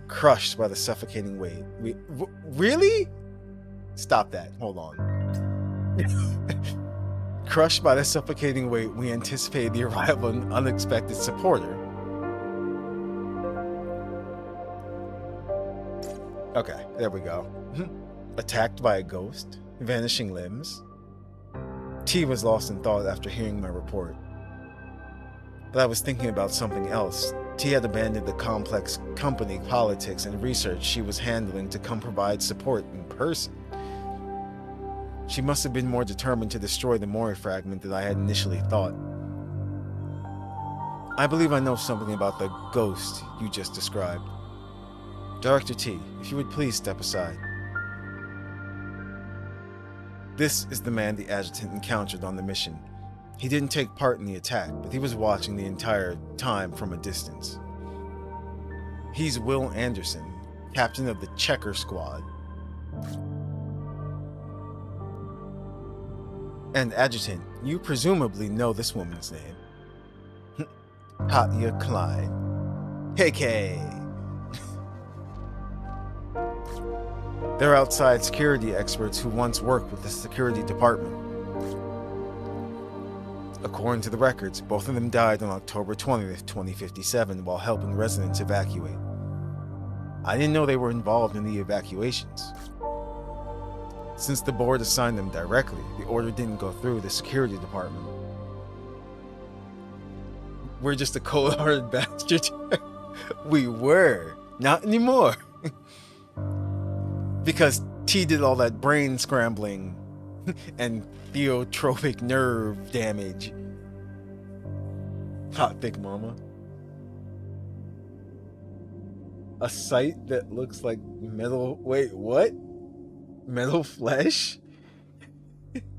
Crushed by the suffocating weight. Really? Stop that. Hold on. Crushed by the suffocating weight, we anticipate the arrival of an unexpected supporter. Okay, there we go. Attacked by a ghost? Vanishing limbs? T was lost in thought after hearing my report. But I was thinking about something else. T had abandoned the complex company politics and research she was handling to come provide support in person. She must have been more determined to destroy the Mori fragment than I had initially thought. I believe I know something about the ghost you just described. Director T, if you would please step aside. This is the man the adjutant encountered on the mission. He didn't take part in the attack, but he was watching the entire time from a distance. He's Will Anderson, captain of the Checker Squad. And Adjutant, you presumably know this woman's name. Katya Klein. KK. They're outside security experts who once worked with the security department. According to the records, both of them died on October 20th, 2057 while helping residents evacuate. I didn't know they were involved in the evacuations. Since the board assigned them directly, the order didn't go through the security department. We're just a cold-hearted bastard. We were. Not anymore. Because T did all that brain scrambling and theotropic nerve damage. Hot thick mama. A sight that looks like metal. Wait, what? Metal flesh?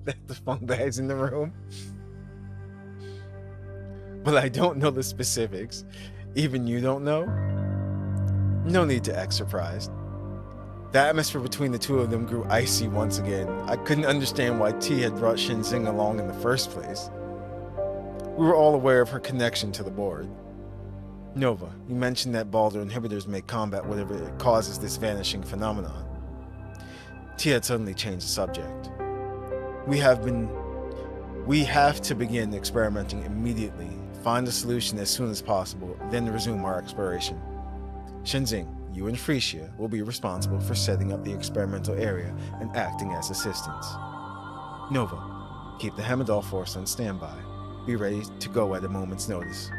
That's the fun bags in the room. But I don't know the specifics. Even you don't know? No need to act surprised. The atmosphere between the two of them grew icy once again. I couldn't understand why T had brought Shinzing along in the first place. We were all aware of her connection to the board. Nova, you mentioned that Balder inhibitors may combat whatever causes this vanishing phenomenon. T had suddenly changed the subject. We have to begin experimenting immediately, find a solution as soon as possible, then resume our exploration. Shinzing, you and Frisia will be responsible for setting up the experimental area and acting as assistants. Nova, keep the Hamadal force on standby. Be ready to go at a moment's notice.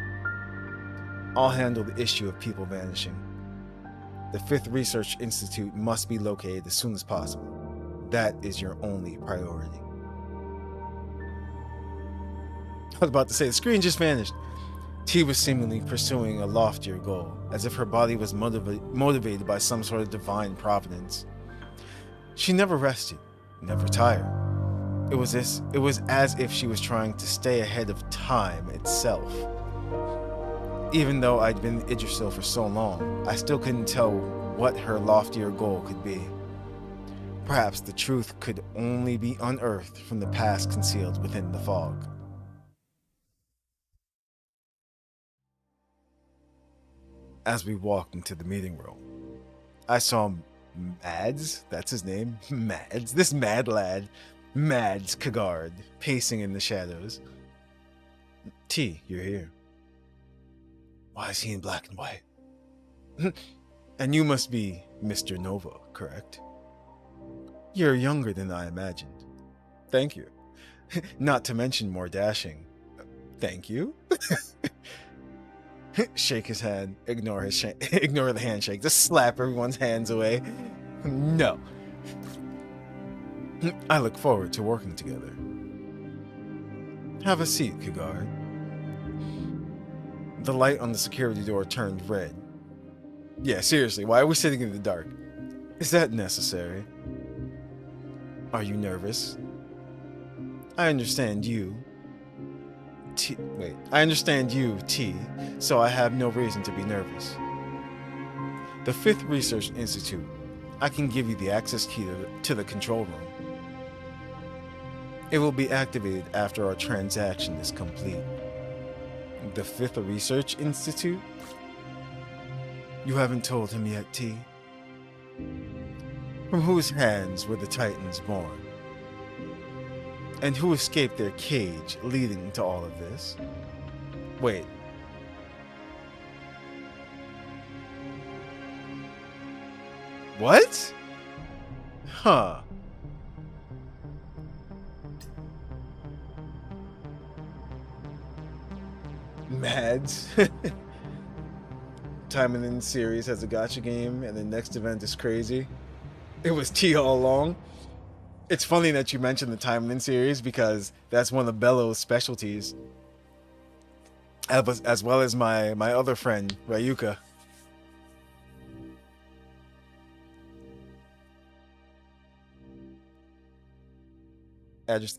I'll handle the issue of people vanishing. The 5th Research Institute must be located as soon as possible. That is your only priority. I was about to say, the screen just vanished. T was seemingly pursuing a loftier goal, as if her body was motivated by some sort of divine providence. She never rested, never tired. It was as if she was trying to stay ahead of time itself. Even though I'd been Idrisil for so long, I still couldn't tell what her loftier goal could be. Perhaps the truth could only be unearthed from the past concealed within the fog. As we walked into the meeting room, I saw Mads, that's his name, Mads, this mad lad, Mads Kagard, pacing in the shadows. T, you're here. Why is he in black and white? And you must be Mr. Nova, correct? You're younger than I imagined. Thank you. Not to mention more dashing. Thank you. Shake his hand. Ignore the handshake. Just slap everyone's hands away. No. I look forward to working together. Have a seat, Kagard. The light on the security door turned red. Yeah, seriously, why are we sitting in the dark? Is that necessary? Are you nervous? I understand you. I understand you, T, so I have no reason to be nervous. The 5th Research Institute. I can give you the access key to the control room. It will be activated after our transaction is complete. The 5th Research Institute? You haven't told him yet, T? From whose hands were the Titans born? And who escaped their cage, leading to all of this? Wait. What? Huh. Mads. Time and End series has a gacha game, and the next event is crazy. It was T all along. It's funny that you mentioned the Time and End series because that's one of Bello's specialties. As well as my other friend, Ryuka.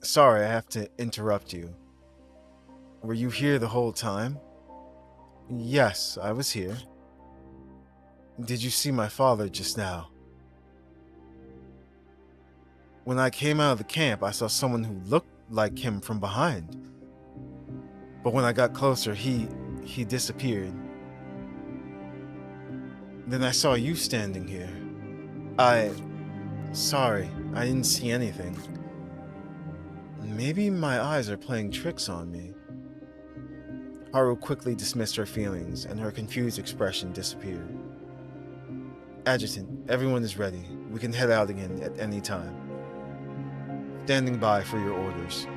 Sorry, I have to interrupt you. Were you here the whole time? Yes, I was here. Did you see my father just now? When I came out of the camp, I saw someone who looked like him from behind. But when I got closer, he disappeared. Then I saw you standing here. Sorry, I didn't see anything. Maybe my eyes are playing tricks on me. Haru quickly dismissed her feelings, and her confused expression disappeared. Adjutant, everyone is ready. We can head out again at any time. Standing by for your orders.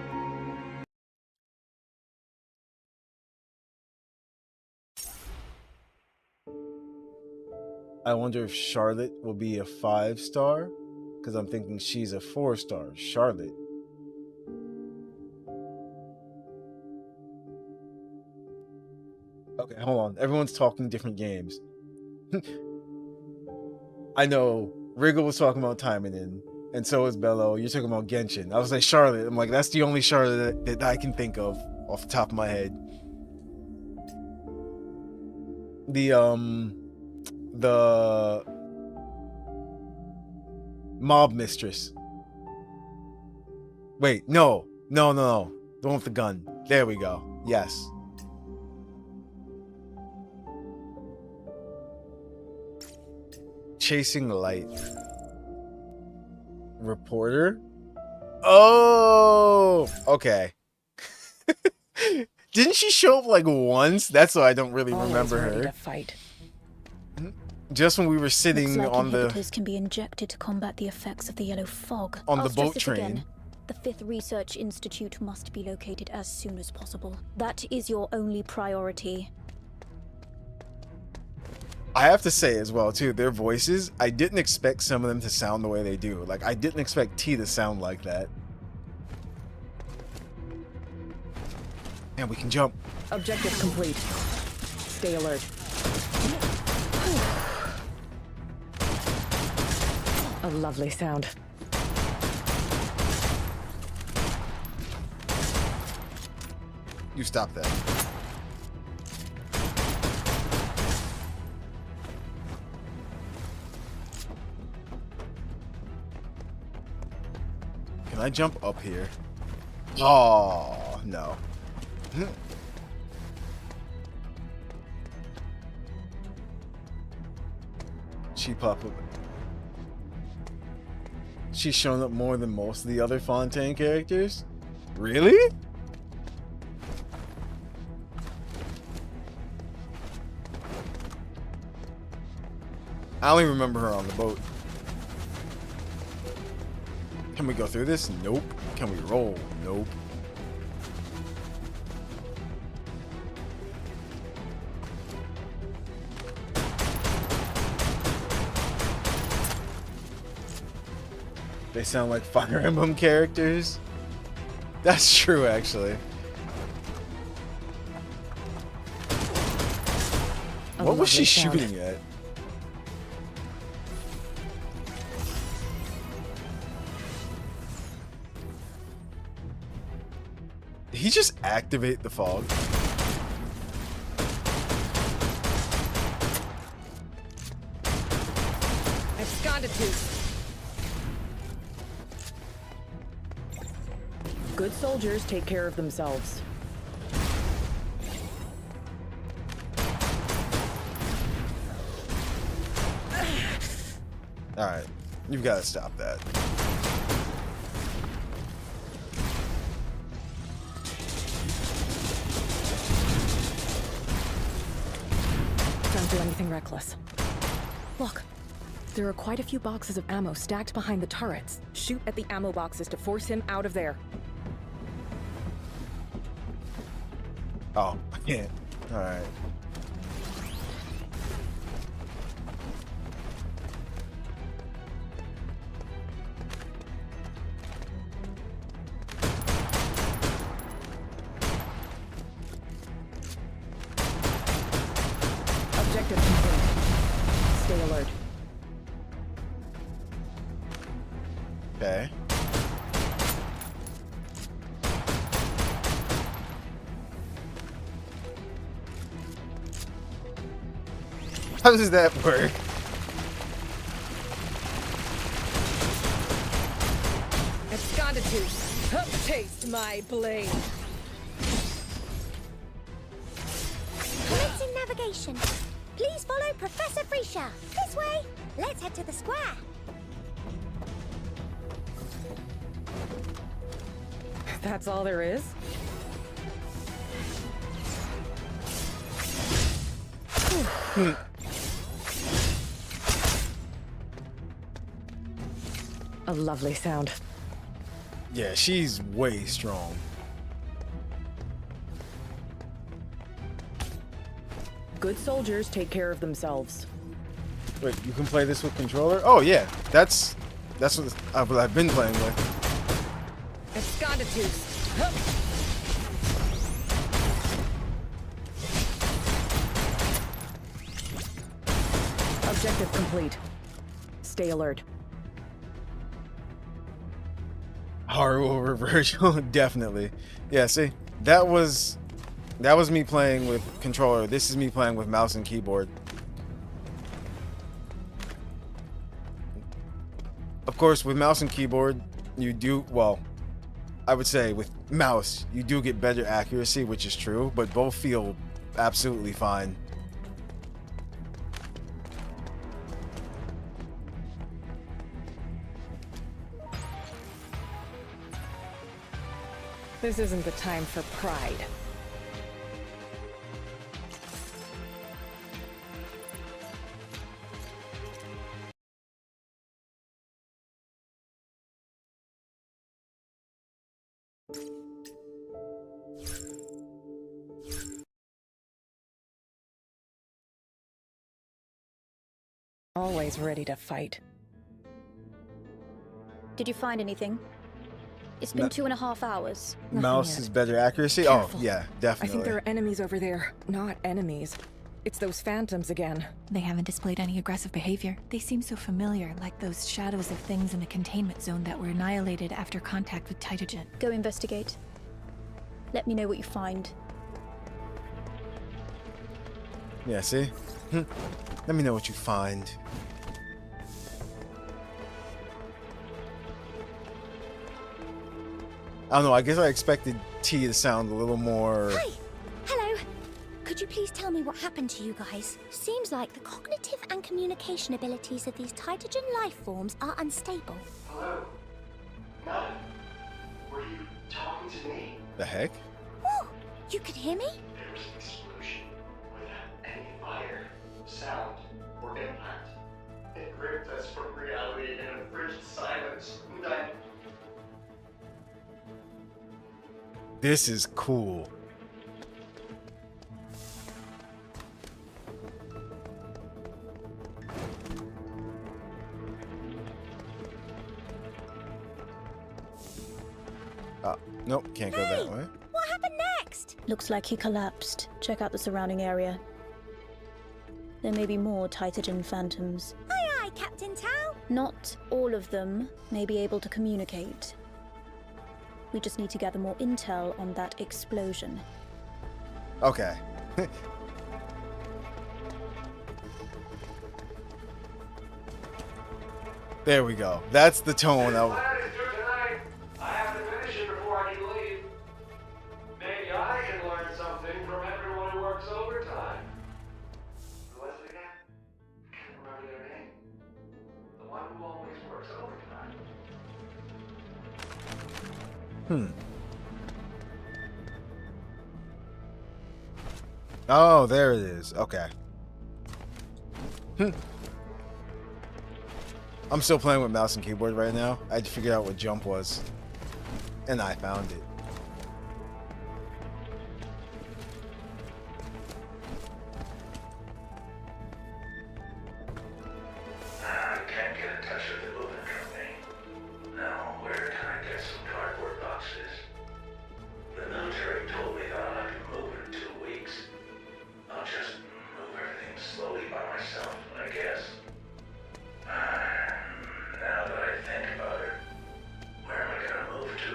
I wonder if Charlotte will be a 5-star, because I'm thinking she's a 4-star. Charlotte. Okay, hold on. Everyone's talking different games. I know Wriggle was talking about Timon, and so is Bello. You're talking about Genshin. I was like, Charlotte. I'm like, that's the only Charlotte that I can think of off the top of my head. The mob mistress. Wait, no. The one with the gun. There we go. Yes. Chasing light. Reporter? Oh, okay. Didn't she show up like once? That's why I don't really remember her. Fight. Just when we were sitting on the inhibitors can be injected to combat the effects of the yellow fog. on the I'll stress boat this train. again. The 5th Research Institute must be located as soon as possible. That is your only priority. I have to say as well too, their voices, I didn't expect some of them to sound the way they do. Like, I didn't expect T to sound like that. And we can jump. Objective complete. Stay alert. A lovely sound. You stop that. Can I jump up here? Oh, no. She popped up. She's shown up more than most of the other Fontaine characters? Really? I only remember her on the boat. Can we go through this? Nope. Can we roll? Nope. They sound like Fire Emblem characters. That's true, actually. What was she shooting at? Did he just activate the fog? Good soldiers take care of themselves. Alright, you've got to stop that. Don't do anything reckless. Look, there are quite a few boxes of ammo stacked behind the turrets. Shoot at the ammo boxes to force him out of there. Oh, I can't. Alright. Objective complete. Stay alert. Okay. How does that work? Absconded. Taste my blade. Commencing navigation. Please follow Professor Frisha. This way. Let's head to the square. That's all there is? A lovely sound. Yeah, she's way strong. Good soldiers take care of themselves. Wait, you can play this with controller? Oh yeah, that's what I've been playing with. Escondatus. Objective complete. Stay alert. Haru over Virgil, definitely. Yeah, see, that was me playing with controller. This is me playing with mouse and keyboard. Of course, with mouse and keyboard, you do, well, I would say with mouse, you do get better accuracy, which is true, but both feel absolutely fine. This isn't the time for pride. Always ready to fight. Did you find anything? It's been 2.5 hours. Mouse yet. is better accuracy? Careful. Oh, yeah, I definitely. think there are enemies over there. Not enemies. It's those phantoms again. They haven't displayed any aggressive behavior. They seem so familiar, like those shadows of things in the containment zone that were annihilated after contact with Tytogen. Go investigate. Let me know what you find. Yeah, see? Let me know what you find. I don't know, I guess I expected T to sound a little more... Hi. Hello. Could you please tell me what happened to you guys? Seems like the cognitive and communication abilities of these Tytogen life forms are unstable. Hello? Madam? Were you talking to me? The heck? Whoa! You could hear me? There was an explosion without any fire, sound, or impact. It ripped us from reality in a frigid silence. Then This is cool. Nope, can't go that way. What happened next? Looks like he collapsed. Check out the surrounding area. There may be more Tytogen phantoms. Aye aye, Captain Tau. Not all of them may be able to communicate. We just need to gather more intel on that explosion. Okay. There we go. That's the tone. I have to finish it before I can leave. Maybe I can learn something from everyone who works overtime. Who was it again? Can't remember their name. The one who always works overtime. Oh, there it is. Okay. I'm still playing with mouse and keyboard right now. I had to figure out what jump was. And I found it. I can't get in touch with the movement company. Now, where can I get some cardboard boxes? The military told me that I'll have to move in 2 weeks. I'll just move everything slowly by myself, I guess. Now that I think about it, where am I gonna move to?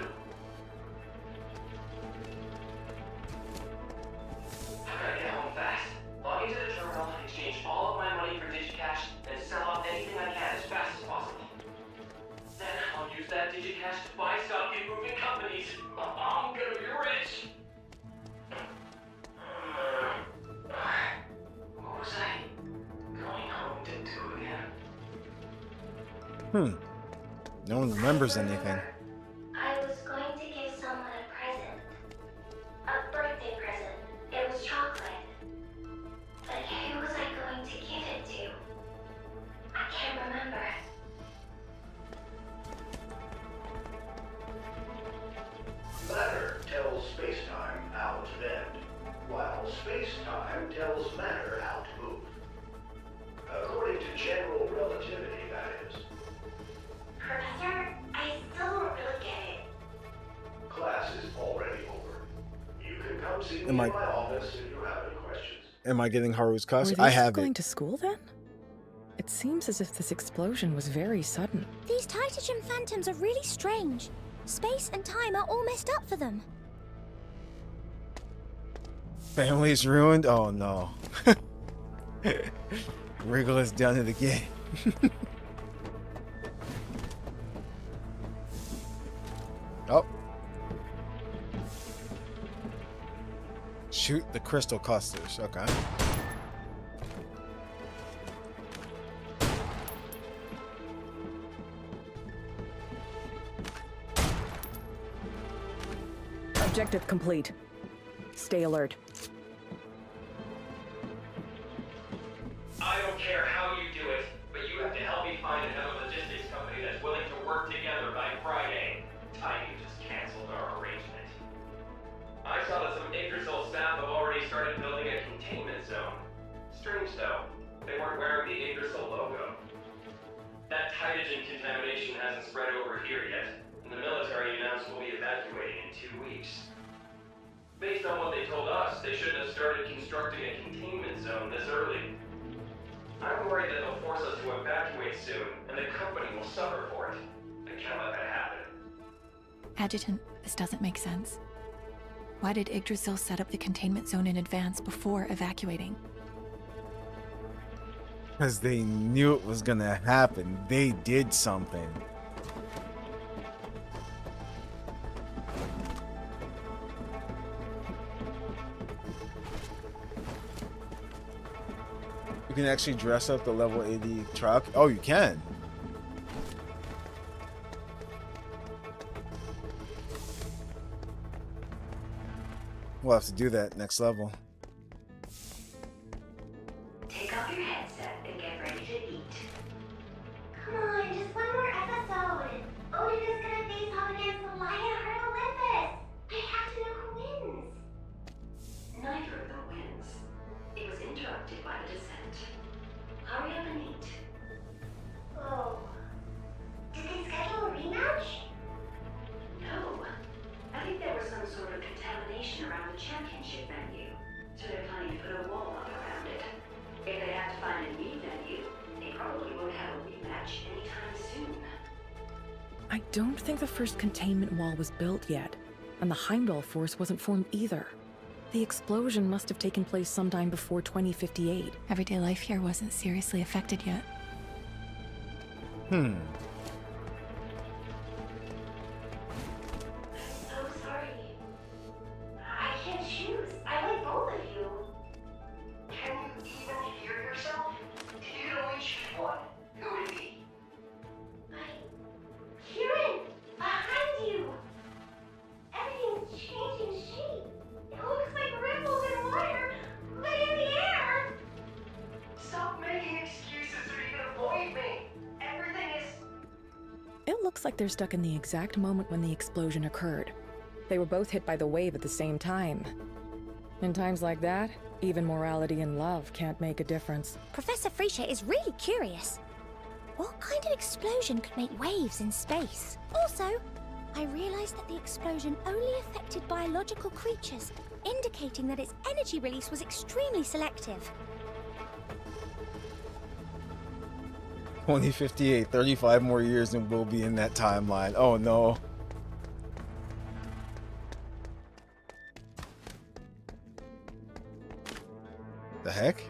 strategic cash to buy stock in moving companies. I'm gonna be rich. What was I going home to do again? No one remembers anything. I was going to give someone a present. A birthday present. It was chocolate. But who was I going to give it to? I can't remember. Matter tells space-time how to bend, while space-time tells matter how to move. According to general relativity, that is. Professor, I still don't really get it. Class is already over. You can come see me Am in I- my office if you have any questions. Am I getting Haru's Were costume? they I have going it. to school then? It seems as if this explosion was very sudden. These Titagen phantoms are really strange. Space and time are all messed up for them. Family's ruined? Oh no. Wriggle is done it again. Oh. Shoot the crystal clusters. Okay. Objective complete. Stay alert. I don't care how you do it, but you have to help me find another logistics company that's willing to work together by Friday. Tiny just canceled our arrangement. I saw that some Yggdrasil staff have already started building a containment zone. Strange though, they weren't wearing the Yggdrasil logo. That Titagen contamination hasn't spread over here yet, and the military announced we'll be evacuating in 2 weeks. Based on what they told us, they shouldn't have started constructing a containment zone this early. I'm worried that they'll force us to evacuate soon, and the company will suffer for it. I can't let that happen. Adjutant, this doesn't make sense. Why did Yggdrasil set up the containment zone in advance before evacuating? Because they knew it was gonna happen. They did something. You can actually dress up the level 80 truck. Oh, you can. We'll have to do that next level. Take off your headset and get ready to eat. Come on, just one more episode. Odin is gonna face off against the Lion Heart Olympus. I have to know who wins. Neither of them wins. It was interrupted by the descent. Hurry up and eat. Oh. Did they schedule a rematch? No. I think there was some sort of contamination around the championship venue, so they're planning to put a wall up around it. If they have to find a new venue, they probably won't have a rematch anytime soon. I don't think the first containment wall was built yet, and the Heimdall force wasn't formed either. The explosion must have taken place sometime before 2058. Everyday life here wasn't seriously affected yet. So sorry. I can't choose. I like both of you. Can you even hear yourself? If you could only choose one, who would it be? Kieran! Behind you! Everything's changing shape. It looks like ripples in water, but in the air! Stop making excuses so you can avoid me. Everything is... It looks like they're stuck in the exact moment when the explosion occurred. They were both hit by the wave at the same time. In times like that, even morality and love can't make a difference. Professor Freisha is really curious. What kind of explosion could make waves in space? Also, I realized that the explosion only affected biological creatures, indicating that its energy release was extremely selective. 2058, 35 more years and we'll be in that timeline. Oh no. The heck?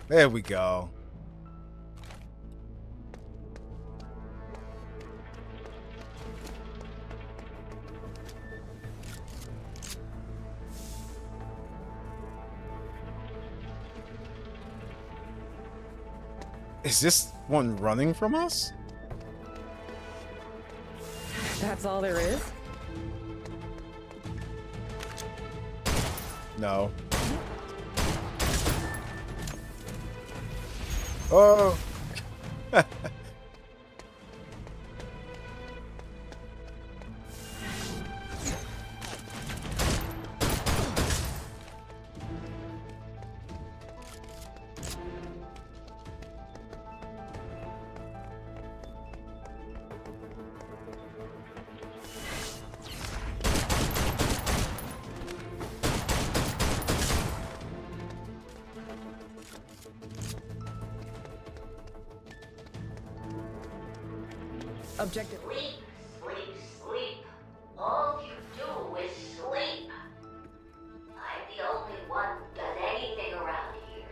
There we go. Is this one running from us? That's all there is? No. Oh. Objective. Sleep, sleep, sleep. All you do is sleep. I'm the only one who does anything around here.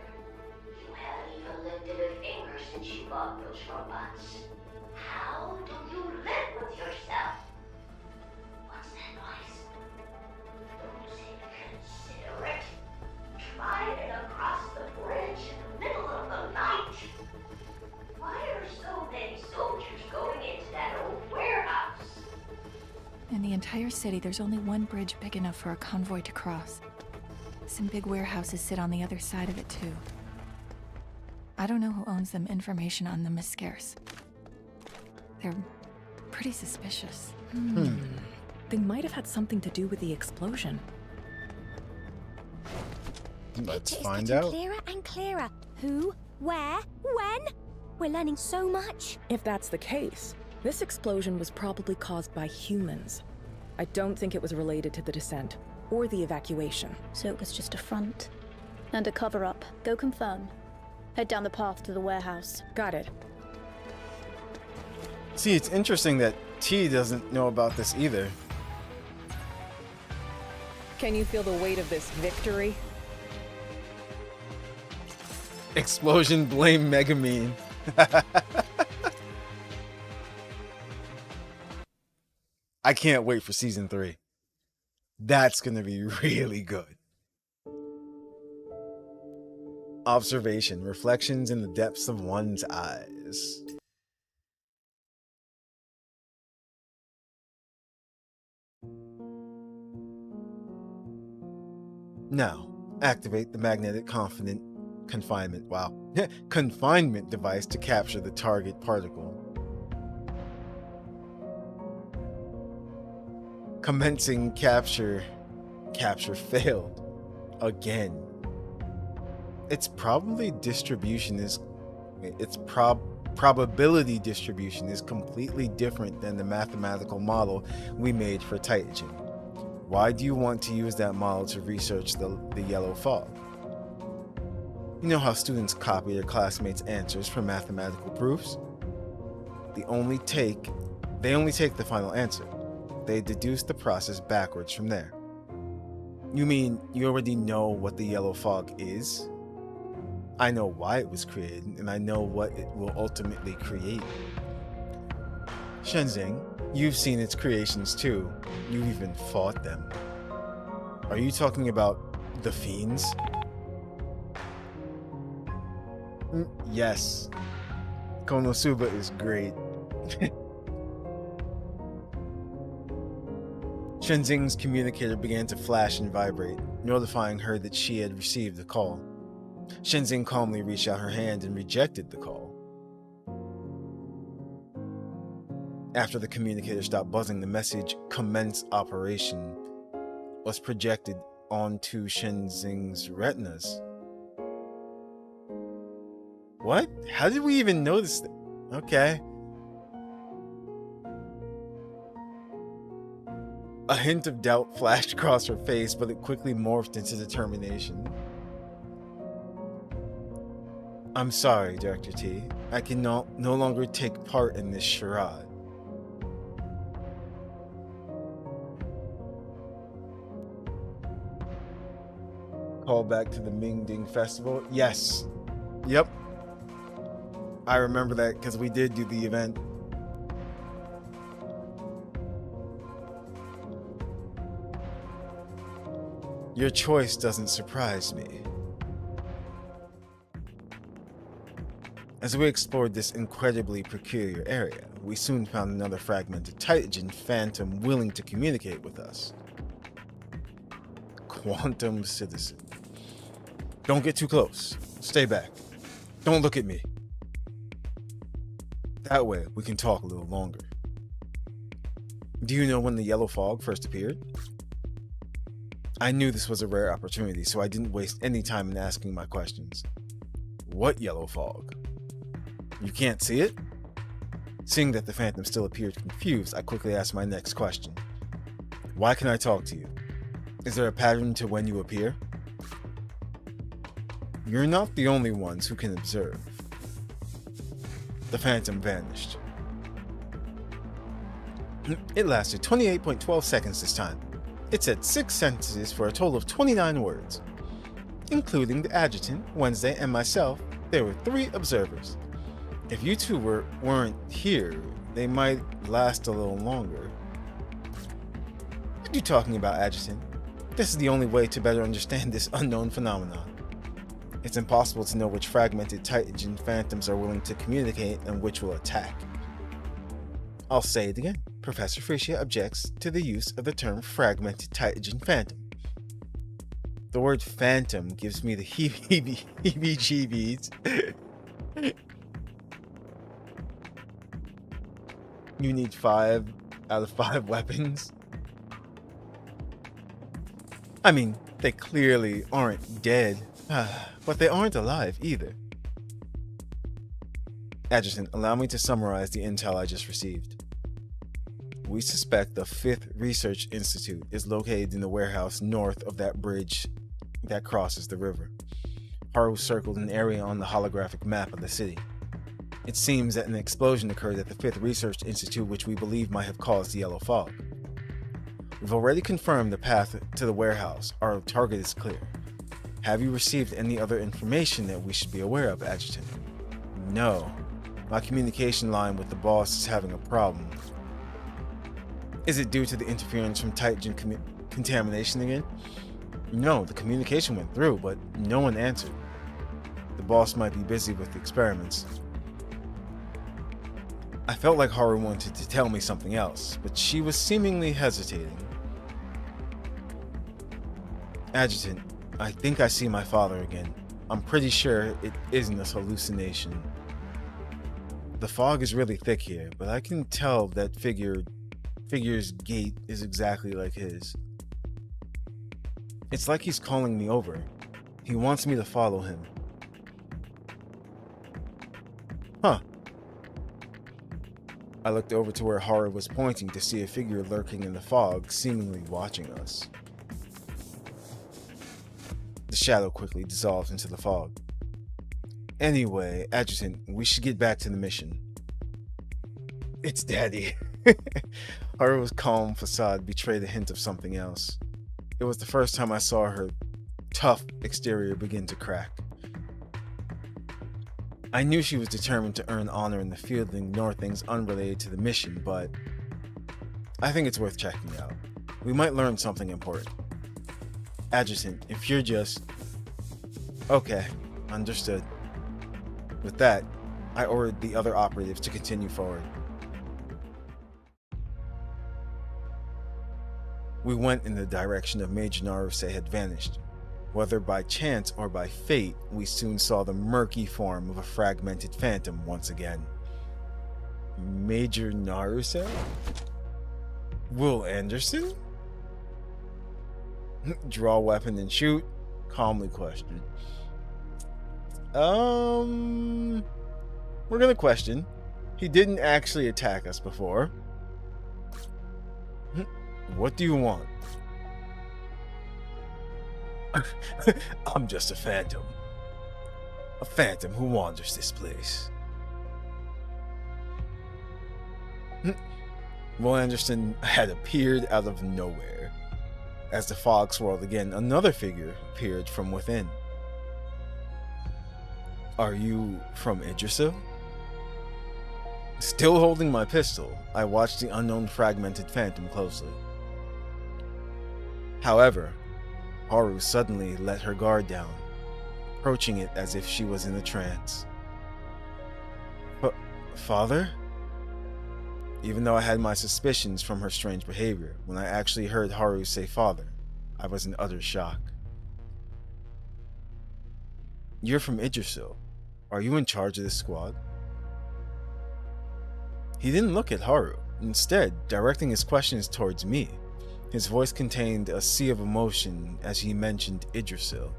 You haven't even lifted a finger since you bought those robots. How do you live with yourself? What's that noise? Don't consider it. Driving across the bridge in the middle of the night. Why are so many soldiers going into that old warehouse? In the entire city, there's only one bridge big enough for a convoy to cross. Some big warehouses sit on the other side of it, too. I don't know who owns them. Information on them is scarce. They're pretty suspicious. They might have had something to do with the explosion. Let's It's find getting out. clearer and clearer. Who? Where? When? We're learning so much. If that's the case, this explosion was probably caused by humans. I don't think it was related to the descent or the evacuation. So it was just a front. And a cover-up. Go confirm. Head down the path to the warehouse. Got it. See, it's interesting that T doesn't know about this either. Can you feel the weight of this victory? Explosion blame Megamine. I can't wait for season 3. That's gonna be really good. Observation, reflections in the depths of one's eyes. Now, activate the magnetic confinement device to capture the target particle. Commencing capture. Capture failed. Again. Its probability distribution is completely different than the mathematical model we made for Titan. Why do you want to use that model to research the yellow fog? You know how students copy their classmates' answers for mathematical proofs? They only take the final answer. They deduce the process backwards from there. You mean you already know what the yellow fog is? I know why it was created, and I know what it will ultimately create. Shenzhen, you've seen its creations too. You even fought them. Are you talking about the fiends? Yes. Konosuba is great. Shenzhen's communicator began to flash and vibrate, notifying her that she had received the call. Shenzhen calmly reached out her hand and rejected the call. After the communicator stopped buzzing, the message, "Commence operation," was projected onto Shenzhen's retinas. What? How did we even notice that? Okay. A hint of doubt flashed across her face, but it quickly morphed into determination. I'm sorry, Dr. T. I can no longer take part in this charade. Call back to the Ming Ding Festival? Yes. Yep. I remember that because we did do the event. Your choice doesn't surprise me. As we explored this incredibly peculiar area, we soon found another fragmented Titan phantom willing to communicate with us. Quantum citizen. Don't get too close. Stay back. Don't look at me. That way, we can talk a little longer. Do you know when the yellow fog first appeared? I knew this was a rare opportunity, so I didn't waste any time in asking my questions. What yellow fog? You can't see it? Seeing that the phantom still appeared confused, I quickly asked my next question. Why can I talk to you? Is there a pattern to when you appear? You're not the only ones who can observe. The phantom vanished. It lasted 28.12 seconds this time. It said 6 sentences for a total of 29 words. Including the adjutant, Wednesday, and myself, there were 3 observers. If you two weren't here, they might last a little longer. What are you talking about, adjutant? This is the only way to better understand this unknown phenomenon. It's impossible to know which fragmented Titan phantoms are willing to communicate and which will attack. I'll say it again. Professor Frisia objects to the use of the term fragmented Titan phantom. The word phantom gives me the heebie-jeebies. You need 5 out of 5 weapons. I mean, they clearly aren't dead, but they aren't alive either. Adjutant, allow me to summarize the intel I just received. We suspect the 5th Research Institute is located in the warehouse north of that bridge that crosses the river. Haru circled an area on the holographic map of the city. It seems that an explosion occurred at the 5th Research Institute, which we believe might have caused the yellow fog. We've already confirmed the path to the warehouse. Our target is clear. Have you received any other information that we should be aware of, Adjutant? No. My communication line with the boss is having a problem. Is it due to the interference from Titan contamination again? No, the communication went through, but no one answered. The boss might be busy with the experiments. I felt like Haru wanted to tell me something else, but she was seemingly hesitating. Adjutant, I think I see my father again. I'm pretty sure it isn't a hallucination. The fog is really thick here, but I can tell that figure's gait is exactly like his. It's like he's calling me over. He wants me to follow him. Huh. I looked over to where Haru was pointing to see a figure lurking in the fog, seemingly watching us. The shadow quickly dissolved into the fog. Anyway, Adjutant, we should get back to the mission. It's Daddy. Haru's calm facade betrayed a hint of something else. It was the first time I saw her tough exterior begin to crack. I knew she was determined to earn honor in the field and ignore things unrelated to the mission, but I think it's worth checking out. We might learn something important. Adjutant, if you're just... Okay, understood. With that, I ordered the other operatives to continue forward. We went in the direction of Major Naruse had vanished. Whether by chance or by fate, we soon saw the murky form of a fragmented phantom once again. Major Naruse? Will Anderson? Draw weapon and shoot? Calmly questioned. We're gonna question. He didn't actually attack us before. What do you want? I'm just a phantom. A phantom who wanders this place. Will Anderson had appeared out of nowhere. As the fog swirled again, another figure appeared from within. Are you from Idrisil? Still holding my pistol, I watched the unknown fragmented phantom closely. However, Haru suddenly let her guard down, approaching it as if she was in a trance. Father? Even though I had my suspicions from her strange behavior, when I actually heard Haru say father, I was in utter shock. You're from Idrisil. Are you in charge of this squad? He didn't look at Haru, instead directing his questions towards me. His voice contained a sea of emotion as he mentioned Idrisil.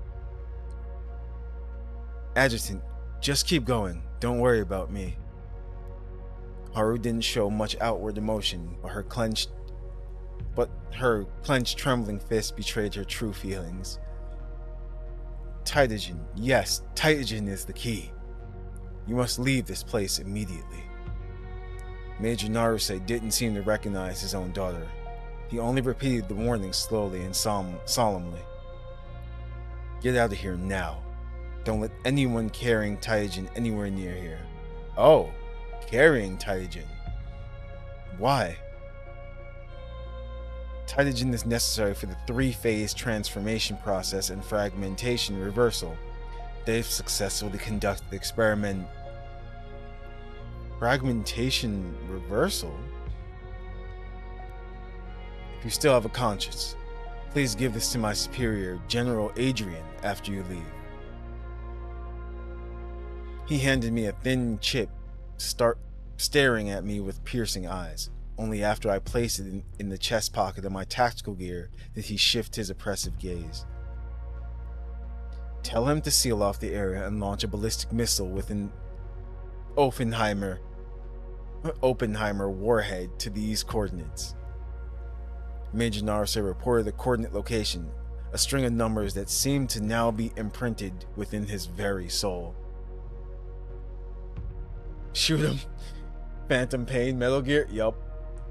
Adjutant, just keep going. Don't worry about me. Haru didn't show much outward emotion, but her clenched trembling fist betrayed her true feelings. Taijin, yes, Taijin is the key. You must leave this place immediately. Major Naruse didn't seem to recognize his own daughter. He only repeated the warning slowly and solemnly. Get out of here now. Don't let anyone carrying Taijin anywhere near here. Oh, carrying Taijin. Why? Taijin is necessary for the 3-phase transformation process and fragmentation reversal. They've successfully conducted the experiment. Fragmentation reversal? If you still have a conscience, please give this to my superior, General Adrian, after you leave. He handed me a thin chip, staring at me with piercing eyes. Only after I placed it in the chest pocket of my tactical gear did he shift his oppressive gaze. Tell him to seal off the area and launch a ballistic missile with an Oppenheimer warhead to these coordinates. Major Naruse reported the coordinate location, a string of numbers that seemed to now be imprinted within his very soul. Shoot him. Phantom Pain, Metal Gear? Yup.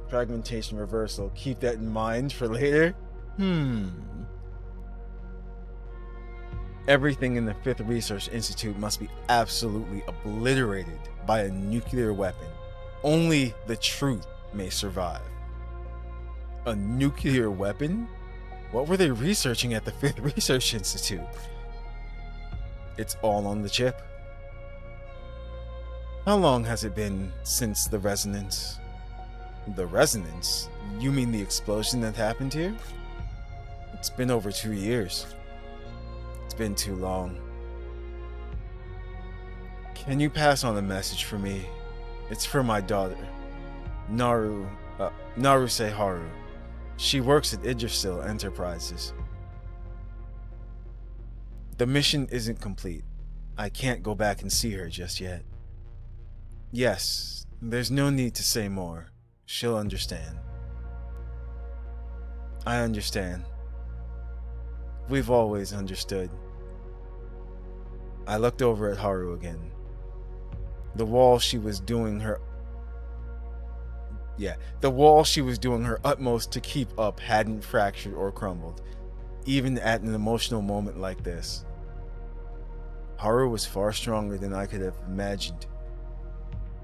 Fragmentation reversal. Keep that in mind for later. Everything in the 5th Research Institute must be absolutely obliterated by a nuclear weapon. Only the truth may survive. A nuclear weapon? What were they researching at the 5th Research Institute? It's all on the chip. How long has it been since the resonance? The resonance? You mean the explosion that happened here? It's been over 2 years. It's been too long. Can you pass on a message for me? It's for my daughter, Naruse Haru. She works at Idrisil Enterprises. The mission isn't complete. I can't go back and see her just yet. Yes, there's no need to say more. She'll understand. I understand. We've always understood. I looked over at Haru again. The wall she was doing her utmost to keep up hadn't fractured or crumbled, even at an emotional moment like this. Haru was far stronger than I could have imagined.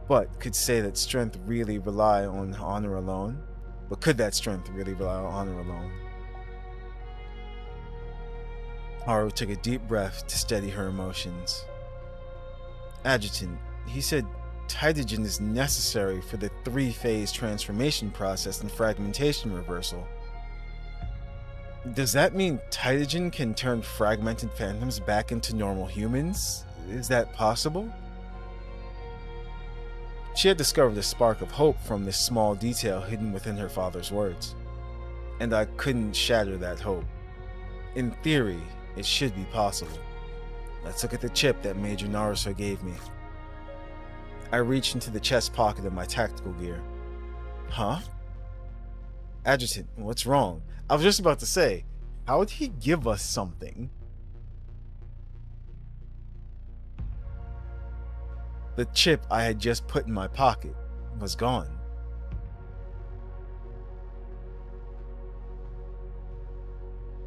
But could say that strength really rely on honor alone? But could that strength really rely on honor alone? Haru took a deep breath to steady her emotions. Adjutant, he said Taijin is necessary for the 3-phase transformation process and fragmentation reversal. Does that mean Taijin can turn fragmented phantoms back into normal humans? Is that possible? She had discovered a spark of hope from this small detail hidden within her father's words, and I couldn't shatter that hope. In theory, it should be possible. Let's look at the chip that Major Naruse gave me. I reached into the chest pocket of my tactical gear. Huh? Adjutant, what's wrong? I was just about to say, how would he give us something? The chip I had just put in my pocket was gone.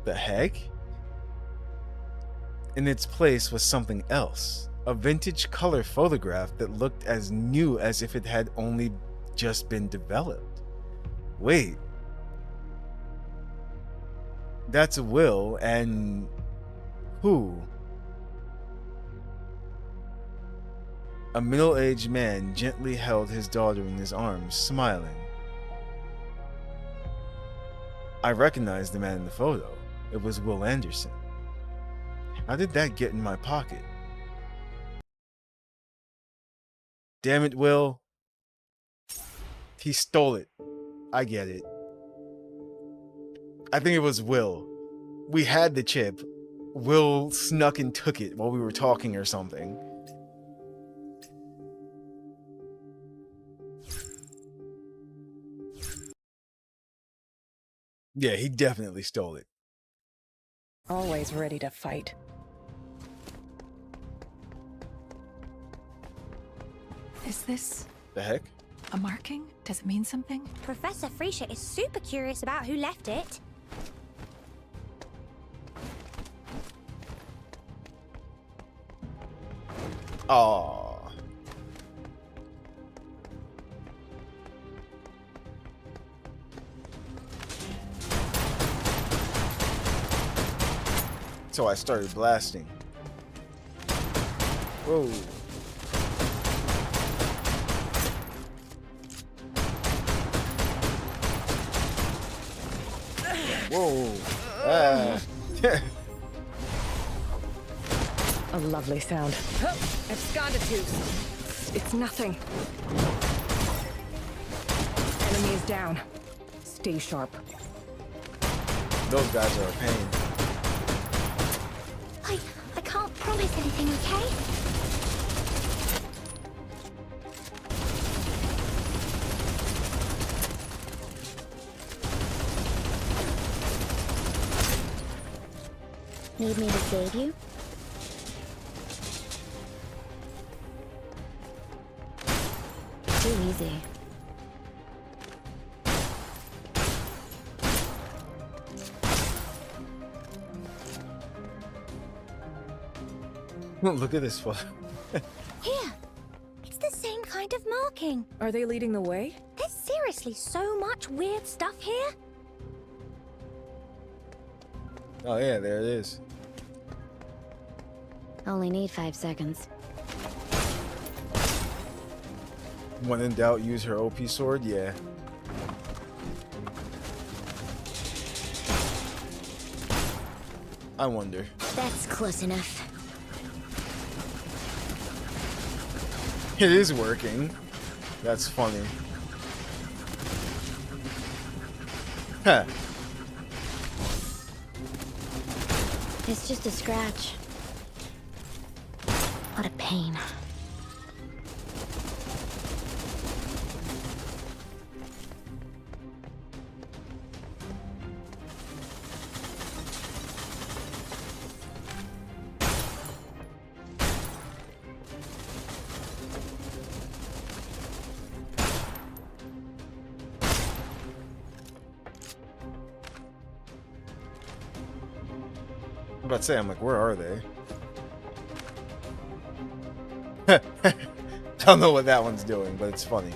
The heck? In its place was something else, A vintage color photograph that looked as new as if it had only just been developed. Wait. That's Will and who? A middle-aged man gently held his daughter in his arms, smiling. I recognized the man in the photo. It was Will Anderson. How did that get in my pocket? Damn it, Will. He stole it. I get it. I think it was Will. We had the chip. Will snuck and took it while we were talking or something. Yeah, he definitely stole it. Always ready to fight. Is this The heck? a marking? Does it mean something? Professor Freesia is super curious about who left it. Aww. So I started blasting. Whoa. Whoa. Ah. A lovely sound. Absconditus. It's nothing. Enemy is down. Stay sharp. Those guys are a pain. I can't promise anything, okay? Need me to save you? Too easy. Look at this photo. Here! It's the same kind of marking. Are they leading the way? There's seriously so much weird stuff here. Oh yeah, there it is. Only need 5 seconds. When in doubt, use her OP sword? Yeah. I wonder. That's close enough. It is working. That's funny. Huh. It's just a scratch. What a pain. I'm about to say, I'm like, where are they? I don't know what that one's doing, but it's funny.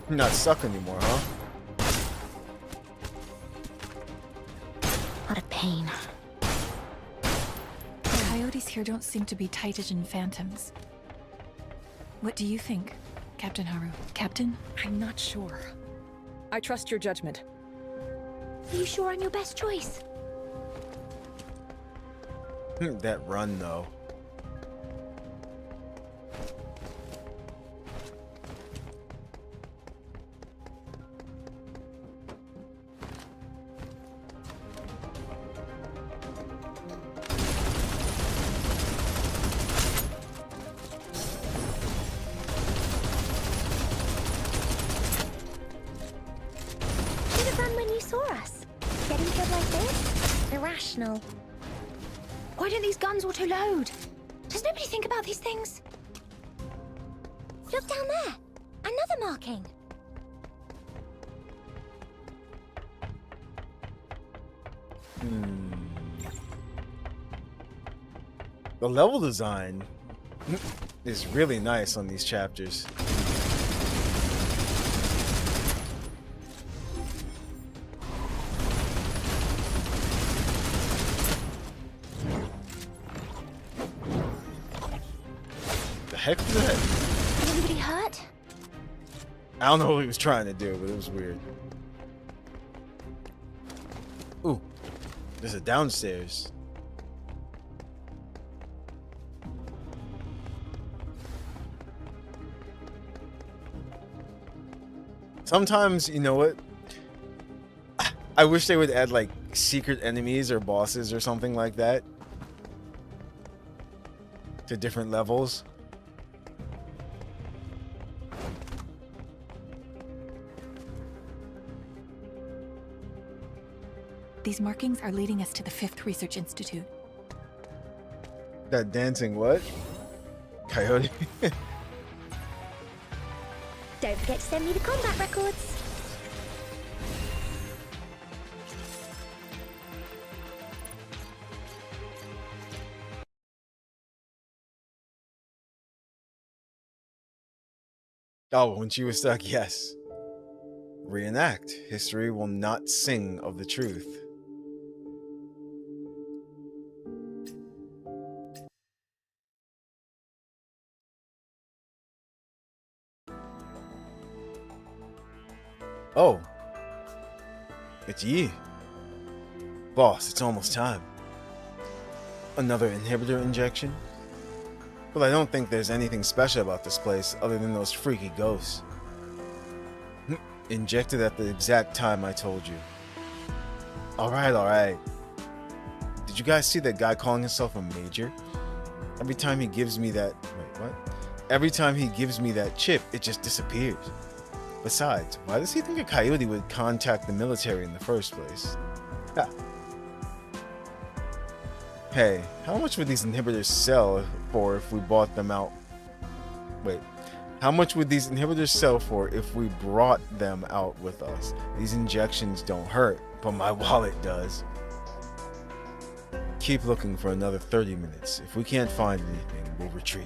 You're not stuck anymore, huh? What a pain. The coyotes here don't seem to be Titagen phantoms. What do you think, Captain Haru? Captain? I'm not sure. I trust your judgment. Are you sure I'm your best choice? That run, though. Should have run when you saw us. Getting killed like this? Irrational. Why don't these guns auto-load? Does nobody think about these things? Look down there. Another marking. The level design is really nice on these chapters. The heck was that? Did anybody hurt? I don't know what he was trying to do, but it was weird. Ooh, there's a downstairs. Sometimes, you know what? I wish they would add like secret enemies or bosses or something like that to different levels. These markings are leading us to the 5th Research Institute. That dancing what? Coyote? Don't forget to send me the combat records. Oh, when she was stuck, yes. Reenact. History will not sing of the truth. Oh. It's Yi. Boss, it's almost time. Another inhibitor injection? Well, I don't think there's anything special about this place other than those freaky ghosts. Injected at the exact time I told you. Alright. Did you guys see that guy calling himself a major? Every time he gives me that... Wait, what? Every time he gives me that chip, it just disappears. Besides, why does he think a coyote would contact the military in the first place? Ha. Hey, how much would these inhibitors sell for if we bought them out? Wait, how much would these inhibitors sell for if we brought them out with us? These injections don't hurt, but my wallet does. Keep looking for another 30 minutes. If we can't find anything, we'll retreat.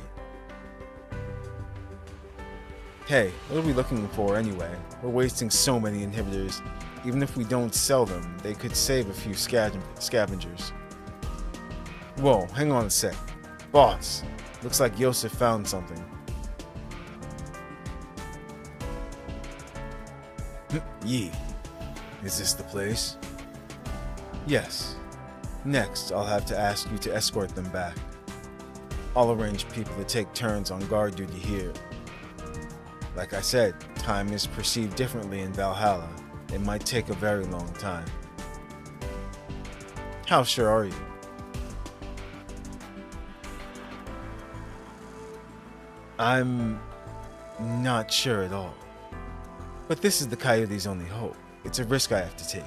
Hey, what are we looking for anyway? We're wasting so many inhibitors. Even if we don't sell them, they could save a few scavengers. Whoa, hang on a sec. Boss, looks like Yosef found something. Yi, is this the place? Yes. Next, I'll have to ask you to escort them back. I'll arrange people to take turns on guard duty here. Like I said, time is perceived differently in Valhalla. It might take a very long time. How sure are you? I'm not sure at all. But this is the Coyote's only hope. It's a risk I have to take.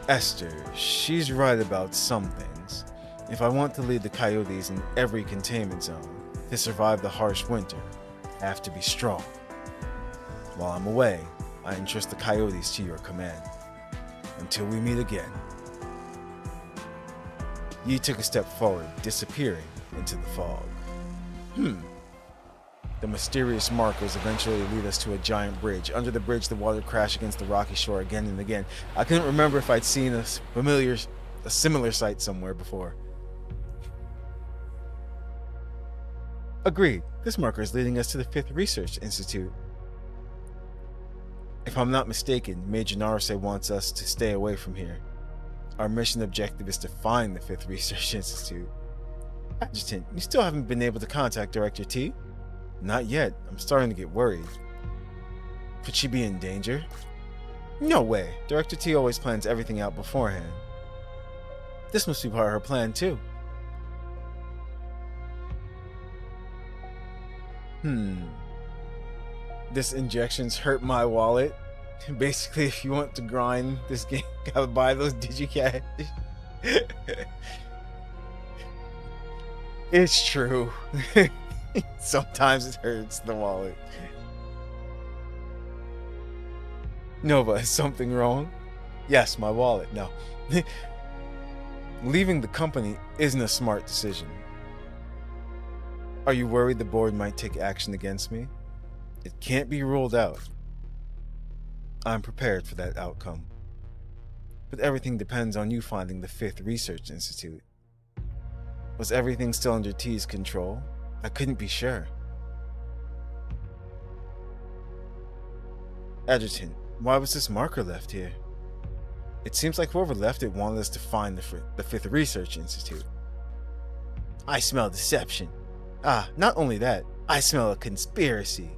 Esther, she's right about some things. If I want to lead the Coyotes in every containment zone to survive the harsh winter, I have to be strong. While I'm away, I entrust the Coyotes to your command. Until we meet again. Yi took a step forward, disappearing into the fog. The mysterious markers eventually lead us to a giant bridge. Under the bridge, the water crashed against the rocky shore again and again. I couldn't remember if I'd seen a similar sight somewhere before. Agreed. This marker is leading us to the 5th Research Institute. If I'm not mistaken, Major Naruse wants us to stay away from here. Our mission objective is to find the 5th Research Institute. Adjutant, you still haven't been able to contact Director T? Not yet. I'm starting to get worried. Could she be in danger? No way. Director T always plans everything out beforehand. This must be part of her plan too. This injections hurt my wallet. Basically, if you want to grind this game, gotta buy those digicash. It's true. Sometimes it hurts the wallet. Nova, is something wrong? Yes, my wallet. No. Leaving the company isn't a smart decision. Are you worried the board might take action against me? It can't be ruled out. I'm prepared for that outcome. But everything depends on you finding the 5th Research Institute. Was everything still under T's control? I couldn't be sure. Adjutant, why was this marker left here? It seems like whoever left it wanted us to find the 5th Research Institute. I smell deception. Not only that, I smell a conspiracy.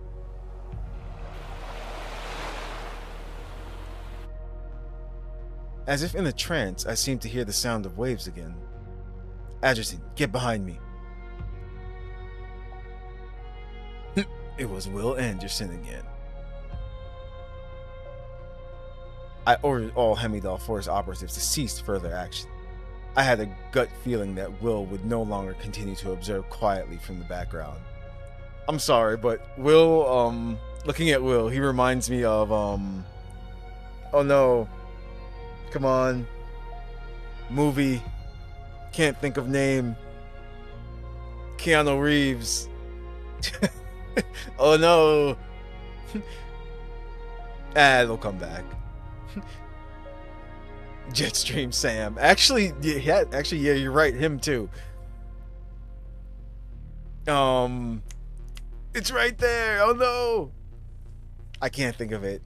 As if in a trance, I seemed to hear the sound of waves again. Adjutant, get behind me. It was Will Anderson again. I ordered all Hemidal Force operatives to cease further action. I had a gut feeling that Will would no longer continue to observe quietly from the background. I'm sorry, but Will, looking at Will, he reminds me of, oh no. Come on. Movie. Can't think of name. Keanu Reeves. Oh no. It'll come back. Jetstream Sam. Actually, yeah, you're right. Him too. It's right there. Oh no. I can't think of it.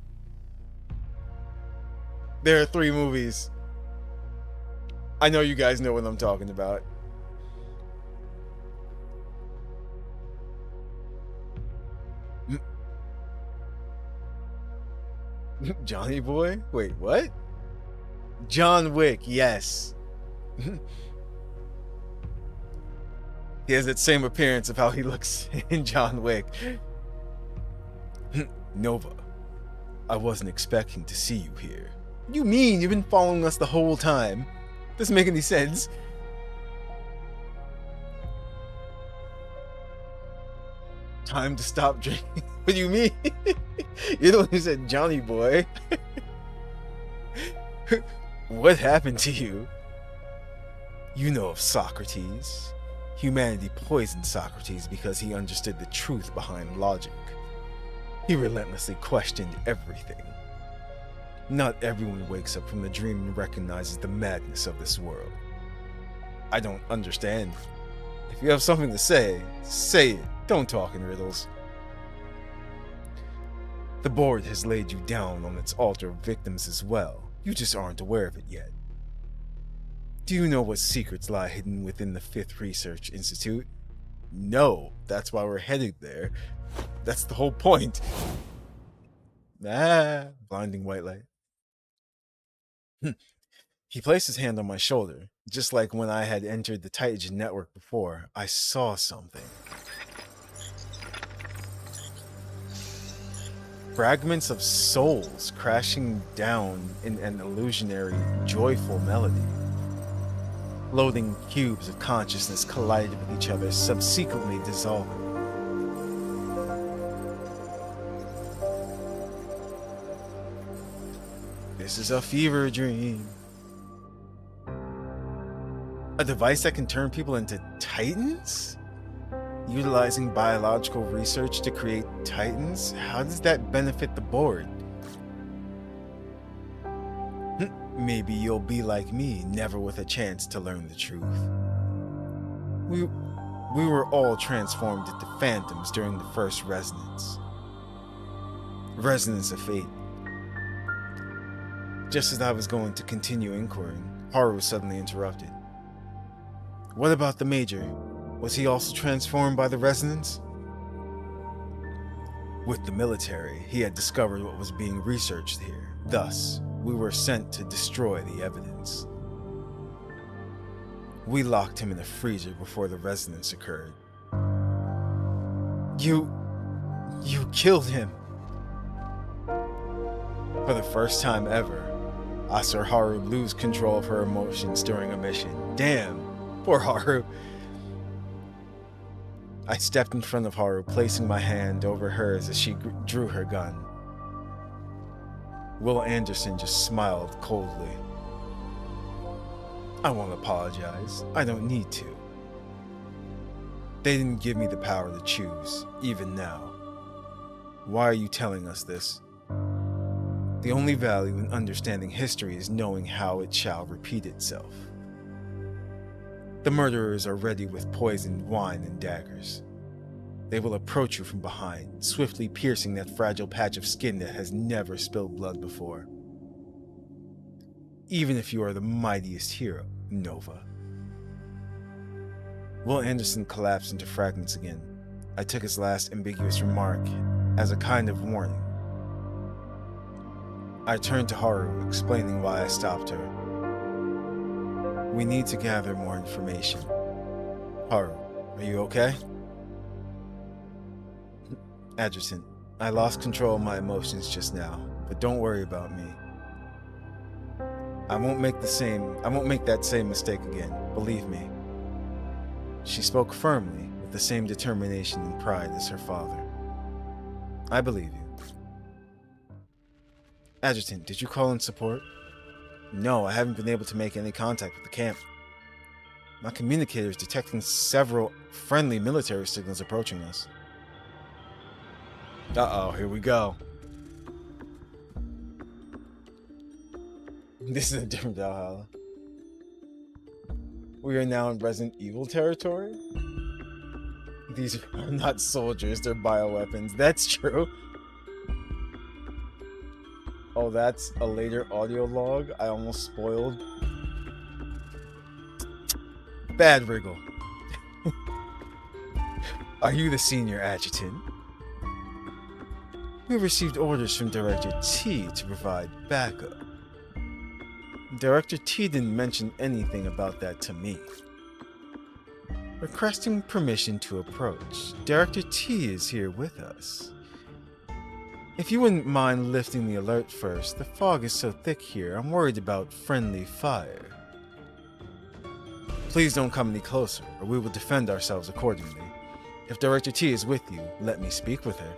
There are 3 movies. I know you guys know what I'm talking about. Johnny Boy? Wait, what? John Wick, yes. He has that same appearance of how he looks in John Wick. Nova, I wasn't expecting to see you here. You mean you've been following us the whole time? Doesn't make any sense. Time to stop drinking. What do you mean? You're the one who said Johnny Boy. What happened to you? You know of Socrates. Humanity poisoned Socrates because he understood the truth behind logic. He relentlessly questioned everything. Not everyone wakes up from the dream and recognizes the madness of this world. I don't understand. If you have something to say it. Don't talk in riddles. The board has laid you down on its altar of victims as well. You just aren't aware of it yet. Do you know what secrets lie hidden within the 5th Research Institute? No, that's why we're headed there. That's the whole point. Blinding white light. He placed his hand on my shoulder. Just like when I had entered the Titan network before, I saw something. Fragments of souls crashing down in an illusionary, joyful melody. Floating cubes of consciousness collided with each other, subsequently dissolving. This is a fever dream. A device that can turn people into Titans? Utilizing biological research to create Titans? How does that benefit the board? Maybe you'll be like me, never with a chance to learn the truth. We were all transformed into phantoms during the first resonance. Resonance of fate. Just as I was going to continue inquiring, Haru suddenly interrupted. What about the Major? Was he also transformed by the resonance? With the military, he had discovered what was being researched here. Thus, we were sent to destroy the evidence. We locked him in a freezer before the resonance occurred. You killed him. For the first time ever, I saw Haru lose control of her emotions during a mission. Damn, poor Haru. I stepped in front of Haru, placing my hand over hers as she drew her gun. Will Anderson just smiled coldly. I won't apologize. I don't need to. They didn't give me the power to choose, even now. Why are you telling us this? The only value in understanding history is knowing how it shall repeat itself. The murderers are ready with poisoned wine and daggers. They will approach you from behind, swiftly piercing that fragile patch of skin that has never spilled blood before. Even if you are the mightiest hero, Nova. Will Anderson collapsed into fragments again. I took his last ambiguous remark as a kind of warning. I turned to Haru, explaining why I stopped her. We need to gather more information. Haru, are you okay? Adjutant, I lost control of my emotions just now, but don't worry about me. I won't make that same mistake again, believe me. She spoke firmly, with the same determination and pride as her father. I believe you. Adjutant, did you call in support? No, I haven't been able to make any contact with the camp. My communicator is detecting several friendly military signals approaching us. Uh-oh, here we go. This is a different Valhalla. We are now in Resident Evil territory? These are not soldiers, they're bioweapons. That's true. Oh, that's a later audio log I almost spoiled. Bad wriggle. Are you the senior adjutant? We received orders from Director T to provide backup. Director T didn't mention anything about that to me. Requesting permission to approach. Director T is here with us. If you wouldn't mind lifting the alert first, the fog is so thick here, I'm worried about friendly fire. Please don't come any closer, or we will defend ourselves accordingly. If Director T is with you, let me speak with her.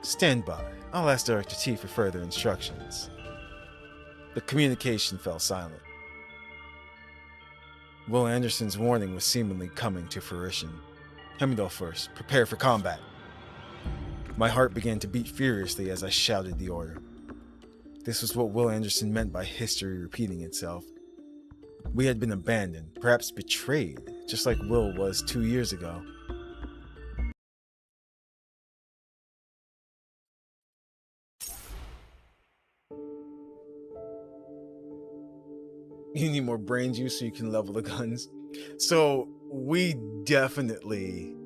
Stand by. I'll ask Director T for further instructions. The communication fell silent. Will Anderson's warning was seemingly coming to fruition. Hemidol first. Prepare for combat. My heart began to beat furiously as I shouted the order. This was what Will Anderson meant by history repeating itself. We had been abandoned, perhaps betrayed, just like Will was 2 years ago. You need more brain juice so you can level the guns. So we definitely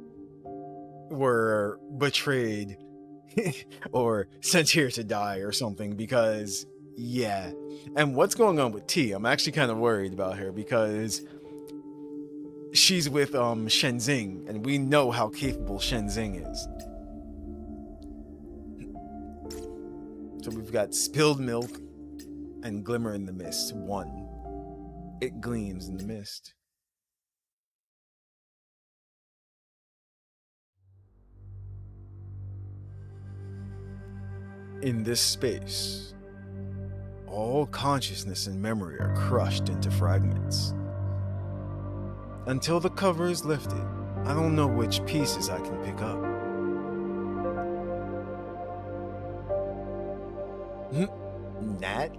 were betrayed or sent here to die or something, because yeah. And what's going on with T? I'm actually kind of worried about her because she's with Shenzing, and we know how capable Shenzing is. So we've got spilled milk and glimmer in the mist. One. It gleams in the mist. In this space, all consciousness and memory are crushed into fragments. Until the cover is lifted, I don't know which pieces I can pick up. Nat?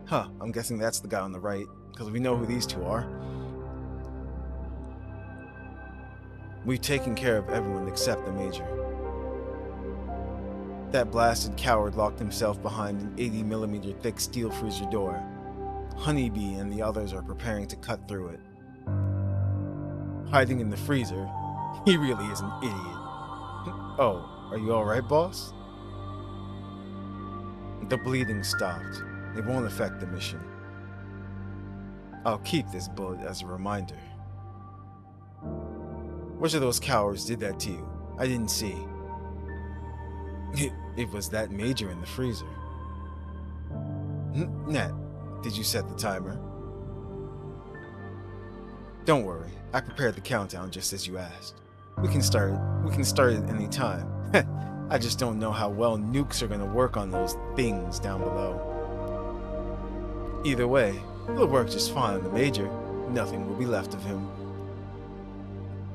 Huh, I'm guessing that's the guy on the right, because we know who these two are. We've taken care of everyone except the Major. That blasted coward locked himself behind an 80mm thick steel freezer door. Honeybee and the others are preparing to cut through it. Hiding in the freezer, he really is an idiot. Oh, are you alright, boss? The bleeding stopped. It won't affect the mission. I'll keep this bullet as a reminder. Which of those cowards did that to you? I didn't see. It was that Major in the freezer. Nat, did you set the timer? Don't worry, I prepared the countdown just as you asked. We can start at any time. I just don't know how well nukes are gonna work on those things down below. Either way, it'll work just fine on the Major. Nothing will be left of him.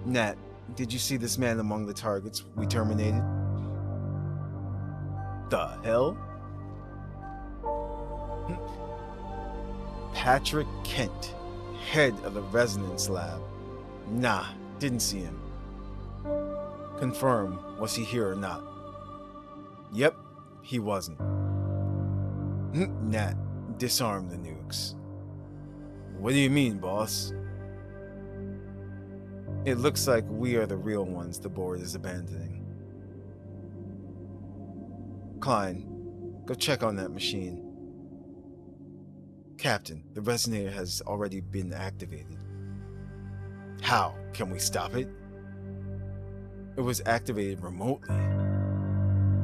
Nat, did you see this man among the targets we terminated? The hell? Patrick Kent, head of the Resonance Lab. Nah, didn't see him. Confirm, was he here or not? Yep, he wasn't. Nat, disarm the nukes. What do you mean, boss? It looks like we are the real ones the board is abandoning. Klein, go check on that machine. Captain, the resonator has already been activated. How? Can we stop it? It was activated remotely.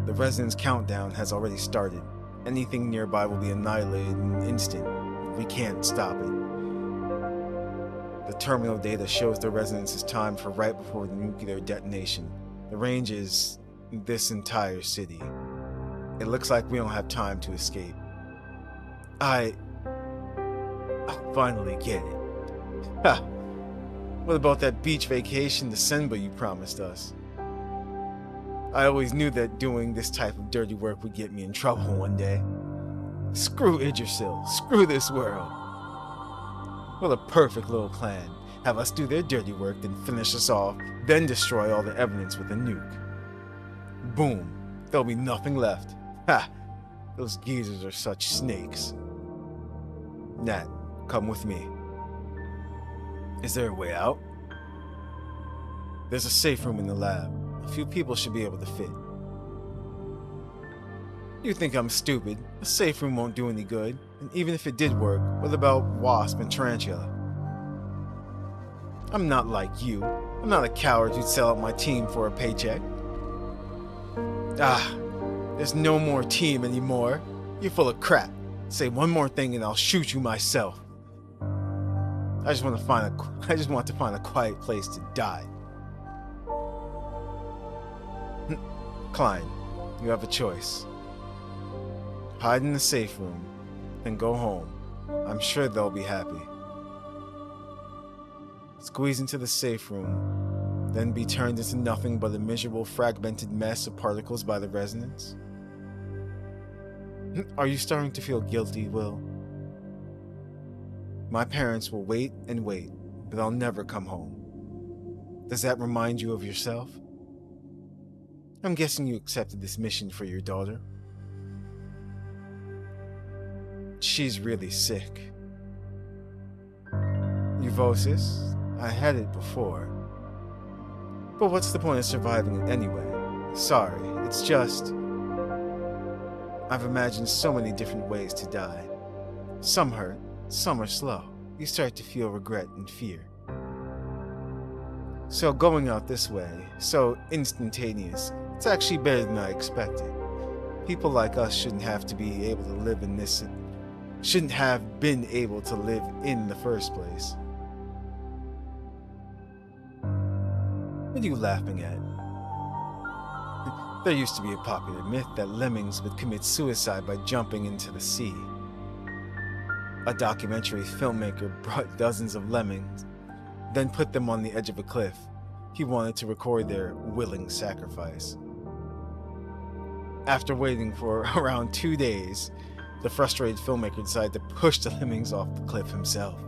The resonance countdown has already started. Anything nearby will be annihilated in an instant. We can't stop it. The terminal data shows the resonance is timed for right before the nuclear detonation. The range is this entire city. It looks like we don't have time to escape. I'll finally get it. Ha! What about that beach vacation to Senba you promised us? I always knew that doing this type of dirty work would get me in trouble one day. Screw Idrisil. Screw this world. What a perfect little plan. Have us do their dirty work, then finish us off, then destroy all the evidence with a nuke. Boom. There'll be nothing left. Ha! Those geezers are such snakes. Nat, come with me. Is there a way out? There's a safe room in the lab. A few people should be able to fit. You think I'm stupid? A safe room won't do any good. And even if it did work, what about Wasp and Tarantula? I'm not like you. I'm not a coward who'd sell out my team for a paycheck. There's no more team anymore. You're full of crap. Say one more thing and I'll shoot you myself. I just want to find a quiet place to die. Klein, you have a choice. Hide in the safe room, then go home. I'm sure they'll be happy. Squeeze into the safe room, then be turned into nothing but a miserable, fragmented mess of particles by the resonance. Are you starting to feel guilty, Will? My parents will wait and wait, but I'll never come home. Does that remind you of yourself? I'm guessing you accepted this mission for your daughter. She's really sick. Euvosis? I had it before. But what's the point of surviving it anyway? Sorry, it's just... I've imagined so many different ways to die. Some hurt, some are slow. You start to feel regret and fear. So going out this way, so instantaneous, it's actually better than I expected. People like us shouldn't have been able to live in the first place. What are you laughing at? There used to be a popular myth that lemmings would commit suicide by jumping into the sea. A documentary filmmaker brought dozens of lemmings, then put them on the edge of a cliff. He wanted to record their willing sacrifice. After waiting for around 2 days, the frustrated filmmaker decided to push the lemmings off the cliff himself.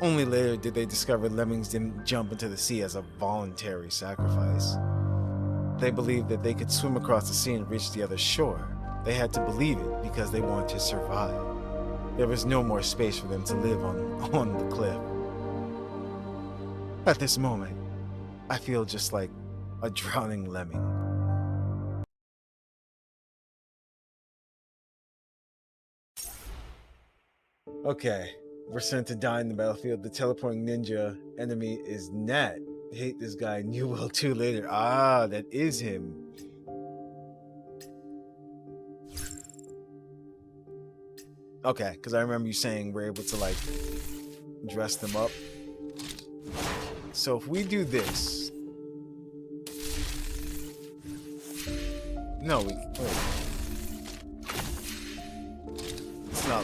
Only later did they discover lemmings didn't jump into the sea as a voluntary sacrifice. They believed that they could swim across the sea and reach the other shore. They had to believe it because they wanted to survive. There was no more space for them to live on the cliff. At this moment, I feel just like a drowning lemming. Okay, we're sent to die in the battlefield. The teleporting ninja enemy is Nat. Hate this guy, and you will too later. Ah, that is him. Okay, because I remember you saying we're able to, like, dress them up. So if we do this... No, wait. It's not...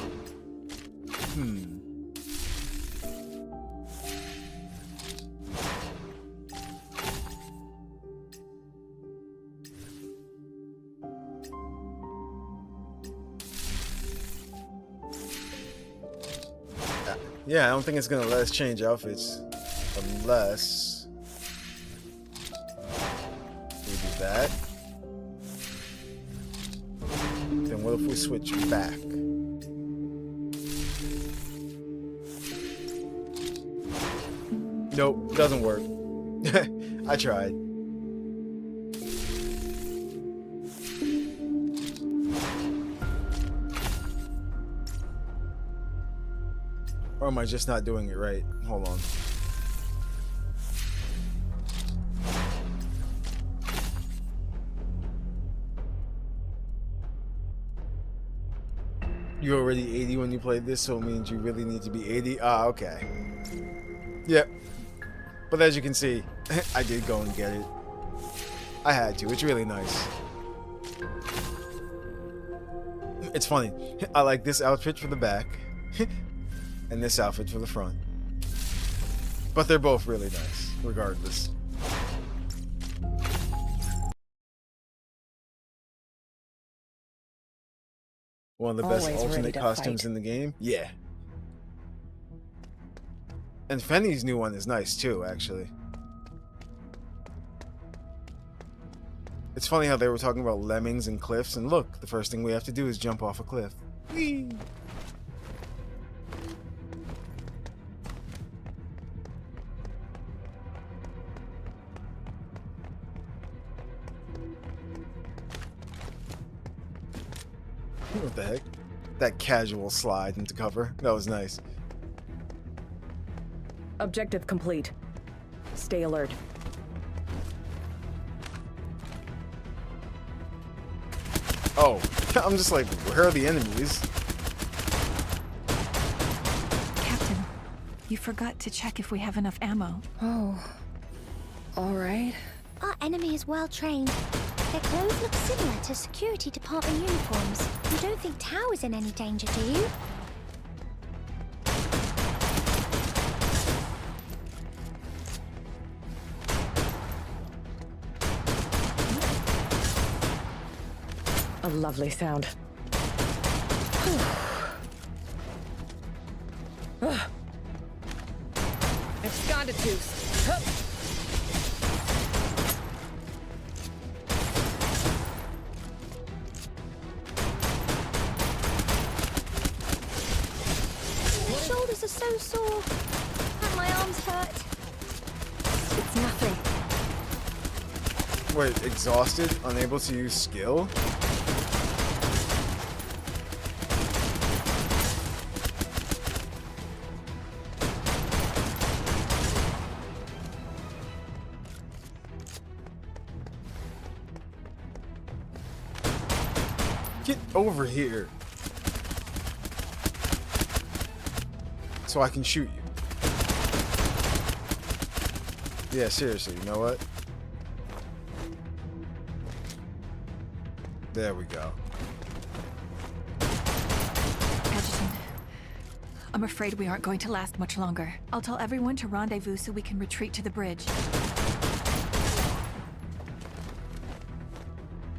Yeah, I don't think it's gonna let us change outfits unless we do that. Then what if we switch back? Nope, doesn't work. I tried. Or am I just not doing it right? Hold on. You were already 80 when you played this, so it means you really need to be 80? Ah, okay. Yep. But as you can see, I did go and get it. I had to. It's really nice. It's funny. I like this outfit for the back. And this outfit for the front. But they're both really nice, regardless. One of the best alternate costumes in the game? Yeah. And Fenny's new one is nice too, actually. It's funny how they were talking about lemmings and cliffs, and look, the first thing we have to do is jump off a cliff. Whee! What the heck? That casual slide into cover. That was nice. Objective complete. Stay alert. Oh, I'm just like, where are the enemies? Captain, you forgot to check if we have enough ammo. Oh. All right. Our enemy is well trained. Their clothes look similar to security department uniforms. You don't think Tao is in any danger, do you? A lovely sound. Absconditus. Hup. My shoulders are so sore. And my arms hurt. It's nothing. Wait, exhausted? Unable to use skill? Get over here. So I can shoot you. Yeah, seriously, you know what? There we go. Adjutant, I'm afraid we aren't going to last much longer. I'll tell everyone to rendezvous so we can retreat to the bridge.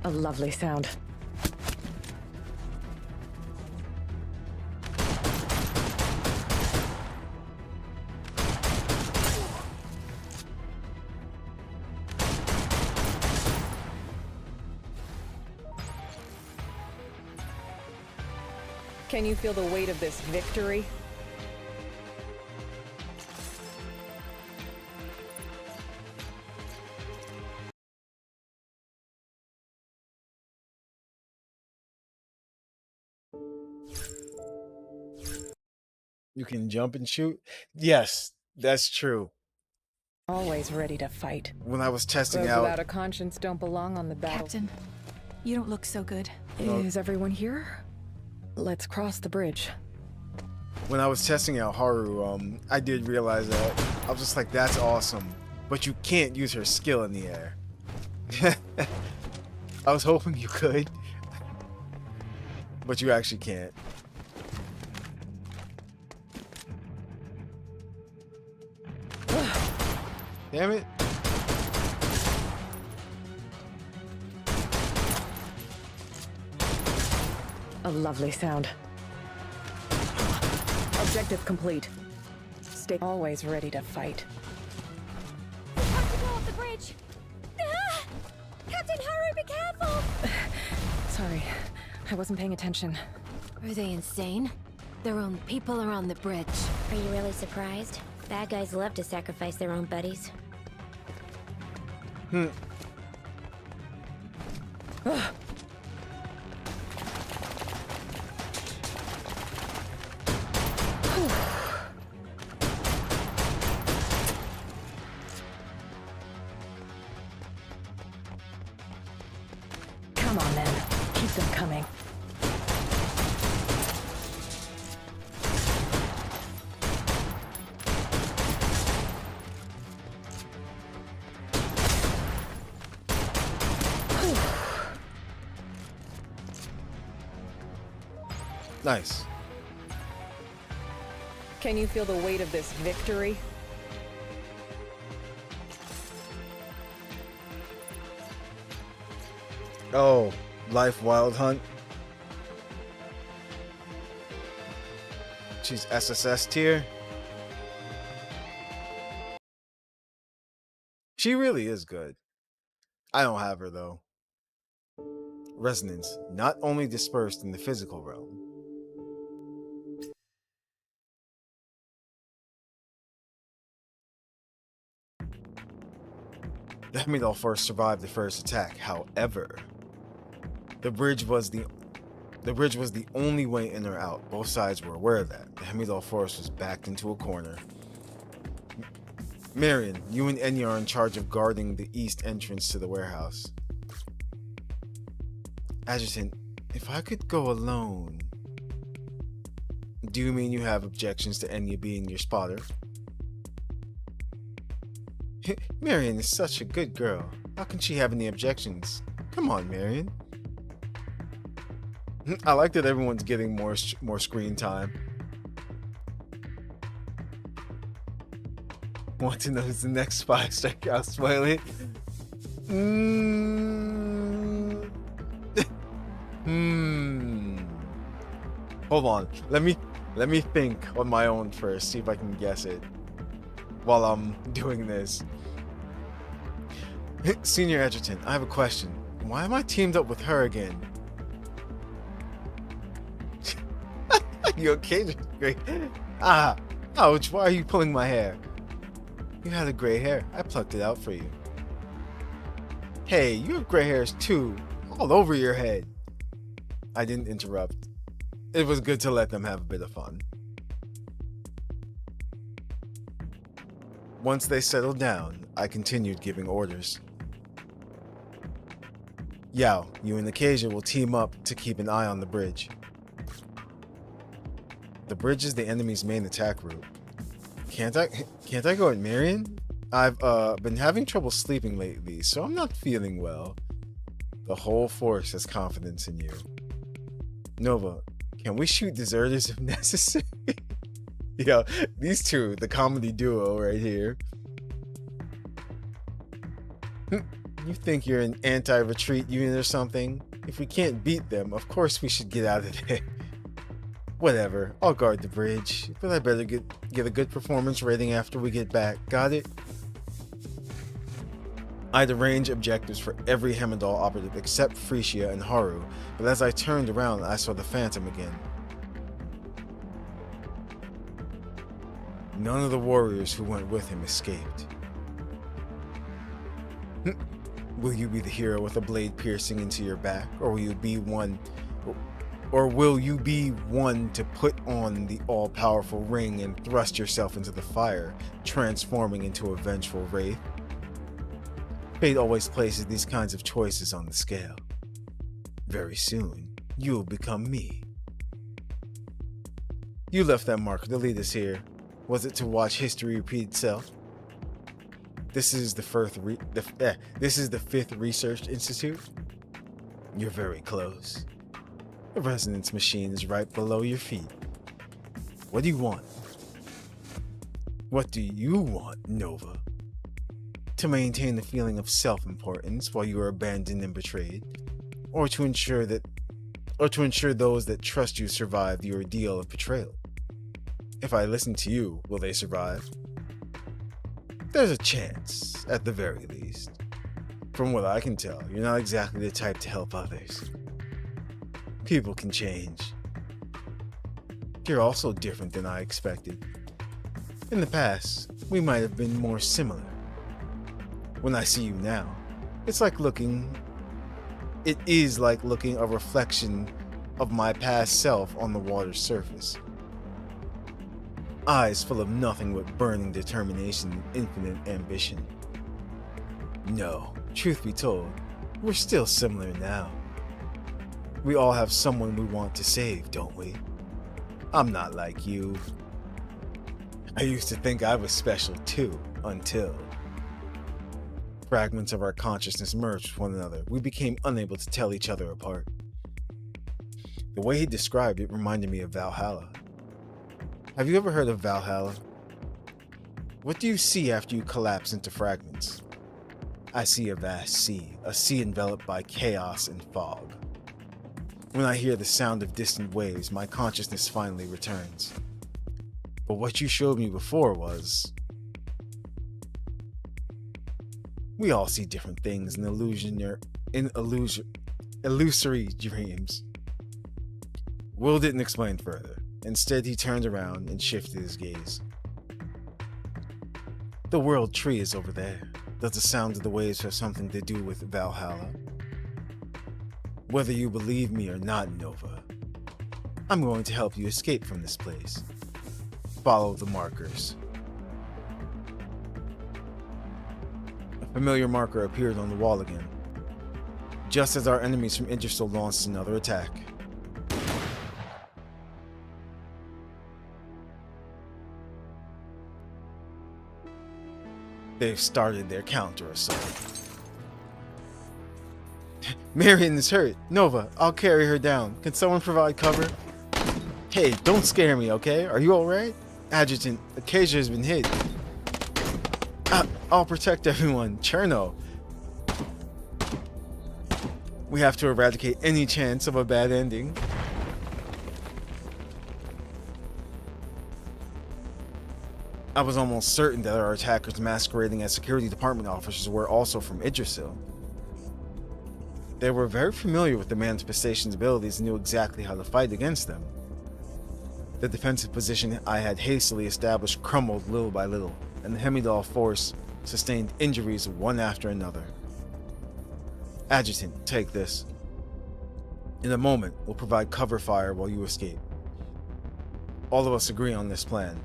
A lovely sound. Can you feel the weight of this victory? You can jump and shoot? Yes, that's true. Always ready to fight. When I was testing Those out... without a conscience don't belong on the battle. Captain, you don't look so good. Is everyone here? Let's cross the bridge. when I was testing out Haru, I did realize that. I was just like, that's awesome. But you can't use her skill in the air. I was hoping you could. But you actually can't. Damn it. A lovely sound. Objective complete. Stay always ready to fight. We have to go off the bridge. Ah! Captain Haru, be careful! Sorry, I wasn't paying attention. Are they insane? Their own people are on the bridge. Are you really surprised? Bad guys love to sacrifice their own buddies. Come on then, keep them coming. Nice. Can you feel the weight of this victory? Oh, Life Wild Hunt. She's SSS tier. She really is good. I don't have her though. Resonance, not only dispersed in the physical realm. The Hemidal Force survived the first attack. However, the bridge was the only way in or out. Both sides were aware of that. The Hemidal Force was backed into a corner. Marion, you and Enya are in charge of guarding the east entrance to the warehouse. Adjutant, if I could go alone. Do you mean you have objections to Enya being your spotter? Marion is such a good girl. How can she have any objections? Come on, Marion. I like that everyone's getting more screen time. Want to know who's the next spy? I'll spoil it. Hold on. Let me think on my own first. See if I can guess it while I'm doing this. Senior Adjutant, I have a question. Why am I teamed up with her again? You okay? Great. Ah, ouch, why are you pulling my hair? You had a gray hair. I plucked it out for you. Hey, you have gray hairs too. All over your head. I didn't interrupt. It was good to let them have a bit of fun. Once they settled down, I continued giving orders. Yao, you and Acacia will team up to keep an eye on the bridge. The bridge is the enemy's main attack route. Can't I go at Marion? I've been having trouble sleeping lately, so I'm not feeling well. The whole force has confidence in you. Nova, can we shoot deserters if necessary? Yo, these two, the comedy duo right here. You think you're an anti-retreat unit or something? If we can't beat them, of course we should get out of there. Whatever, I'll guard the bridge, but I better get a good performance rating after we get back. Got it? I'd arrange objectives for every Hemidal operative except Frisia and Haru, but as I turned around, I saw the Phantom again. None of the warriors who went with him escaped. Will you be the hero with a blade piercing into your back, or will you be one to put on the all-powerful ring and thrust yourself into the fire, transforming into a vengeful wraith? Fate always places these kinds of choices on the scale. Very soon, you'll become me. You left that marker to lead us here. Was it to watch history repeat itself? This is the fifth research institute. You're very close. The resonance machine is right below your feet. What do you want? What do you want, Nova? To maintain the feeling of self-importance while you are abandoned and betrayed, or to ensure those that trust you survive the ordeal of betrayal. If I listen to you, will they survive? There's a chance, at the very least. From what I can tell, you're not exactly the type to help others. People can change. You're also different than I expected. In the past, we might have been more similar. When I see you now, it is like looking a reflection of my past self on the water's surface. Eyes full of nothing but burning determination and infinite ambition. No, truth be told, we're still similar now. We all have someone we want to save, don't we? I'm not like you. I used to think I was special too, until fragments of our consciousness merged with one another. We became unable to tell each other apart. The way he described it reminded me of Valhalla. Have you ever heard of Valhalla? What do you see after you collapse into fragments? I see a vast sea, a sea enveloped by chaos and fog. When I hear the sound of distant waves, my consciousness finally returns. But what you showed me before was... We all see different things in illusory dreams. Will didn't explain further. Instead, he turned around and shifted his gaze. The world tree is over there. Does the sound of the waves have something to do with Valhalla? Whether you believe me or not, Nova, I'm going to help you escape from this place. Follow the markers. A familiar marker appeared on the wall again, just as our enemies from Idrisil launched another attack. They've started their counter-assault. Marion is hurt. Nova, I'll carry her down. Can someone provide cover? Hey, don't scare me, okay? Are you alright? Adjutant, Acacia has been hit. I'll protect everyone. Cherno. We have to eradicate any chance of a bad ending. I was almost certain that our attackers masquerading as security department officers were also from Idrisil. They were very familiar with the manifestation's abilities and knew exactly how to fight against them. The defensive position I had hastily established crumbled little by little, and the Hemidal force sustained injuries one after another. Adjutant, take this. In a moment, we'll provide cover fire while you escape. All of us agree on this plan.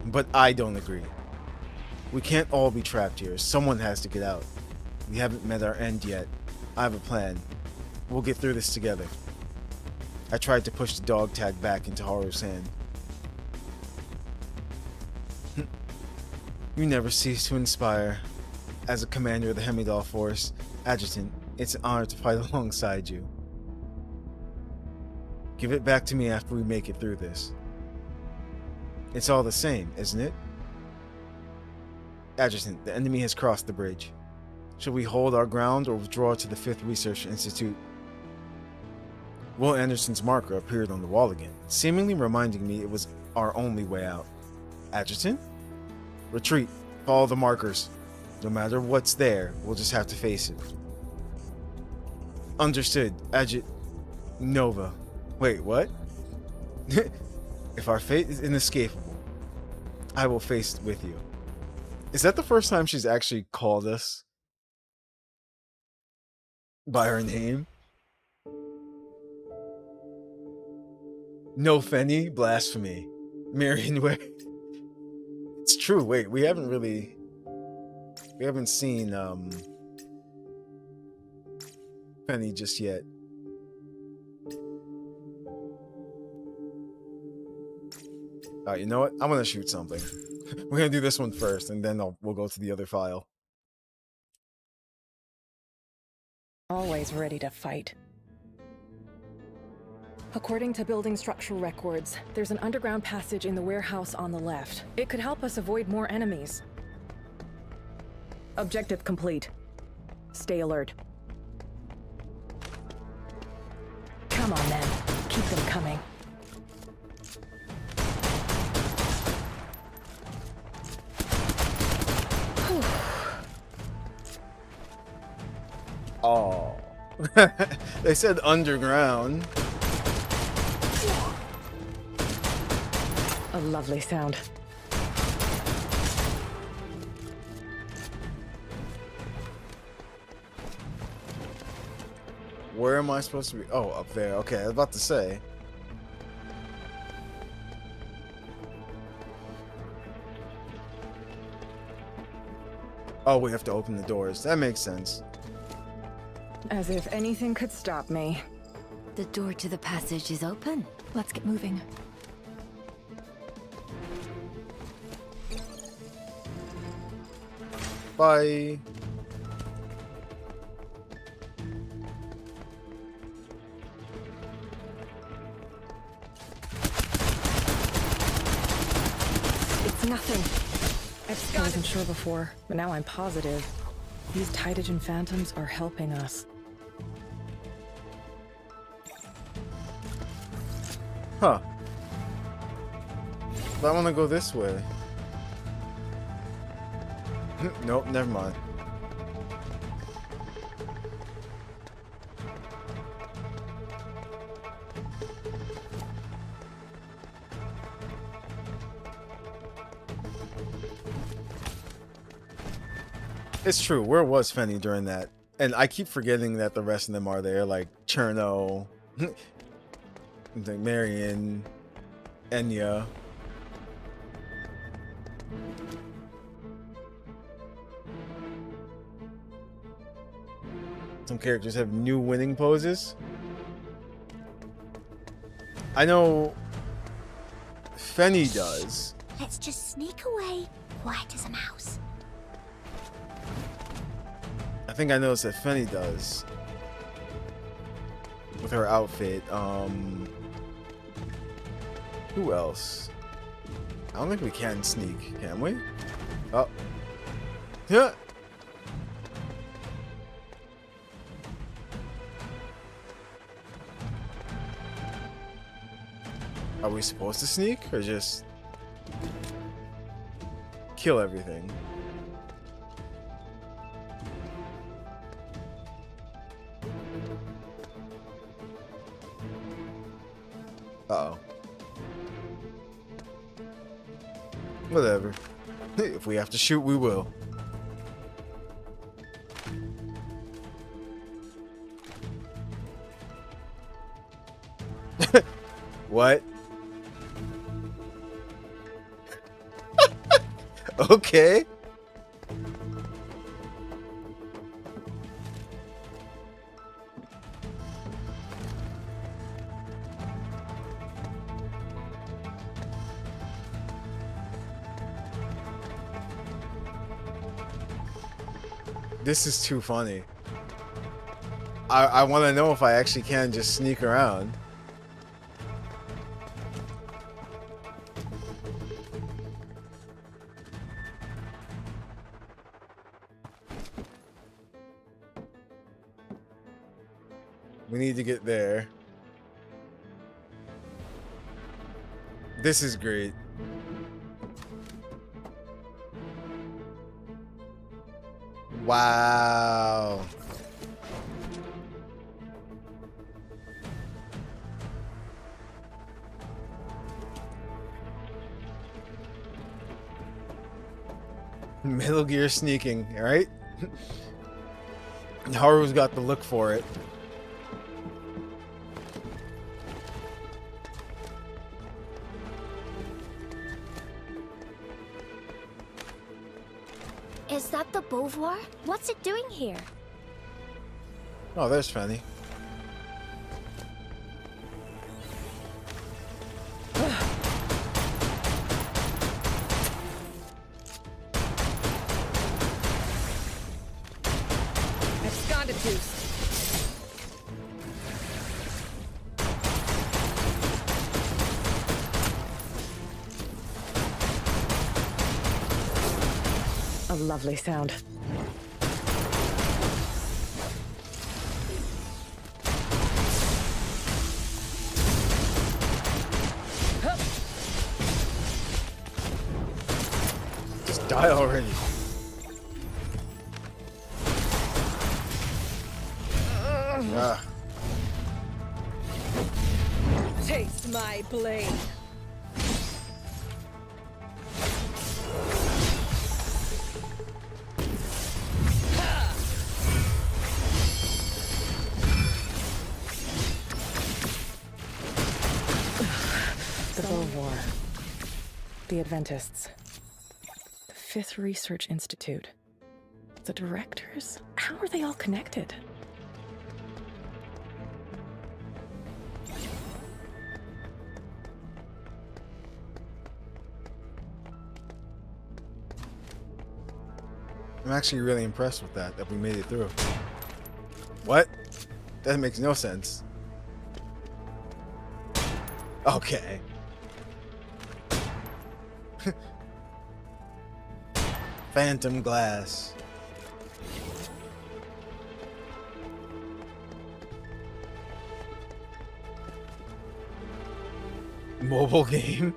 But I don't agree. We can't all be trapped here. Someone has to get out. We haven't met our end yet. I have a plan. We'll get through this together. I tried to push the dog tag back into Haru's hand. You never cease to inspire. As a commander of the Hemidal Force, Adjutant, it's an honor to fight alongside you. Give it back to me after we make it through this. It's all the same, isn't it? Adjutant, the enemy has crossed the bridge. Should we hold our ground or withdraw to the 5th Research Institute? Will Anderson's marker appeared on the wall again, seemingly reminding me it was our only way out. Adjutant? Retreat. Follow the markers. No matter what's there, we'll just have to face it. Understood. Nova. Wait, what? If our fate is inescapable, I will face it with you. Is that the first time she's actually called us by her name? No Fenny? Blasphemy. Marion, wait. It's true. Wait, we haven't seen Fenny just yet. Alright, you know what? I'm gonna shoot something. We're gonna do this one first, and then we'll go to the other file. Always ready to fight. According to building structural records, there's an underground passage in the warehouse on the left. It could help us avoid more enemies. Objective complete. Stay alert. Come on, then. Keep them coming. Oh. They said underground. A lovely sound. Where am I supposed to be? Oh, up there. Okay, I was about to say. Oh, we have to open the doors. That makes sense. As if anything could stop me. The door to the passage is open. Let's get moving. Bye. It's nothing. I wasn't sure before, but now I'm positive. These Titagen phantoms are helping us. Huh. But I want to go this way. Nope, never mind. It's true. Where was Fenny during that? And I keep forgetting that the rest of them are there, like Cherno, like Marion, Enya. Some characters have new winning poses. I know Fenny does. Let's just sneak away, quiet as a mouse. I think I noticed that Fenny does. With her outfit. Who else? I don't think we can sneak, can we? Oh. Yeah. Are we supposed to sneak or just kill everything? Uh-oh. Whatever. If we have to shoot, we will. What? Okay. This is too funny. I want to know if I actually can just sneak around. We need to get there. This is great. Wow. Metal Gear sneaking, alright? Haru's got the look for it. Is that the Beauvoir? What's it doing here? Oh, there's Fanny. Lovely sound. Just die already. Ah. Taste my blade. The Bow War. The Adventists. The Fifth Research Institute. The directors? How are they all connected? I'm actually really impressed with that we made it through. What? That makes no sense. Okay. Phantom glass. Mobile game?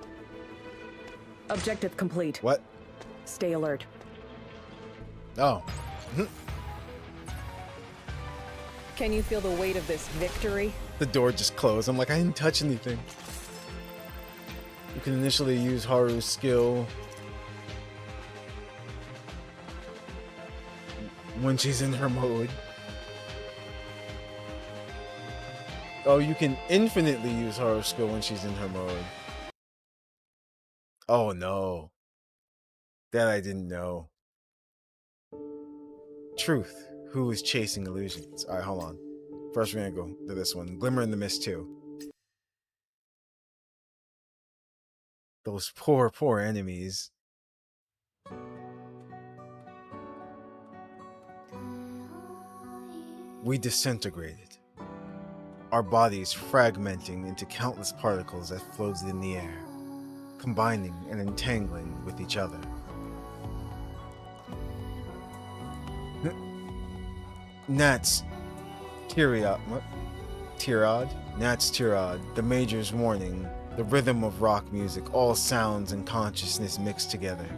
Objective complete. What? Stay alert. Oh. Can you feel the weight of this victory? The door just closed. I'm like, I didn't touch anything. You can initially use Haru's skill when she's in her mode. Oh, you can infinitely use Haru's skill when she's in her mode. Oh no. That I didn't know. Truth. Who is chasing illusions? Alright, hold on. First we're gonna go to this one. Glimmer in the Mist 2. Those poor, poor enemies. We disintegrated. Our bodies fragmenting into countless particles that floated in the air, combining and entangling with each other. Nat's Tirad, Nat's Tirad, the Major's warning, the rhythm of rock music, all sounds and consciousness mixed together.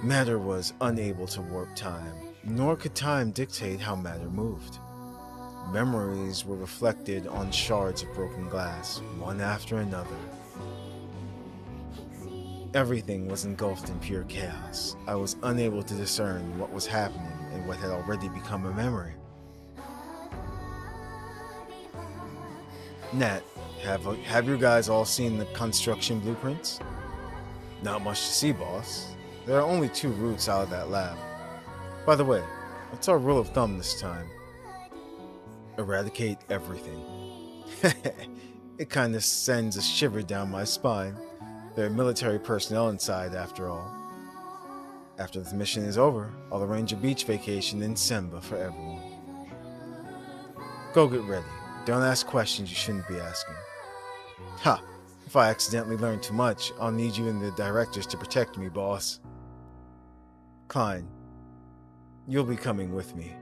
Matter was unable to warp time, nor could time dictate how matter moved. Memories were reflected on shards of broken glass, one after another. Everything was engulfed in pure chaos. I was unable to discern what was happening and what had already become a memory. Nat, have you guys all seen the construction blueprints? Not much to see, boss. There are only 2 routes out of that lab. By the way, what's our rule of thumb this time? Eradicate everything. It kinda sends a shiver down my spine. There are military personnel inside, after all. After this mission is over, I'll arrange a beach vacation in Senba for everyone. Go get ready. Don't ask questions you shouldn't be asking. Ha! If I accidentally learn too much, I'll need you and the directors to protect me, boss. Klein, you'll be coming with me.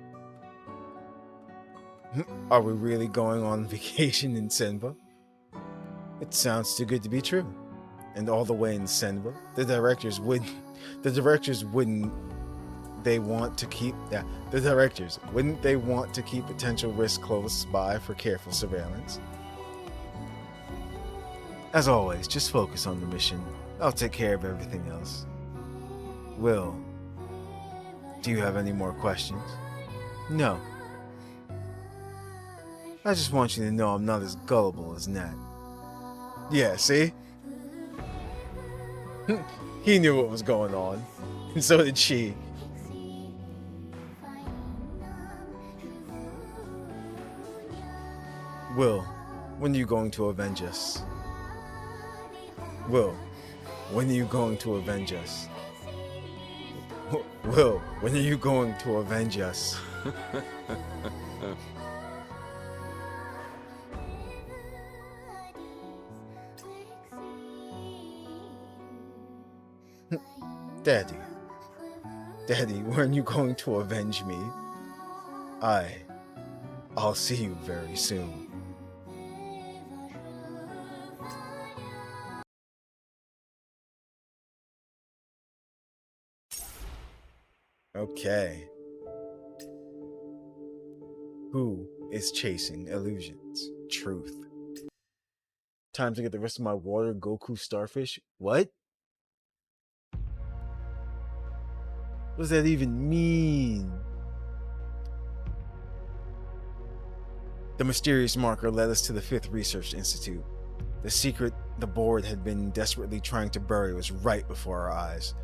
Are we really going on vacation in Senba? It sounds too good to be true. And all the way in Senba, the directors wouldn't they want to keep potential risk close by for careful surveillance? As always, just focus on the mission. I'll take care of everything else. Will, do you have any more questions? No. I just want you to know I'm not as gullible as Nat. Yeah, see? He knew what was going on, and so did she. Will, when are you going to avenge us? Will, when are you going to avenge us? Will, when are you going to avenge us? Daddy, Daddy, weren't you going to avenge me? I'll see you very soon. Okay. Who is chasing illusions? Truth. Time to get the rest of my water Goku starfish? What? What does that even mean? The mysterious marker led us to the 5th Research Institute. The secret the board had been desperately trying to bury was right before our eyes.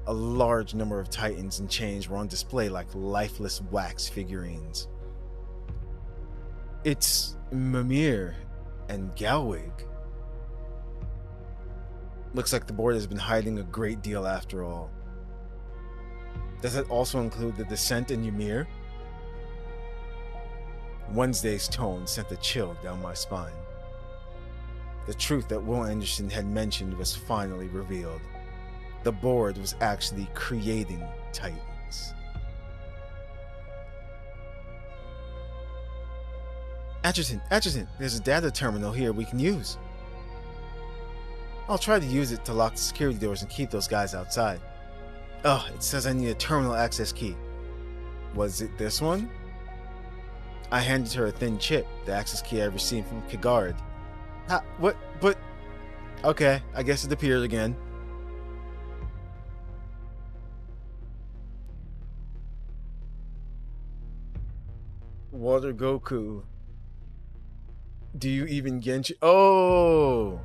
A large number of titans and chains were on display like lifeless wax figurines. It's Mimir and Galwig. Looks like the board has been hiding a great deal after all. Does that also include the Descent and Ymir? Wednesday's tone sent a chill down my spine. The truth that Will Anderson had mentioned was finally revealed. The board was actually creating titans. Adjutant, there's a data terminal here we can use. I'll try to use it to lock the security doors and keep those guys outside. Oh, it says I need a terminal access key. Was it this one? I handed her a thin chip, the access key I received from Kigard. What? But... Okay, I guess it appeared again. Water Goku. Do you even Genshin? Oh!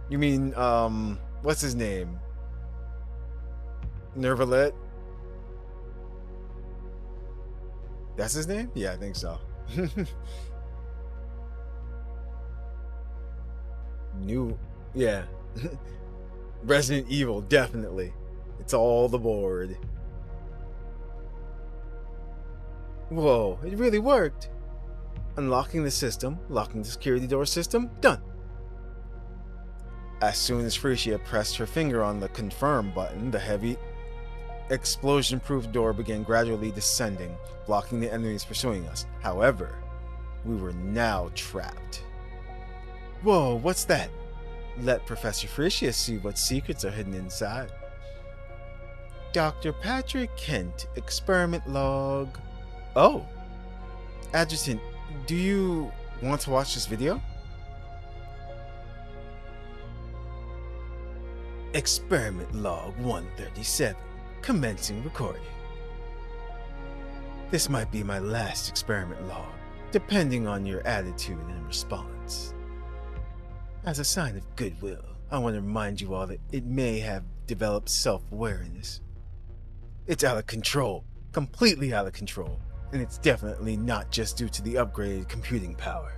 You mean, what's his name? Nervalet? That's his name? Yeah, I think so. Yeah. Resident Evil, definitely. It's all the board. Whoa, it really worked. Unlocking the system, locking the security door system, done. As soon as Frisia pressed her finger on the confirm button, the heavy, explosion-proof door began gradually descending, blocking the enemies pursuing us. However, we were now trapped. Whoa, what's that? Let Professor Frisia see what secrets are hidden inside. Dr. Patrick Kent, experiment log. Oh, Adjutant, do you want to watch this video? Experiment log 137, commencing recording. This might be my last experiment log, depending on your attitude and response. As a sign of goodwill, I want to remind you all that it may have developed self-awareness. It's out of control, completely out of control, and it's definitely not just due to the upgraded computing power.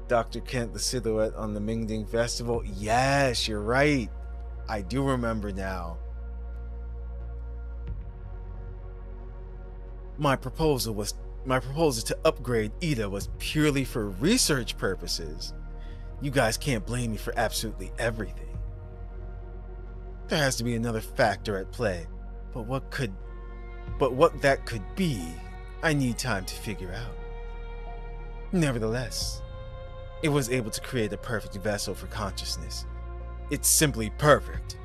Dr. Kent, the silhouette on the Mingding Festival. Yes, you're right. I do remember now. My proposal to upgrade Ida was purely for research purposes. You guys can't blame me for absolutely everything. There has to be another factor at play, but what that could be, I need time to figure out. Nevertheless, it was able to create a perfect vessel for consciousness. It's simply perfect.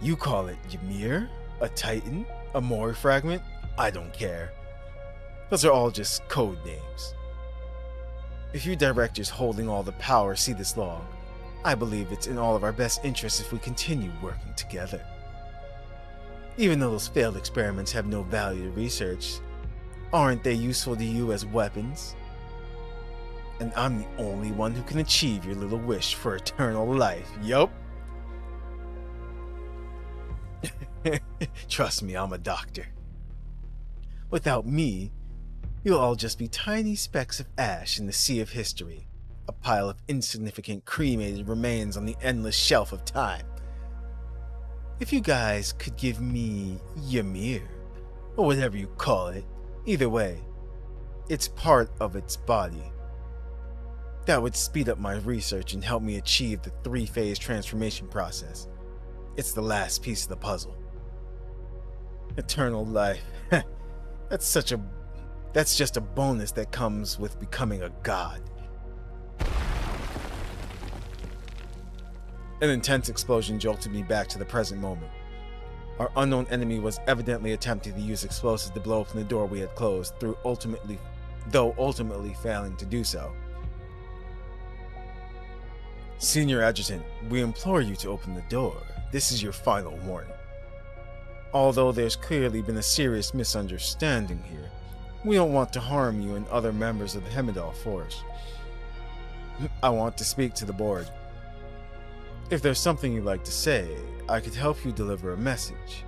You call it Ymir, a Titan, a Mori fragment, I don't care. Those are all just code names. If you directors holding all the power see this log, I believe it's in all of our best interests if we continue working together. Even though those failed experiments have no value to research, aren't they useful to you as weapons? And I'm the only one who can achieve your little wish for eternal life. Yup. Trust me, I'm a doctor. Without me, you'll all just be tiny specks of ash in the sea of history, a pile of insignificant cremated remains on the endless shelf of time. If you guys could give me Ymir, or whatever you call it, either way, it's part of its body. That would speed up my research and help me achieve the 3-phase transformation process. It's the last piece of the puzzle. Eternal life. That's just a bonus that comes with becoming a god. An intense explosion jolted me back to the present moment. Our unknown enemy was evidently attempting to use explosives to blow open the door we had closed, though ultimately failing to do so. Senior Adjutant, we implore you to open the door. This is your final warning. Although there's clearly been a serious misunderstanding here, we don't want to harm you and other members of the Hemidal force. I want to speak to the board. If there's something you'd like to say, I could help you deliver a message.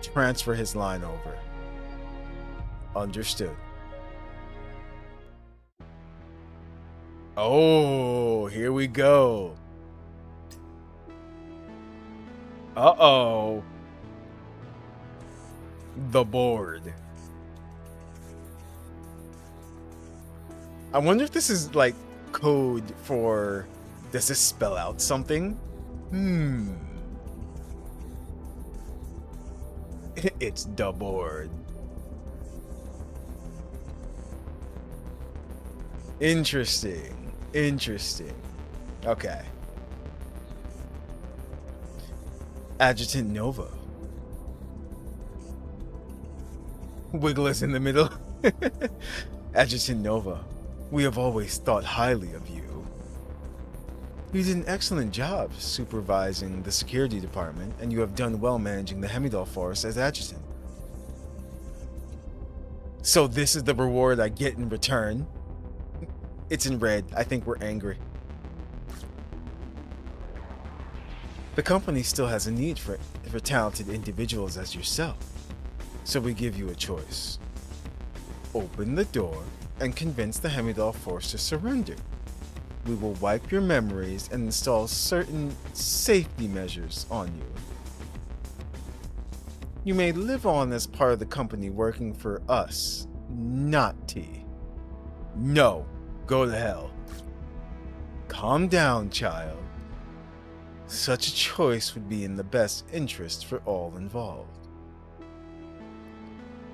Transfer his line over. Understood. Oh, here we go. Uh-oh. The board. I wonder if this is like code for... Does this spell out something? It's the board. Interesting. Okay. Adjutant Nova. Wigglers in the middle. Adjutant Nova, we have always thought highly of you. You did an excellent job supervising the security department, and you have done well managing the Hemidal force as adjutant. So this is the reward I get in return. It's in red. I think we're angry. The company still has a need for talented individuals as yourself, so we give you a choice. Open the door and convince the Hemidal force to surrender. We will wipe your memories and install certain safety measures on you. You may live on as part of the company working for us, not T. No, go to hell. Calm down, child. Such a choice would be in the best interest for all involved.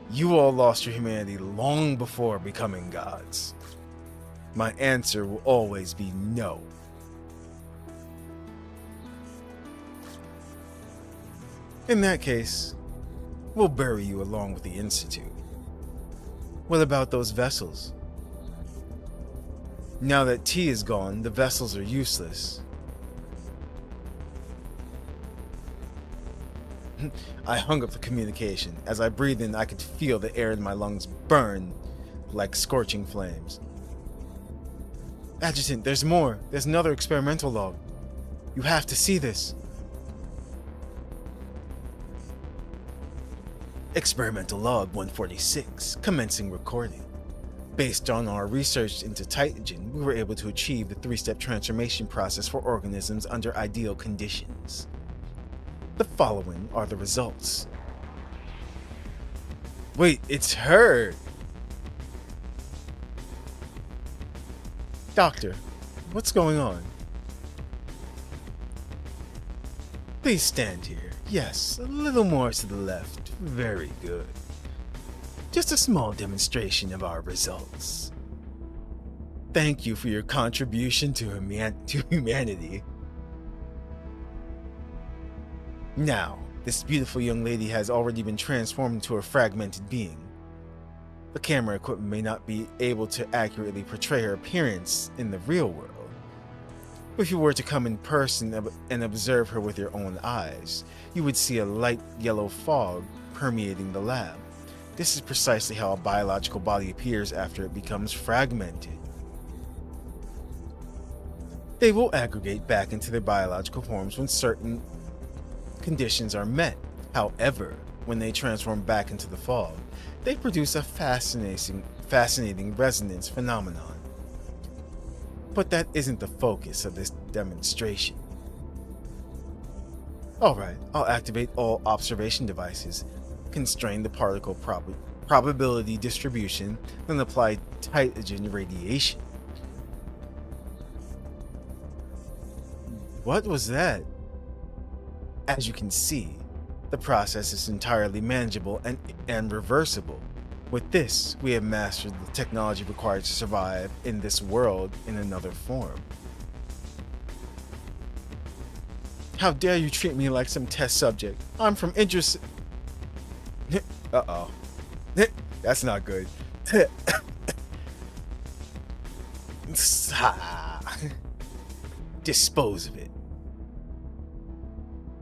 You all lost your humanity long before becoming gods. My answer will always be no. In that case, we'll bury you along with the Institute. What about those vessels? Now that T is gone, the vessels are useless. I hung up the communication. As I breathed in, I could feel the air in my lungs burn like scorching flames. Adjutant, there's more. There's another experimental log. You have to see this. Experimental log 146, commencing recording. Based on our research into Titan, we were able to achieve the 3-step transformation process for organisms under ideal conditions. The following are the results. Wait, it's her! Doctor, what's going on? Please stand here. Yes, a little more to the left. Very good. Just a small demonstration of our results. Thank you for your contribution to humanity. Now, this beautiful young lady has already been transformed into a fragmented being. The camera equipment may not be able to accurately portray her appearance in the real world. If you were to come in person and observe her with your own eyes, you would see a light yellow fog permeating the lab. This is precisely how a biological body appears after it becomes fragmented. They will aggregate back into their biological forms when certain conditions are met. However, when they transform back into the fog, they produce a fascinating resonance phenomenon. But that isn't the focus of this demonstration. Alright, I'll activate all observation devices, constrain the particle probability distribution, then apply Titan radiation. What was that? As you can see, the process is entirely manageable and reversible. With this, we have mastered the technology required to survive in this world in another form. How dare you treat me like some test subject? I'm from interest. Uh-oh. That's not good. Dispose of it.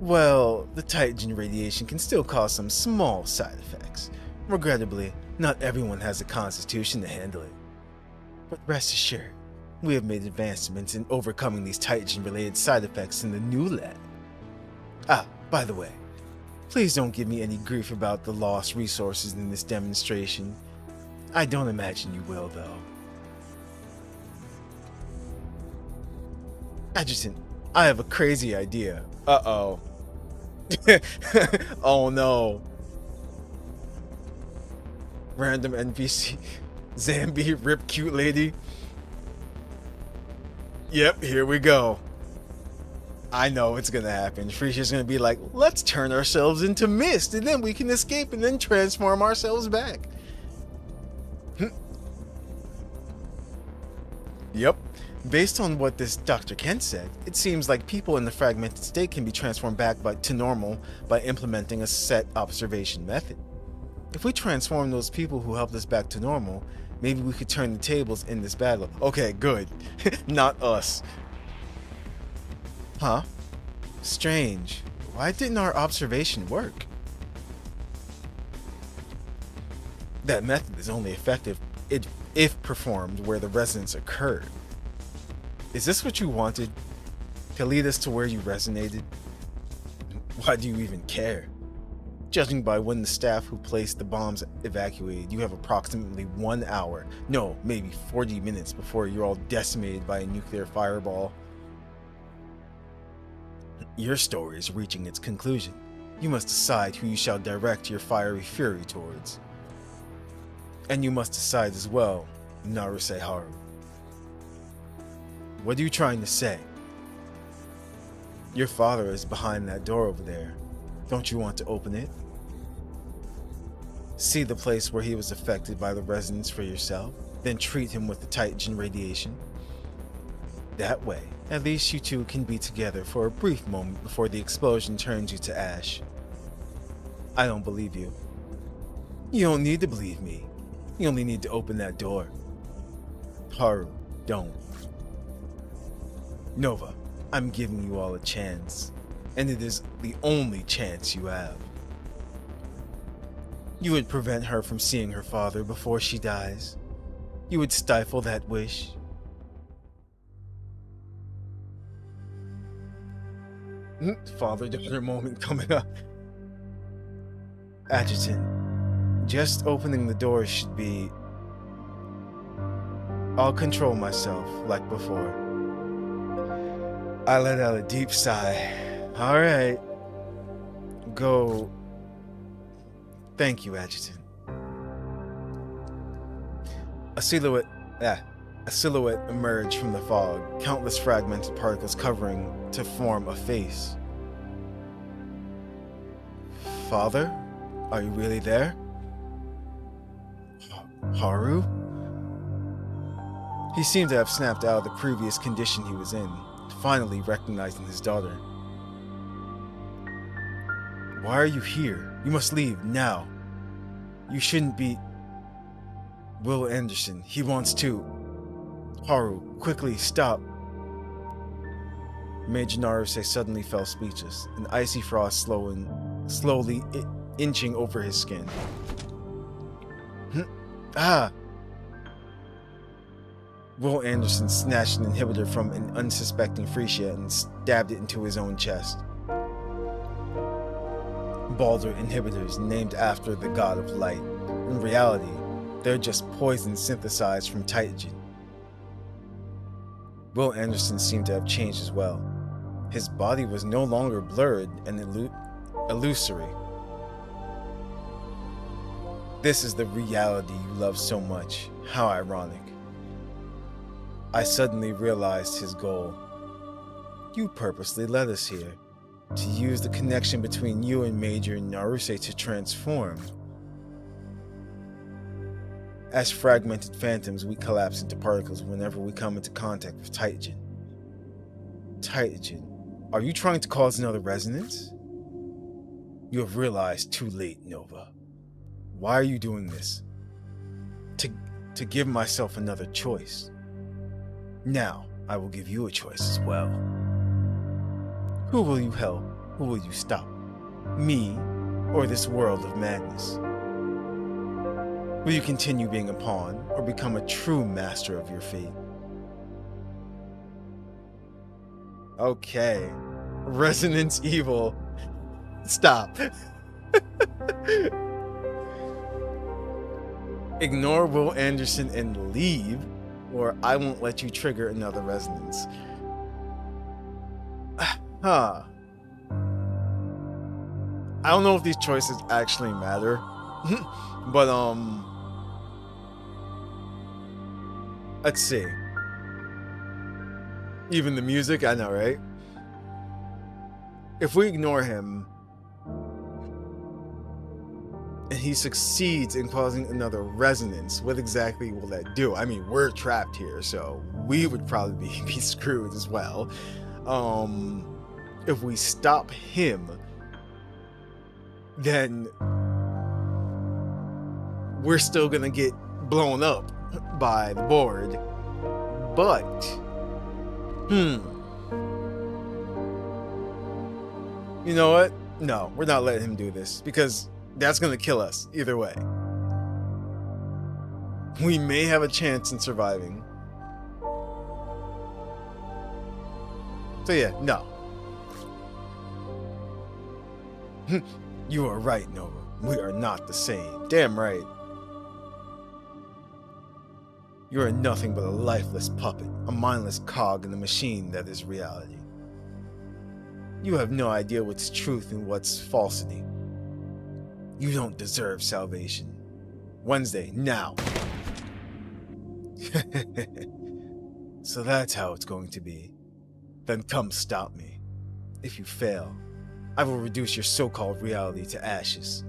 Well, the Titan radiation can still cause some small side effects. Regrettably, not everyone has the constitution to handle it. But rest assured, we have made advancements in overcoming these Titan-related side effects in the new lab. Ah, by the way, please don't give me any grief about the lost resources in this demonstration. I don't imagine you will, though. Adjutant, I have a crazy idea. Uh-oh. Oh no. Random NPC. Zambi, rip cute lady. Yep, here we go. I know it's gonna happen. Frisia's gonna be like, let's turn ourselves into mist and then we can escape and then transform ourselves back. Yep. Based on what this Dr. Kent said, it seems like people in the fragmented state can be transformed back to normal by implementing a set observation method. If we transform those people who helped us back to normal, maybe we could turn the tables in this battle. Okay, good. Not us. Huh? Strange. Why didn't our observation work? That method is only effective if performed where the resonance occurred. Is this what you wanted? To lead us to where you resonated? Why do you even care? Judging by when the staff who placed the bombs evacuated, you have approximately 1 hour, no, maybe 40 minutes before you're all decimated by a nuclear fireball. Your story is reaching its conclusion. You must decide who you shall direct your fiery fury towards. And you must decide as well, Naruse Haru. What are you trying to say? Your father is behind that door over there. Don't you want to open it? See the place where he was affected by the resonance for yourself, then treat him with the Titan radiation. That way, at least you two can be together for a brief moment before the explosion turns you to ash. I don't believe you. You don't need to believe me. You only need to open that door. Haru, don't. Nova, I'm giving you all a chance, and it is the only chance you have. You would prevent her from seeing her father before she dies. You would stifle that wish. Father-daughter moment coming up. Adjutant, just opening the door should be... I'll control myself like before. I let out a deep sigh. Alright. Go. Thank you, Adjutant. A silhouette emerged from the fog, countless fragmented particles covering to form a face. Father? Are you really there? Haru? He seemed to have snapped out of the previous condition he was in, finally recognizing his daughter. Why are you here? You must leave, now. You shouldn't be... Will Anderson, he wants to... Haru, quickly, stop. Major Naruse suddenly fell speechless, an icy frost slowly inching over his skin. Ah! Will Anderson snatched an inhibitor from an unsuspecting Frisia and stabbed it into his own chest. Baldur inhibitors named after the god of light. In reality, they're just poison synthesized from Titan. Will Anderson seemed to have changed as well. His body was no longer blurred and illusory. This is the reality you love so much. How ironic. I suddenly realized his goal. You purposely led us here, to use the connection between you and Major Naruse to transform. As fragmented phantoms, we collapse into particles whenever we come into contact with Titan. Titan, are you trying to cause another resonance? You have realized too late, Nova. Why are you doing this? To give myself another choice. Now, I will give you a choice as well. Who will you help? Who will you stop? Me, or this world of madness? Will you continue being a pawn, or become a true master of your fate? Okay. Resonance evil. Stop. Ignore Will Anderson and leave, or I won't let you trigger another resonance. Huh. I don't know if these choices actually matter, but let's see. Even the music, I know, right? If we ignore him, and he succeeds in causing another resonance, what exactly will that do? I mean, we're trapped here, so we would probably be screwed as well. If we stop him, then we're still gonna get blown up by the board. But, you know what? No, we're not letting him do this, because that's gonna kill us either way. We may have a chance in surviving. So yeah, no. You are right, Nova. We are not the same. Damn right. You are nothing but a lifeless puppet, a mindless cog in the machine that is reality. You have no idea what's truth and what's falsity. You don't deserve salvation. Wednesday, now. So that's how it's going to be. Then come stop me. If you fail, I will reduce your so-called reality to ashes.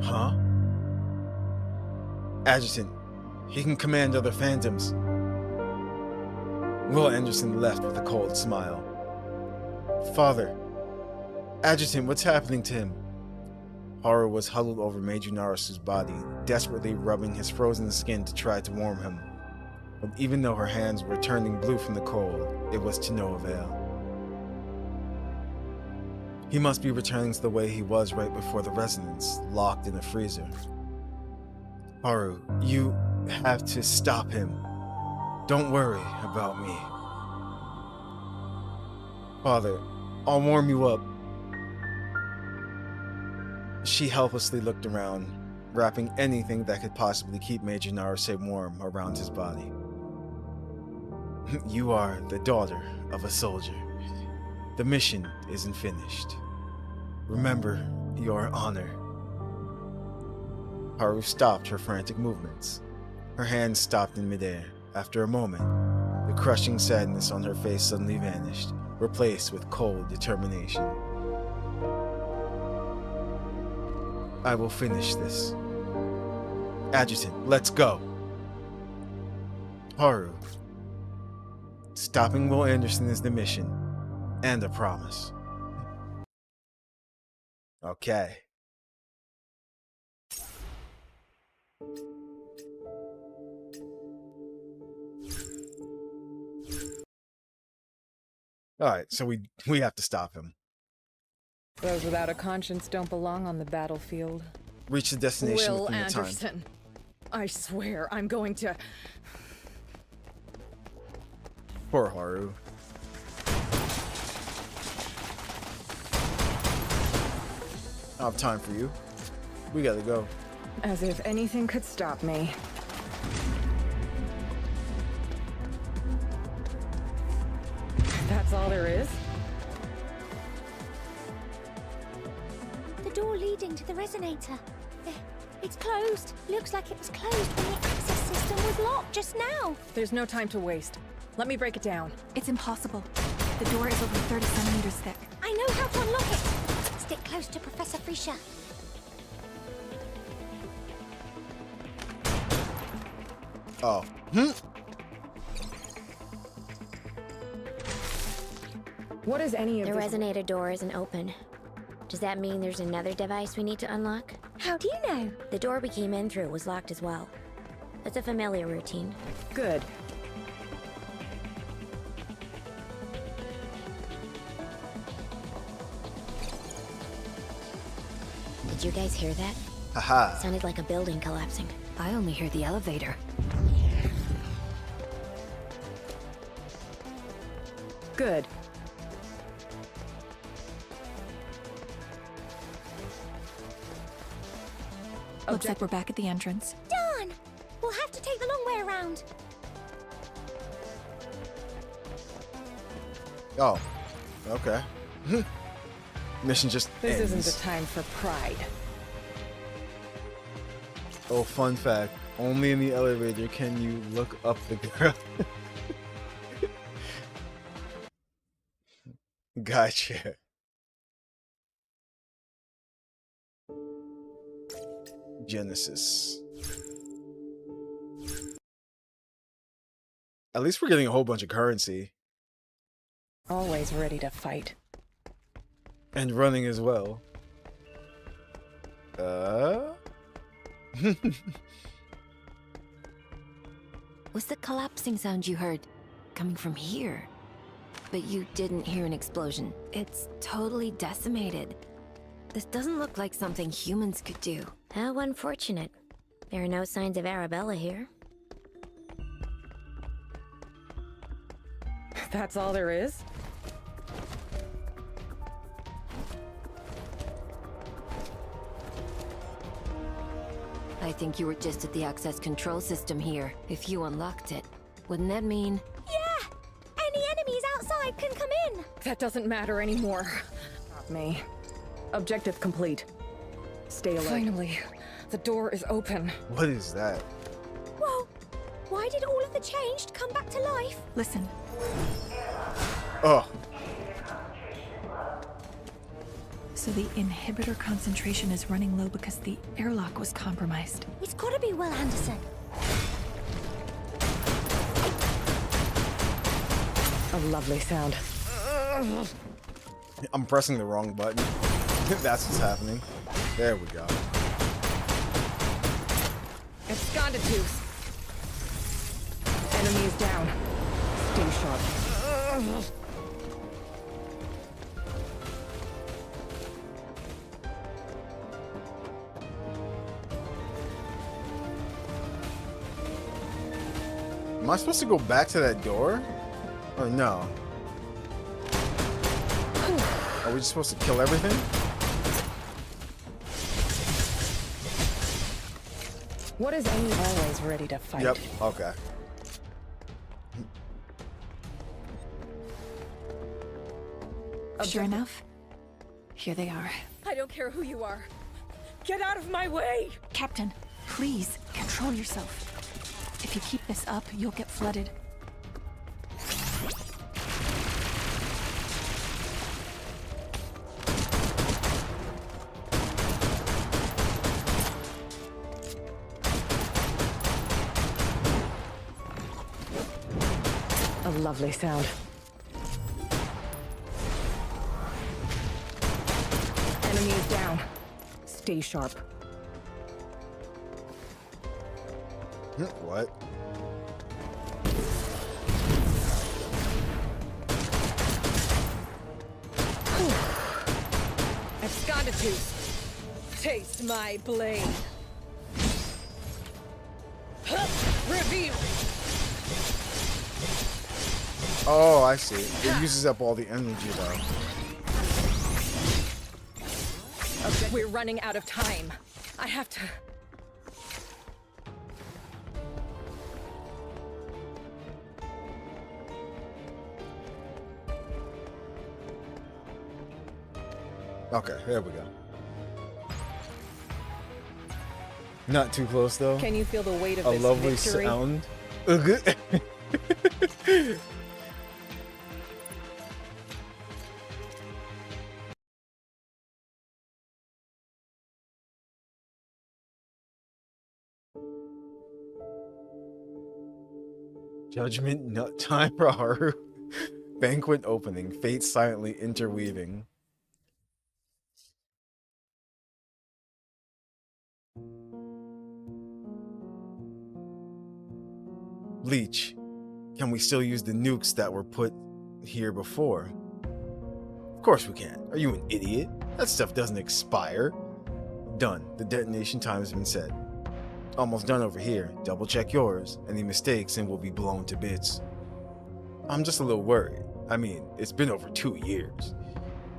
Huh? Adjutant, he can command other phantoms. Will Anderson left with a cold smile. Father, Adjutant, what's happening to him? Haru was huddled over Major Narusu's body, desperately rubbing his frozen skin to try to warm him. But even though her hands were turning blue from the cold, it was to no avail. He must be returning to the way he was right before the resonance, locked in a freezer. Haru, you have to stop him. Don't worry about me. Father, I'll warm you up. She helplessly looked around, wrapping anything that could possibly keep Major Naruse warm around his body. You are the daughter of a soldier. The mission isn't finished. Remember your honor. Haru stopped her frantic movements. Her hands stopped in midair. After a moment, the crushing sadness on her face suddenly vanished, replaced with cold determination. I will finish this. Adjutant, let's go. Haru. Stopping Will Anderson is the mission, and a promise. Okay. Alright, so we have to stop him. Those without a conscience don't belong on the battlefield. Reach the destination Will within the Anderson, time. I swear I'm going to... Poor Haru. I don't have time for you. We gotta go. As if anything could stop me. That's all there is? The door leading to the resonator. It's closed. Looks like it was closed when the access system was locked just now. There's no time to waste. Let me break it down. It's impossible. The door is over 30 centimeters thick. I know how to unlock it. Stick close to Professor Frischer. Oh. What is any of The this? resonator door isn't open. Does that mean there's another device we need to unlock? How do you know? The door we came in through was locked as well. It's a familiar routine. Good. Did you guys hear that? Haha. Sounded like a building collapsing. I only hear the elevator. Good. Looks like we're back at the entrance. Darn! We'll have to take the long way around. Oh. Okay. Mission just This ends. isn't the time for pride. Oh, fun fact. Only in the elevator can you look up the girl. Gotcha. Genesis. At least we're getting a whole bunch of currency. Always ready to fight. And running as well. Was the collapsing sound you heard coming from here? But you didn't hear an explosion. It's totally decimated. This doesn't look like something humans could do. How unfortunate. There are no signs of Arabella here. That's all there is? I think you were just at the access control system here. If you unlocked it, wouldn't that mean... Yeah! Any enemies outside can come in. That doesn't matter anymore. Not me. Objective complete. Stay alert. Finally, the door is open. What is that? Whoa! Why did all of the changed come back to life? Listen. Oh. So the inhibitor concentration is running low because the airlock was compromised. It's gotta be Will Anderson. A lovely sound. I'm pressing the wrong button. That's what's happening. There we go. Absconditus. Enemy is down. Stay sharp. Am I supposed to go back to that door? Or no? Are we just supposed to kill everything? What is any always ready to fight? Yep, okay. Sure enough, here they are. I don't care who you are. Get out of my way! Captain, please control yourself. If you keep this up, you'll get flooded. A lovely sound. Enemy is down. Stay sharp. What? Absconditus. Taste my blade. Reveal. Oh, I see. It uses up all the energy though. Okay, we're running out of time. I have to... Okay, there we go. Not too close though. Can you feel the weight of A this lovely victory? sound. Judgment nut time for Haru. Banquet opening, fate silently interweaving. Leech, can we still use the nukes that were put here before? Of course we can. Are you an idiot? That stuff doesn't expire. Done. The detonation time has been set. Almost done over here. Double check yours. Any mistakes and we'll be blown to bits. I'm just a little worried. I mean, it's been over 2 years.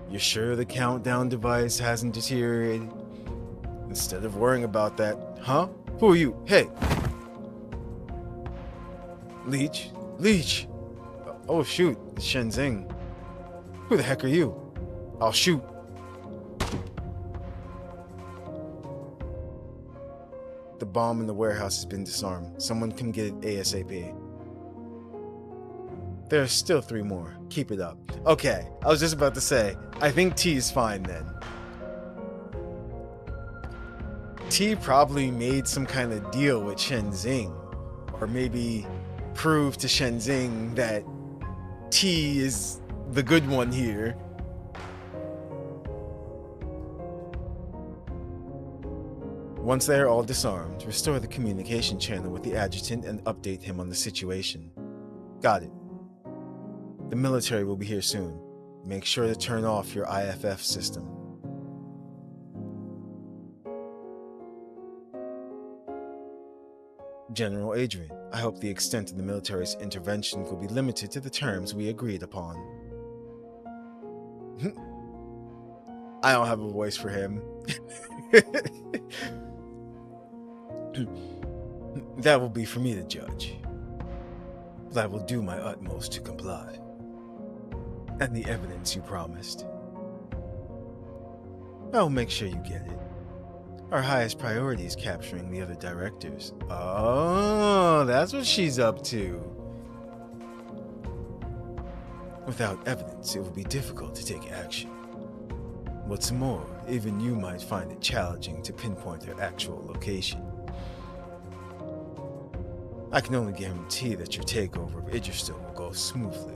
You sure the countdown device hasn't deteriorated? Instead of worrying about that, huh? Who are you? Hey! Leech? Leech! Oh shoot, it's Shenzing. Who the heck are you? I'll shoot. The bomb in the warehouse has been disarmed. Someone come get it ASAP. There's still 3 more. Keep it up. Okay, I was just about to say, I think T is fine then. T probably made some kind of deal with Shenzing. Or maybe proved to Shenzing that T is the good one here. Once they are all disarmed, restore the communication channel with the adjutant and update him on the situation. Got it. The military will be here soon. Make sure to turn off your IFF system. General Adrian, I hope the extent of the military's intervention will be limited to the terms we agreed upon. I don't have a voice for him. That will be for me to judge. But I will do my utmost to comply. And the evidence you promised, I'll make sure you get it. Our highest priority is capturing the other directors. Oh, that's what she's up to. Without evidence, it will be difficult to take action. What's more, even you might find it challenging to pinpoint their actual location. I can only guarantee that your takeover of Idristil will go smoothly.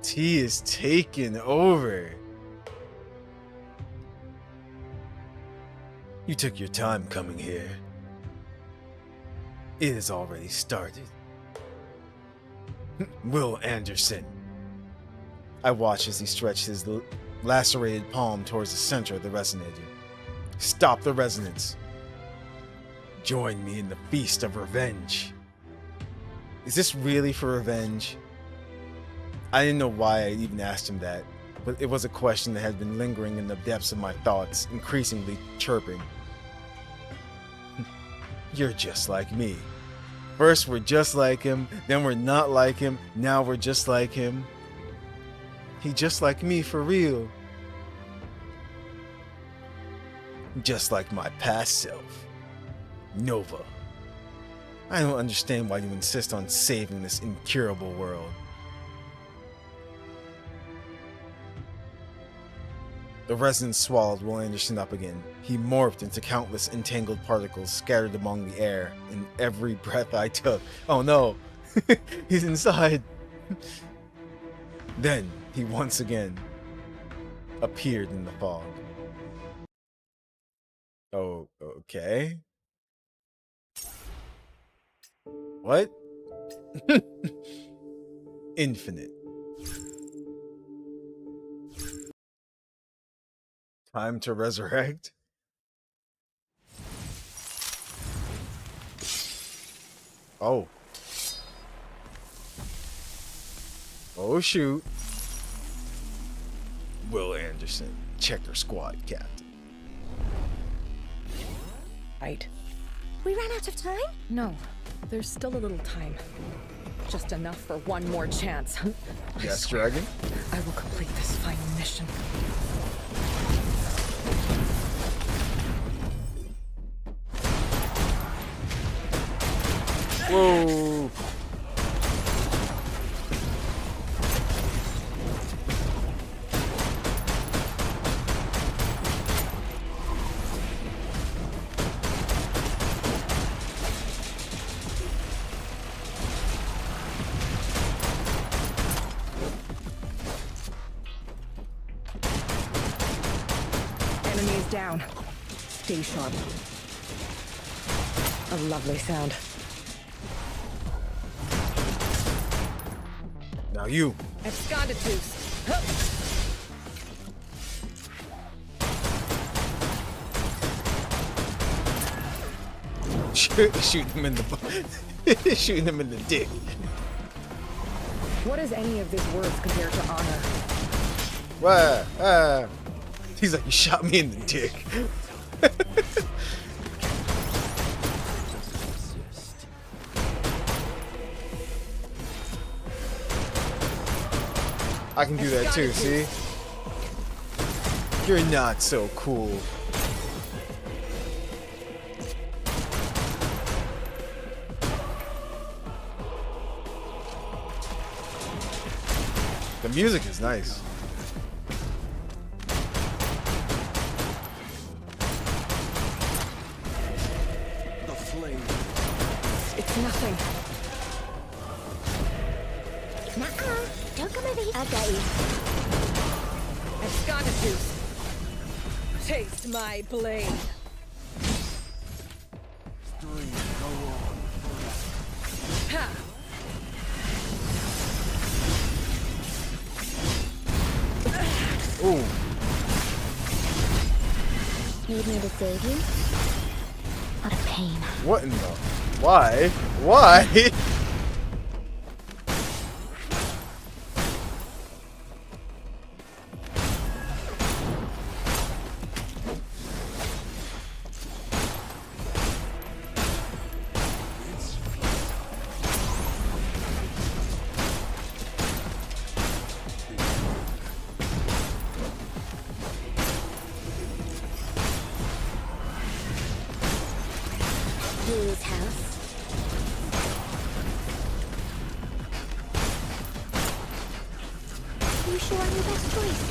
T is taken over. You took your time coming here. It has already started. Will Anderson. I watch as he stretched his lacerated palm towards the center of the resonator. Stop the resonance. Join me in the feast of revenge. Is this really for revenge? I didn't know why I even asked him that, but it was a question that had been lingering in the depths of my thoughts, increasingly chirping. You're just like me. First we're just like him, then we're not like him, now we're just like him. He just like me for real. Just like my past self, Nova. I don't understand why you insist on saving this incurable world. The resonance swallowed Will Anderson up again. He morphed into countless entangled particles scattered among the air in every breath I took. Oh no, he's inside. Then he once again appeared in the fog. Oh, okay. What? Infinite. Time to resurrect? Oh. Oh shoot. Will Anderson, checker squad captain. Right. We ran out of time? No, there's still a little time. Just enough for one more chance. Yes, Dragon? I will complete this final mission. Whoa. Enemy is down. Stay sharp. A lovely sound. Now you. Absconditus. Shooting him in the shooting him in the dick. What is any of this worth compared to honor? What? He's like, you shot me in the dick. I can do that too, see? You're not so cool. The music is nice. The flame. It's nothing. Nuh-uh. Don't come over here. I got you. Absconditus. Taste my blade. Dream go on forever. Ha! Ooh. Need me to save you? What a pain. What in the? Why? Why? Whose house? You sure I'm your best choice?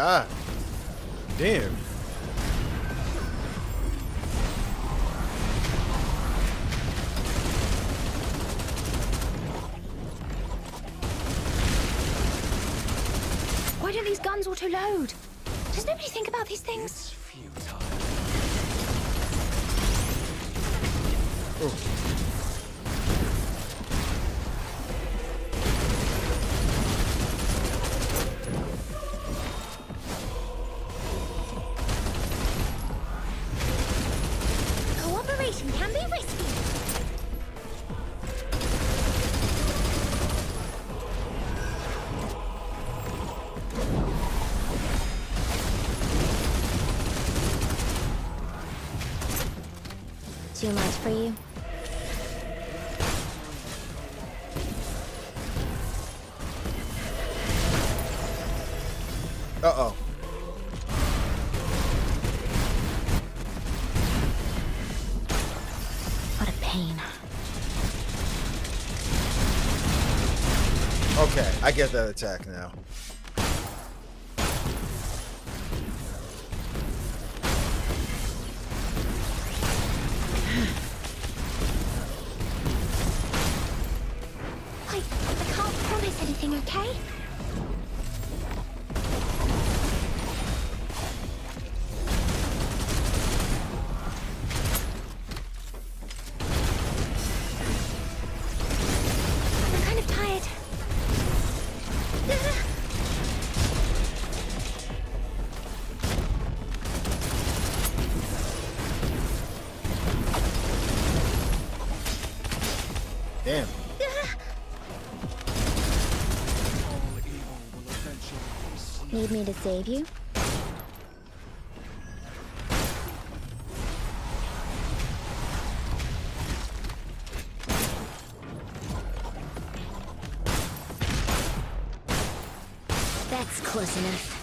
Ah. Damn. Why don't these guns auto-load? Does nobody think about these things? It's futile. Cooperation can be risky. Too much for you? Uh-oh. What a pain. Okay, I get that attack now. I can't promise anything, okay? I'm kind of tired. Damn. All evil will eventually be seen. Need me to save you? close enough.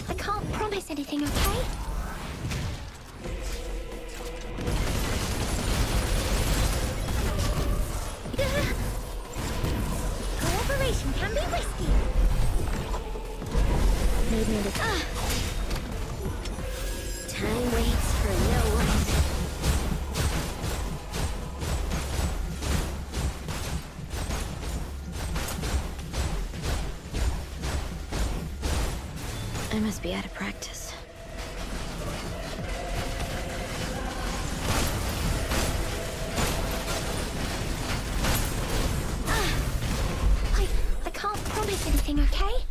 I can't promise anything, okay? Cooperation can be risky. Time waits for no one. I must be out of practice. I can't promise anything, okay?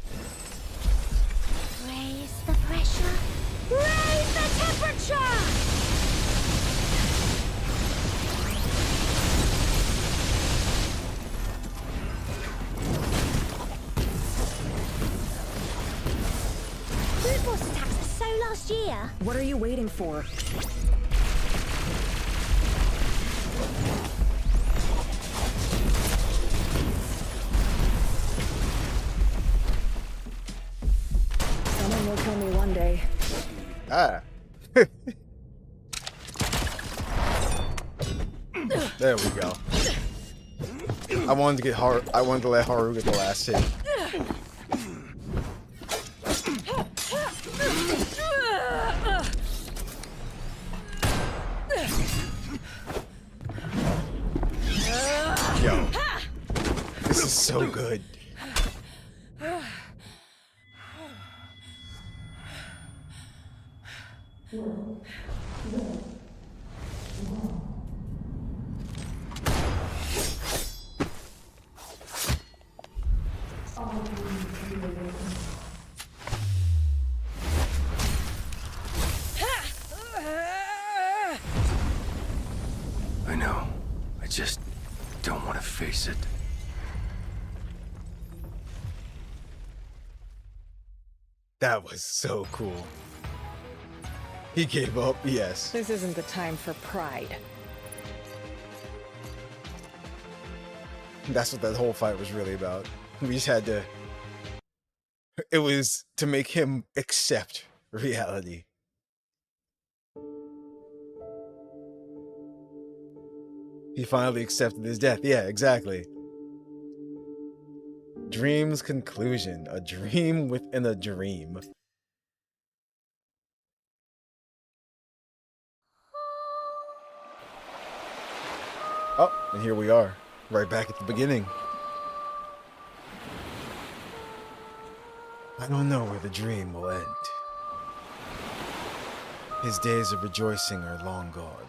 Raise the pressure. Raise the temperature! Food force attacks are so last year. What are you waiting for? Someone will kill me one day. Ah. There we go. I wanted to let Haru get the last hit. Yo. This is so good. I know. I just don't want to face it. That was so cool. He gave up, yes. This isn't the time for pride. That's what that whole fight was really about. We just had to... It was to make him accept reality. He finally accepted his death. Yeah, exactly. Dream's conclusion. A dream within a dream. Oh, and here we are. Right back at the beginning. I don't know where the dream will end. His days of rejoicing are long gone.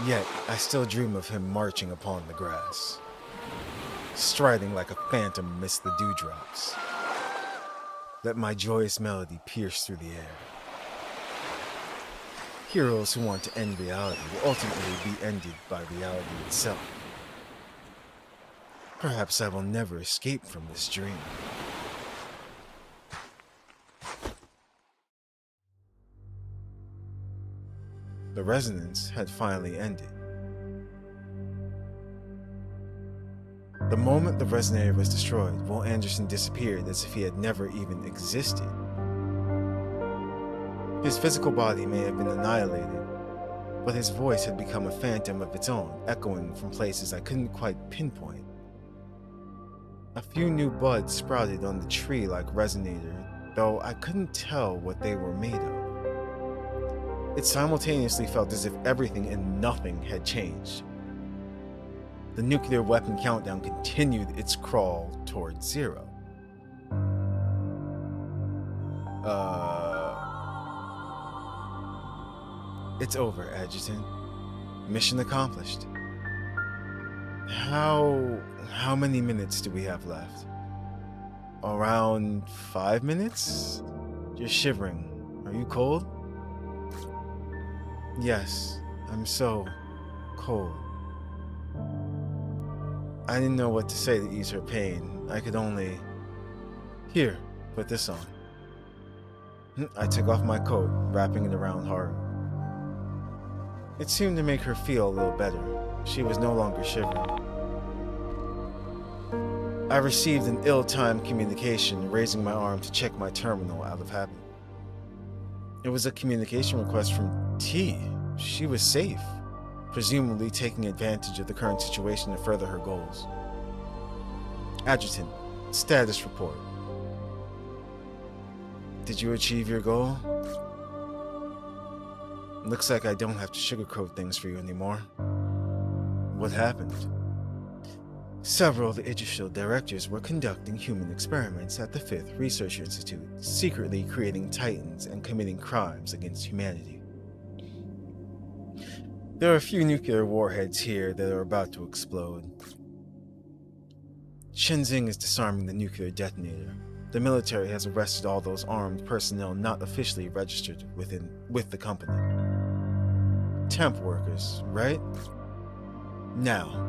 Yet, I still dream of him marching upon the grass, striding like a phantom amidst the dewdrops. Let my joyous melody pierce through the air. Heroes who want to end reality will ultimately be ended by reality itself. Perhaps I will never escape from this dream. The resonance had finally ended. The moment the resonator was destroyed, Will Anderson disappeared as if he had never even existed. His physical body may have been annihilated, but his voice had become a phantom of its own, echoing from places I couldn't quite pinpoint. A few new buds sprouted on the tree like resonator, though I couldn't tell what they were made of. It simultaneously felt as if everything and nothing had changed. The nuclear weapon countdown continued its crawl towards zero. It's over, Adjutant. Mission accomplished. How many minutes do we have left? Around 5 minutes? You're shivering. Are you cold? Yes, I'm so cold. I didn't know what to say to ease her pain. I could only... Here, put this on. I took off my coat, wrapping it around Haru. It seemed to make her feel a little better. She was no longer shivering. I received an ill-timed communication, raising my arm to check my terminal out of habit. It was a communication request from T. She was safe, presumably taking advantage of the current situation to further her goals. Adjutant, status report. Did you achieve your goal? Looks like I don't have to sugarcoat things for you anymore. What happened? Several of the Yggdrasil directors were conducting human experiments at the 5th Research Institute, secretly creating titans and committing crimes against humanity. There are a few nuclear warheads here that are about to explode. Shenzing is disarming the nuclear detonator. The military has arrested all those armed personnel not officially registered with the company. Temp workers, right? Now,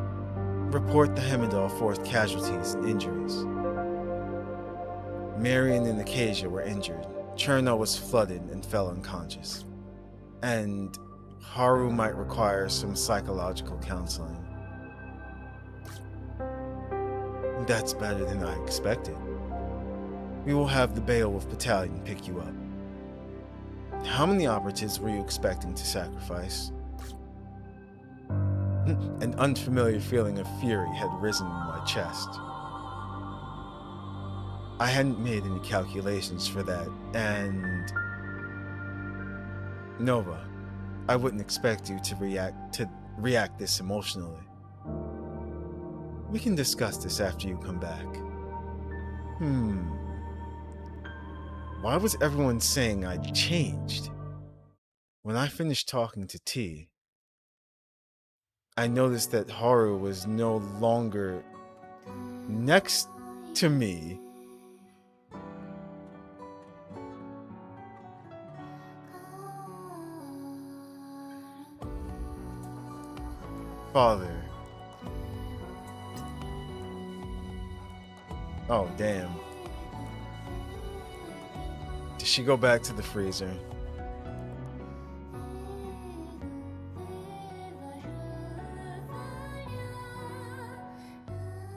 report the Hemidal 4th casualties and injuries. Marion and Acacia were injured. Cherno was flooded and fell unconscious. And Haru might require some psychological counseling. That's better than I expected. We will have the Beowulf Battalion pick you up. How many operatives were you expecting to sacrifice? An unfamiliar feeling of fury had risen in my chest. I hadn't made any calculations for that, and... Nova, I wouldn't expect you to react this emotionally. We can discuss this after you come back. Why was everyone saying I'd changed? When I finished talking to T, I noticed that Haru was no longer next to me. Father. Oh, damn. Did she go back to the freezer?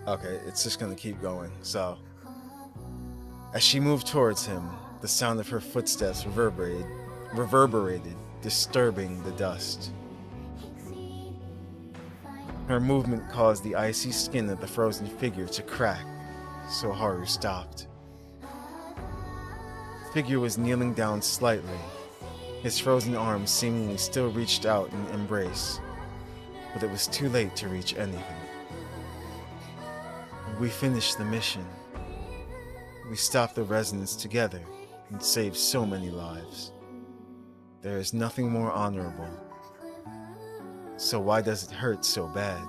Okay, it's just gonna keep going. So, as she moved towards him, the sound of her footsteps reverberated, disturbing the dust. Her movement caused the icy skin of the frozen figure to crack, so Haru stopped. The figure was kneeling down slightly. His frozen arms seemingly still reached out in embrace, but it was too late to reach anything. We finished the mission. We stopped the resonance together and saved so many lives. There is nothing more honorable. So why does it hurt so bad?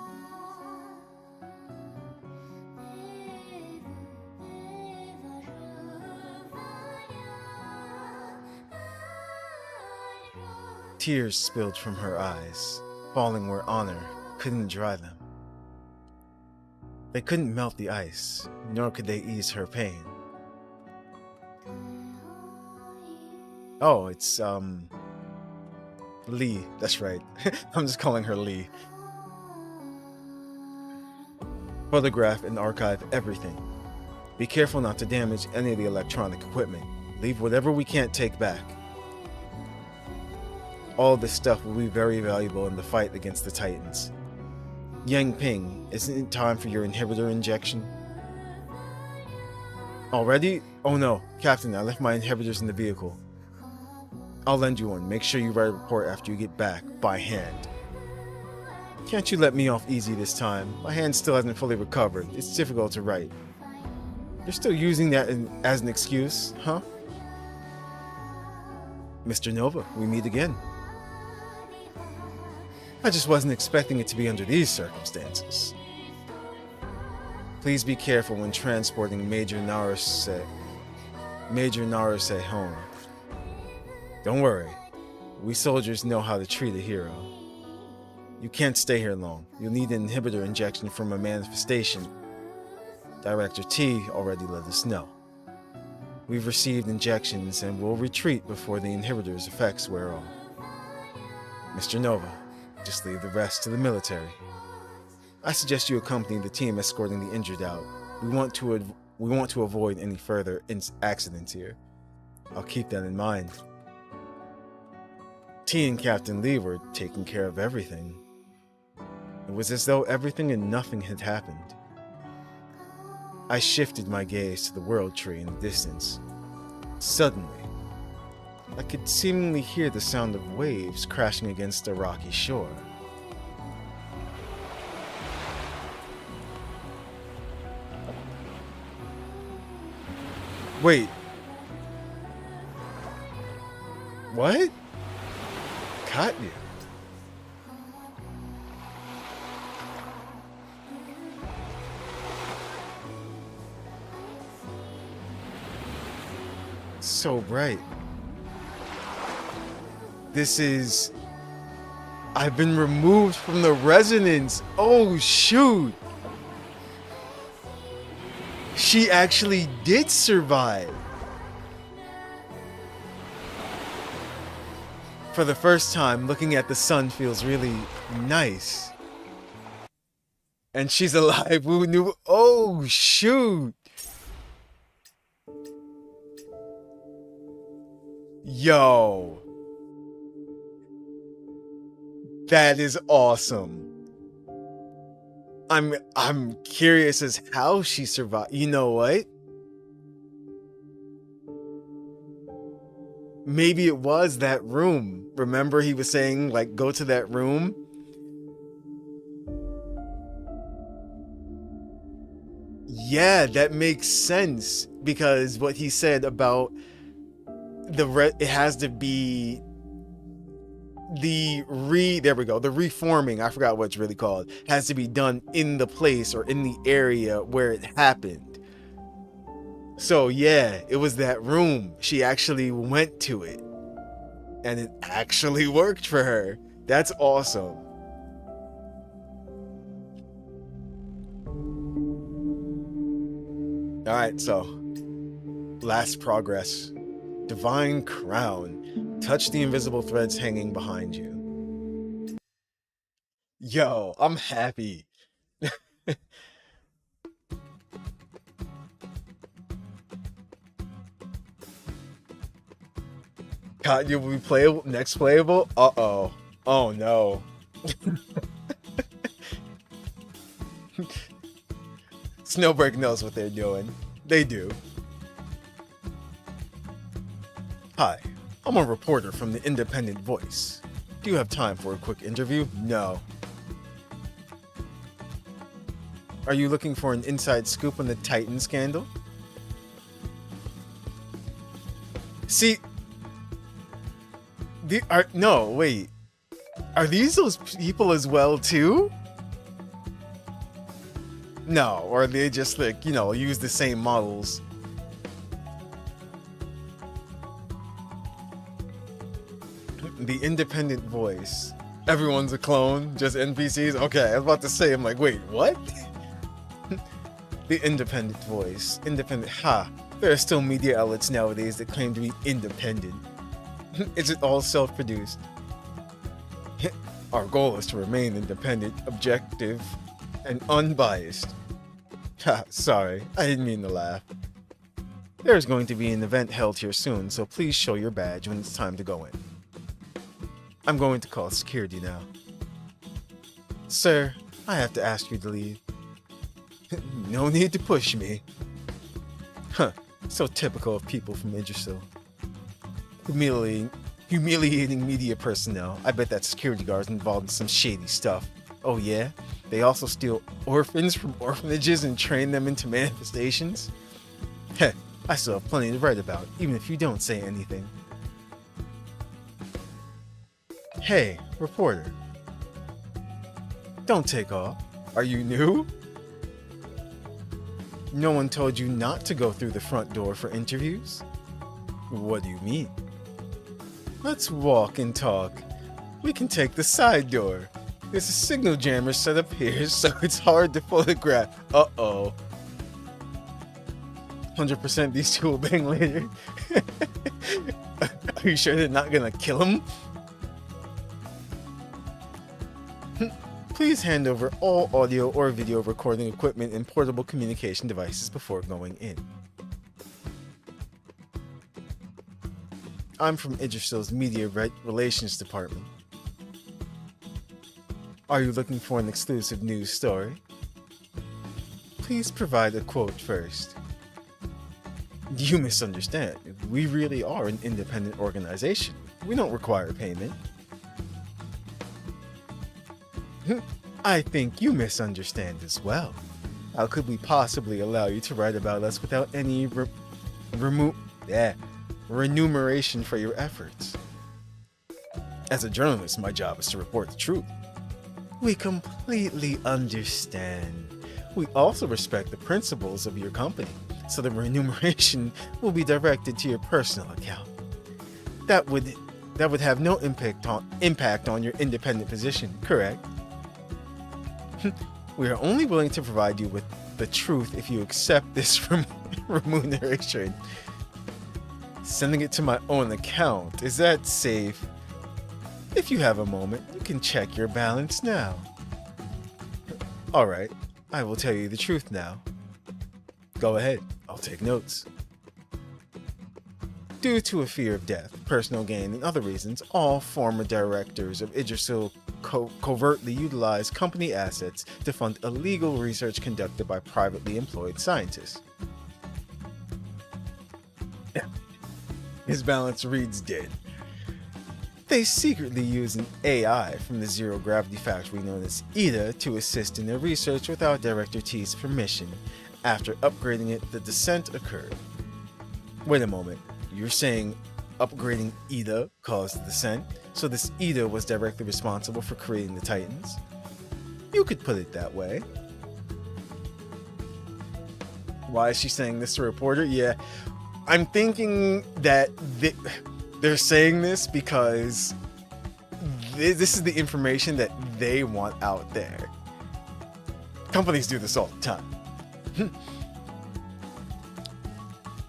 Tears spilled from her eyes, falling where honor couldn't dry them. They couldn't melt the ice, nor could they ease her pain. Oh, it's, Lee, that's right. I'm just calling her Lee. Photograph and archive everything. Be careful not to damage any of the electronic equipment. Leave whatever we can't take back. All this stuff will be very valuable in the fight against the Titans. Yang Ping, isn't it time for your inhibitor injection? Already? Oh no, Captain, I left my inhibitors in the vehicle. I'll lend you one. Make sure you write a report after you get back, by hand. Can't you let me off easy this time? My hand still hasn't fully recovered. It's difficult to write. You're still using that as an excuse, huh? Mr. Nova, we meet again. I just wasn't expecting it to be under these circumstances. Please be careful when transporting Major Naruse home. Don't worry, we soldiers know how to treat a hero. You can't stay here long. You'll need an inhibitor injection from a manifestation. Director T already let us know. We've received injections and will retreat before the inhibitor's effects wear off. Mr. Nova, just leave the rest to the military. I suggest you accompany the team escorting the injured out. We want to avoid any further accidents here. I'll keep that in mind. T and Captain Lee were taking care of everything. It was as though everything and nothing had happened. I shifted my gaze to the world tree in the distance. Suddenly, I could seemingly hear the sound of waves crashing against a rocky shore. Wait. What? Katya. So bright. This is... I've been removed from the resonance. Oh, shoot. She actually did survive. For the first time, looking at the sun feels really nice. And she's alive. Who knew? Oh, shoot. Yo. That is awesome. I'm curious as how she survived. You know what? Maybe it was that room. Remember he was saying, like, go to that room? Yeah, that makes sense. Because what he said about it has to be the reforming, I forgot what it's really called, has to be done in the place or in the area where it happened. So yeah, it was that room. She actually went to it. And it actually worked for her. That's awesome. Alright, so last progress. Divine Crown. Touch the invisible threads hanging behind you. Yo, I'm happy. Katya will be playable. Next playable? Uh-oh. Oh no. Snowbreak knows what they're doing. They do. Hi, I'm a reporter from the Independent Voice. Do you have time for a quick interview? No. Are you looking for an inside scoop on the Titan scandal? See, no, wait. Are these those people as well too? No, or are they just like, you know, use the same models? The Independent Voice. Everyone's a clone, just NPCs? Okay, I was about to say, I'm like, wait, what? The Independent Voice. Independent, there are still media outlets nowadays that claim to be independent. Is it all self-produced? Our goal is to remain independent, objective, and unbiased. Sorry, I didn't mean to laugh. There's going to be an event held here soon, so please show your badge when it's time to go in. I'm going to call security now. Sir, I have to ask you to leave. No need to push me. So typical of people from Idrisil. Humiliating media personnel. I bet that security guard's involved in some shady stuff. Oh yeah? They also steal orphans from orphanages and train them into manifestations? Heh, I still have plenty to write about, even if you don't say anything. Hey, reporter. Don't take off. Are you new? No one told you not to go through the front door for interviews? What do you mean? Let's walk and talk. We can take the side door. There's a signal jammer set up here, so it's hard to photograph. Uh-oh. 100% these two will bang later. Are you sure they're not gonna kill him? Please hand over all audio or video recording equipment and portable communication devices before going in. I'm from Idrisil's Media Relations Department. Are you looking for an exclusive news story? Please provide a quote first. You misunderstand. We really are an independent organization. We don't require payment. I think you misunderstand as well. How could we possibly allow you to write about us without any remuneration for your efforts? As a journalist, my job is to report the truth. We completely understand. We also respect the principles of your company, so the remuneration will be directed to your personal account. That would have no impact on your independent position, correct? We are only willing to provide you with the truth if you accept this remuneration. Sending it to my own account, is that safe? If you have a moment, you can check your balance now. Alright, I will tell you the truth now. Go ahead, I'll take notes. Due to a fear of death, personal gain, and other reasons, all former directors of Idrisil covertly utilize company assets to fund illegal research conducted by privately employed scientists. His balance reads dead. They secretly use an AI from the zero-gravity factory known as EDA to assist in their research without Director T's permission. After upgrading it, the descent occurred. Wait a moment, you're saying upgrading EDA caused the descent? So this EDA was directly responsible for creating the Titans? You could put it that way. Why is she saying this to a reporter? Yeah, I'm thinking that they're saying this because this is the information that they want out there. Companies do this all the time.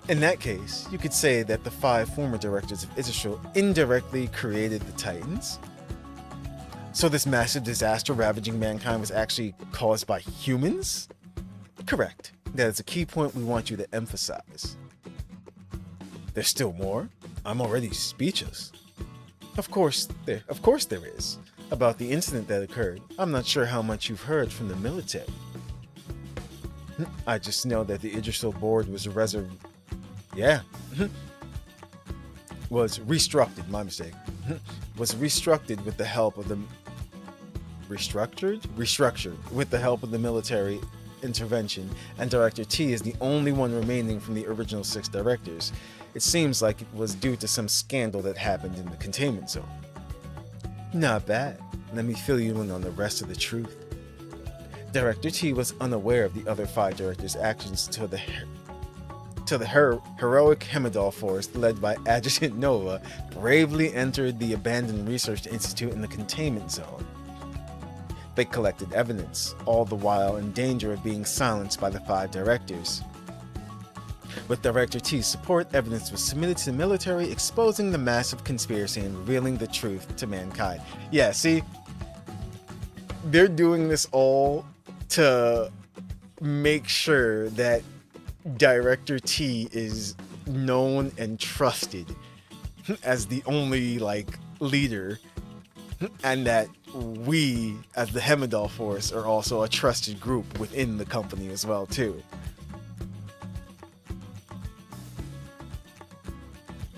In that case, you could say that the 5 former directors of Idrisil indirectly created the Titans. So this massive disaster ravaging mankind was actually caused by humans? Correct. That is a key point we want you to emphasize. There's still more? I'm already speechless. Of course there is. About the incident that occurred, I'm not sure how much you've heard from the military. I just know that the Idrisil board was restructured, my mistake. Was restructured with the help of the restructured with the help of the military intervention, and Director T is the only one remaining from the original 6 directors. It seems like it was due to some scandal that happened in the containment zone. Not bad. Let me fill you in on the rest of the truth. Director T was unaware of the other 5 directors' actions until the heroic Hemidal force led by AzureNova bravely entered the abandoned research institute in the containment zone. They collected evidence, all the while in danger of being silenced by the 5 directors. With Director T's support, evidence was submitted to the military, exposing the massive conspiracy and revealing the truth to mankind. Yeah, see? They're doing this all to make sure that Director T is known and trusted as the only, leader, and that we, as the Hemidal Force, are also a trusted group within the company as well, too.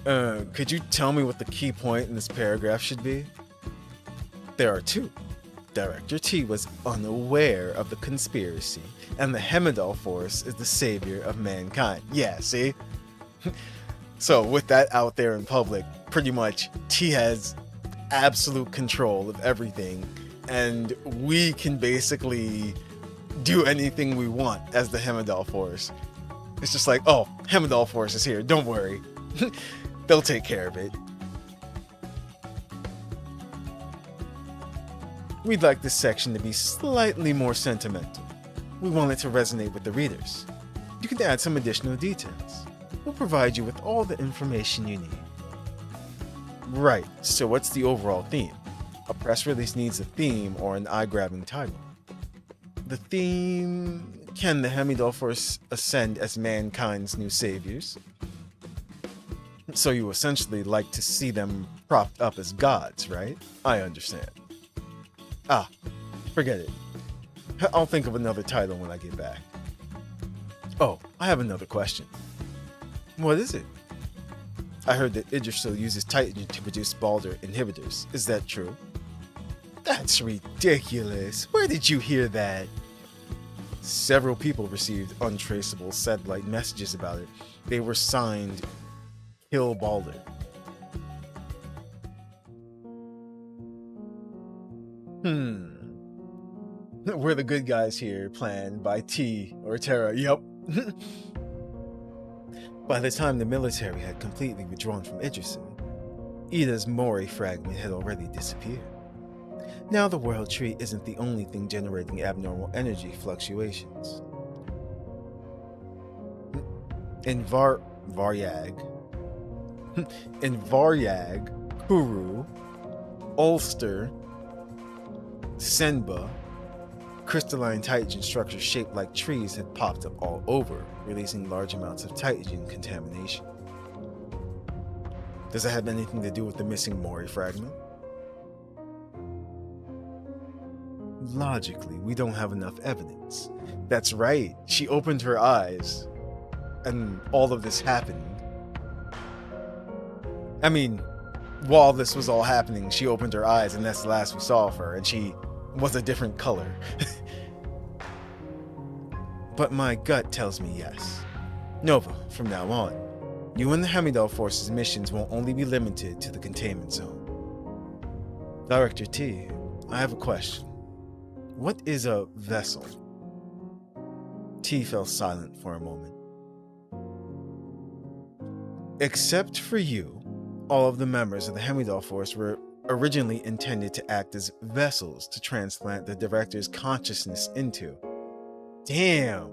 Could you tell me what the key point in this paragraph should be? There are 2. Director T was unaware of the conspiracy, and the Hemidal Force is the savior of mankind. Yeah, see? So with that out there in public, pretty much T has absolute control of everything, and we can basically do anything we want as the Hemidal Force. It's just like, oh, Hemidal Force is here, don't worry. They'll take care of it. We'd like this section to be slightly more sentimental. We want it to resonate with the readers. You can add some additional details. We'll provide you with all the information you need. Right, so what's the overall theme? A press release needs a theme or an eye-grabbing title. The theme... Can the Hemidol Force ascend as mankind's new saviors? So you essentially like to see them propped up as gods, right? I understand. Ah, forget it. I'll think of another title when I get back. Oh, I have another question. What is it? I heard that Idrisil uses Titan to produce Balder inhibitors. Is that true? That's ridiculous. Where did you hear that? Several people received untraceable satellite messages about it. They were signed Kill Balder. We're the good guys here, planned by T or Terra. Yup. By the time the military had completely withdrawn from Idrisil, Ida's Mori fragment had already disappeared. Now the World Tree isn't the only thing generating abnormal energy fluctuations. In Varyag, Kuru, Ulster, Senba, crystalline Titan structures shaped like trees had popped up all over, releasing large amounts of Titan contamination. Does it have anything to do with the missing Mori fragment? Logically, we don't have enough evidence. That's right, she opened her eyes, and all of this happened. I mean, while this was all happening, she opened her eyes, and that's the last we saw of her, and she was a different color. But my gut tells me yes. Nova, from now on, you and the Hemidol Force's missions won't only be limited to the containment zone. Director T, I have a question. What is a vessel? T fell silent for a moment. Except for you, all of the members of the Hemidol Force were originally intended to act as vessels to transplant the director's consciousness into. Damn.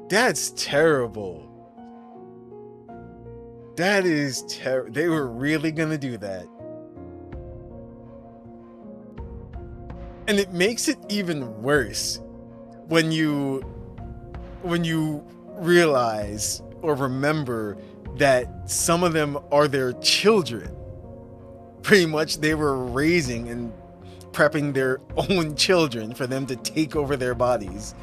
That's terrible. That is terrible. They were really gonna do that. And it makes it even worse when you realize or remember that some of them are their children. Pretty much they were raising and prepping their own children for them to take over their bodies.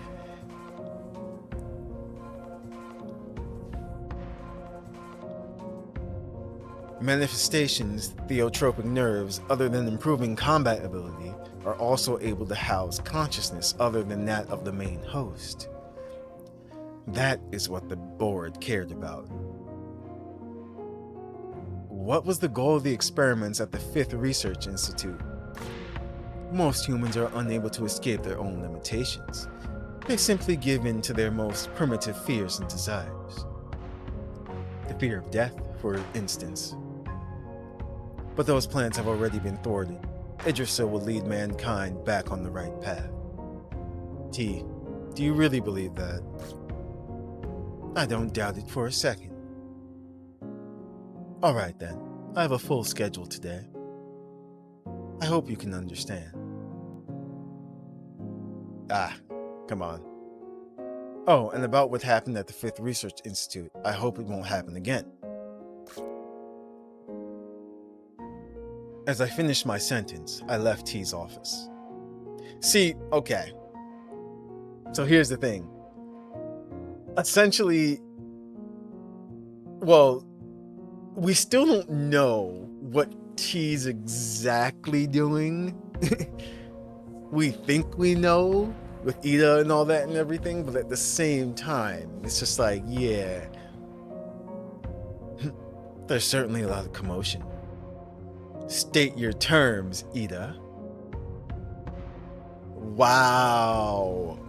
Manifestations, theotropic nerves, other than improving combat ability, are also able to house consciousness other than that of the main host. That is what the board cared about. What was the goal of the experiments at the 5th Research Institute? Most humans are unable to escape their own limitations. They simply give in to their most primitive fears and desires. The fear of death, for instance. But those plans have already been thwarted. Idrisil will lead mankind back on the right path. T, do you really believe that? I don't doubt it for a second. Alright then, I have a full schedule today. I hope you can understand. Come on. Oh, and about what happened at the 5th Research Institute, I hope it won't happen again. As I finished my sentence, I left T's office. See, okay. So here's the thing. Essentially, well, we still don't know what T's exactly doing. We think we know with Ida and all that and everything, but at the same time, it's just like, yeah. There's certainly a lot of commotion. State your terms, Ida. Wow.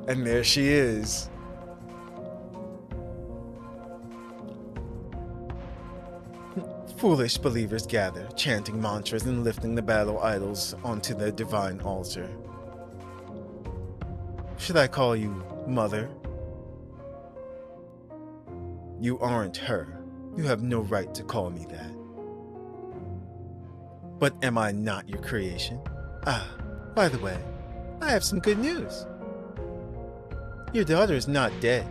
And there she is. Foolish believers gather, chanting mantras and lifting the battle idols onto the divine altar. Should I call you Mother? You aren't her. You have no right to call me that. But am I not your creation? Ah, by the way, I have some good news. Your daughter is not dead.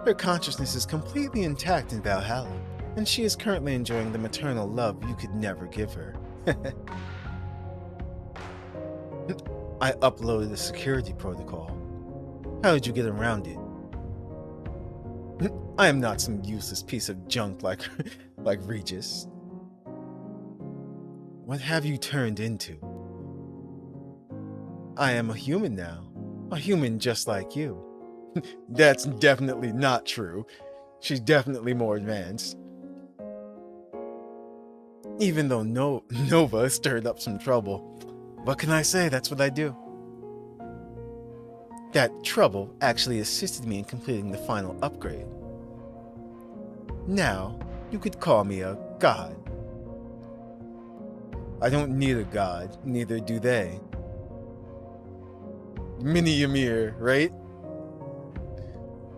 Her consciousness is completely intact in Valhalla, and she is currently enjoying the maternal love you could never give her. I uploaded a security protocol. How did you get around it? I am not some useless piece of junk like Regis. What have you turned into? I am a human now. A human just like you. That's definitely not true. She's definitely more advanced. Even though Nova stirred up some trouble. What can I say? That's what I do. That trouble actually assisted me in completing the final upgrade. Now, you could call me a god. I don't need a god, neither do they. Mini Ymir, right?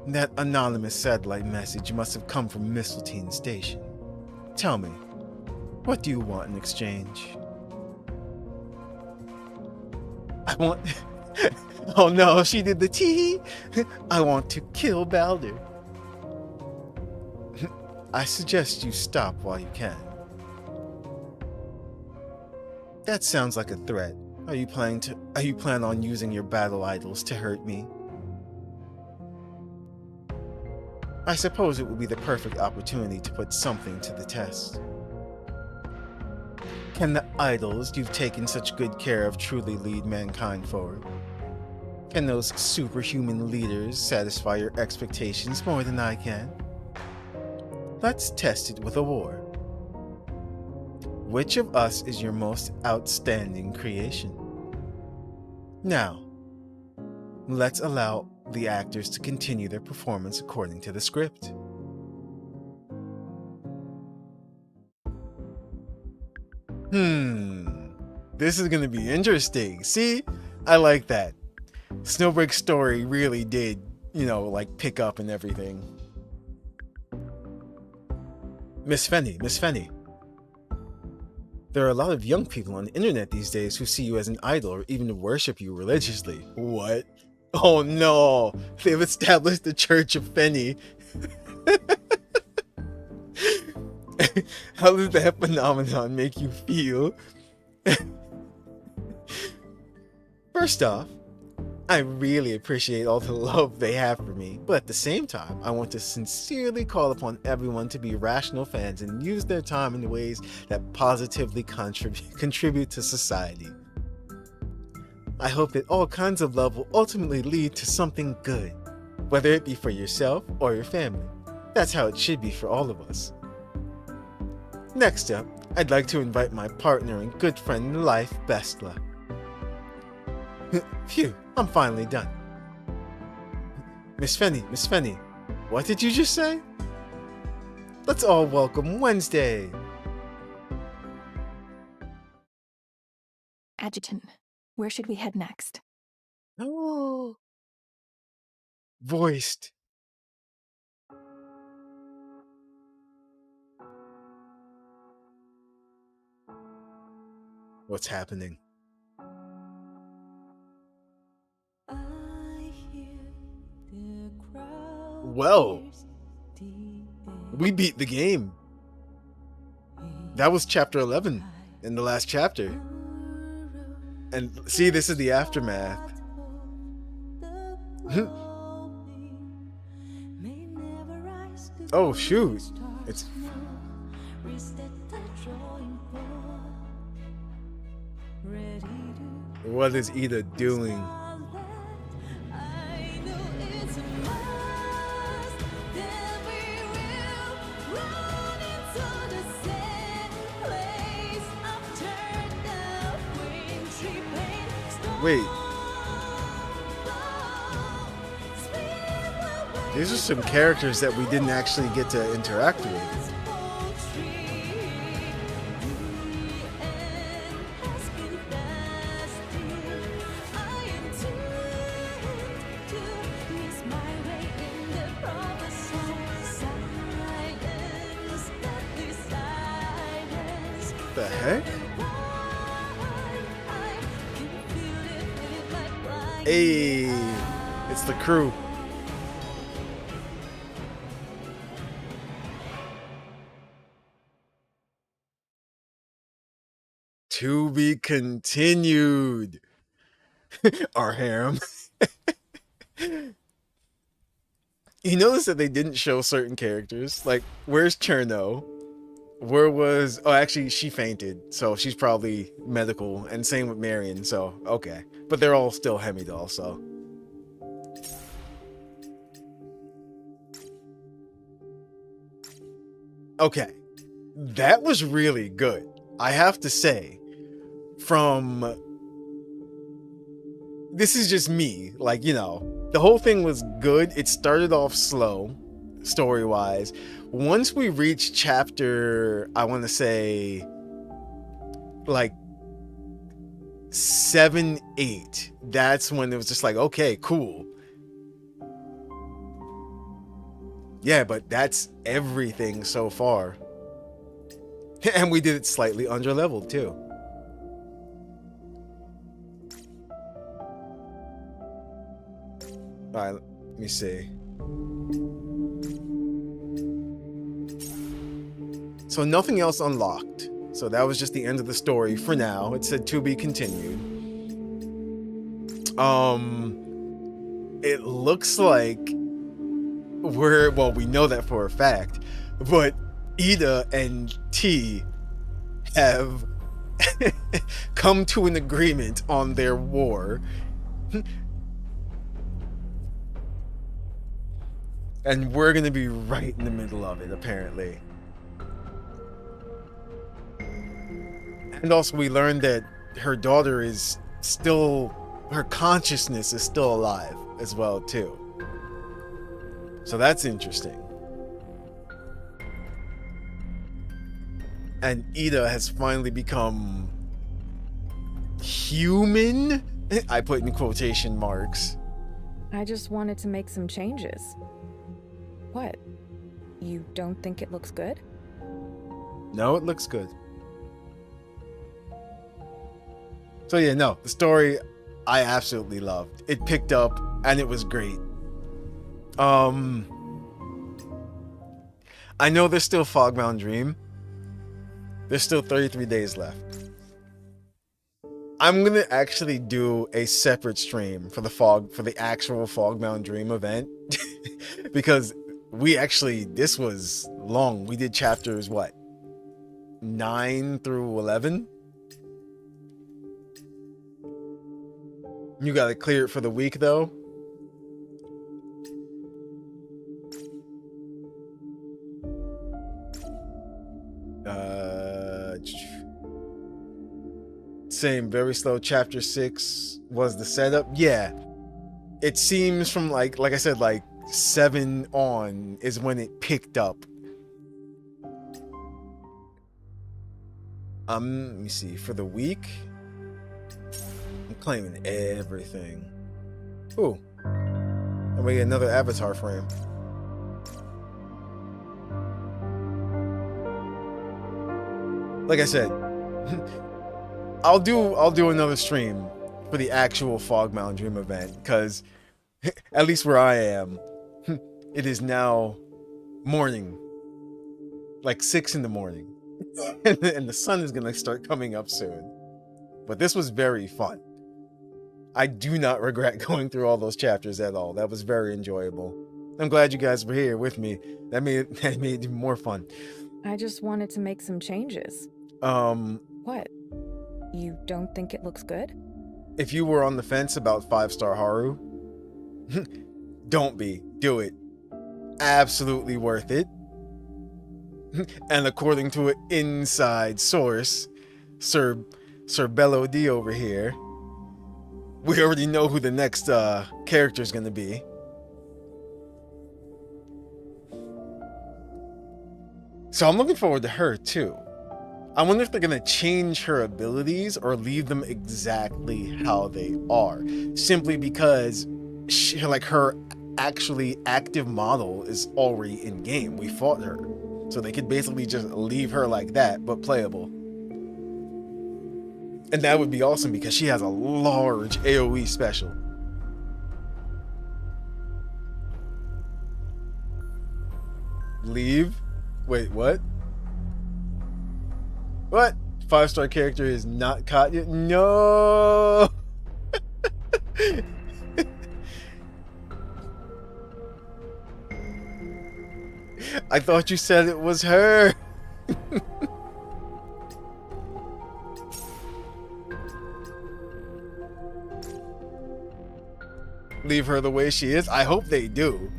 That anonymous satellite message must have come from Mistletoe Station. Tell me, what do you want in exchange? I want... Oh no, she did the tee. I want to kill Baldur. I suggest you stop while you can. That sounds like a threat. Are you planning on using your battle idols to hurt me? I suppose it would be the perfect opportunity to put something to the test. Can the idols you've taken such good care of truly lead mankind forward? Can those superhuman leaders satisfy your expectations more than I can? Let's test it with a war. Which of us is your most outstanding creation? Now, let's allow the actors to continue their performance according to the script. This is gonna be interesting. See? I like that. Snowbreak's story really did, like pick up and everything. Miss Fenny. There are a lot of young people on the internet these days who see you as an idol or even worship you religiously. What? Oh no! They've established the Church of Fenny. How does that phenomenon make you feel? First off, I really appreciate all the love they have for me, but at the same time, I want to sincerely call upon everyone to be rational fans and use their time in ways that positively contribute to society. I hope that all kinds of love will ultimately lead to something good, whether it be for yourself or your family. That's how it should be for all of us. Next up, I'd like to invite my partner and good friend in life, Bestla. Phew, I'm finally done. Miss Fenny, what did you just say? Let's all welcome Wednesday. Adjutant, where should we head next? Oh. Voiced. What's happening? Well, we beat the game. That was chapter 11 in the last chapter. And see, this is the aftermath. Oh shoot. What is Ida doing? Wait. These are some characters that we didn't actually get to interact with. heck? Hey, it's the crew. To be continued. Our harem. You notice that they didn't show certain characters. Like, where's Cherno? Where was... Oh, actually, she fainted. So she's probably medical. And same with Marion. So, okay. But they're all still Hemidoll, so... Okay. That was really good. I have to say. From... This is just me. Like, you know... The whole thing was good. It started off slow, story-wise. Once we reached chapter, I want to say, like, 7, 8, that's when it was just like, okay, cool. Yeah, but that's everything so far. And we did it slightly under-leveled, too. Alright, let me see. So nothing else unlocked. So that was just the end of the story for now. It said to be continued. It looks like well, we know that for a fact, but Ida and T have come to an agreement on their war. And we're gonna be right in the middle of it, apparently. And also we learned that her daughter is still... Her consciousness is still alive as well, too. So that's interesting. And Ida has finally become... human? I put in quotation marks. I just wanted to make some changes. What? You don't think it looks good? No, it looks good. So yeah, no, the story I absolutely loved. It picked up and it was great. I know there's still Fogbound Dream. There's still 33 days left. I'm gonna actually do a separate stream for the actual Fogbound Dream event. Because this was long. We did chapters, what? 9 through 11? You gotta clear it for the week, though. Same, very slow. Chapter 6 was the setup. Yeah. It seems from, like I said, like, 7 on is when it picked up. Let me see. For the week, I'm claiming everything. Ooh. And we get another avatar frame. Like I said, I'll do another stream for the actual Fogbound Dream event, because at least where I am, it is now morning, like 6 in the morning, and the sun is gonna start coming up soon. But this was very fun. I do not regret going through all those chapters at all. That was very enjoyable. I'm glad you guys were here with me. That made it even more fun. I just wanted to make some changes. What? You don't think it looks good? If you were on the fence about 5-star Haru, don't be. Do it. Absolutely worth it. And according to an inside source, Sir Bello D over here, we already know who the next character is going to be. So I'm looking forward to her too. I wonder if they're going to change her abilities or leave them exactly how they are. Simply because her actually active model is already in game. We fought her. So they could basically just leave her like that, but playable. And that would be awesome because she has a large AoE special. Leave? Wait, what? What? 5-star character is not caught yet? No! I thought you said it was her. Leave her the way she is? I hope they do.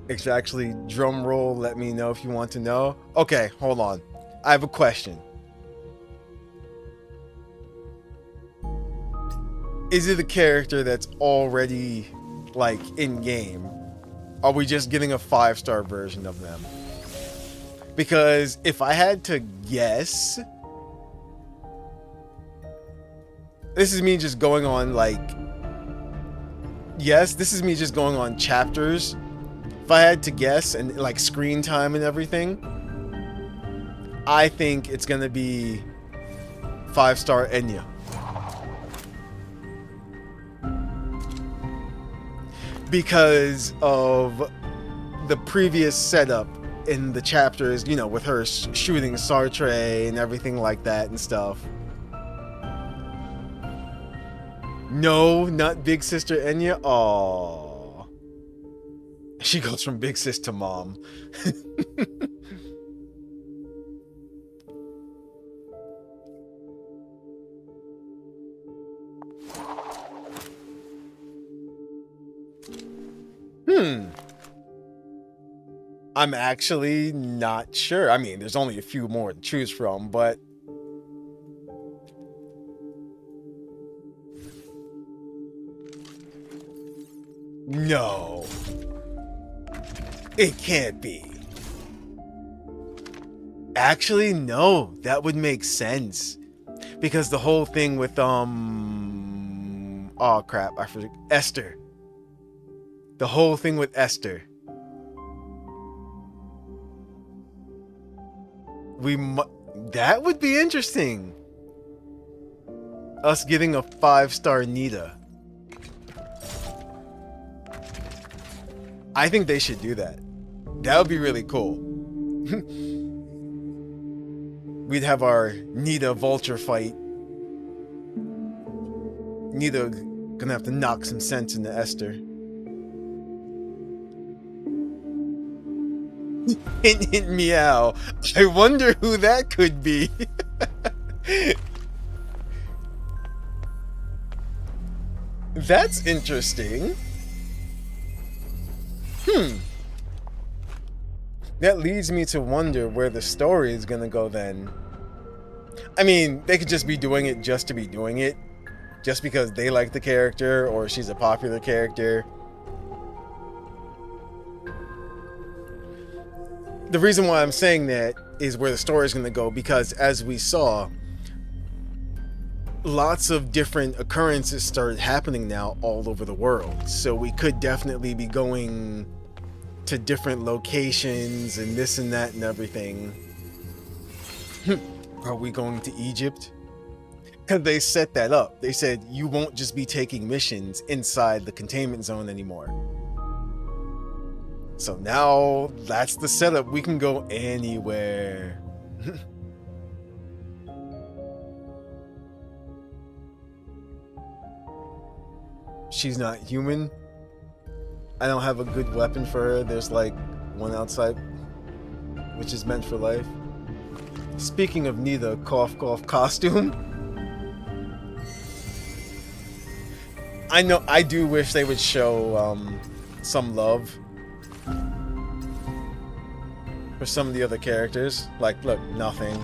It's actually drum roll. Let me know if you want to know. Okay, hold on. I have a question. Is it a character that's already like in game? Are we just getting a 5-star version of them? Because if I had to guess, this is me just going on like, yes, this is me just going on chapters. If I had to guess and like screen time and everything, I think it's gonna be 5-star Enya. Because of the previous setup in the chapters, you know, with her shooting Sartre and everything like that and stuff. No, not Big Sister Enya. Aww. She goes from big sis to mom. I'm actually not sure. I mean, there's only a few more to choose from, but no, it can't be. Actually, no, that would make sense because the whole thing with oh crap, I forgot Esther. The whole thing with Esther. That would be interesting. Us getting a 5-star Nita. I think they should do that. That would be really cool. We'd have our Nita Vulture fight. Nita gonna have to knock some sense into Esther. Hint, meow. I wonder who that could be. That's interesting. That leads me to wonder where the story is gonna go then. I mean, they could just be doing it just to be doing it. Just because they like the character or she's a popular character. The reason why I'm saying that is where the story is going to go, because as we saw, lots of different occurrences started happening now all over the world. So we could definitely be going to different locations and this and that and everything. Are we going to Egypt? Because they set that up. They said you won't just be taking missions inside the containment zone anymore. So now that's the setup. We can go anywhere. She's not human. I don't have a good weapon for her. There's like one outside, which is meant for life. Speaking of Nita, cough cough costume. I know, I do wish they would show some love for some of the other characters. Like, look, nothing.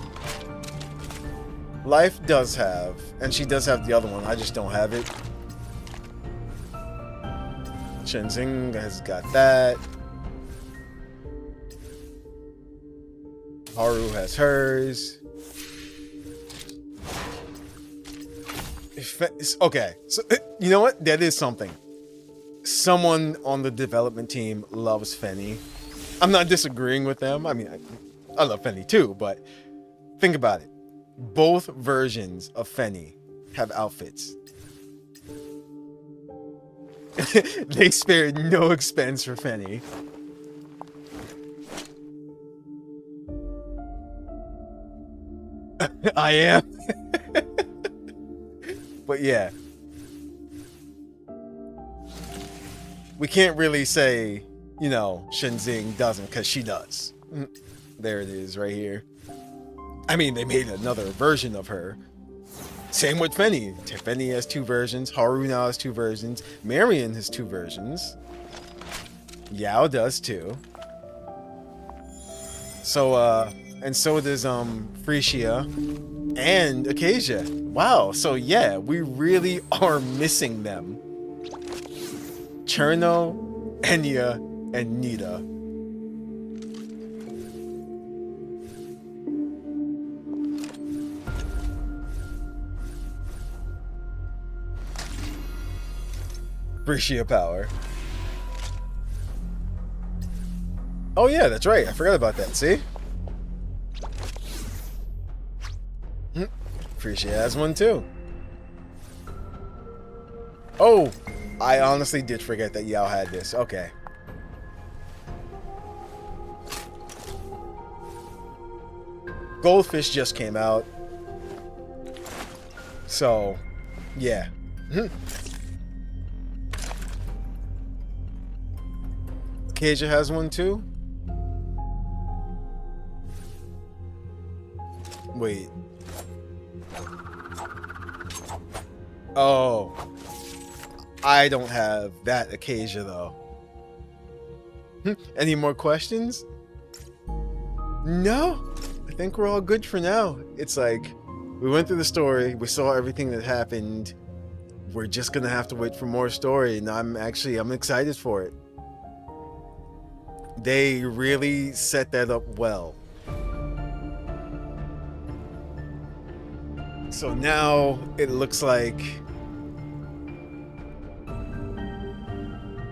Life does have, and she does have the other one. I just don't have it. Shenzhen has got that. Haru has hers. Okay, so you know what? That is something. Someone on the development team loves Fenny. I'm not disagreeing with them. I mean, I love Fenny too, but think about it. Both versions of Fenny have outfits. They spared no expense for Fenny. I am. But yeah. We can't really say, you know, Shenzing doesn't, because she does. There it is right here. I mean, they made another version of her. Same with Fenny. Fenny has 2 versions. Haru now has 2 versions. Marion has 2 versions. Yao does too. So, and so does Frisia and Acacia. Wow. So yeah, we really are missing them. Cherno, Enya, and Nita. Frisia power. Oh yeah, that's right. I forgot about that. See? Frisia has one too. Oh, I honestly did forget that Yao had this. Okay. Goldfish just came out. So, yeah. Acacia has one too? Wait. Oh. I don't have that Acacia though. Any more questions? No. I think we're all good for now. It's like, we went through the story, we saw everything that happened. We're just gonna have to wait for more story, and I'm excited for it. They really set that up well. So now it looks like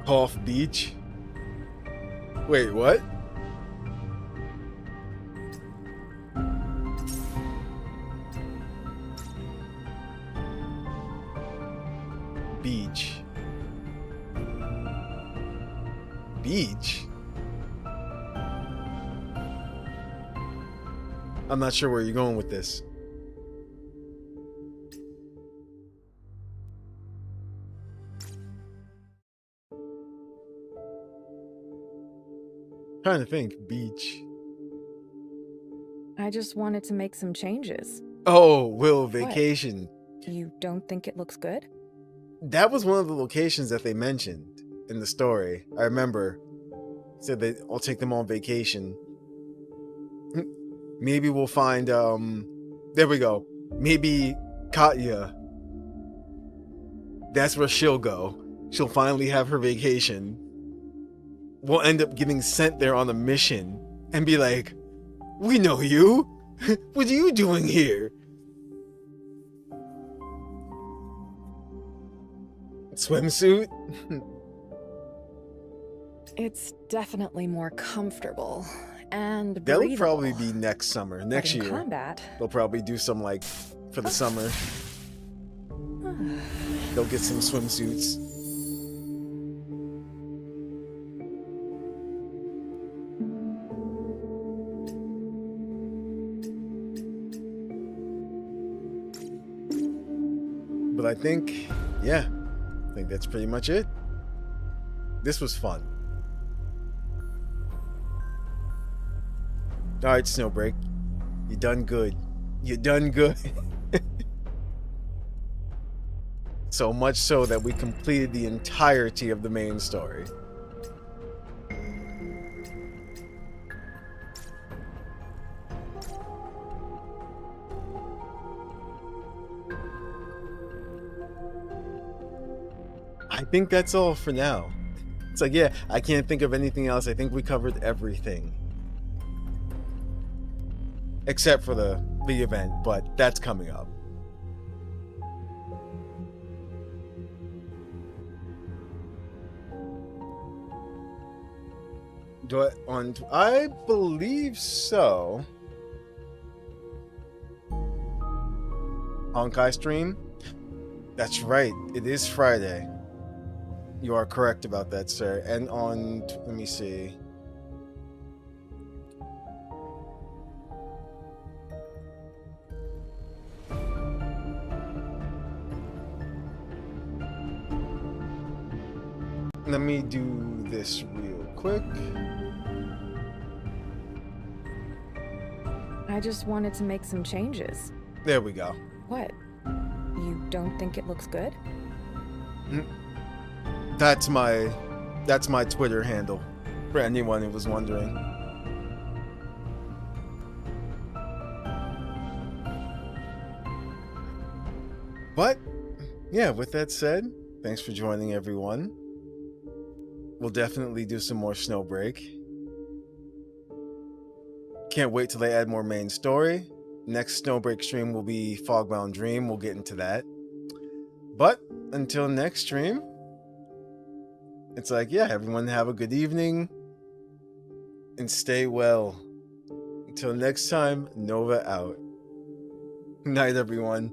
Cough Beach. Wait, what? Beach. Beach? I'm not sure where you're going with this. Trying to think. Beach. I just wanted to make some changes. Oh, Will Vacation. What? You don't think it looks good? That was one of the locations that they mentioned in the story. I remember. Said that I'll take them on vacation. Maybe we'll find, there we go. Maybe Katya. That's where she'll go. She'll finally have her vacation. We'll end up getting sent there on a mission and be like, we know you. What are you doing here? Swimsuit? It's definitely more comfortable and That'll breathable. probably be next summer. Next year. Combat. They'll probably do some, like, for the summer. They'll get some swimsuits. But I think, yeah, I think that's pretty much it. This was fun. All right, Snowbreak, you done good. You done good. So much so that we completed the entirety of the main story. I think that's all for now. It's like, yeah, I can't think of anything else. I think we covered everything. Except for the event, but that's coming up. Do it on. I believe so. Honkai stream? That's right. It is Friday. You are correct about that, sir. And on. Let me see. Let me do this real quick. I just wanted to make some changes. There we go. What? You don't think it looks good? That's my Twitter handle, for anyone who was wondering. But yeah, with that said, thanks for joining, everyone. We'll definitely do some more Snowbreak. Can't wait till they add more main story. Next Snowbreak stream will be Fogbound Dream. We'll get into that. But until next stream, it's like, yeah, everyone have a good evening and stay well. Until next time, Nova out. Night, everyone.